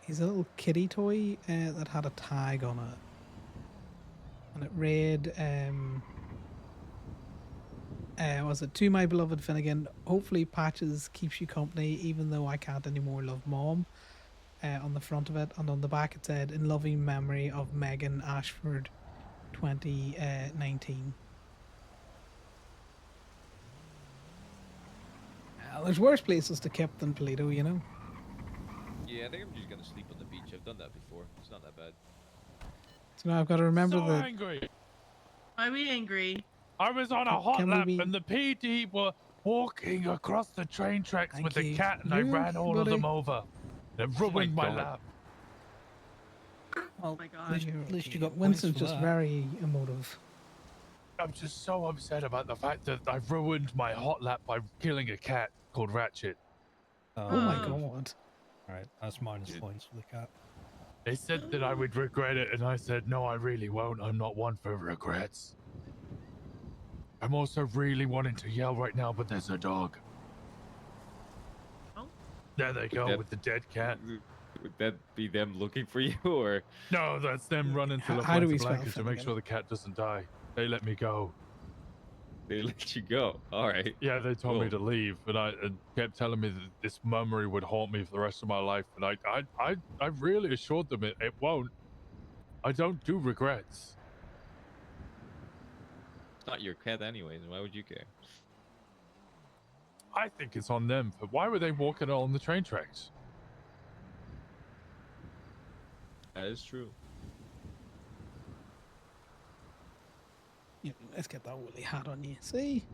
He's a little kitty toy that had a tag on it. And it read, was it, "To my beloved Finnegan, hopefully Patches keeps you company even though I can't anymore love Mom." On the front of it, and on the back it said, "In loving memory of Megan Ashford, 2019. Well, there's worse places to camp than Toledo, you know. Yeah, I think I'm just gonna sleep on the beach. I've done that before. It's not that bad. So now I've got to remember So that. angry. Why are we angry? I was on a Can- hot can we lap be- and the PD were walking across the train tracks Thank with the you. cat and I You ran all of buddy? them over. It Oh my ruined my God. lap. Oh my god. At least, You're at least you okay. got points Winston's for just that. very emotive. I'm just so upset about the fact that I've ruined my hot lap by killing a cat called Ratchet. Oh my Oh. god. Right, that's minus points for the cat. They said that I would regret it, and I said, no, I really won't. I'm not one for regrets. I'm also really wanting to yell right now, but there's a dog. Oh. There they go that- with the dead cat. Would that be them looking for you, or? No, that's them running to How do the we spell blanket to make Finnegan? sure the cat doesn't die. They let me go. They let you go. All right. Yeah, they told me Cool. to leave, but I kept telling me that this memory would haunt me for the rest of my life. And I really assured them it won't. I don't do regrets. It's not your cat, anyways. Why would you care? I think it's on them. But why were they walking on the train tracks? That is true. Yeah, let's get that woolly hat on you. See?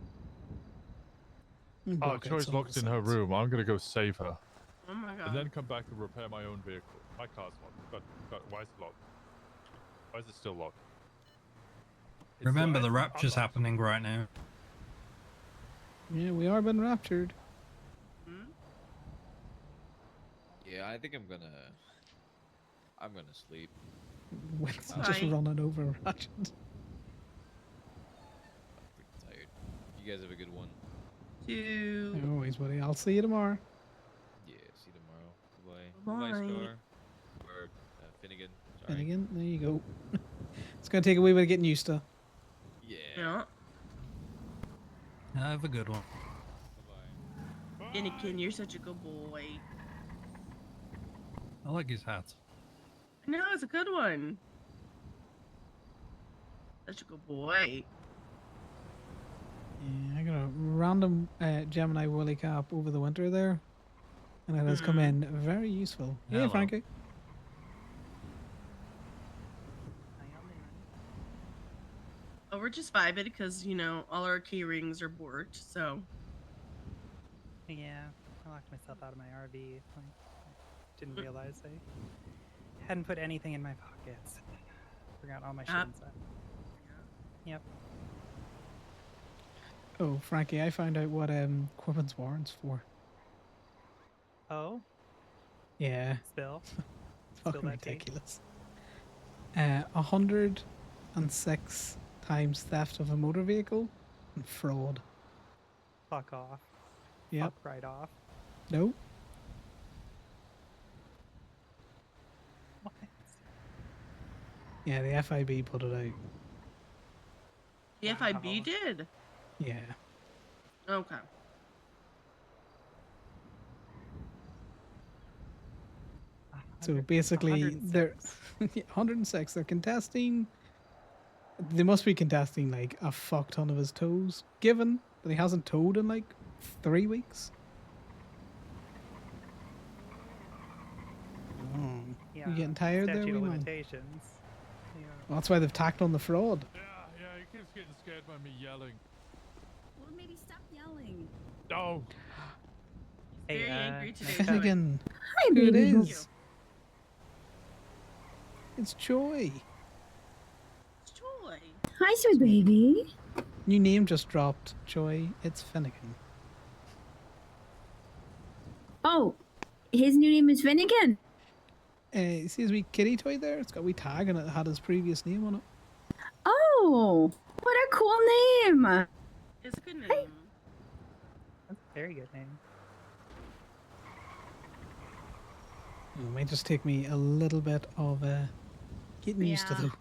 Oh, Block out Troy's some of locked the in her signs. room. I'm gonna go save her. Oh my god. And then come back and repair my own vehicle. My car's locked. Why is it locked? Why is it still locked? It's Remember, locked. the rapture's Unlocked. happening right now. Yeah, we are being raptured. Hmm? Yeah, I think I'm gonna sleep. Winston just Bye. running over Ratchet. I'm pretty tired. You guys have a good one. Two. No worries, buddy. I'll see you tomorrow. Yeah, see you tomorrow. Bye-bye. Bye. Scar. Or Finnegan. Sorry. Finnegan, there you go. It's gonna take a wee bit of getting used to. Yeah. Yeah. Have a good one. Bye-bye. Finnegan, you're such a good boy. I like his hat. No, it's a good one. Such a good boy. Yeah, I got a random Gemini woolly cap over the winter there. And it has come in very useful. Yeah, Hello. Frankie. Oh, we're just vibing because, you know, all our key rings are borked, so. Yeah, I locked myself out of my RV. I didn't realize I hadn't put anything in my pockets. Forgot all my shit inside. Yep. Oh, Frankie, I found out what Corbin's warrant's for. Oh, Yeah. spill. Fucking that tea. ridiculous. 106 times theft of a motor vehicle and fraud. Fuck off. Yep. Fuck right off. No. What? Yeah, the FIB put it out. The FIB did? Yeah. Okay. So basically, they're 106. They're contesting. They must be contesting like a fuck ton of his toes, given that he hasn't towed in like 3 weeks. Yeah. You getting tired there, statute wee of man? limitations. Yeah. Well, that's why they've tacked on the fraud. Yeah, he keeps getting scared by me yelling. Well, maybe stop yelling. No. Hey, Very angry today. Finnegan. Hi, Who it baby. is? It's Joy. It's Joy. Hi, sweet baby. New name just dropped. Joy. It's Finnegan. Oh, his new name is Finnegan. You see his wee kitty toy there? It's got a wee tag and it had his previous name on it. Oh, what a cool name. It's a good name. That's a very good name. It might just take me a little bit of getting used to Yeah. them.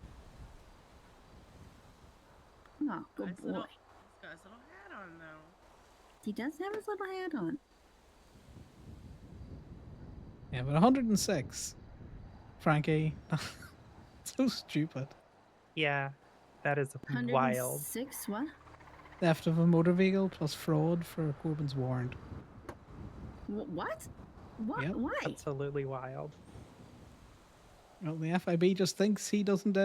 Oh, good Nice boy. little, he's got his little hat on, though. He does have his little hat on. Yeah, but 106. Frankie. So stupid. Yeah, that is wild. 106, what? Theft of a motor vehicle plus fraud for Corbin's warrant. What? What? Yep. Why? Absolutely wild. Well, the FIB just thinks he doesn't.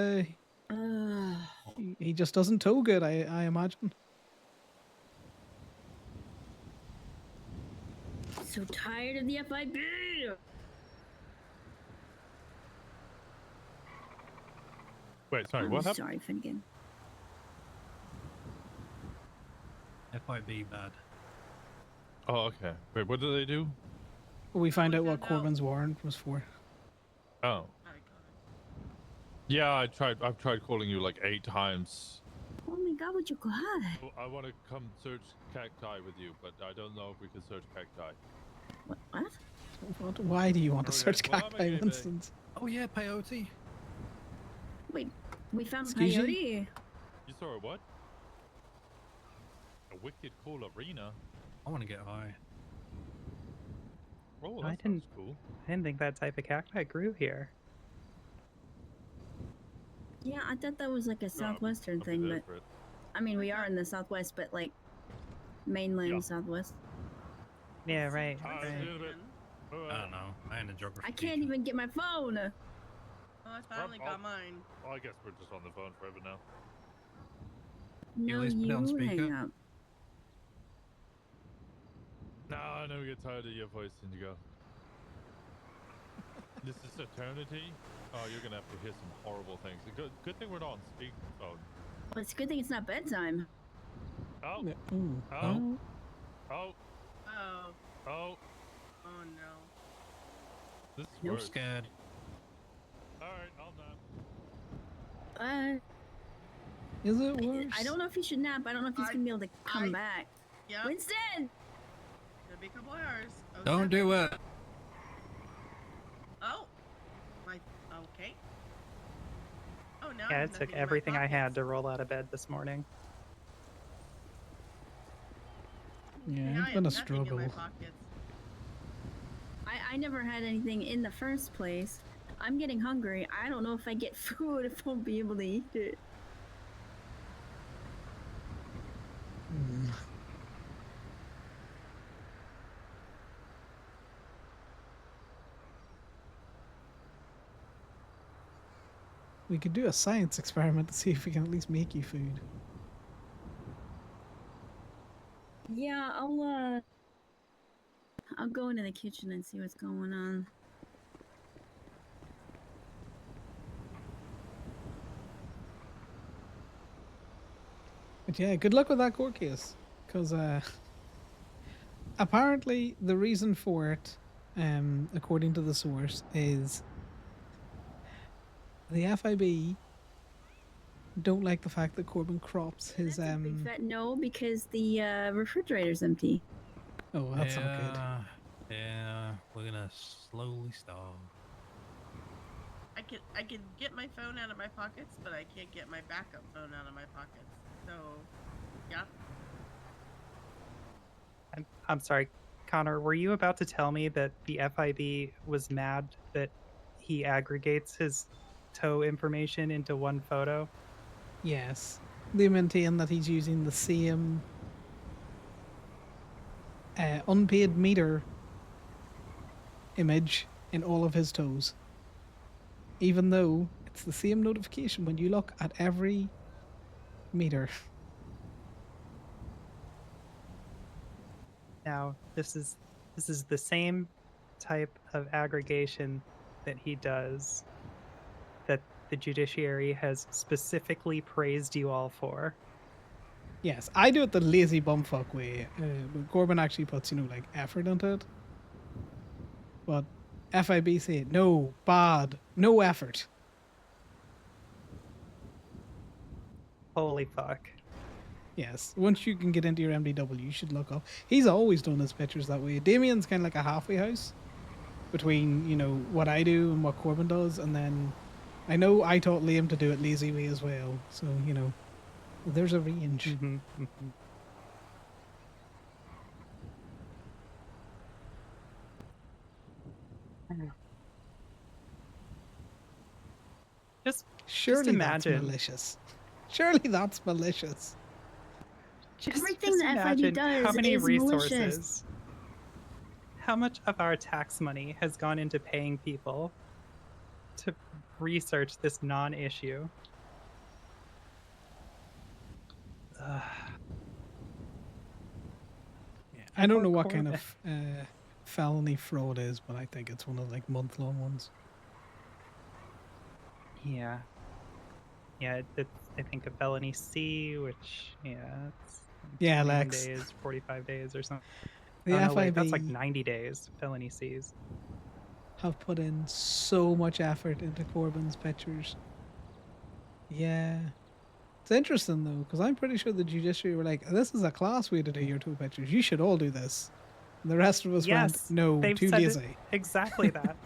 He just doesn't tow good. I imagine. So tired of the FIB. Wait, sorry, I'm what happened? sorry, Finnegan. FIB bad. Oh, okay. Wait, what did they do? We find out what Corbin's warrant was for. Oh. Yeah, I've tried calling you like 8 times. Oh my god, what you got? I want to come search cacti with you, but I don't know if we can search cacti. What? Why do you want to Okay, search well, I'm cacti, a gay Winston's? Oh yeah, peyote. Wait, we found Excuse you? peyote. You saw a what? A wicked cool arena? I want to get high. Oh, I that didn't. sounds cool. I didn't think that type of cacti grew here. Yeah, I thought that was like a southwestern thing, but I mean, we are in the southwest, but like mainland southwest. Yeah, right. I don't know. I ain't a geography. I can't even get my phone. Oh, I finally got mine. Oh, I guess we're just on the phone forever now. No, least put it on you speaker. hang up. No, I know we get tired of your voice, Indigo. This is eternity. Oh, you're gonna have to hear some horrible things. Good thing we're not on speakerphone. Well, it's a good thing it's not bedtime. Oh. Ooh. Oh. Oh. Oh. Oh. Oh. Oh no. This is You're worse. scared. Alright, I'll nap. Is it worse? I don't know if he should nap. I don't know if he's gonna be able to come back. Yeah. Winston! It'll be a couple hours. Oh, Don't do it. Oh. My. Okay. Oh no. Yeah, it took everything I had to roll out of bed this morning. Yeah, it's been a struggle. I never had anything in the first place. I'm getting hungry. I don't know if I get food, if I'll be able to eat it. We could do a science experiment to see if we can at least make you food. Yeah, I'll go into the kitchen and see what's going on. But yeah, good luck with that court case, because apparently the reason for it, according to the source, is the FIB don't like the fact that Corbin crops his Big fat no, because the refrigerator's empty. Oh, that's not good. Yeah, we're gonna slowly starve. I can get my phone out of my pockets, but I can't get my backup phone out of my pockets. So, yeah. I'm sorry, Connor, were you about to tell me that the FIB was mad that he aggregates his tow information into one photo? Yes, they maintain that he's using the same unpaid meter image in all of his tows, even though it's the same notification when you look at every meter. Now, this is the same type of aggregation that he does that the judiciary has specifically praised you all for. Yes, I do it the lazy bumfuck way. But Corbin actually puts, like effort into it. But FIB say no, bad, no effort. Holy fuck. Yes, once you can get into your MDW, you should look up. He's always done his pictures that way. Damien's kind of like a halfway house between, what I do and what Corbin does. And then I know I taught Liam to do it lazy way as well. So, there's a range. Surely imagine. that's malicious. Surely that's malicious. Everything Just the FIB imagine does how many is resources malicious. how much of our tax money has gone into paying people to research this non-issue? I don't know what kind of felony fraud is, but I think it's one of like month-long ones. Yeah. Yeah, it's I think a felony C, which it's Yeah, 21 Lex. days, 45 days or something. The Oh, no, wait, that's like FIB 90 days, felony Cs. have put in so much effort into Corbyn's pictures. Yeah. It's interesting though, because I'm pretty sure the judiciary were like, this is a class way to do your two pictures. You should all do this. And the rest of us went, Yes, no, they've too said lazy. exactly that.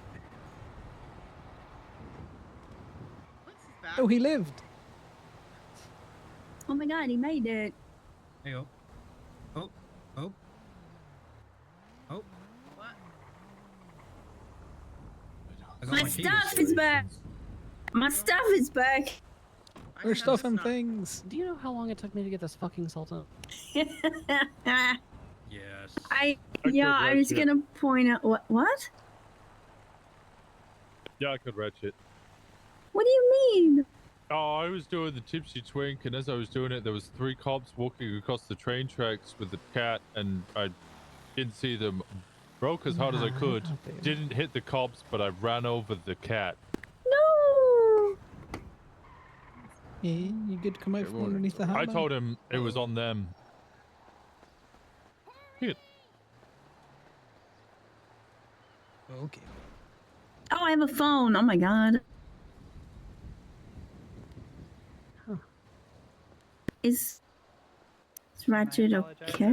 Oh, he lived. Oh my god, he made it. Hey, oh. Oh. Oh. Oh. I got My keys. stuff is back. My stuff is back. We're stuffing things. Do you know how long it took me to get this fucking Sultan? Yes. I could I was ratchet. gonna point out what? Yeah, I could ratchet. What do you mean? Oh, I was doing the tipsy twink, and as I was doing it, there was 3 cops walking across the train tracks with the cat, and I didn't see them. Broke as hard as I could. Didn't hit the cops, but I ran over the cat. No. Yeah, you good to come out from underneath the hat. I now? told him it was on them. Shit. Okay. Oh, I have a phone. Oh my god. Is Ratchet okay?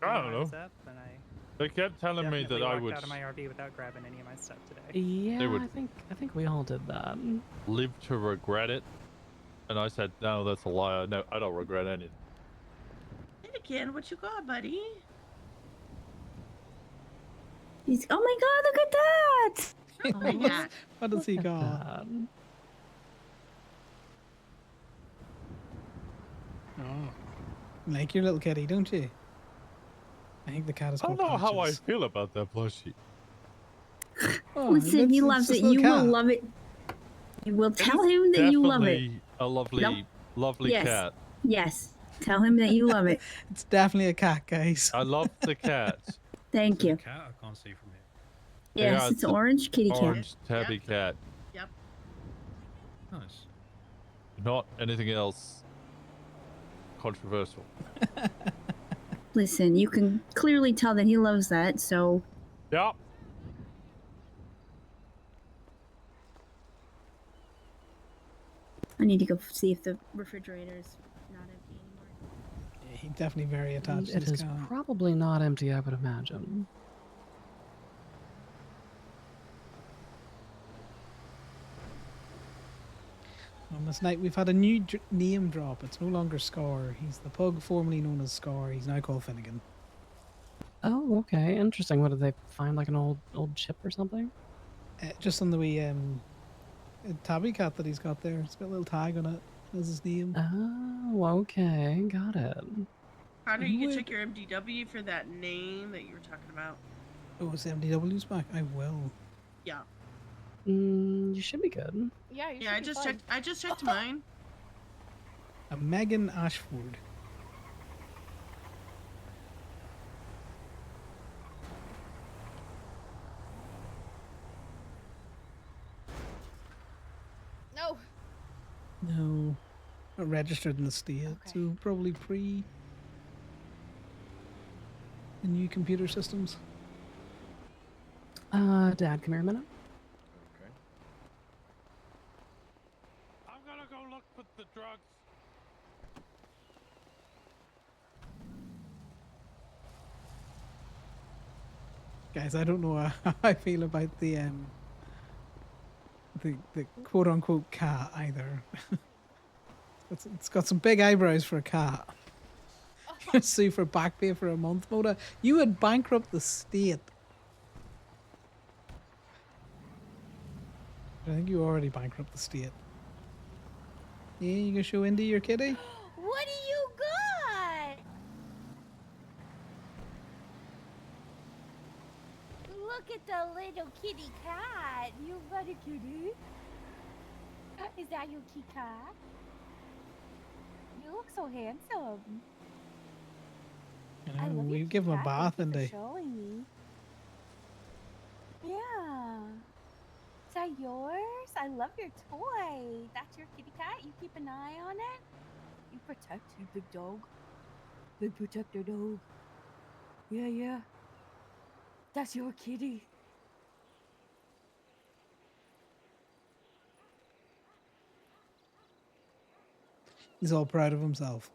I don't know. Up, and They kept telling me definitely that I walked would out of my RV without grabbing any of my stuff today. Yeah, would- I think we all did that. live to regret it. And I said, no, that's a lie. No, I don't regret anything. Hey, kid, what you got, buddy? He's, oh my god, look at that! Oh my god. What does he got? Oh, you like your little kitty, don't you? I think the cat is I called don't know how I Patches. feel about that plushie. Oh, Listen, he it's loves just it. a little You will cat. love it. You will tell him that you love it. Definitely a lovely, Nope. lovely Yes. cat. Yes. Tell him that you love it. It's definitely a cat, guys. I love the cat. Thank you. Cat I can't see from here. Yes, Yeah, it's a orange kitty cat. Orange tabby cat. Yep. Nice. Not anything else controversial. Listen, you can clearly tell that he loves that, so Yep. I need to go see if the refrigerator's not empty anymore. Yeah, he's definitely very attached to It his is cat. probably not empty, I would imagine. On this night, we've had a new name drop. It's no longer Scar. He's the pug formerly known as Scar. He's now called Finnegan. Oh, okay, interesting. What did they find? Like an old chip or something? Just on the wee tabby cat that he's got there. It's got a little tag on it. That's his name. Oh, okay, got it. Connor, you can check your MDW for that name that you were talking about. Oh, it's MDW's back. I will. Yeah. You should be good. Yeah, you Yeah, should be fine. I just checked mine. A Megan Ashford. No. No. Not registered in the state, so probably pre the new computer systems. Dad, come here a minute. I'm gonna go look for the drugs. Guys, I don't know how I feel about the quote unquote cat either. It's got some big eyebrows for a cat. Sue for back pay for a month, Moda. You would bankrupt the state. I think you already bankrupt the state. Yeah, you gonna show Indy your kitty? What do you got? little kitty cat. You got a kitty? Is that your kitty cat? You look so handsome. I love we your give him a kitty cat. bath Thank and you they. for showing me. Yeah. Is that yours? I love your toy. That's your kitty cat? You keep an eye on it? You protect your big dog? Big protector dog. Yeah, yeah. That's your kitty. He's all proud of himself.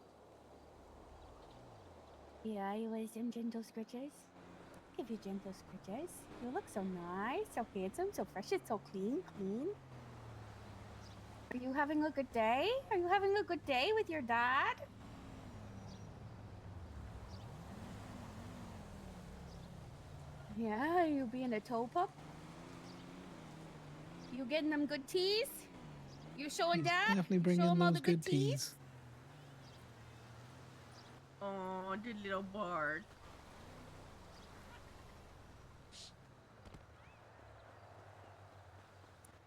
Yeah, you want some gentle scratches? Give you gentle scratches. You look so nice, so handsome, so fresh, it's so clean. Are you having a good day? Are you having a good day with your dad? Yeah, you being a toe pup? You getting them good teas? You showing He's dad? definitely You show bringing him all those the good good teas? teas. Oh, the little Bart.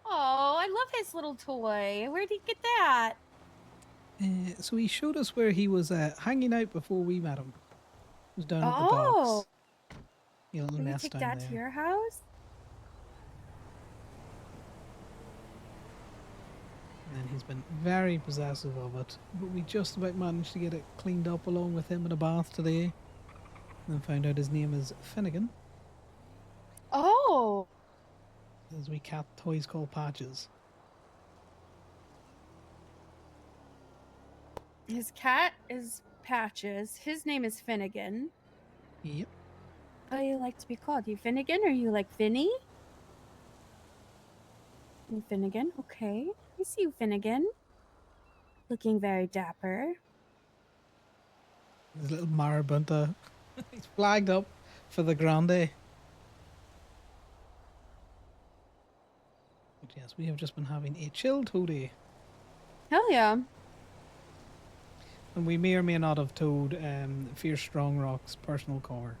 Oh, I love his little toy. Where'd he get that? So he showed us where he was hanging out before we met him. He was down at the Oh, docks. A little can we nest take down that there. to your house? And he's been very possessive of it. But we just about managed to get it cleaned up along with him in a bath today. And then found out his name is Finnegan. Oh. As we cat toys call Patches. His cat is Patches. His name is Finnegan. Yep. How do you like to be called? You Finnegan or you like Finny? You Finnegan, okay. I see you, Finnegan. Looking very dapper. His little marabunta. He's flagged up for the grande. But yes, we have just been having a chill toady. Hell yeah. And we may or may not have told Fierce Strong Rock's personal car.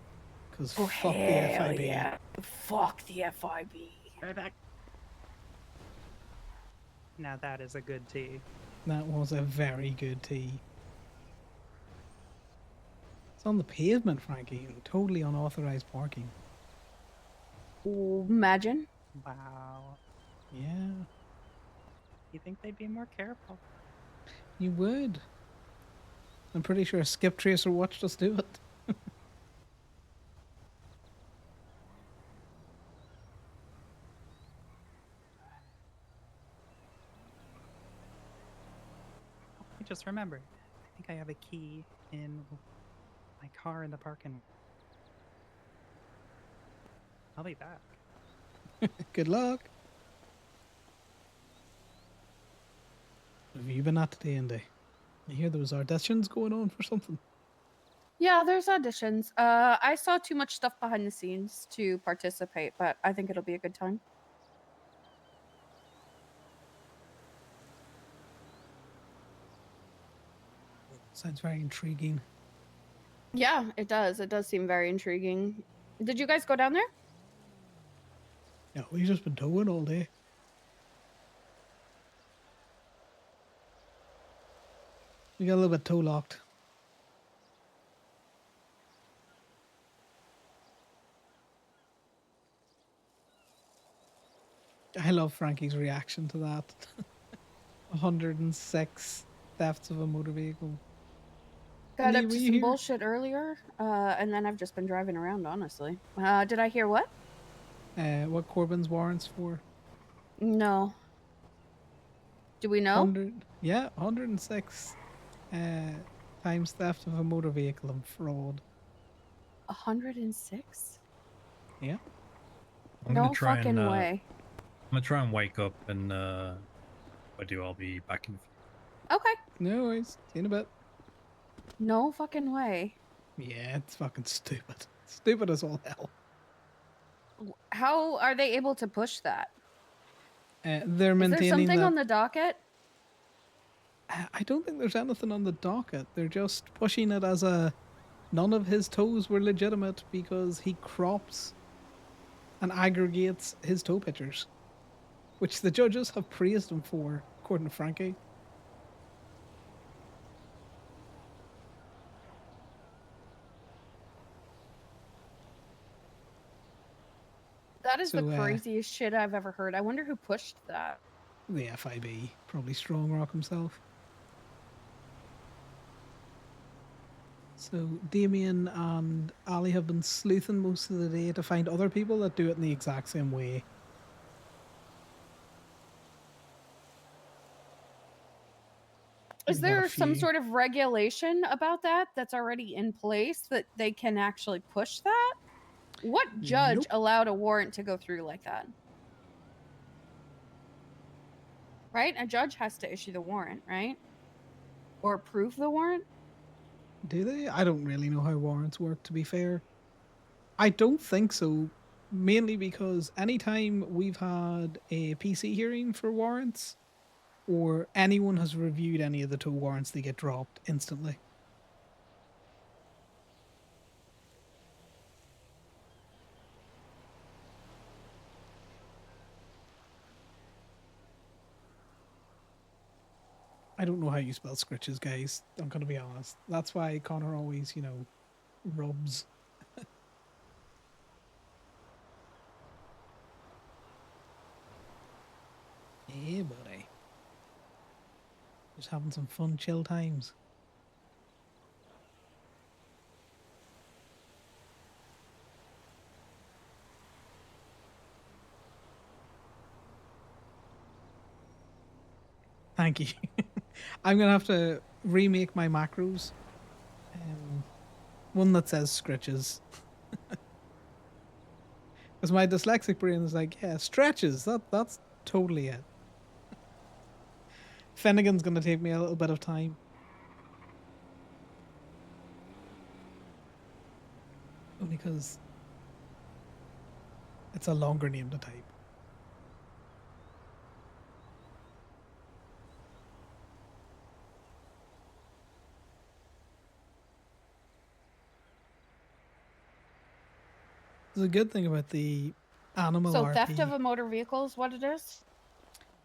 Because Oh, fuck the hell FIB. yeah. Fuck the FIB. Right back. Now that is a good tea. That was a very good tea. It's on the pavement, Frankie. Totally unauthorized parking. Oh, imagine. Wow. Yeah, You think they'd be more careful? you would. I'm pretty sure Skip Tracer watched us do it. I just remembered. I think I have a key in my car in the parking. I'll be back. Good luck. What have you been at today, Andy? I hear there was auditions going on for something. Yeah, there's auditions. I saw too much stuff behind the scenes to participate, but I think it'll be a good time. Sounds very intriguing. Yeah, it does. It does seem very intriguing. Did you guys go down there? Yeah, we've just been towing all day. We got a little bit toe locked. I love Frankie's reaction to that. 106 thefts of a motor vehicle. Got Andy, up were to you some here? bullshit earlier, and then I've just been driving around, honestly. Did I hear what? What Corbyn's warrants for? No. Do we know? 106 times theft of a motor vehicle and fraud. 106? Yeah. I'm No gonna try fucking and way. I'm gonna try and wake up, and if I do, I'll be back in. Okay. No worries. See you in a bit. No fucking way. Yeah, it's fucking stupid. Stupid as all hell. How are they able to push that? They're Is there maintaining something that. on the docket? I don't think there's anything on the docket. They're just pushing it as a none of his toes were legitimate because he crops and aggregates his tow pictures, which the judges have praised him for, according to Frankie. That is the So, craziest shit I've ever heard. I wonder who pushed that. The FIB, probably Strong Rock himself. So Damien and Ali have been sleuthing most of the day to find other people that do it in the exact same way. Is We've got a there some few. sort of regulation about that that's already in place that they can actually push that? What judge Nope. allowed a warrant to go through like that? Right? A judge has to issue the warrant, right? Or approve the warrant? Do they? I don't really know how warrants work, to be fair. I don't think so, mainly because anytime we've had a PC hearing for warrants, or anyone has reviewed any of the tow warrants, they get dropped instantly. I don't know how you spell scritches, guys. I'm gonna be honest. That's why Connor always, rubs. Yeah, buddy. Just having some fun, chill times. Thank you. I'm gonna have to remake my macros. One that says scritches. Because my dyslexic brain is like, yeah, stretches. That's totally it. Finnegan's gonna take me a little bit of time. Only because it's a longer name to type. There's a good thing about the animal So RP. theft of a motor vehicle is what it is?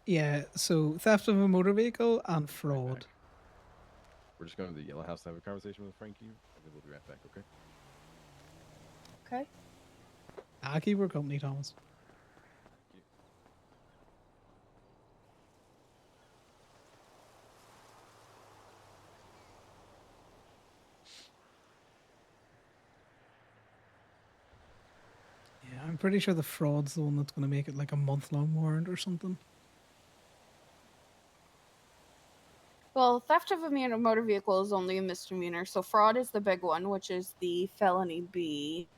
Yeah, so theft of a motor vehicle and fraud. We're just going to the Yellow House to have a conversation with Frankie. We'll be right back, okay? Okay. I'll keep her company, Thomas. Yeah, I'm pretty sure the fraud's the one that's going to make it like a month-long warrant or something. Well, theft of a motor vehicle is only a misdemeanor, so fraud is the big one, which is the felony B.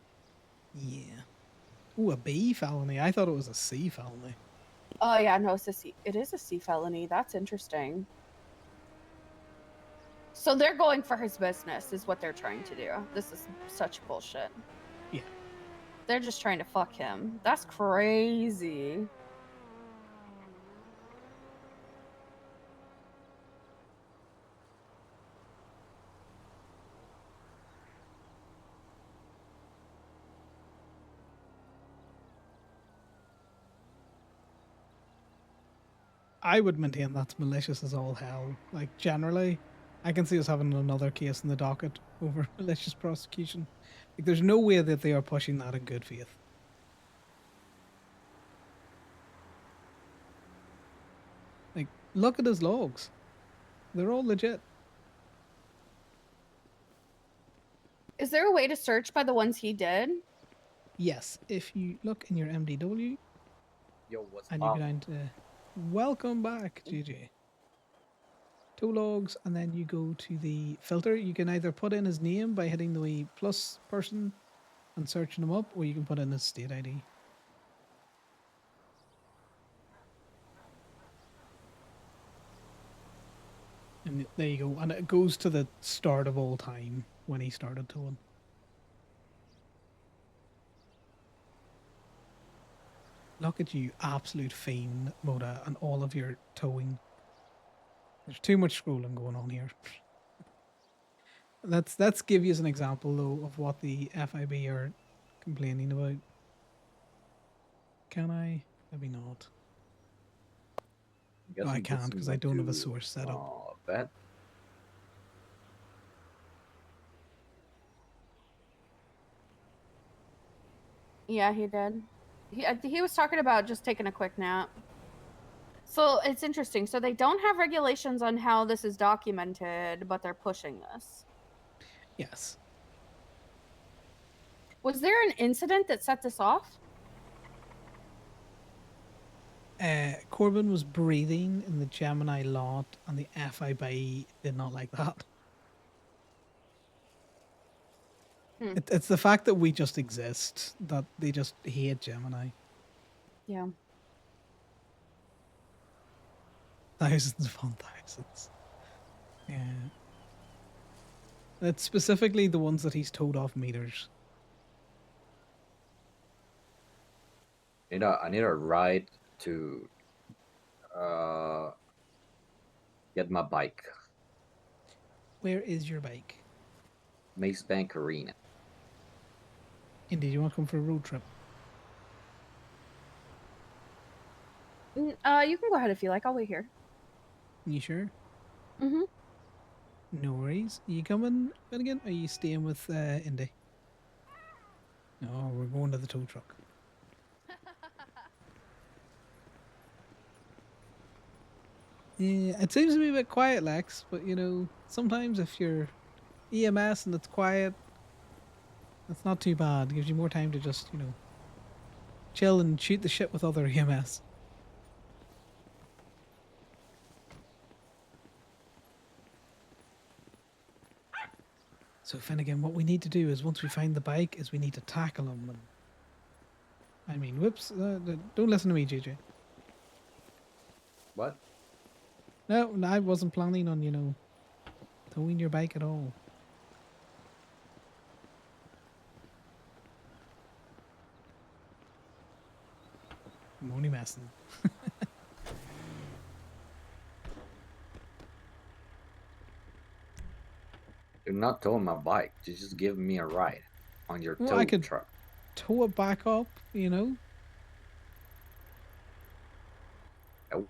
Yeah. Ooh, a B felony. I thought it was a C felony. Oh yeah, no, it's a C. It is a C felony. That's interesting. So they're going for his business, is what they're trying to do. This is such bullshit. Yeah. They're just trying to fuck him. That's crazy. I would maintain that's malicious as all hell. Like, generally, I can see us having another case in the docket over malicious prosecution. Like, there's no way that they are pushing that in good faith. Like, look at his logs. They're all legit. Is there a way to search by the ones he did? Yes, if you look in your MDW Yo, what's and you up? go down to welcome back, GG. Tow logs, and then you go to the filter. You can either put in his name by hitting the wee plus person and searching him up, or you can put in his state ID. And there you go. And it goes to the start of all time when he started towing. Look at you, absolute fiend, Moda, and all of your towing. There's too much scrolling going on here. Let's give you an example though of what the FIB are complaining about. Can I? Maybe not. Guess No, I I'm can't just because I going don't have a to, source set up. Bet. Yeah, he did. He was talking about just taking a quick nap. So it's interesting. So they don't have regulations on how this is documented, but they're pushing this. Yes. Was there an incident that set this off? Corbin was breathing in the Gemini lot, and the FIB did not like that. It's the fact that we just exist that they just hate Gemini. Yeah. Thousands upon thousands. Yeah. It's specifically the ones that he's towed off meters. I need a ride to get my bike. Where is your bike? Mace Bank Arena. Indeed, you want to come for a road trip? You can go ahead if you like. I'll wait here. You sure? Mm-hmm. No worries. Are you coming, Finnegan? Or are you staying with Indy? No, we're going to the tow truck. Yeah, it seems to be a bit quiet, Lex, but you know, sometimes if you're EMS and it's quiet, that's not too bad. It gives you more time to just, you know, chill and shoot the shit with other EMS. So Finnegan, what we need to do is once we find the bike, is we need to tackle them. And, I mean, whoops! Don't listen to me, JJ. What? No, I wasn't planning on, you know, towing your bike at all. I'm only messing. You're not towing my bike. You just give me a ride on your Well, tow I could truck. tow it back up, you know. Nope.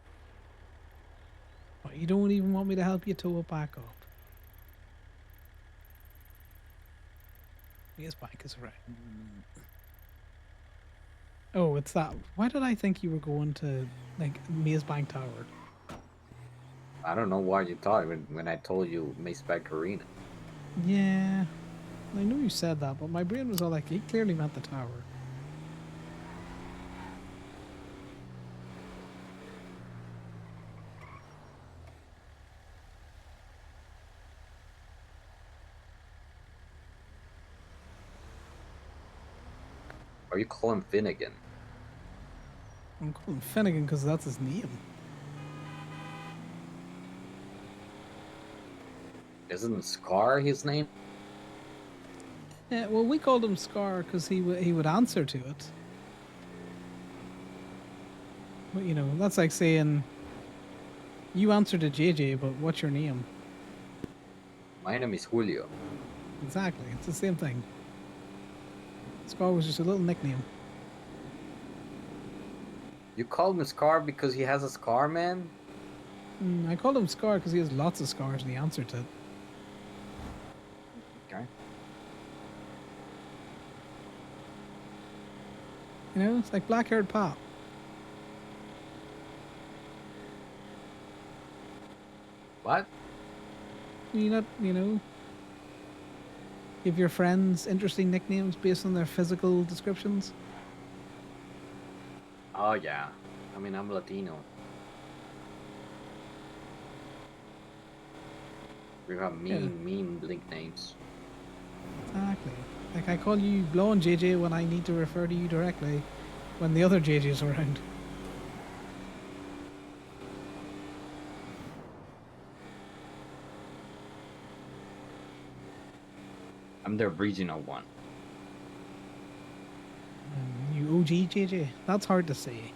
Oh, you don't even want me to help you tow it back up. His bike is right. Oh, it's that. Why did I think you were going to, like, Maze Bank Tower? I don't know why you thought when I told you Mace Bank Arena. Yeah. I know you said that, but my brain was all like, he clearly meant the tower. Are you calling Finnegan? I'm calling Finnegan because that's his name. Isn't Scar his name? Yeah, well, we called him Scar because he would answer to it. But, you know, that's like saying, you answer to JJ, but what's your name? My name is Julio. Exactly, it's the same thing. Scar was just a little nickname. You called him Scar because he has a scar, man? I called him Scar because he has lots of scars and he answered to it. Okay. You know, it's like black-haired Pop. What? You not, you know, give your friends interesting nicknames based on their physical descriptions. Oh, yeah. I mean, I'm Latino. We have mean nicknames. Exactly. Like I call you Blowing JJ when I need to refer to you directly, when the other JJ's around. I'm the original one. You OG JJ? That's hard to say.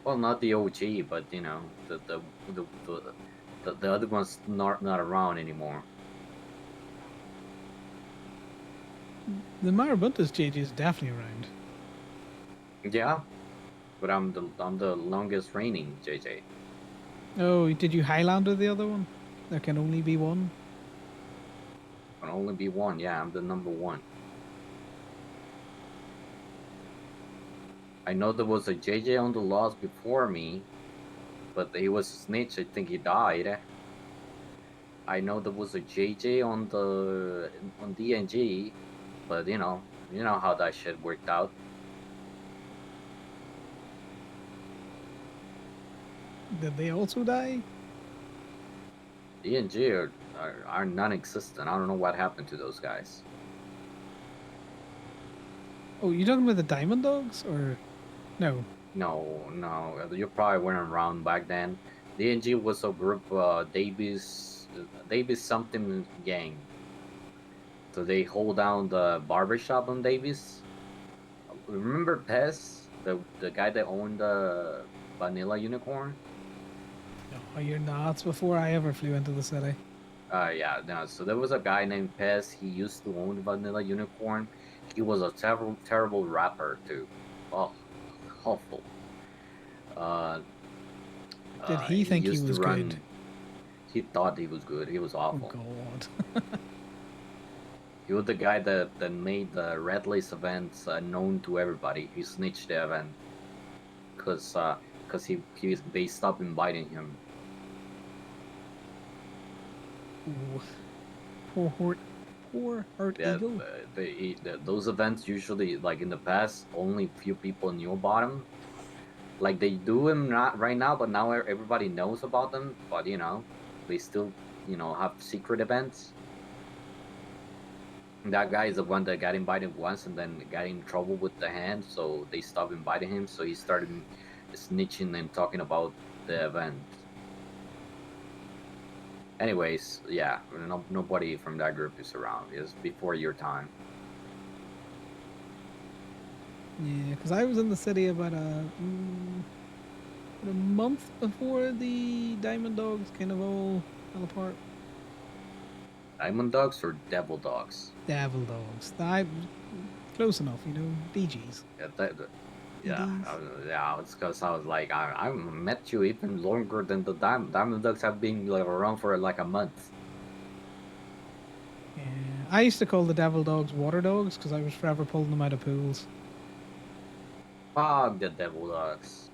Well, not the OG, but you know, the other one's not around anymore. The Marabunta's JJ is definitely around. Yeah. But I'm the longest reigning JJ. Oh, did you Highlander the other one? There can only be one. Can only be one. Yeah, I'm the number one. I know there was a JJ on the lost before me, but he was a snitch. I think he died. I know there was a JJ on DNG, but you know how that shit worked out. Did they also die? DNG are non-existent. I don't know what happened to those guys. Oh, you talking about the Diamond Dogs or no? No, you probably weren't around back then. DNG was a group, Davis something gang. So they hold down the barbershop on Davis. Remember Pez, the guy that owned the Vanilla Unicorn? No, you're not. It's before I ever flew into the city. Yeah, no. So there was a guy named Pez. He used to own Vanilla Unicorn. He was a terrible rapper too. Oh, awful. Did he think he used to was run. good? He thought he was good. He was awful. Oh God. He was the guy that made the Red Lace events known to everybody. He snitched the event because they stopped inviting him. Ooh. Poor Hurt Yeah, Eagle. those events usually, like in the past, only few people knew about them. Like they do them not right now, but now everybody knows about them. But you know, they still have secret events. That guy is the one that got invited once and then got in trouble with the hand, so they stopped inviting him. So he started snitching and talking about the event. Anyways, yeah, nobody from that group is around. It's before your time. Yeah, because I was in the city about a month before the Diamond Dogs kind of all fell apart. Diamond Dogs or Devil Dogs? Devil Dogs. Close enough, DGs. Yeah, it's because I was like, I met you even longer than the Diamond Dogs have been like around for like a month. Yeah, I used to call the Devil Dogs Water Dogs because I was forever pulling them out of pools. Fuck the Devil Dogs.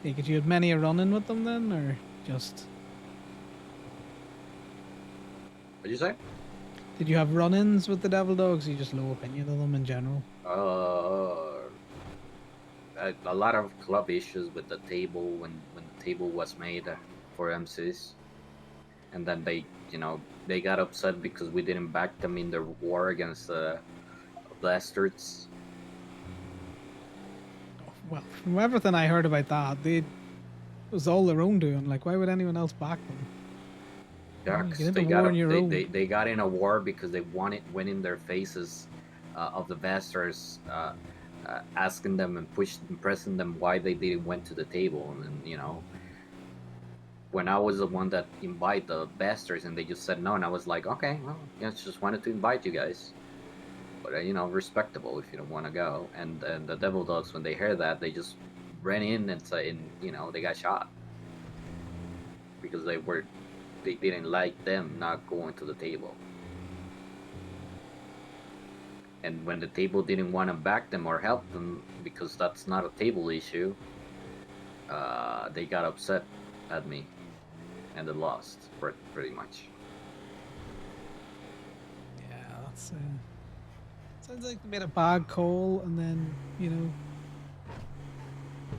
Hey, could you have many a run-in with them then, or just? What'd you say? Did you have run-ins with the Devil Dogs? Or you just low opinion of them in general? A lot of club issues with the table when the table was made for MCs, and then they got upset because we didn't back them in their war against the Bastards. Well, from everything I heard about that, it was all their own doing. Like, why would anyone else back them? Yeah, You 'cause get into they war got on your own. they got in a war because they wanted went in their faces of the Bastards, asking them and pressing them why they didn't went to the table, and when I was the one that invited the Bastards and they just said no, and I was like, okay, well, yeah, just wanted to invite you guys, but respectable if you don't want to go. And the Devil Dogs, when they heard that, they just ran in and they got shot because they didn't like them not going to the table. And when the table didn't want to back them or help them because that's not a table issue, they got upset at me and they lost pretty much. Yeah, that's sounds like they made a bad call and then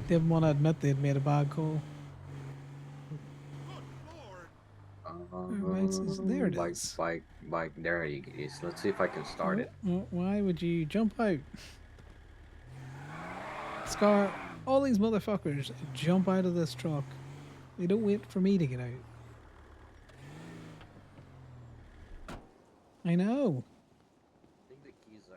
didn't want to admit they'd made a bad call. There it is. Bike, there it is. Let's see if I can start it. Why would you jump out? Scar, all these motherfuckers jump out of this truck. They don't wait for me to get out. I know. I think the keys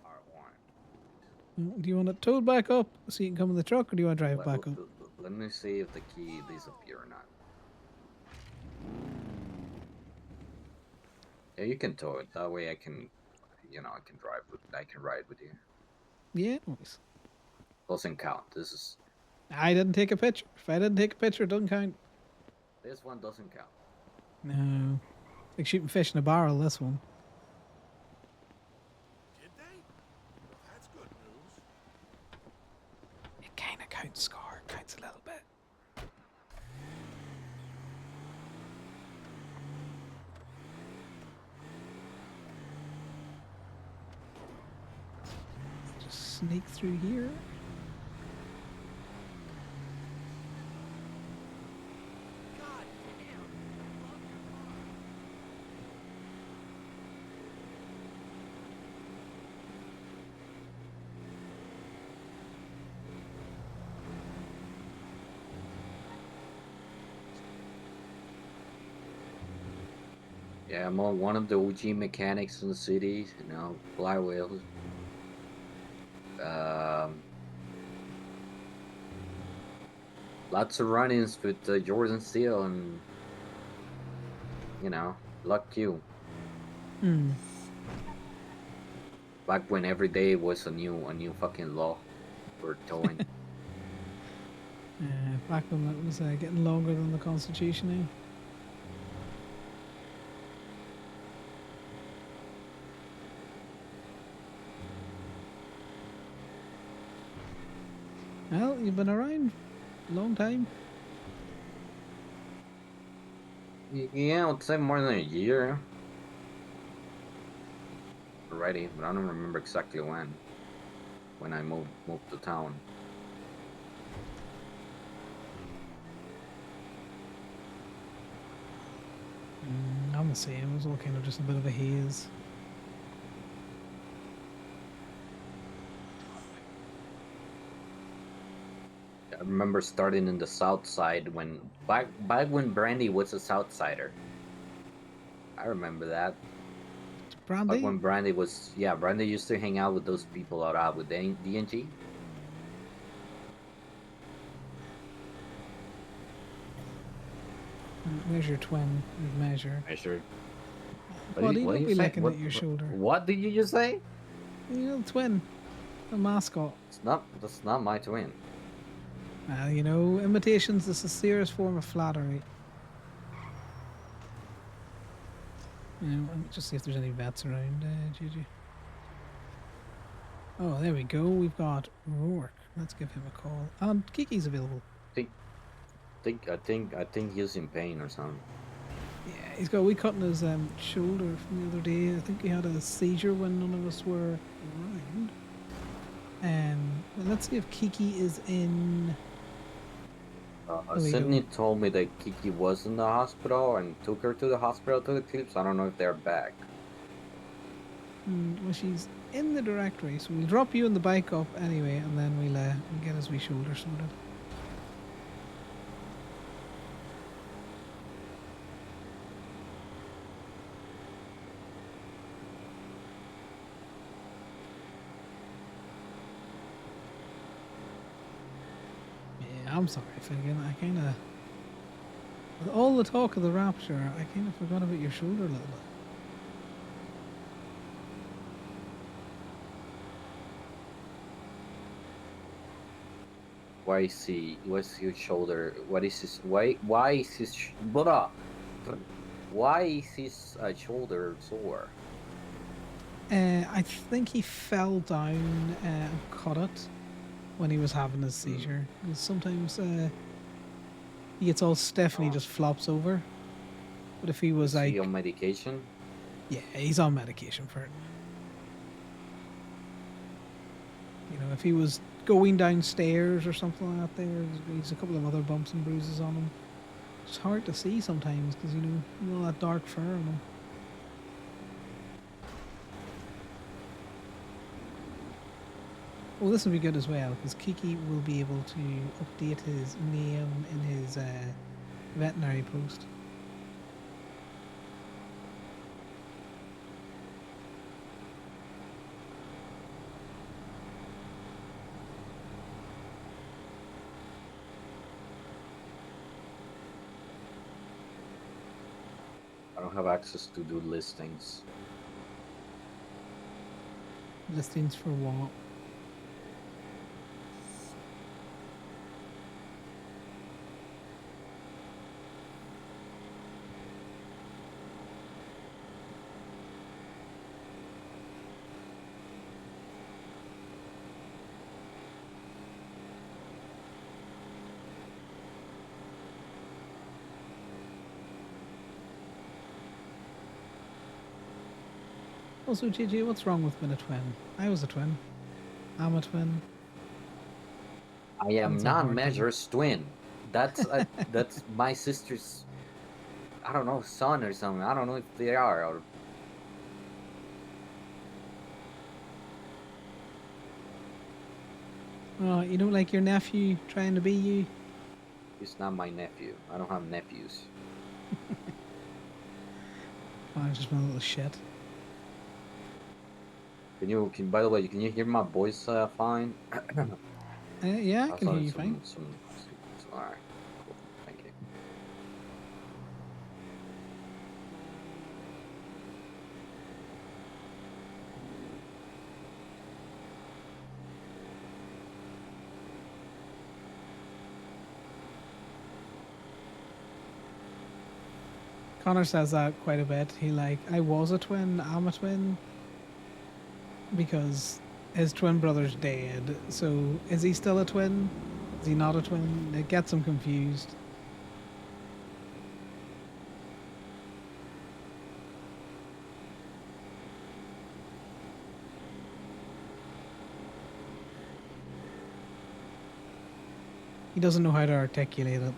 are on. Do you want it towed back up so you can come in the truck, or do you want to drive back up? Let me see if the key disappear or not. Yeah, you can tow it. That way I can, I can I can ride with you. Yeah, nice. Doesn't count. This is I didn't take a picture. If I didn't take a picture, it doesn't count. this one doesn't count. No. It's like shooting fish in a barrel, this one. Did they? Well, that's good news. It kind of counts, Scar. It counts a little bit. Just sneak through here. Yeah, I'm on one of the OG mechanics in the city. Fly wheels. Lots of run-ins with Jordan Steele and luck you. Back when every day was a new fucking law for towing. Back when it was getting longer than the Constitution, Well, you've been around a long time. Yeah, I'd say more than a year. Already, but I don't remember exactly when I moved to town. I'm the same. It was all kind of just a bit of a haze. I remember starting in the south side when back when Brandy was a south sider. I remember that. Brandy? Back when Brandy was Brandy used to hang out with those people out with DNG. Where's your twin? Your measure. Measure. Buddy, don't be looking at your shoulder. What did you just say? You know, the twin. The mascot. That's not my twin. Imitation's the sincerest form of flattery. Let me just see if there's any vets around, Gigi. Oh, there we go. We've got Rourke. Let's give him a call. And Kiki's available. I think he's in pain or something. Yeah, he's got a wee cut in his shoulder from the other day. I think he had a seizure when none of us were around. Well, let's see if Kiki is in. Sydney told me that Kiki was in the hospital and took her to the hospital to the clips. I don't know if they're back. Well, she's in the directory, so we'll drop you in the bike up anyway, and then we'll get his wee shoulder sorted. I'm sorry, Finnegan. I kind of, with all the talk of the rapture, I kind of forgot about your shoulder a little bit. What's his shoulder? What is his? Why is his? Why is his shoulder sore? I think he fell down and caught it when he was having his seizure. Because sometimes he gets all stiff and he just flops over. But if he was Is he on medication? Yeah, he's on medication for it. If he was going downstairs or something like that, there's a couple of other bumps and bruises on him. It's hard to see sometimes because all that dark fur on him. Well, this will be good as well because Kiki will be able to update his name in his veterinary post. don't have access to do listings. Listings for what? Also, GG, what's wrong with being a twin? I was a twin. I'm a twin. I am That's a hard thing. non-measures twin. That's my sister's. I don't know, son or something. I don't know if they are. Or... Oh, you don't like your nephew trying to be you? He's not my nephew. I don't have nephews. Oh, I'm just a little shit. By the way, can you hear my voice fine? Yeah, I can hear you fine. Alright, cool. Thank you. Connor says that quite a bit. I was a twin, I'm a twin. Because his twin brother's dead. So is he still a twin? Is he not a twin? It gets him confused. He doesn't know how to articulate it.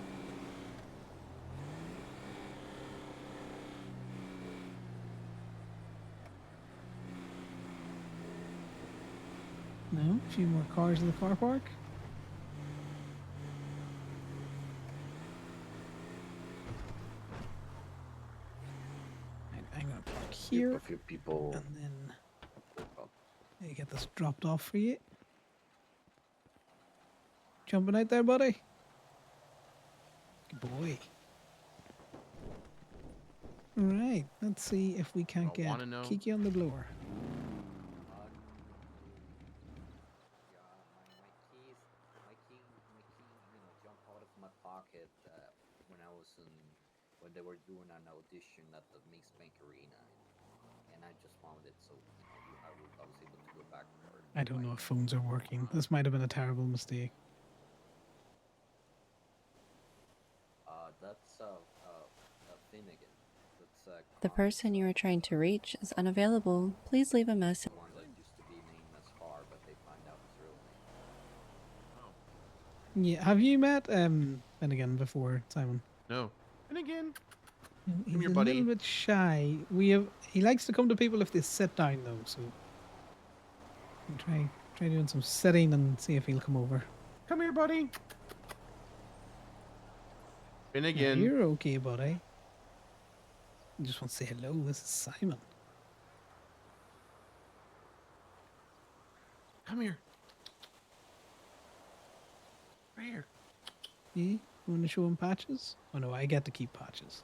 No, a few more cars in the car park. I'm gonna park here. A few people. And then you get this dropped off for you. Jumping out there, buddy. Good boy. Right, let's see if we can't get Kiki on the blower. Jumped out of my pocket when I was when they were doing an audition at the Mixed Bank Arena, and I just found it, so I was able to go back there. I don't know if phones are working. This might have been a terrible mistake. That's Finnegan. That's The person you are trying to reach is unavailable. Please leave a message. one that used to be named as Har, but they find out his real name. Yeah, have you met Finnegan before, Simon? No. Finnegan. He's Come here, a buddy. little bit shy. He likes to come to people if they sit down though, so we'll try doing some sitting and see if he'll come over. Come here, buddy. Finnegan. Yeah, you're okay, buddy. You just want to say hello. This is Simon. Come here. Right here. Yeah, you want to show him patches? Oh no, I get to keep patches.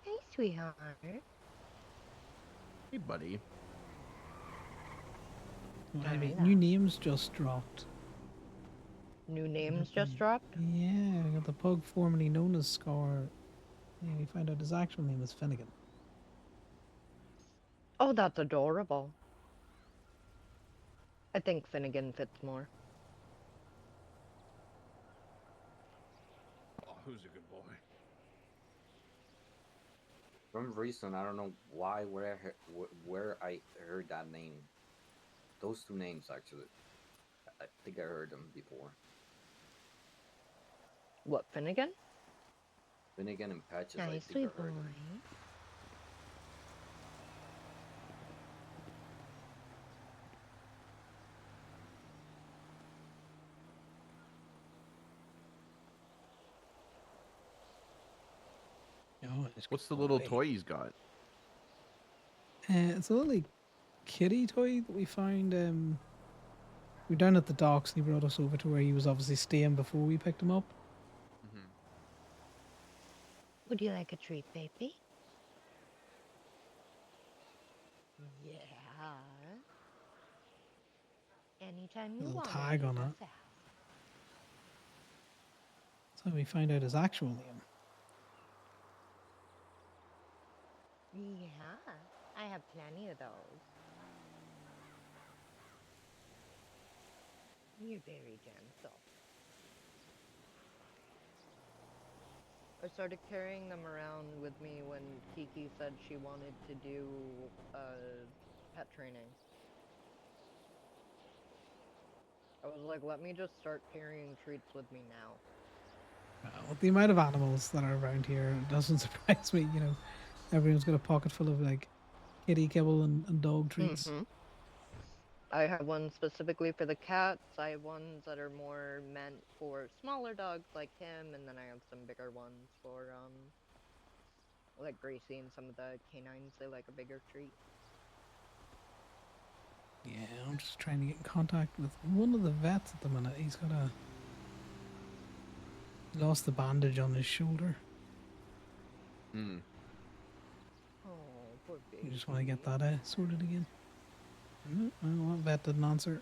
Hey, sweetheart. Hey, buddy. Well, anyway, new names just dropped. New names just dropped? Yeah, we got the pug formerly known as Scar. Yeah, we found out his actual name is Finnegan. Oh, that's adorable. I think Finnegan fits more. Oh, who's a good boy? For some reason, I don't know why, where I heard that name. Those two names, actually. I think I heard them before. What, Finnegan? Finnegan and Patches, I Nice, think sweet I heard boy. them. Oh, What's the little toy he's got? It's a little like kitty toy that we found we're down at the docks, and he brought us over to where he was obviously staying before we picked him up. Would you like a treat, baby? Yeah. Anytime you Little want tag it, on you it. just ask. That's how we find out his actual name. Yeah, I have plenty of those. You're very gentle. I started carrying them around with me when Kiki said she wanted to do pet training. I was like, let me just start carrying treats with me now. With the amount of animals that are around here, it doesn't surprise me. You know, everyone's got a pocket full of like kitty kibble and dog treats. Mm-hmm. I have one specifically for the cats. I have ones that are more meant for smaller dogs like him, and then I have some bigger ones for like Gracie and some of the canines. They like a bigger treat. Yeah, I'm just trying to get in contact with one of the vets at the minute. He's got lost the bandage on his shoulder. Oh, poor baby. You just want to get that sorted again. Well, that vet didn't answer.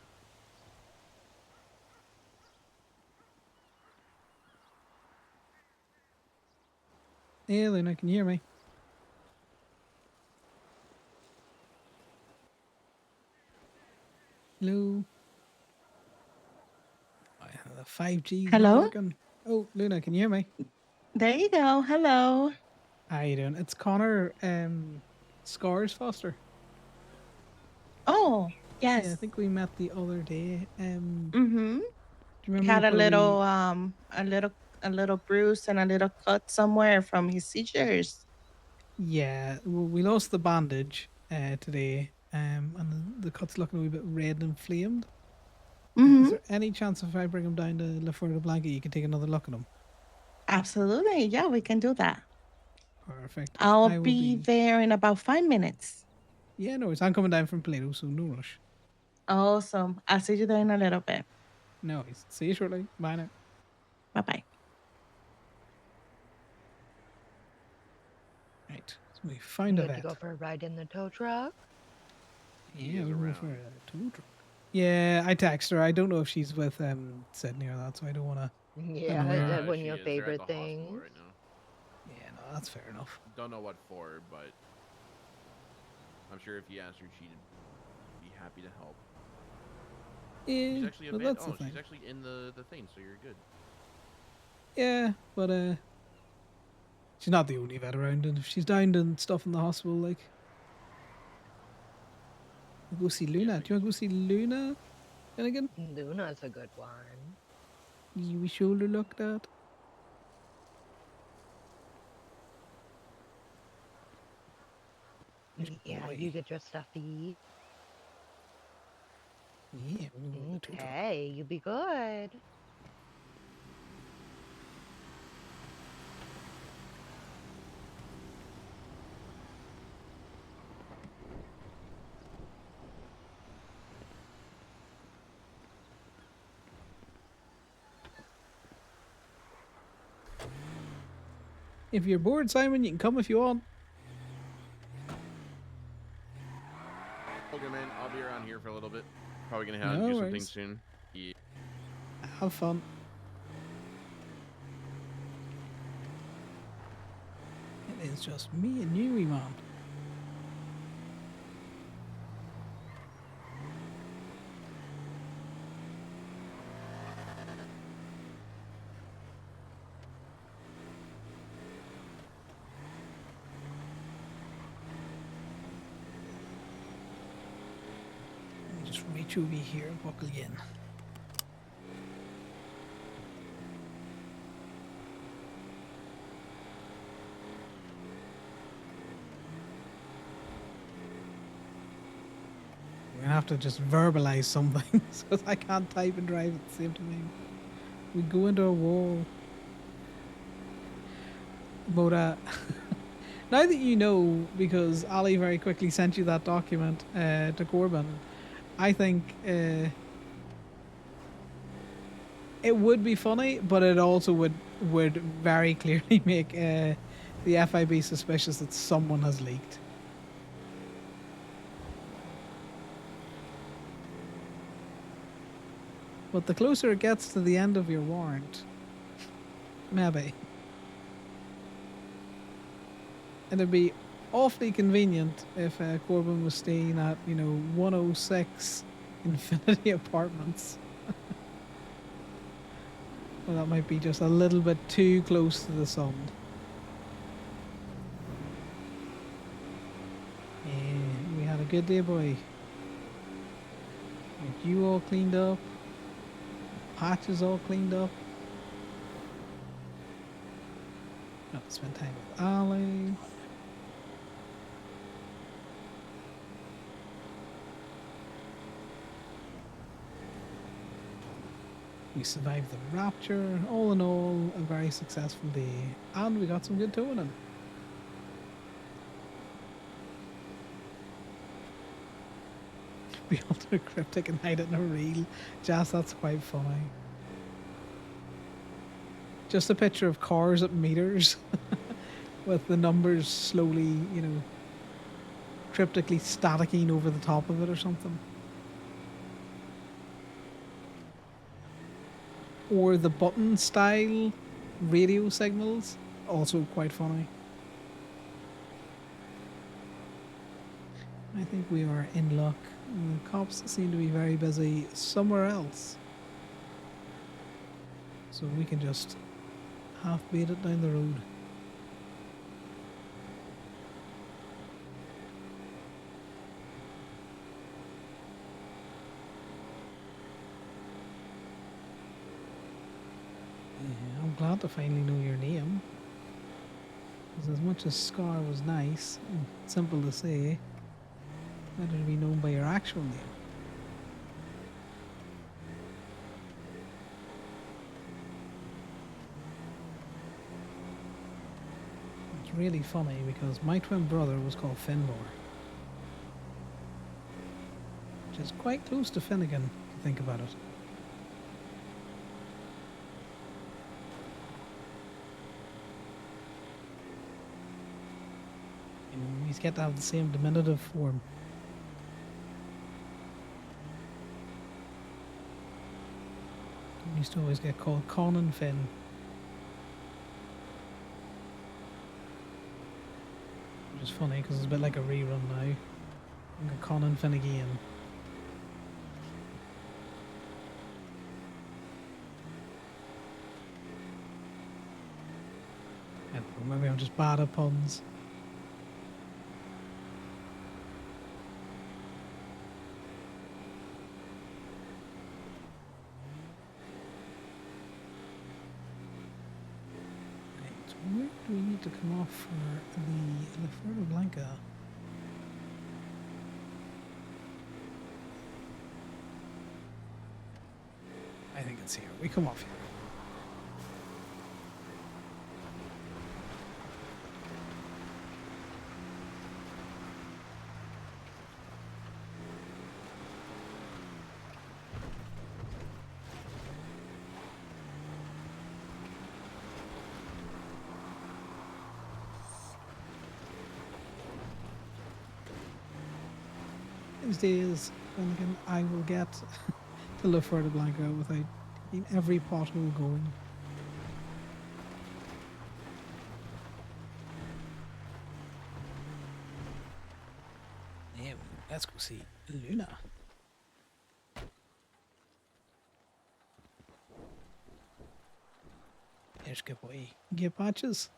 Hey, Luna, can you hear me? Hello? The 5G Hello? working. Oh, Luna, can you hear me? There you go. Hello. How you doing? It's Conor Scars Foster. Oh, yes. Yeah, I think we met the other day. Mm-hmm. Do you remember Had you a put little a little bruise and a little cut somewhere from his seizures. Yeah, we lost the bandage today, and the cut's looking a wee bit red and inflamed. Is there any chance if I bring him down to La Fuerte Blanca, you can take another look at him? Absolutely. Yeah, we can do that. Perfect. I'll I will be there in about 5 minutes. Yeah, no worries. I'm coming down from Plato, so no rush. Awesome. I'll see you there in a little bit. No worries. See you shortly. Bye now. Bye-bye. Right. So we found a Good vet. to go for a ride in the tow truck? Yeah, we'll go for a tow truck. Yeah, I text her. I don't know if she's with Sydney or that, so I don't want to. Yeah, that one of your favorite things. Right now. Yeah, no, that's fair enough. Don't know what for, but I'm sure if you asked her, she'd be happy to help. Yeah, she's actually a but vet. that's the thing. She's actually in the thing, so you're good. Yeah, but she's not the only vet around, and if she's down and stuff in the hospital, like, we'll go see Luna. Do you want to go see Luna? Again? Luna's a good one. You shoulder looked at. Yeah, you get your stuffy. Yeah. Okay, you be good. If you're bored, Simon, you can come if you want. Okay, man. I'll be around here for a little bit. Probably gonna have to No do something worries. soon. Yeah. Have fun. It is just me and you, man. Just reach over here and buckle in. We're gonna have to just verbalize something because I can't type and drive at the same time. We go into a wall. But now that you know, because Ali very quickly sent you that document to Corbin, I think It would be funny, but it also would very clearly make the FIB suspicious that someone has leaked. But the closer it gets to the end of your warrant, maybe. And it'd be awfully convenient if Corbin was staying at, 106 Infinity Apartments. Well, that might be just a little bit too close to the sun. Yeah, we had a good day, boy. Get you all cleaned up. Patches all cleaned up. Got to spend time with Ali. We survived the rapture. All in all, a very successful day. And we got some good towing in. Be able to cryptic and hide it in a reel. Just that's quite funny. Just a picture of cars at meters with the numbers slowly, cryptically staticking over the top of it or something. Or the button style radio signals, also quite funny. I think we are in luck. The cops seem to be very busy somewhere else. So we can just half beat it down the road. Yeah, I'm glad to finally know your name. Because as much as Scar was nice and simple to say, better to be known by your actual name. It's really funny because my twin brother was called Finmore. Which is quite close to Finnegan, if you think about it. He's get to have the same diminutive form. He used to always get called Conor Finn. Which is funny because it's a bit like a rerun now. You got Conor Finn again. I don't know, maybe I'm just bad at puns. Where do we need to come off for the Laferta Blanca? I think it's here. We come off here. These days, then again, I will get to La Fuerte Blanca without every pothole going. Yeah, let's go see Luna. Here's good boy. Get patches.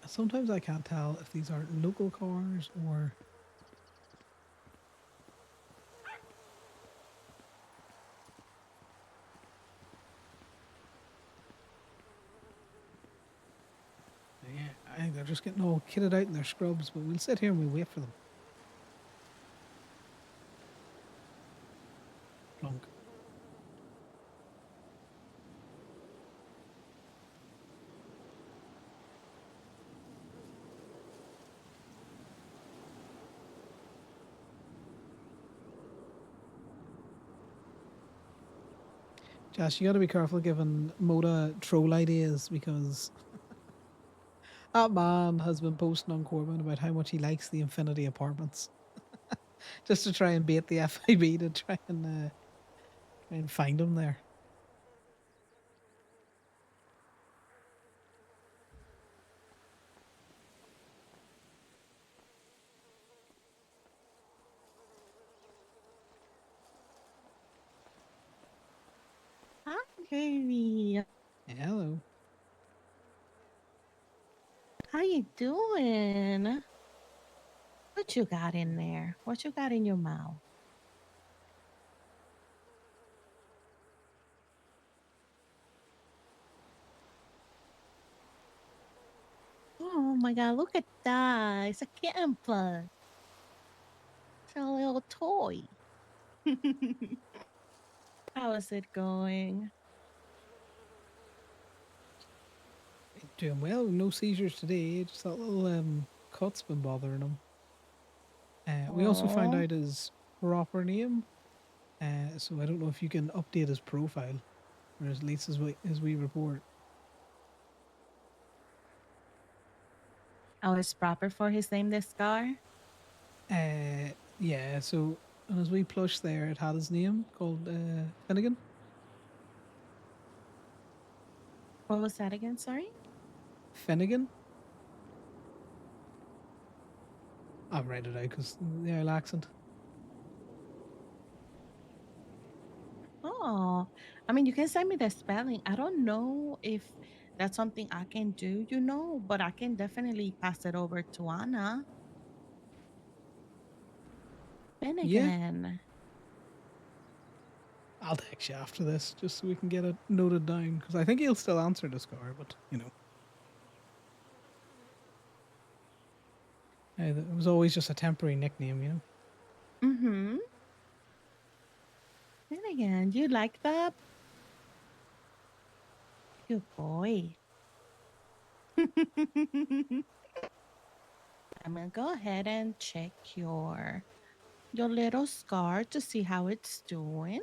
Sometimes I can't tell if these are local cars or yeah, I think they're just getting all kitted out in their scrubs, but we'll sit here and we'll wait for them. Plunk. Josh, you got to be careful giving Moda troll ideas because that man has been posting on Corbin about how much he likes the Infinity Apartments, just to try and bait the FIB to try and find him there. Hi, baby. Hello. How you doing? What you got in there? What you got in your mouth? Oh my god, look at that. It's a kitten plus. It's a little toy. How is it going? Doing well. No seizures today. Just that little cut's been bothering him. We also found Aw. out his proper name. So I don't know if you can update his profile, or at least as we report. Oh, it's proper for his name, the scar? Yeah. So as we plush there, it had his name called Finnegan. What was that again? Sorry? Finnegan. I'll write it out because the Isle accent. Oh, I mean, you can send me the spelling. I don't know if that's something I can do, but I can definitely pass it over to Anna. Yeah. Finnegan. I'll text you after this just so we can get it noted down because I think he'll still answer the scar, but it was always just a temporary nickname. Mm-hmm. Finnegan, you like that? Good boy. I'm gonna go ahead and check your little scar to see how it's doing.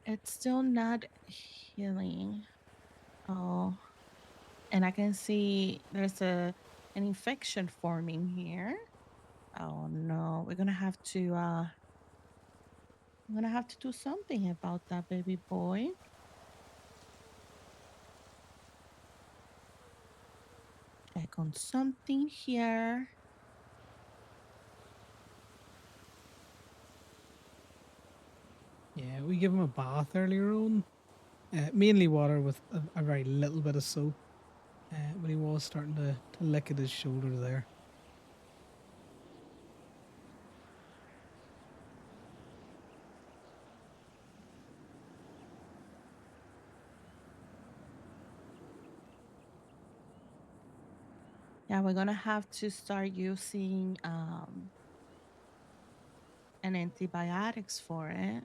It's still not healing. Oh, and I can see there's an infection forming here. Oh no, we're gonna have to do something about that, baby boy. Check on something here. Yeah, we give him a bath earlier on. Mainly water with a very little bit of soap. But he was starting to lick at his shoulder there. Yeah, we're gonna have to start using an antibiotics for it.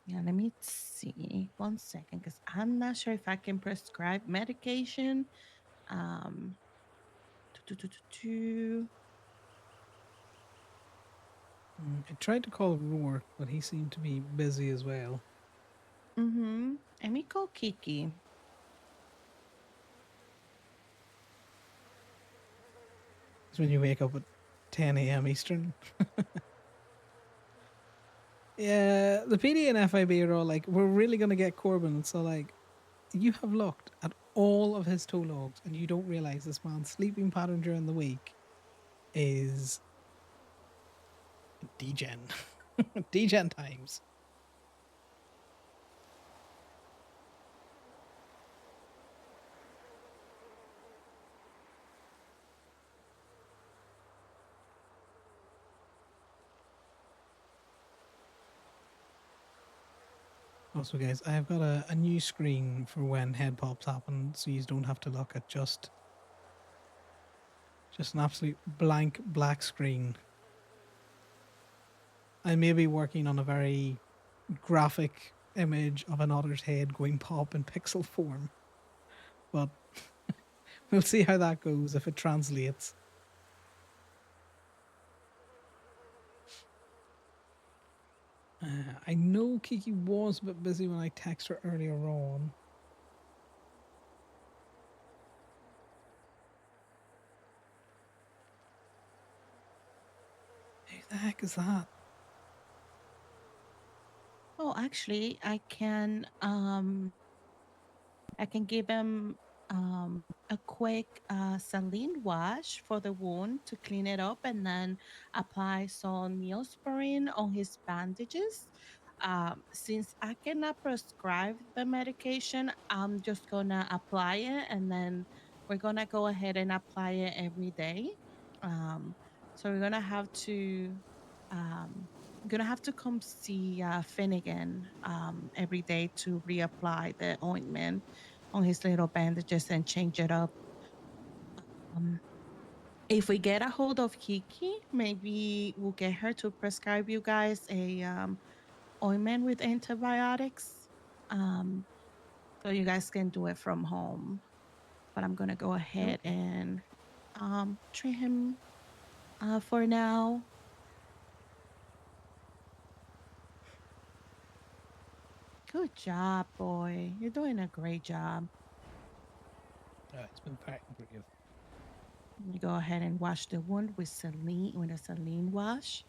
Yeah, let me see. 1 second, because I'm not sure if I can prescribe medication. Um, do, do, do, do. I tried to call Rourke, but he seemed to be busy as well. Mm-hmm. Let me call Kiki. It's when you wake up at 10 a.m. Eastern. Yeah, the PD and FIB are all like, we're really going to get Corbin. So, like, you have looked at all of his tow logs and you don't realize this man's sleeping pattern during the week is degen. Degen times. Also, guys, I've got a new screen for when head pops happen, so you don't have to look at just an absolute blank black screen. I may be working on a very graphic image of an otter's head going pop in pixel form, but we'll see how that goes if it translates. I know Kiki was a bit busy when I texted her earlier on. Who the heck is that? Oh, actually, I can give him a quick saline wash for the wound to clean it up, and then apply some Neosporin on his bandages. Since I cannot prescribe the medication, I'm just gonna apply it, and then we're gonna go ahead and apply it every day. So we're gonna have to come see Finnegan every day to reapply the ointment on his little bandages and change it up. Um, if we get a hold of Kiki, maybe we'll get her to prescribe you guys a ointment with antibiotics, so you guys can do it from home. But I'm gonna go ahead and treat him for now. Good job, boy. You're doing a great job. It's been very brave. Let me go ahead and wash the wound with a saline wash.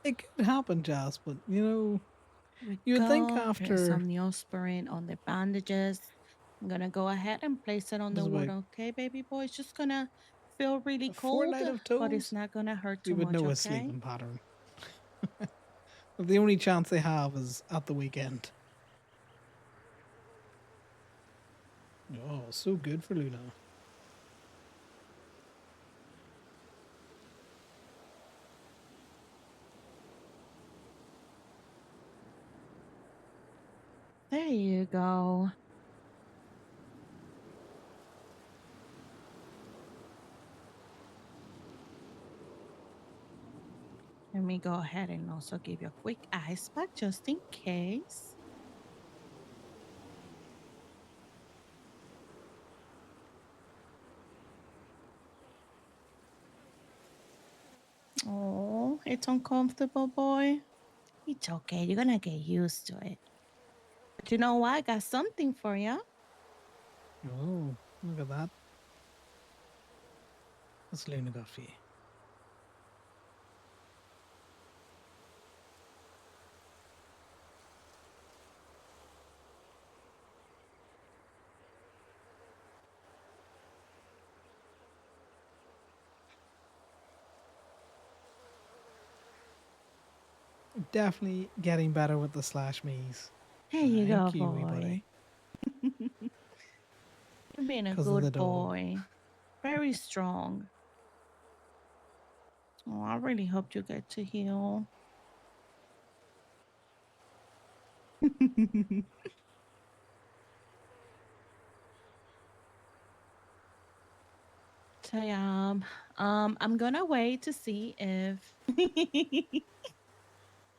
It could happen, Jazz, but you would Go. think There's after some Neosporin on the bandages. I'm gonna go ahead and place it on the There's wound. about Okay, baby boy. It's just gonna feel really a cold, fortnight of but it's toes, not gonna hurt we too would much. know his Okay. sleeping pattern. But the only chance they have is at the weekend. Oh, so good for Luna. There you go. Let me go ahead and also give you a quick ice pack just in case. Oh, it's uncomfortable, boy. It's okay. You're gonna get used to it. But you know what? I got something for you. Oh, look at that. What's Luna got for you? Definitely getting better with the slash me's. Here you go, Thank you, wee buddy. boy. You're being a 'Cause of the good dog. boy. Very strong. Oh, I really hope you get to heal. So yeah, I'm gonna wait to see if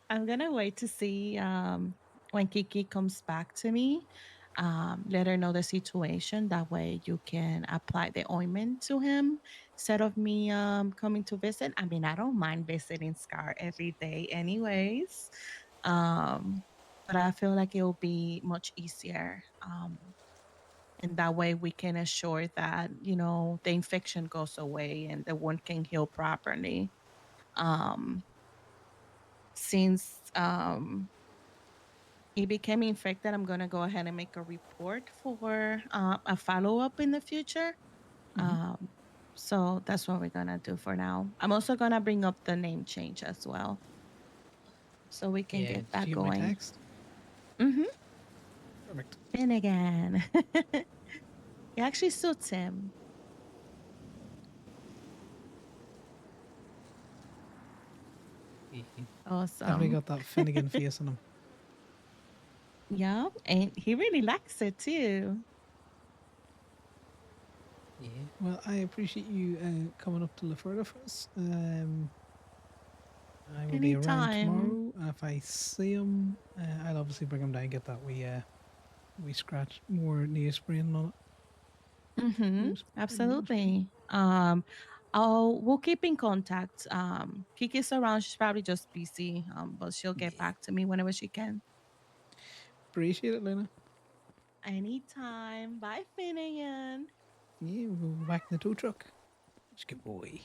I'm gonna wait to see when Kiki comes back to me. Let her know the situation. That way you can apply the ointment to him instead of me coming to visit. I mean, I don't mind visiting Scar every day anyways. But I feel like it will be much easier. And that way we can assure that, the infection goes away and the wound can heal properly. Since he became infected, I'm going to go ahead and make a report for a follow up in the future. So that's what we're going to do for now. I'm also going to bring up the name change as well. So we can Yeah, get did that you get my going. text? Mm-hmm. Perfect. Finnegan. He actually suits him. Definitely Awesome. got that Finnegan face on him. Yeah, and he really likes it too. Yeah. Well, I appreciate you coming up to Laferda for us. I will be around Anytime. tomorrow. If I see him, I'll obviously bring him down. Get that we scratch more neosporin on it. Mm-hmm. Absolutely. We'll keep in contact. Kiki's around. She's probably just busy. But she'll get back to me whenever she can. Appreciate it, Luna. Anytime. Bye, Finnegan. Yeah, we'll go back in the tow truck. It's good boy.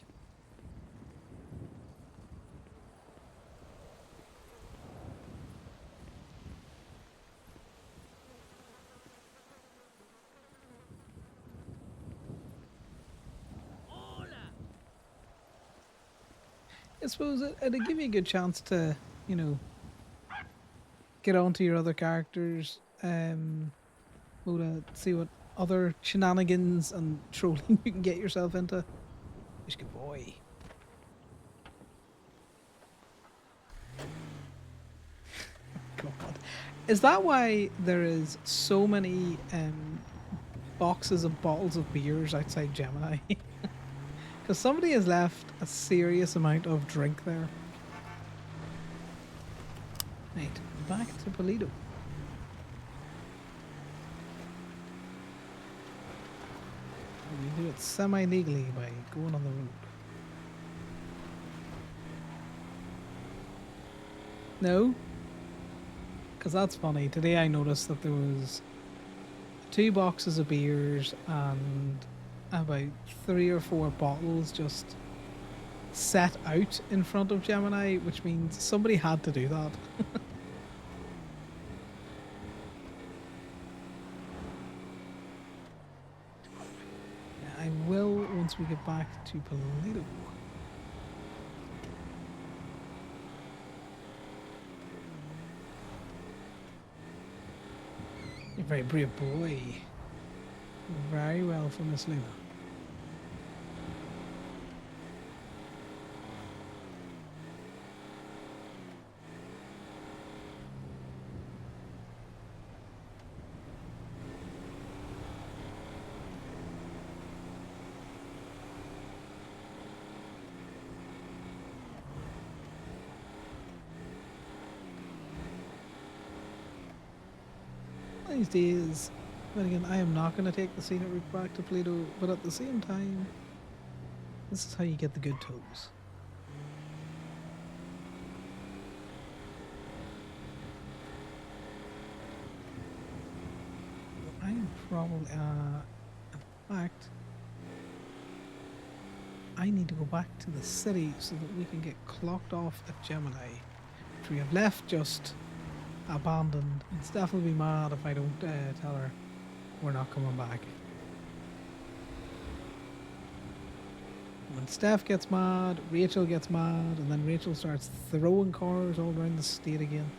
I suppose it'd give you a good chance to, get onto your other characters, to see what other shenanigans and trolling you can get yourself into. It's good boy. God. Is that why there is so many boxes of bottles of beers outside Gemini? Because somebody has left a serious amount of drink there. Right, back to Polito. We do it semi-legally by going on the road. No? Because that's funny. Today I noticed that there was 2 boxes of beers and about 3 or 4 bottles just set out in front of Gemini, which means somebody had to do that. I will once we get back to Polito. You're a very brave boy. Very well for Miss Luna. These days, but again, I am not going to take the scenic route back to Plato, but at the same time, this is how you get the good toes. I am probably, in fact, I need to go back to the city so that we can get clocked off at Gemini, which we have left just abandoned. And Steph will be mad if I don't tell her we're not coming back. When Steph gets mad, Rachel gets mad, and then Rachel starts throwing cars all around the state again.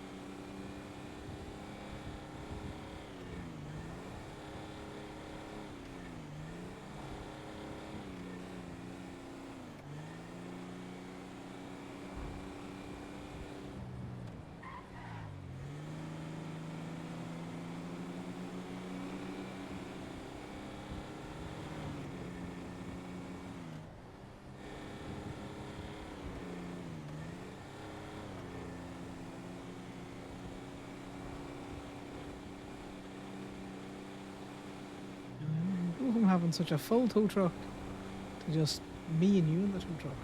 Go from having such a full tow truck to just me and you in the tow truck.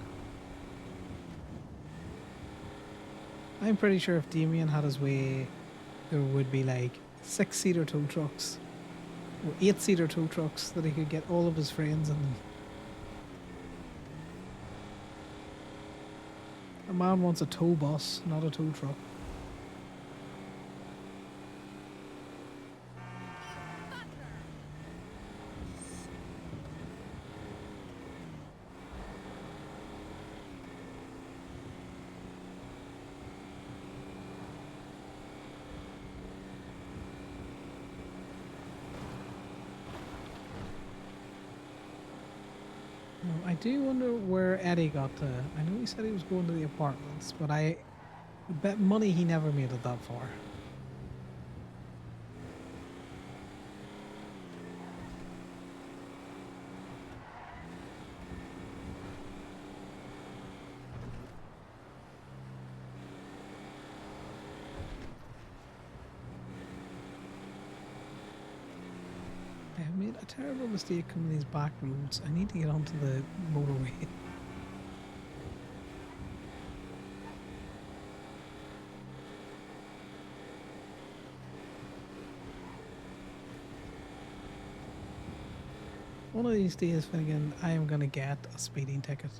I'm pretty sure if Damien had his way, there would be like 6-seater tow trucks or 8-seater tow trucks that he could get all of his friends in them. A man wants a tow bus, not a tow truck. do wonder where Eddie got to. I know he said he was going to the apartments, but I bet money he never made it that far. I have made a terrible mistake coming these back roads. I need to get onto the motorway. One of these days, Finnegan, I am going to get a speeding ticket.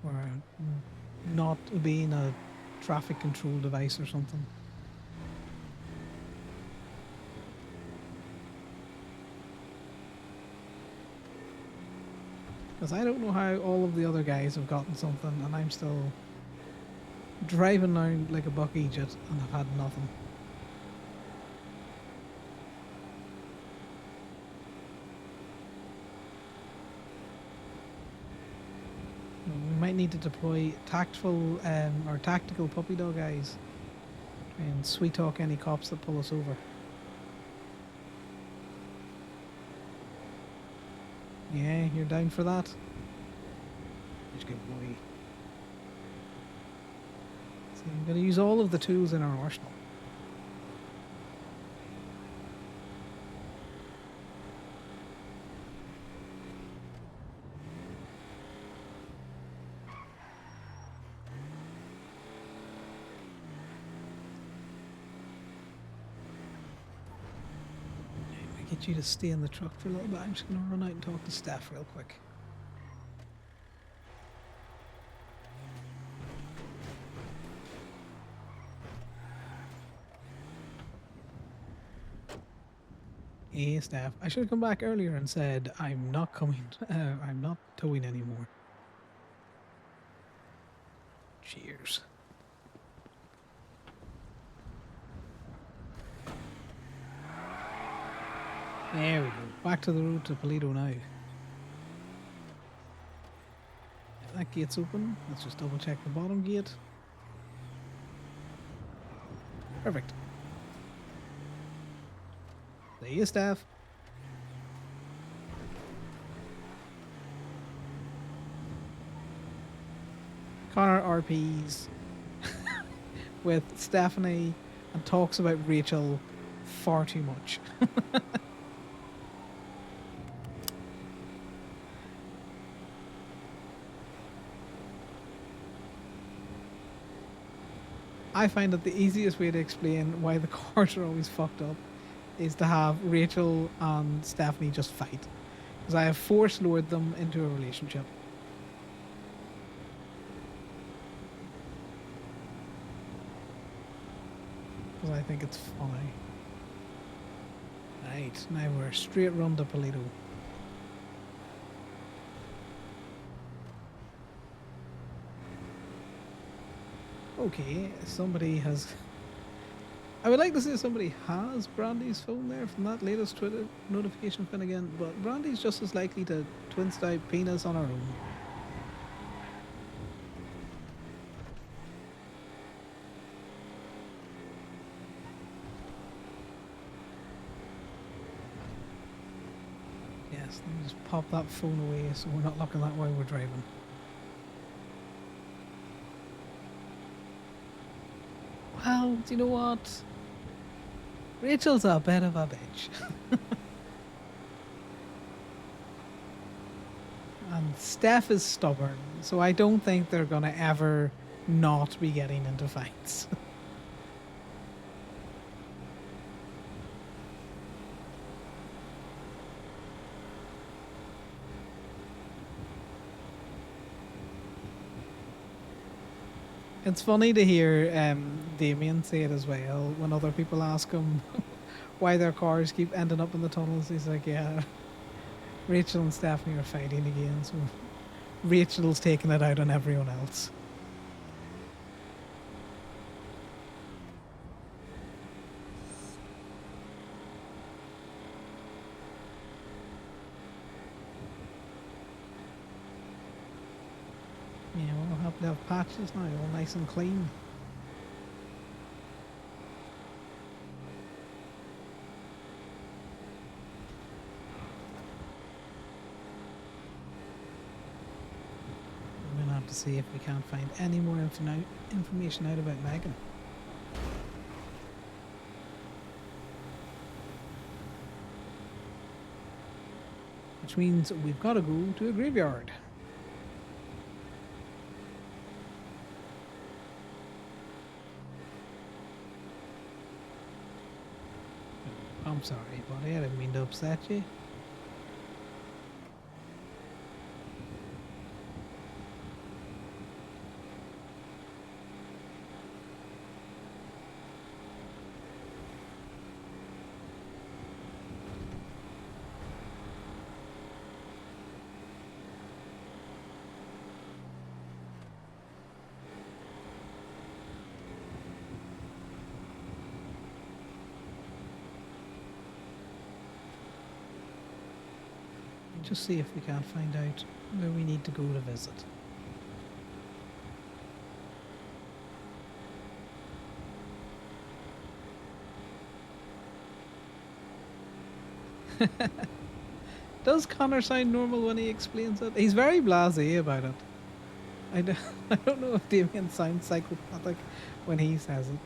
Or not obeying a traffic control device or something. Because I don't know how all of the other guys have gotten something and I'm still driving around like a buck Egypt and have had nothing. We might need to deploy tactful or tactical puppy dog eyes and sweet talk any cops that pull us over. Yeah, you're down for that? Just good boy. So I'm going to use all of the tools in our arsenal. Get you to stay in the truck for a little bit. I'm just going to run out and talk to staff real quick. Hey staff, I should have come back earlier and said I'm not coming, I'm not towing anymore. Cheers. There we go. Back to the road to Paleto now. That gate's open. Let's just double check the bottom gate. Perfect. See you, staff. Connor RPs with Stephanie and talks about Rachel far too much. I find that the easiest way to explain why the cars are always fucked up is to have Rachel and Stephanie just fight. Because I have force lured them into a relationship. Because I think it's funny. Right, now we're straight run to Paleto. Okay, somebody has... I would like to say somebody has Brandy's phone there from that latest Twitter notification Finnegan, but Brandy's just as likely to twist out penis on her own. Yes, let me just pop that phone away so we're not looking at while we're driving. Well, do you know what? Rachel's a bit of a bitch. And Steph is stubborn, so I don't think they're gonna ever not be getting into fights. It's funny to hear Damien say it as well when other people ask him why their cars keep ending up in the tunnels. He's like, yeah, Rachel and Stephanie are fighting again, so Rachel's taking it out on everyone else. They have patches now, all nice and clean. We're gonna have to see if we can't find any more information out about Megan. Which means we've got to go to a graveyard. I'm sorry, buddy. I didn't mean to upset you. Just see if we can't find out where we need to go to visit. Does Connor sound normal when he explains it? He's very blasé about it. I don't know if Damien sounds psychopathic when he says it.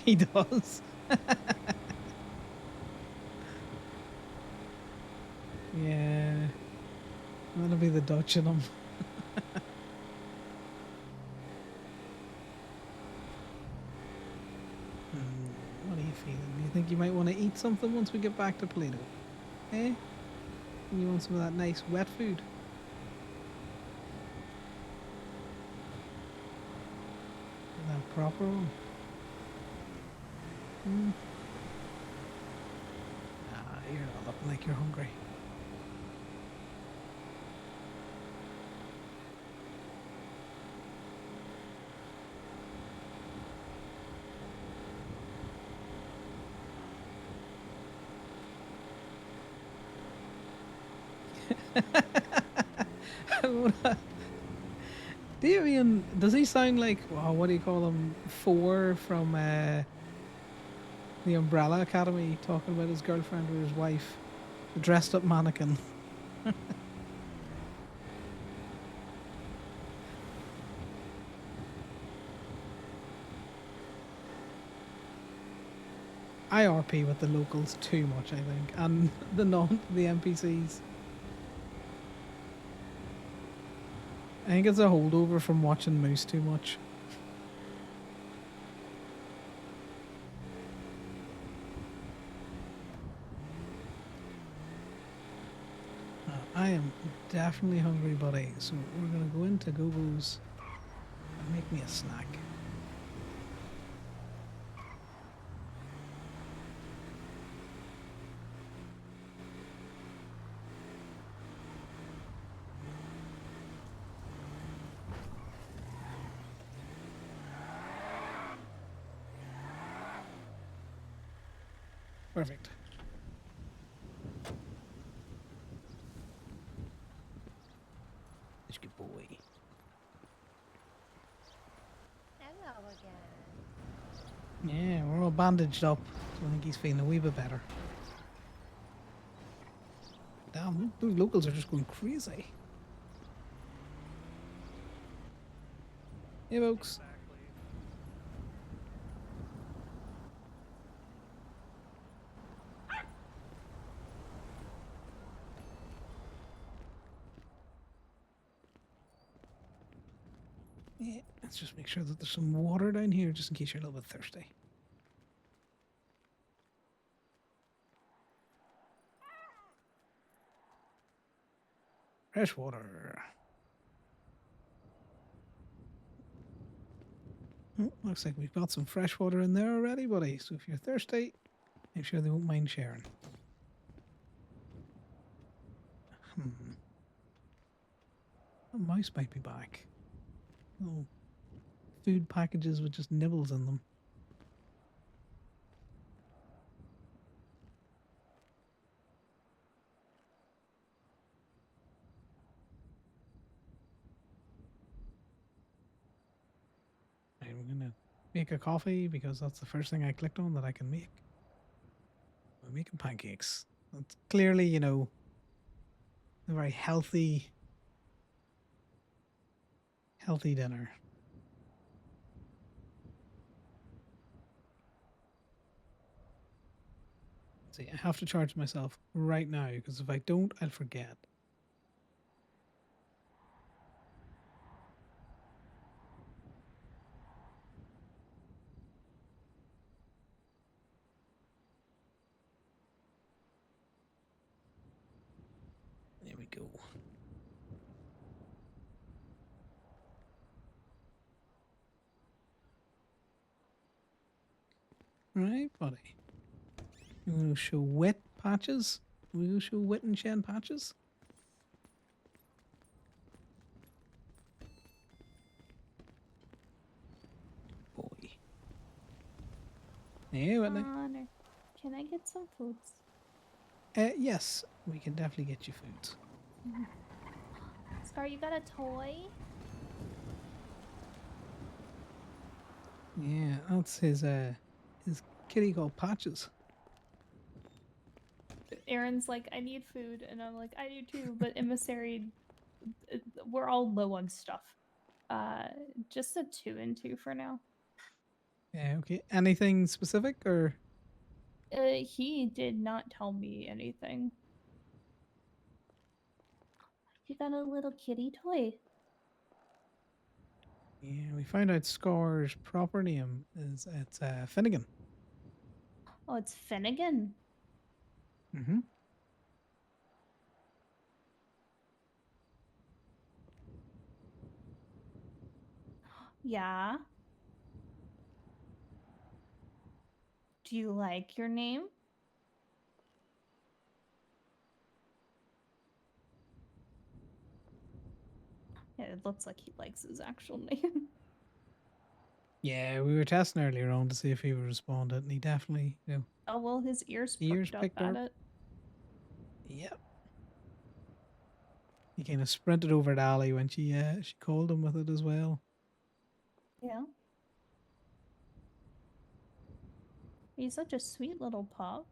He does. Yeah. That'll be the Dutch in him. What are you feeling? Do you think you might want to eat something once we get back to Plato? Eh? You want some of that nice wet food? That proper one? You're not looking like you're hungry. Damien, does he sound like, what do you call him? Four from the Umbrella Academy talking about his girlfriend or his wife? The dressed up mannequin. I RP with the locals too much, I think, and the NPCs. I think it's a holdover from watching Moose too much. I am definitely hungry, buddy, so we're gonna go into Gogo's and make me a snack. Perfect. It's good boy. Hello again. Yeah, we're all bandaged up, so I think he's feeling a wee bit better. Damn, those locals are just going crazy. Hey, folks. Yeah, let's just make sure that there's some water down here, just in case you're a little bit thirsty. Fresh water. Looks like we've got some fresh water in there already, buddy. So if you're thirsty, make sure they won't mind sharing. A mouse might be back. Little food packages with just nibbles in them. make a coffee because that's the first thing I clicked on that I can make. I'm making pancakes. That's clearly, you know, a very healthy dinner. See, I have to charge myself right now because if I don't, I'll forget. There we go. Right, buddy. You want to show wet patches? Will you show wet and shed patches? Boy. Yeah, Whitney. Conor, can I get some foods? Yes, we can definitely get you food. Scar, you got a toy? Yeah, that's his kitty called Patches. Aaron's like, I need food, and I'm like, I do too. But emissary, we're all low on stuff. Just a 2 and 2 for now. Yeah, okay. Anything specific or? He did not tell me anything. You got a little kitty toy. Yeah, we found out Scar's proper name is Finnegan. Oh, it's Finnegan. Mm-hmm. Yeah. Do you like your name? Yeah, it looks like he likes his actual name. Yeah, we were testing earlier on to see if he would respond, and he definitely, you know. Oh, well, his ears Ears picked up at it. Yep. He kind of sprinted over to Ali when she called him with it as well. Yeah. He's such a sweet little pup.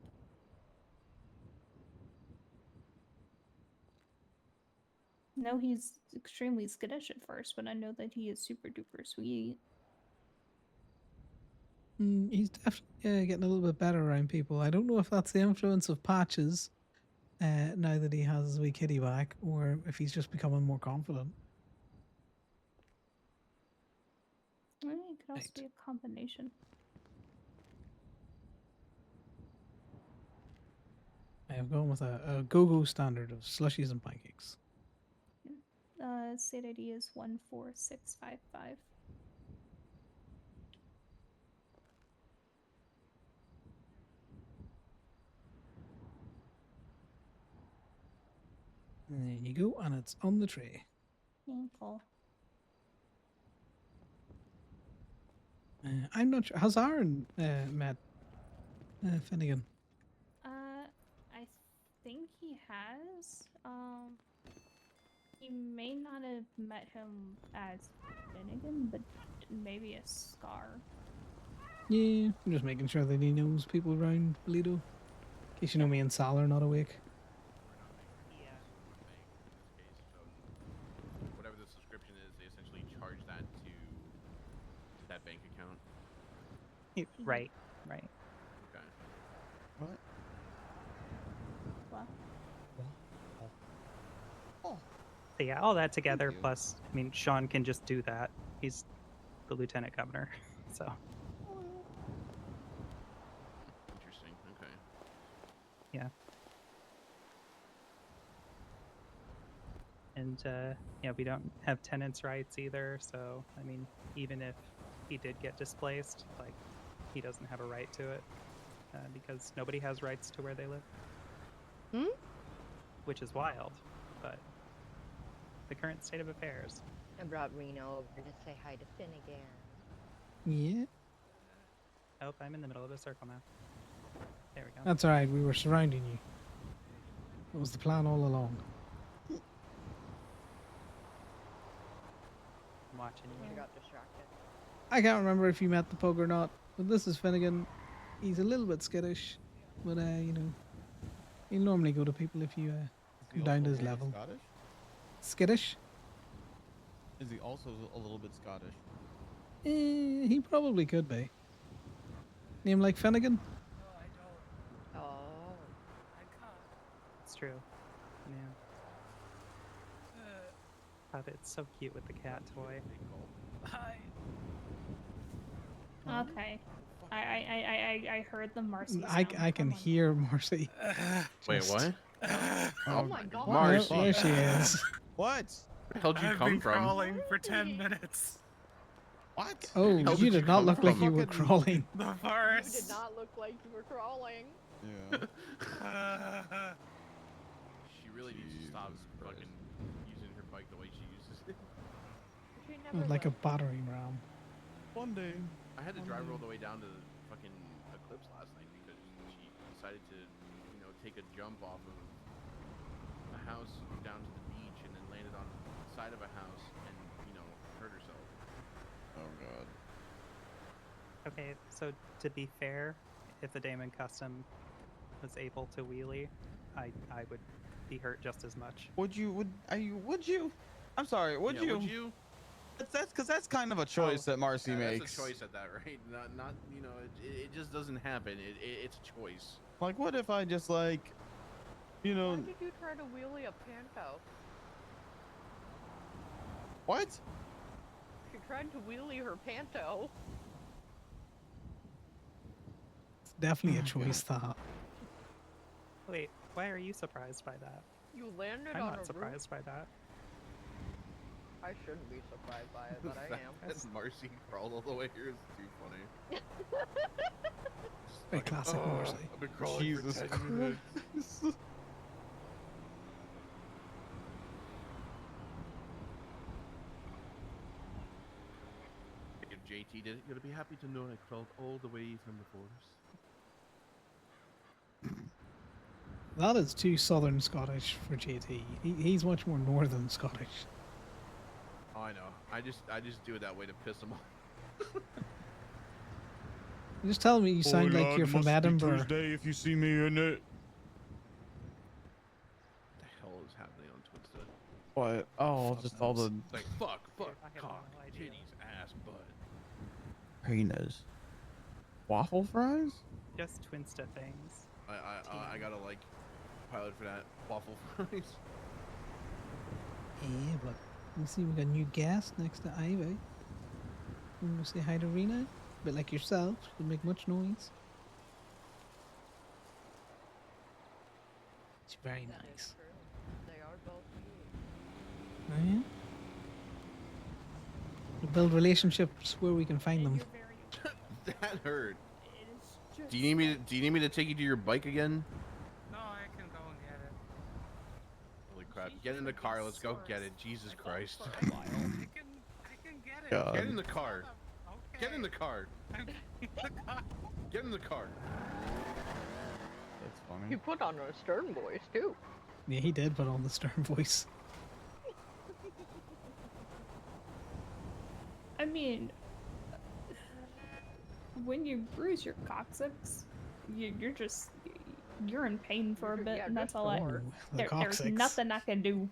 No, he's extremely skittish at first, but I know that he is super duper sweet. He's definitely getting a little bit better around people. I don't know if that's the influence of Patches, now that he has his wee kitty back, or if he's just becoming more confident. I mean, it could also be a combination. I've gone with a go-go standard of slushies and pancakes. State ID is 14655. There you go, and it's on the tray. Ankle. I'm not sure. Has Aaron met Finnegan? I think he has. He may not have met him as Finnegan, but maybe a Scar. Yeah, I'm just making sure that he knows people around Lido. In case you know me and Sal are not awake. Whatever the subscription is, they essentially charge that to that bank account. Right. Okay. What? So yeah, all that together, plus, I mean, Sean can just do that. He's the lieutenant governor, so. Interesting. Okay. Yeah. And, yeah, we don't have tenants' rights either, so, I mean, even if he did get displaced, like, he doesn't have a right to it, because nobody has rights to where they live. Which is wild, but the current state of affairs. I brought Reno over to say hi to Finnegan. Yeah. Oh, I'm in the middle of a circle now. There we go. That's alright, we were surrounding you. That was the plan all along. I'm watching I you. got distracted. I can't remember if you met the pug or not, but this is Finnegan. He's a little bit skittish, but you know, he'll normally go to people if you come down to his level. Scottish? Skittish? Is he also a little bit Scottish? He probably could be. Name like Finnegan? Oh. It's true. Yeah. But it's so cute with the cat toy. Hi. Okay. I heard the Marcy I sound. can hear Marcy. Wait, Just- what? Oh my god. Marcy. There she is. What? Where the hell did you I've come been from? crawling for 10 minutes. What? Oh, hell you did did you not come look like from? you were crawling. The You forest. did not look like you were crawling. Yeah. She really needs to stop fucking using her bike the way she uses it. She never Like a left. battering ram. One day. I had to drive her all the way down to fucking Eclipse last night because she decided to, you know, take a jump off of a house down to the beach and then landed on the side of a house and, you know, hurt herself. Oh god. Okay, so to be fair, if the Damon Custom was able to wheelie, I would be hurt just as much. Would you? I'm sorry. Would Yeah, you? Would you? That's because that's kind of a choice that Marcy makes. That's a choice at that, right? Not you know, it just doesn't happen. It's a choice. Like, what if I just like, you know? Why did you try to wheelie a panto? What? She tried to wheelie her panto. It's definitely a choice, that. Wait, why are you surprised by that? You landed I'm on not a surprised by that. roof. I shouldn't be surprised by it, but I am. That Marcy crawled all the way here is too funny. Very classic Marcy. I've been crawling Jesus for 10 minutes. If JT did it, you're gonna be happy to know I crawled all the way from the forest. That is too southern Scottish for JT. He's much more northern Scottish. Oh, I know. I just do it that way to piss him off. Just tell me you sound like you're from Edinburgh. Tuesday if you see me in it. What the hell is happening on Twitter? What? Oh, just all the It's like fuck, I have cock, no idea. titties, ass, butt. hyenas. Waffle fries? Just Twinsta things. I gotta like pilot for that waffle fries. Yeah, but you see we got new guest next to Ivy. You want to say hi to Rena? A bit like yourself, she doesn't make much noise. She's very That is nice. true. They are both cute. Oh yeah? We build relationships where we can find them. That hurt. It is just Do you need me to take you to your bike again? No, I can go and get it. Holy crap! Get in the car. Let's go get it. Jesus Christ! I can get it. God. Get in the car. Get in the car. Get in the car. That's He funny. put on a stern voice too. Yeah, he did put on the stern voice. I mean, when you bruise your coccyx, you're in pain for a bit, Yeah, and that's good all I. lord. The There's coccyx. nothing I can do.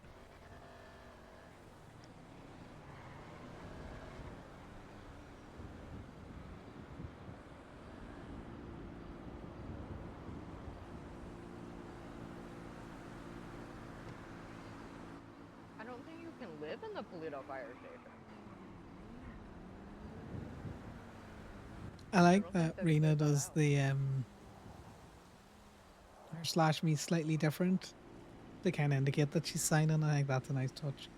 I don't think you can live in the Polito fire station. I like don't think that that's Rena allowed. does the her slash me slightly different to kind of indicate that she's signing. I think that's a nice touch.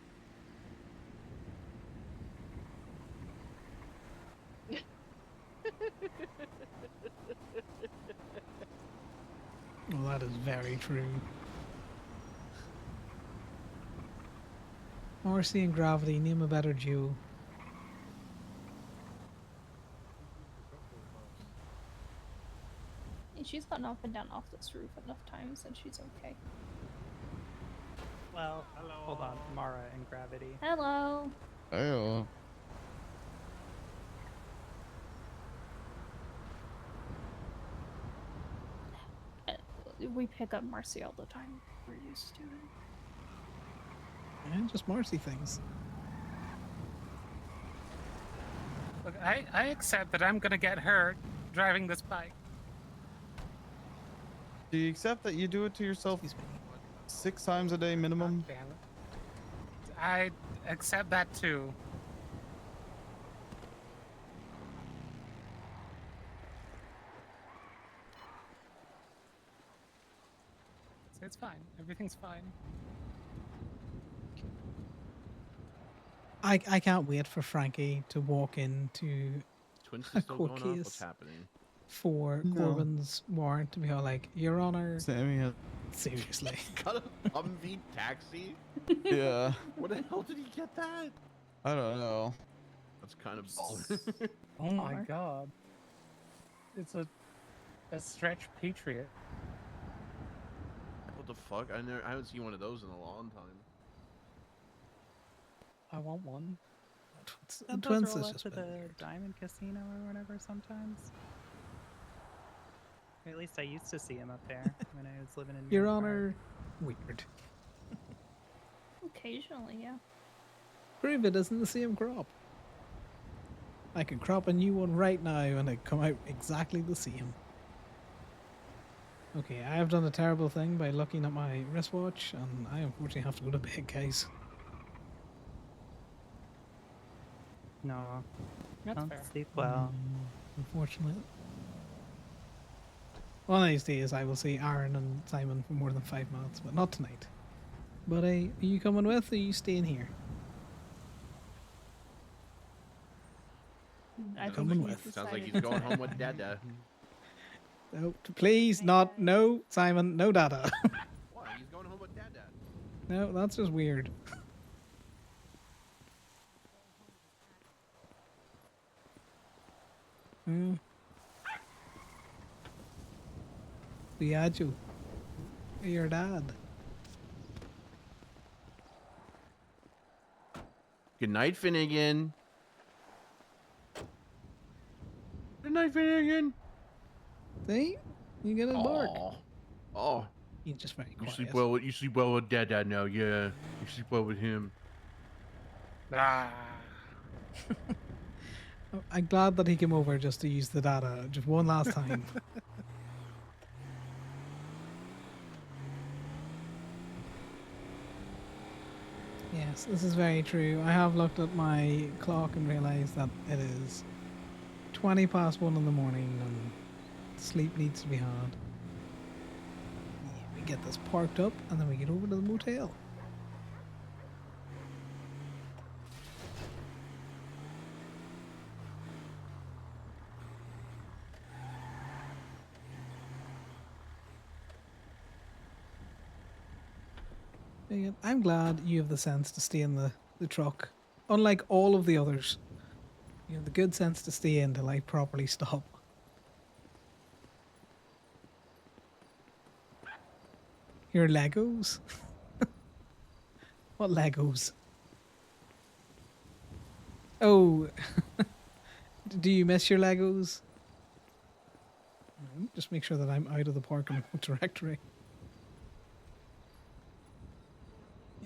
Well, that is very true. Marcy and Gravity, name a better duo. And she's gotten up and down off this roof enough times, and she's okay. Well, hold on. Mara and Gravity. Hello. Oh. we pick up Marcy all the time. We're used to it. And just Marcy things. Look, I accept that I'm gonna get hurt driving this bike. Do you accept that you do it to yourself 6 times a day minimum? Damn it. I accept that too. It's fine. Everything's fine. I can't wait for Frankie to walk into Twins a still court going off? What's case happening? for No. Corbin's warrant to be all like, Your Honor. Sammy has... Seriously. Got a Humvee taxi? Yeah. Where the hell did he get that? I don't know. That's kind of baller. Oh my Conor. god. It's a stretch Patriot. What the fuck? I haven't seen one of those in a long time. I want one. And Don't Twins those roll is up just to been the weird. Diamond Casino or whatever sometimes? Or at least I used to see him up there when I was living in Your York Honor. Weird. Occasionally, yeah. Prove it isn't the same crop. I could crop a new one right now and it'd come out exactly the same. Okay, I have done a terrible thing by looking at my wristwatch, and I unfortunately have to go to bed, guys. No. That's Don't fair. sleep well. Unfortunately. One of these days I will see Aaron and Simon for more than 5 minutes, but not tonight. But are you coming with or are you staying here? I Coming think he's with. Sounds like decided he's to going stay. home with Dada. No, please, not. No, Simon, no data. What? He's going home with Dada. No, that's just weird. Diageo. Your dad. Good night, Finnegan. Good night, Finnegan. See? You get a bark. Oh. He's just very You quiet. sleep well with Dada now, yeah. You sleep well with him. Ah. I'm glad that he came over just to use the data just one last time. Yes, this is very true. I have looked at my clock and realized that it is 20 past 1 in the morning and sleep needs to be had. Yeah, we get this parked up and then we get over to the motel. I'm glad you have the sense to stay in the truck. Unlike all of the others. You have the good sense to stay in till I properly stop. Your Legos? What Legos? Oh, do you miss your Legos? Just make sure that I'm out of the parking directory.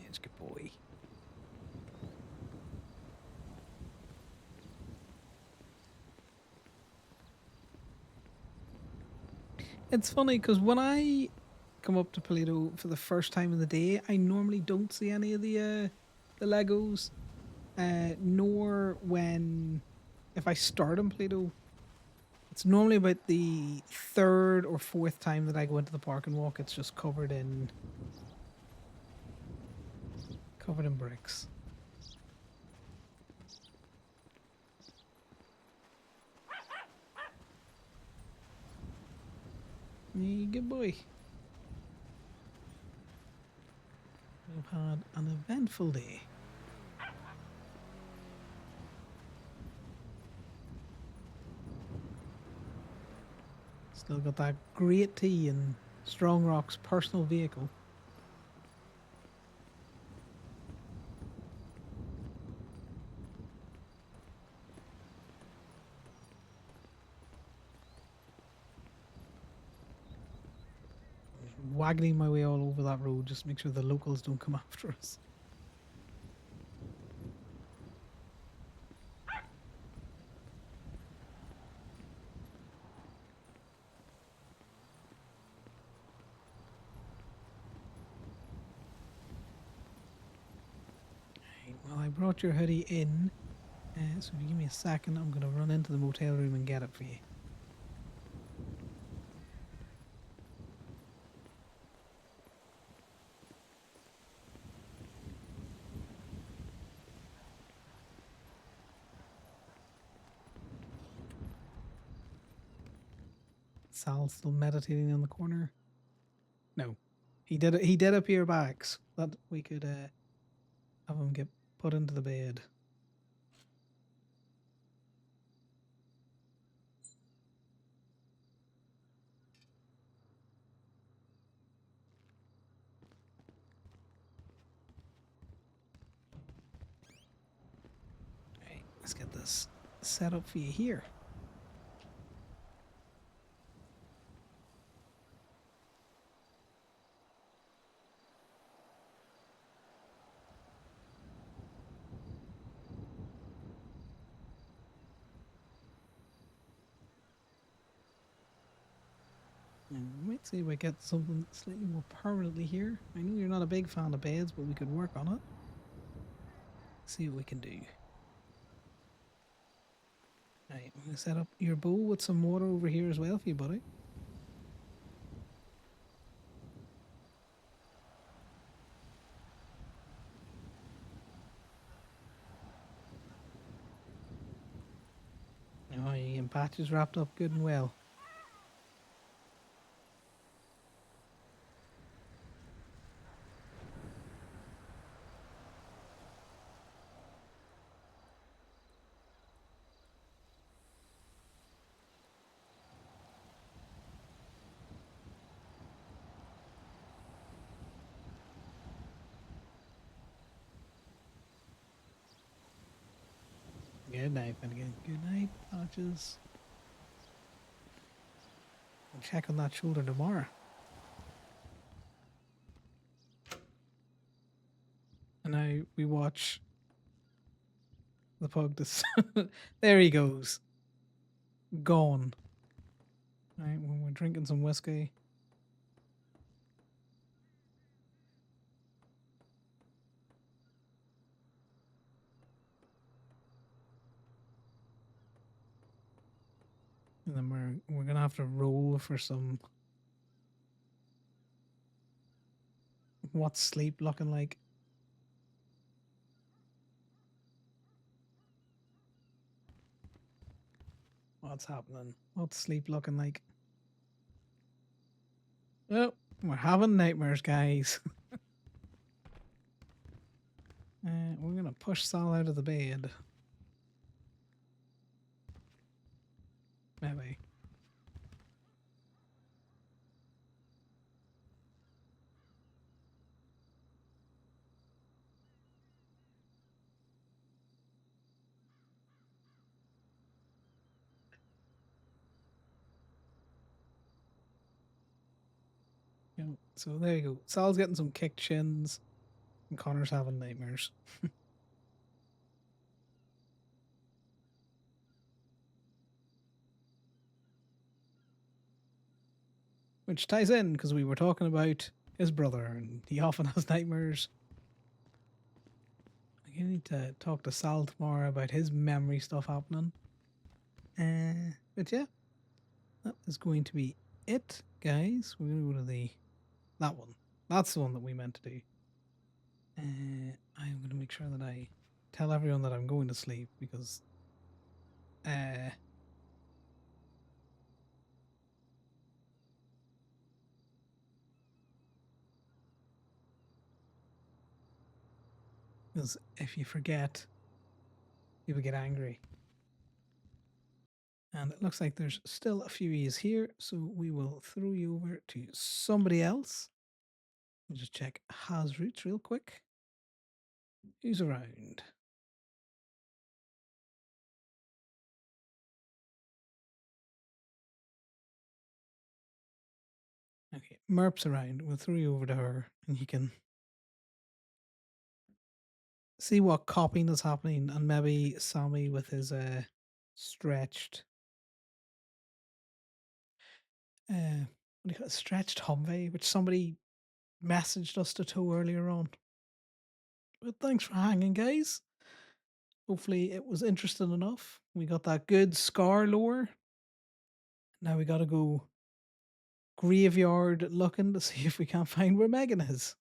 Yes, good boy. It's funny because when I come up to Toledo for the first time in the day, I normally don't see any of the Legos, nor when if I start in Toledo. It's normally about the third or fourth time that I go into the park and walk. It's just covered in bricks. Yeah, good boy. We've had an eventful day. Still got that great tea in Strong Rock's personal vehicle. waggling my way all over that road just to make sure the locals don't come after us. Right, well, I brought your hoodie in, so if you give me a second, I'm going to run into the motel room and get it for you. Sal's still meditating in the corner. No, he did appear back so that we could have him get put into the bed. Right, let's get this set up for you here. Might see if we get something slightly more permanently here. I know you're not a big fan of beds, but we could work on it. See what we can do. Right, I'm going to set up your bowl with some water over here as well for you, buddy. Oh, you getting patches wrapped up good and well. Good night, Finnegan. Good night, patches. We'll check on that shoulder tomorrow. And now we watch the pug. There he goes. Gone. Right, when we're drinking some whiskey. And then we're gonna have to roll for some. What's sleep looking like? What's happening? What's sleep looking like? Oh, we're having nightmares, guys. We're gonna push Sal out of the bed. Maybe. Yeah, so there you go. Sal's getting some kicked shins, and Connor's having nightmares. Which ties in because we were talking about his brother, and he often has nightmares. I need to talk to Sal tomorrow about his memory stuff happening. But yeah, that is going to be it, guys. We're gonna go to that one. That's the one that we meant to do. I'm gonna make sure that I tell everyone that I'm going to sleep because if you forget, people get angry. And it looks like there's still a few E's here, so we will throw you over to somebody else. We'll just check has roots real quick. Who's around? Okay, Merps around. We'll throw you over to her, and you can see what copying is happening, and maybe Sammy with his stretched what do you call it? Stretched Humvee, which somebody messaged us to tow earlier on. But thanks for hanging, guys. Hopefully it was interesting enough. We got that good Scar lore. Now we gotta go graveyard looking to see if we can't find where Megan is.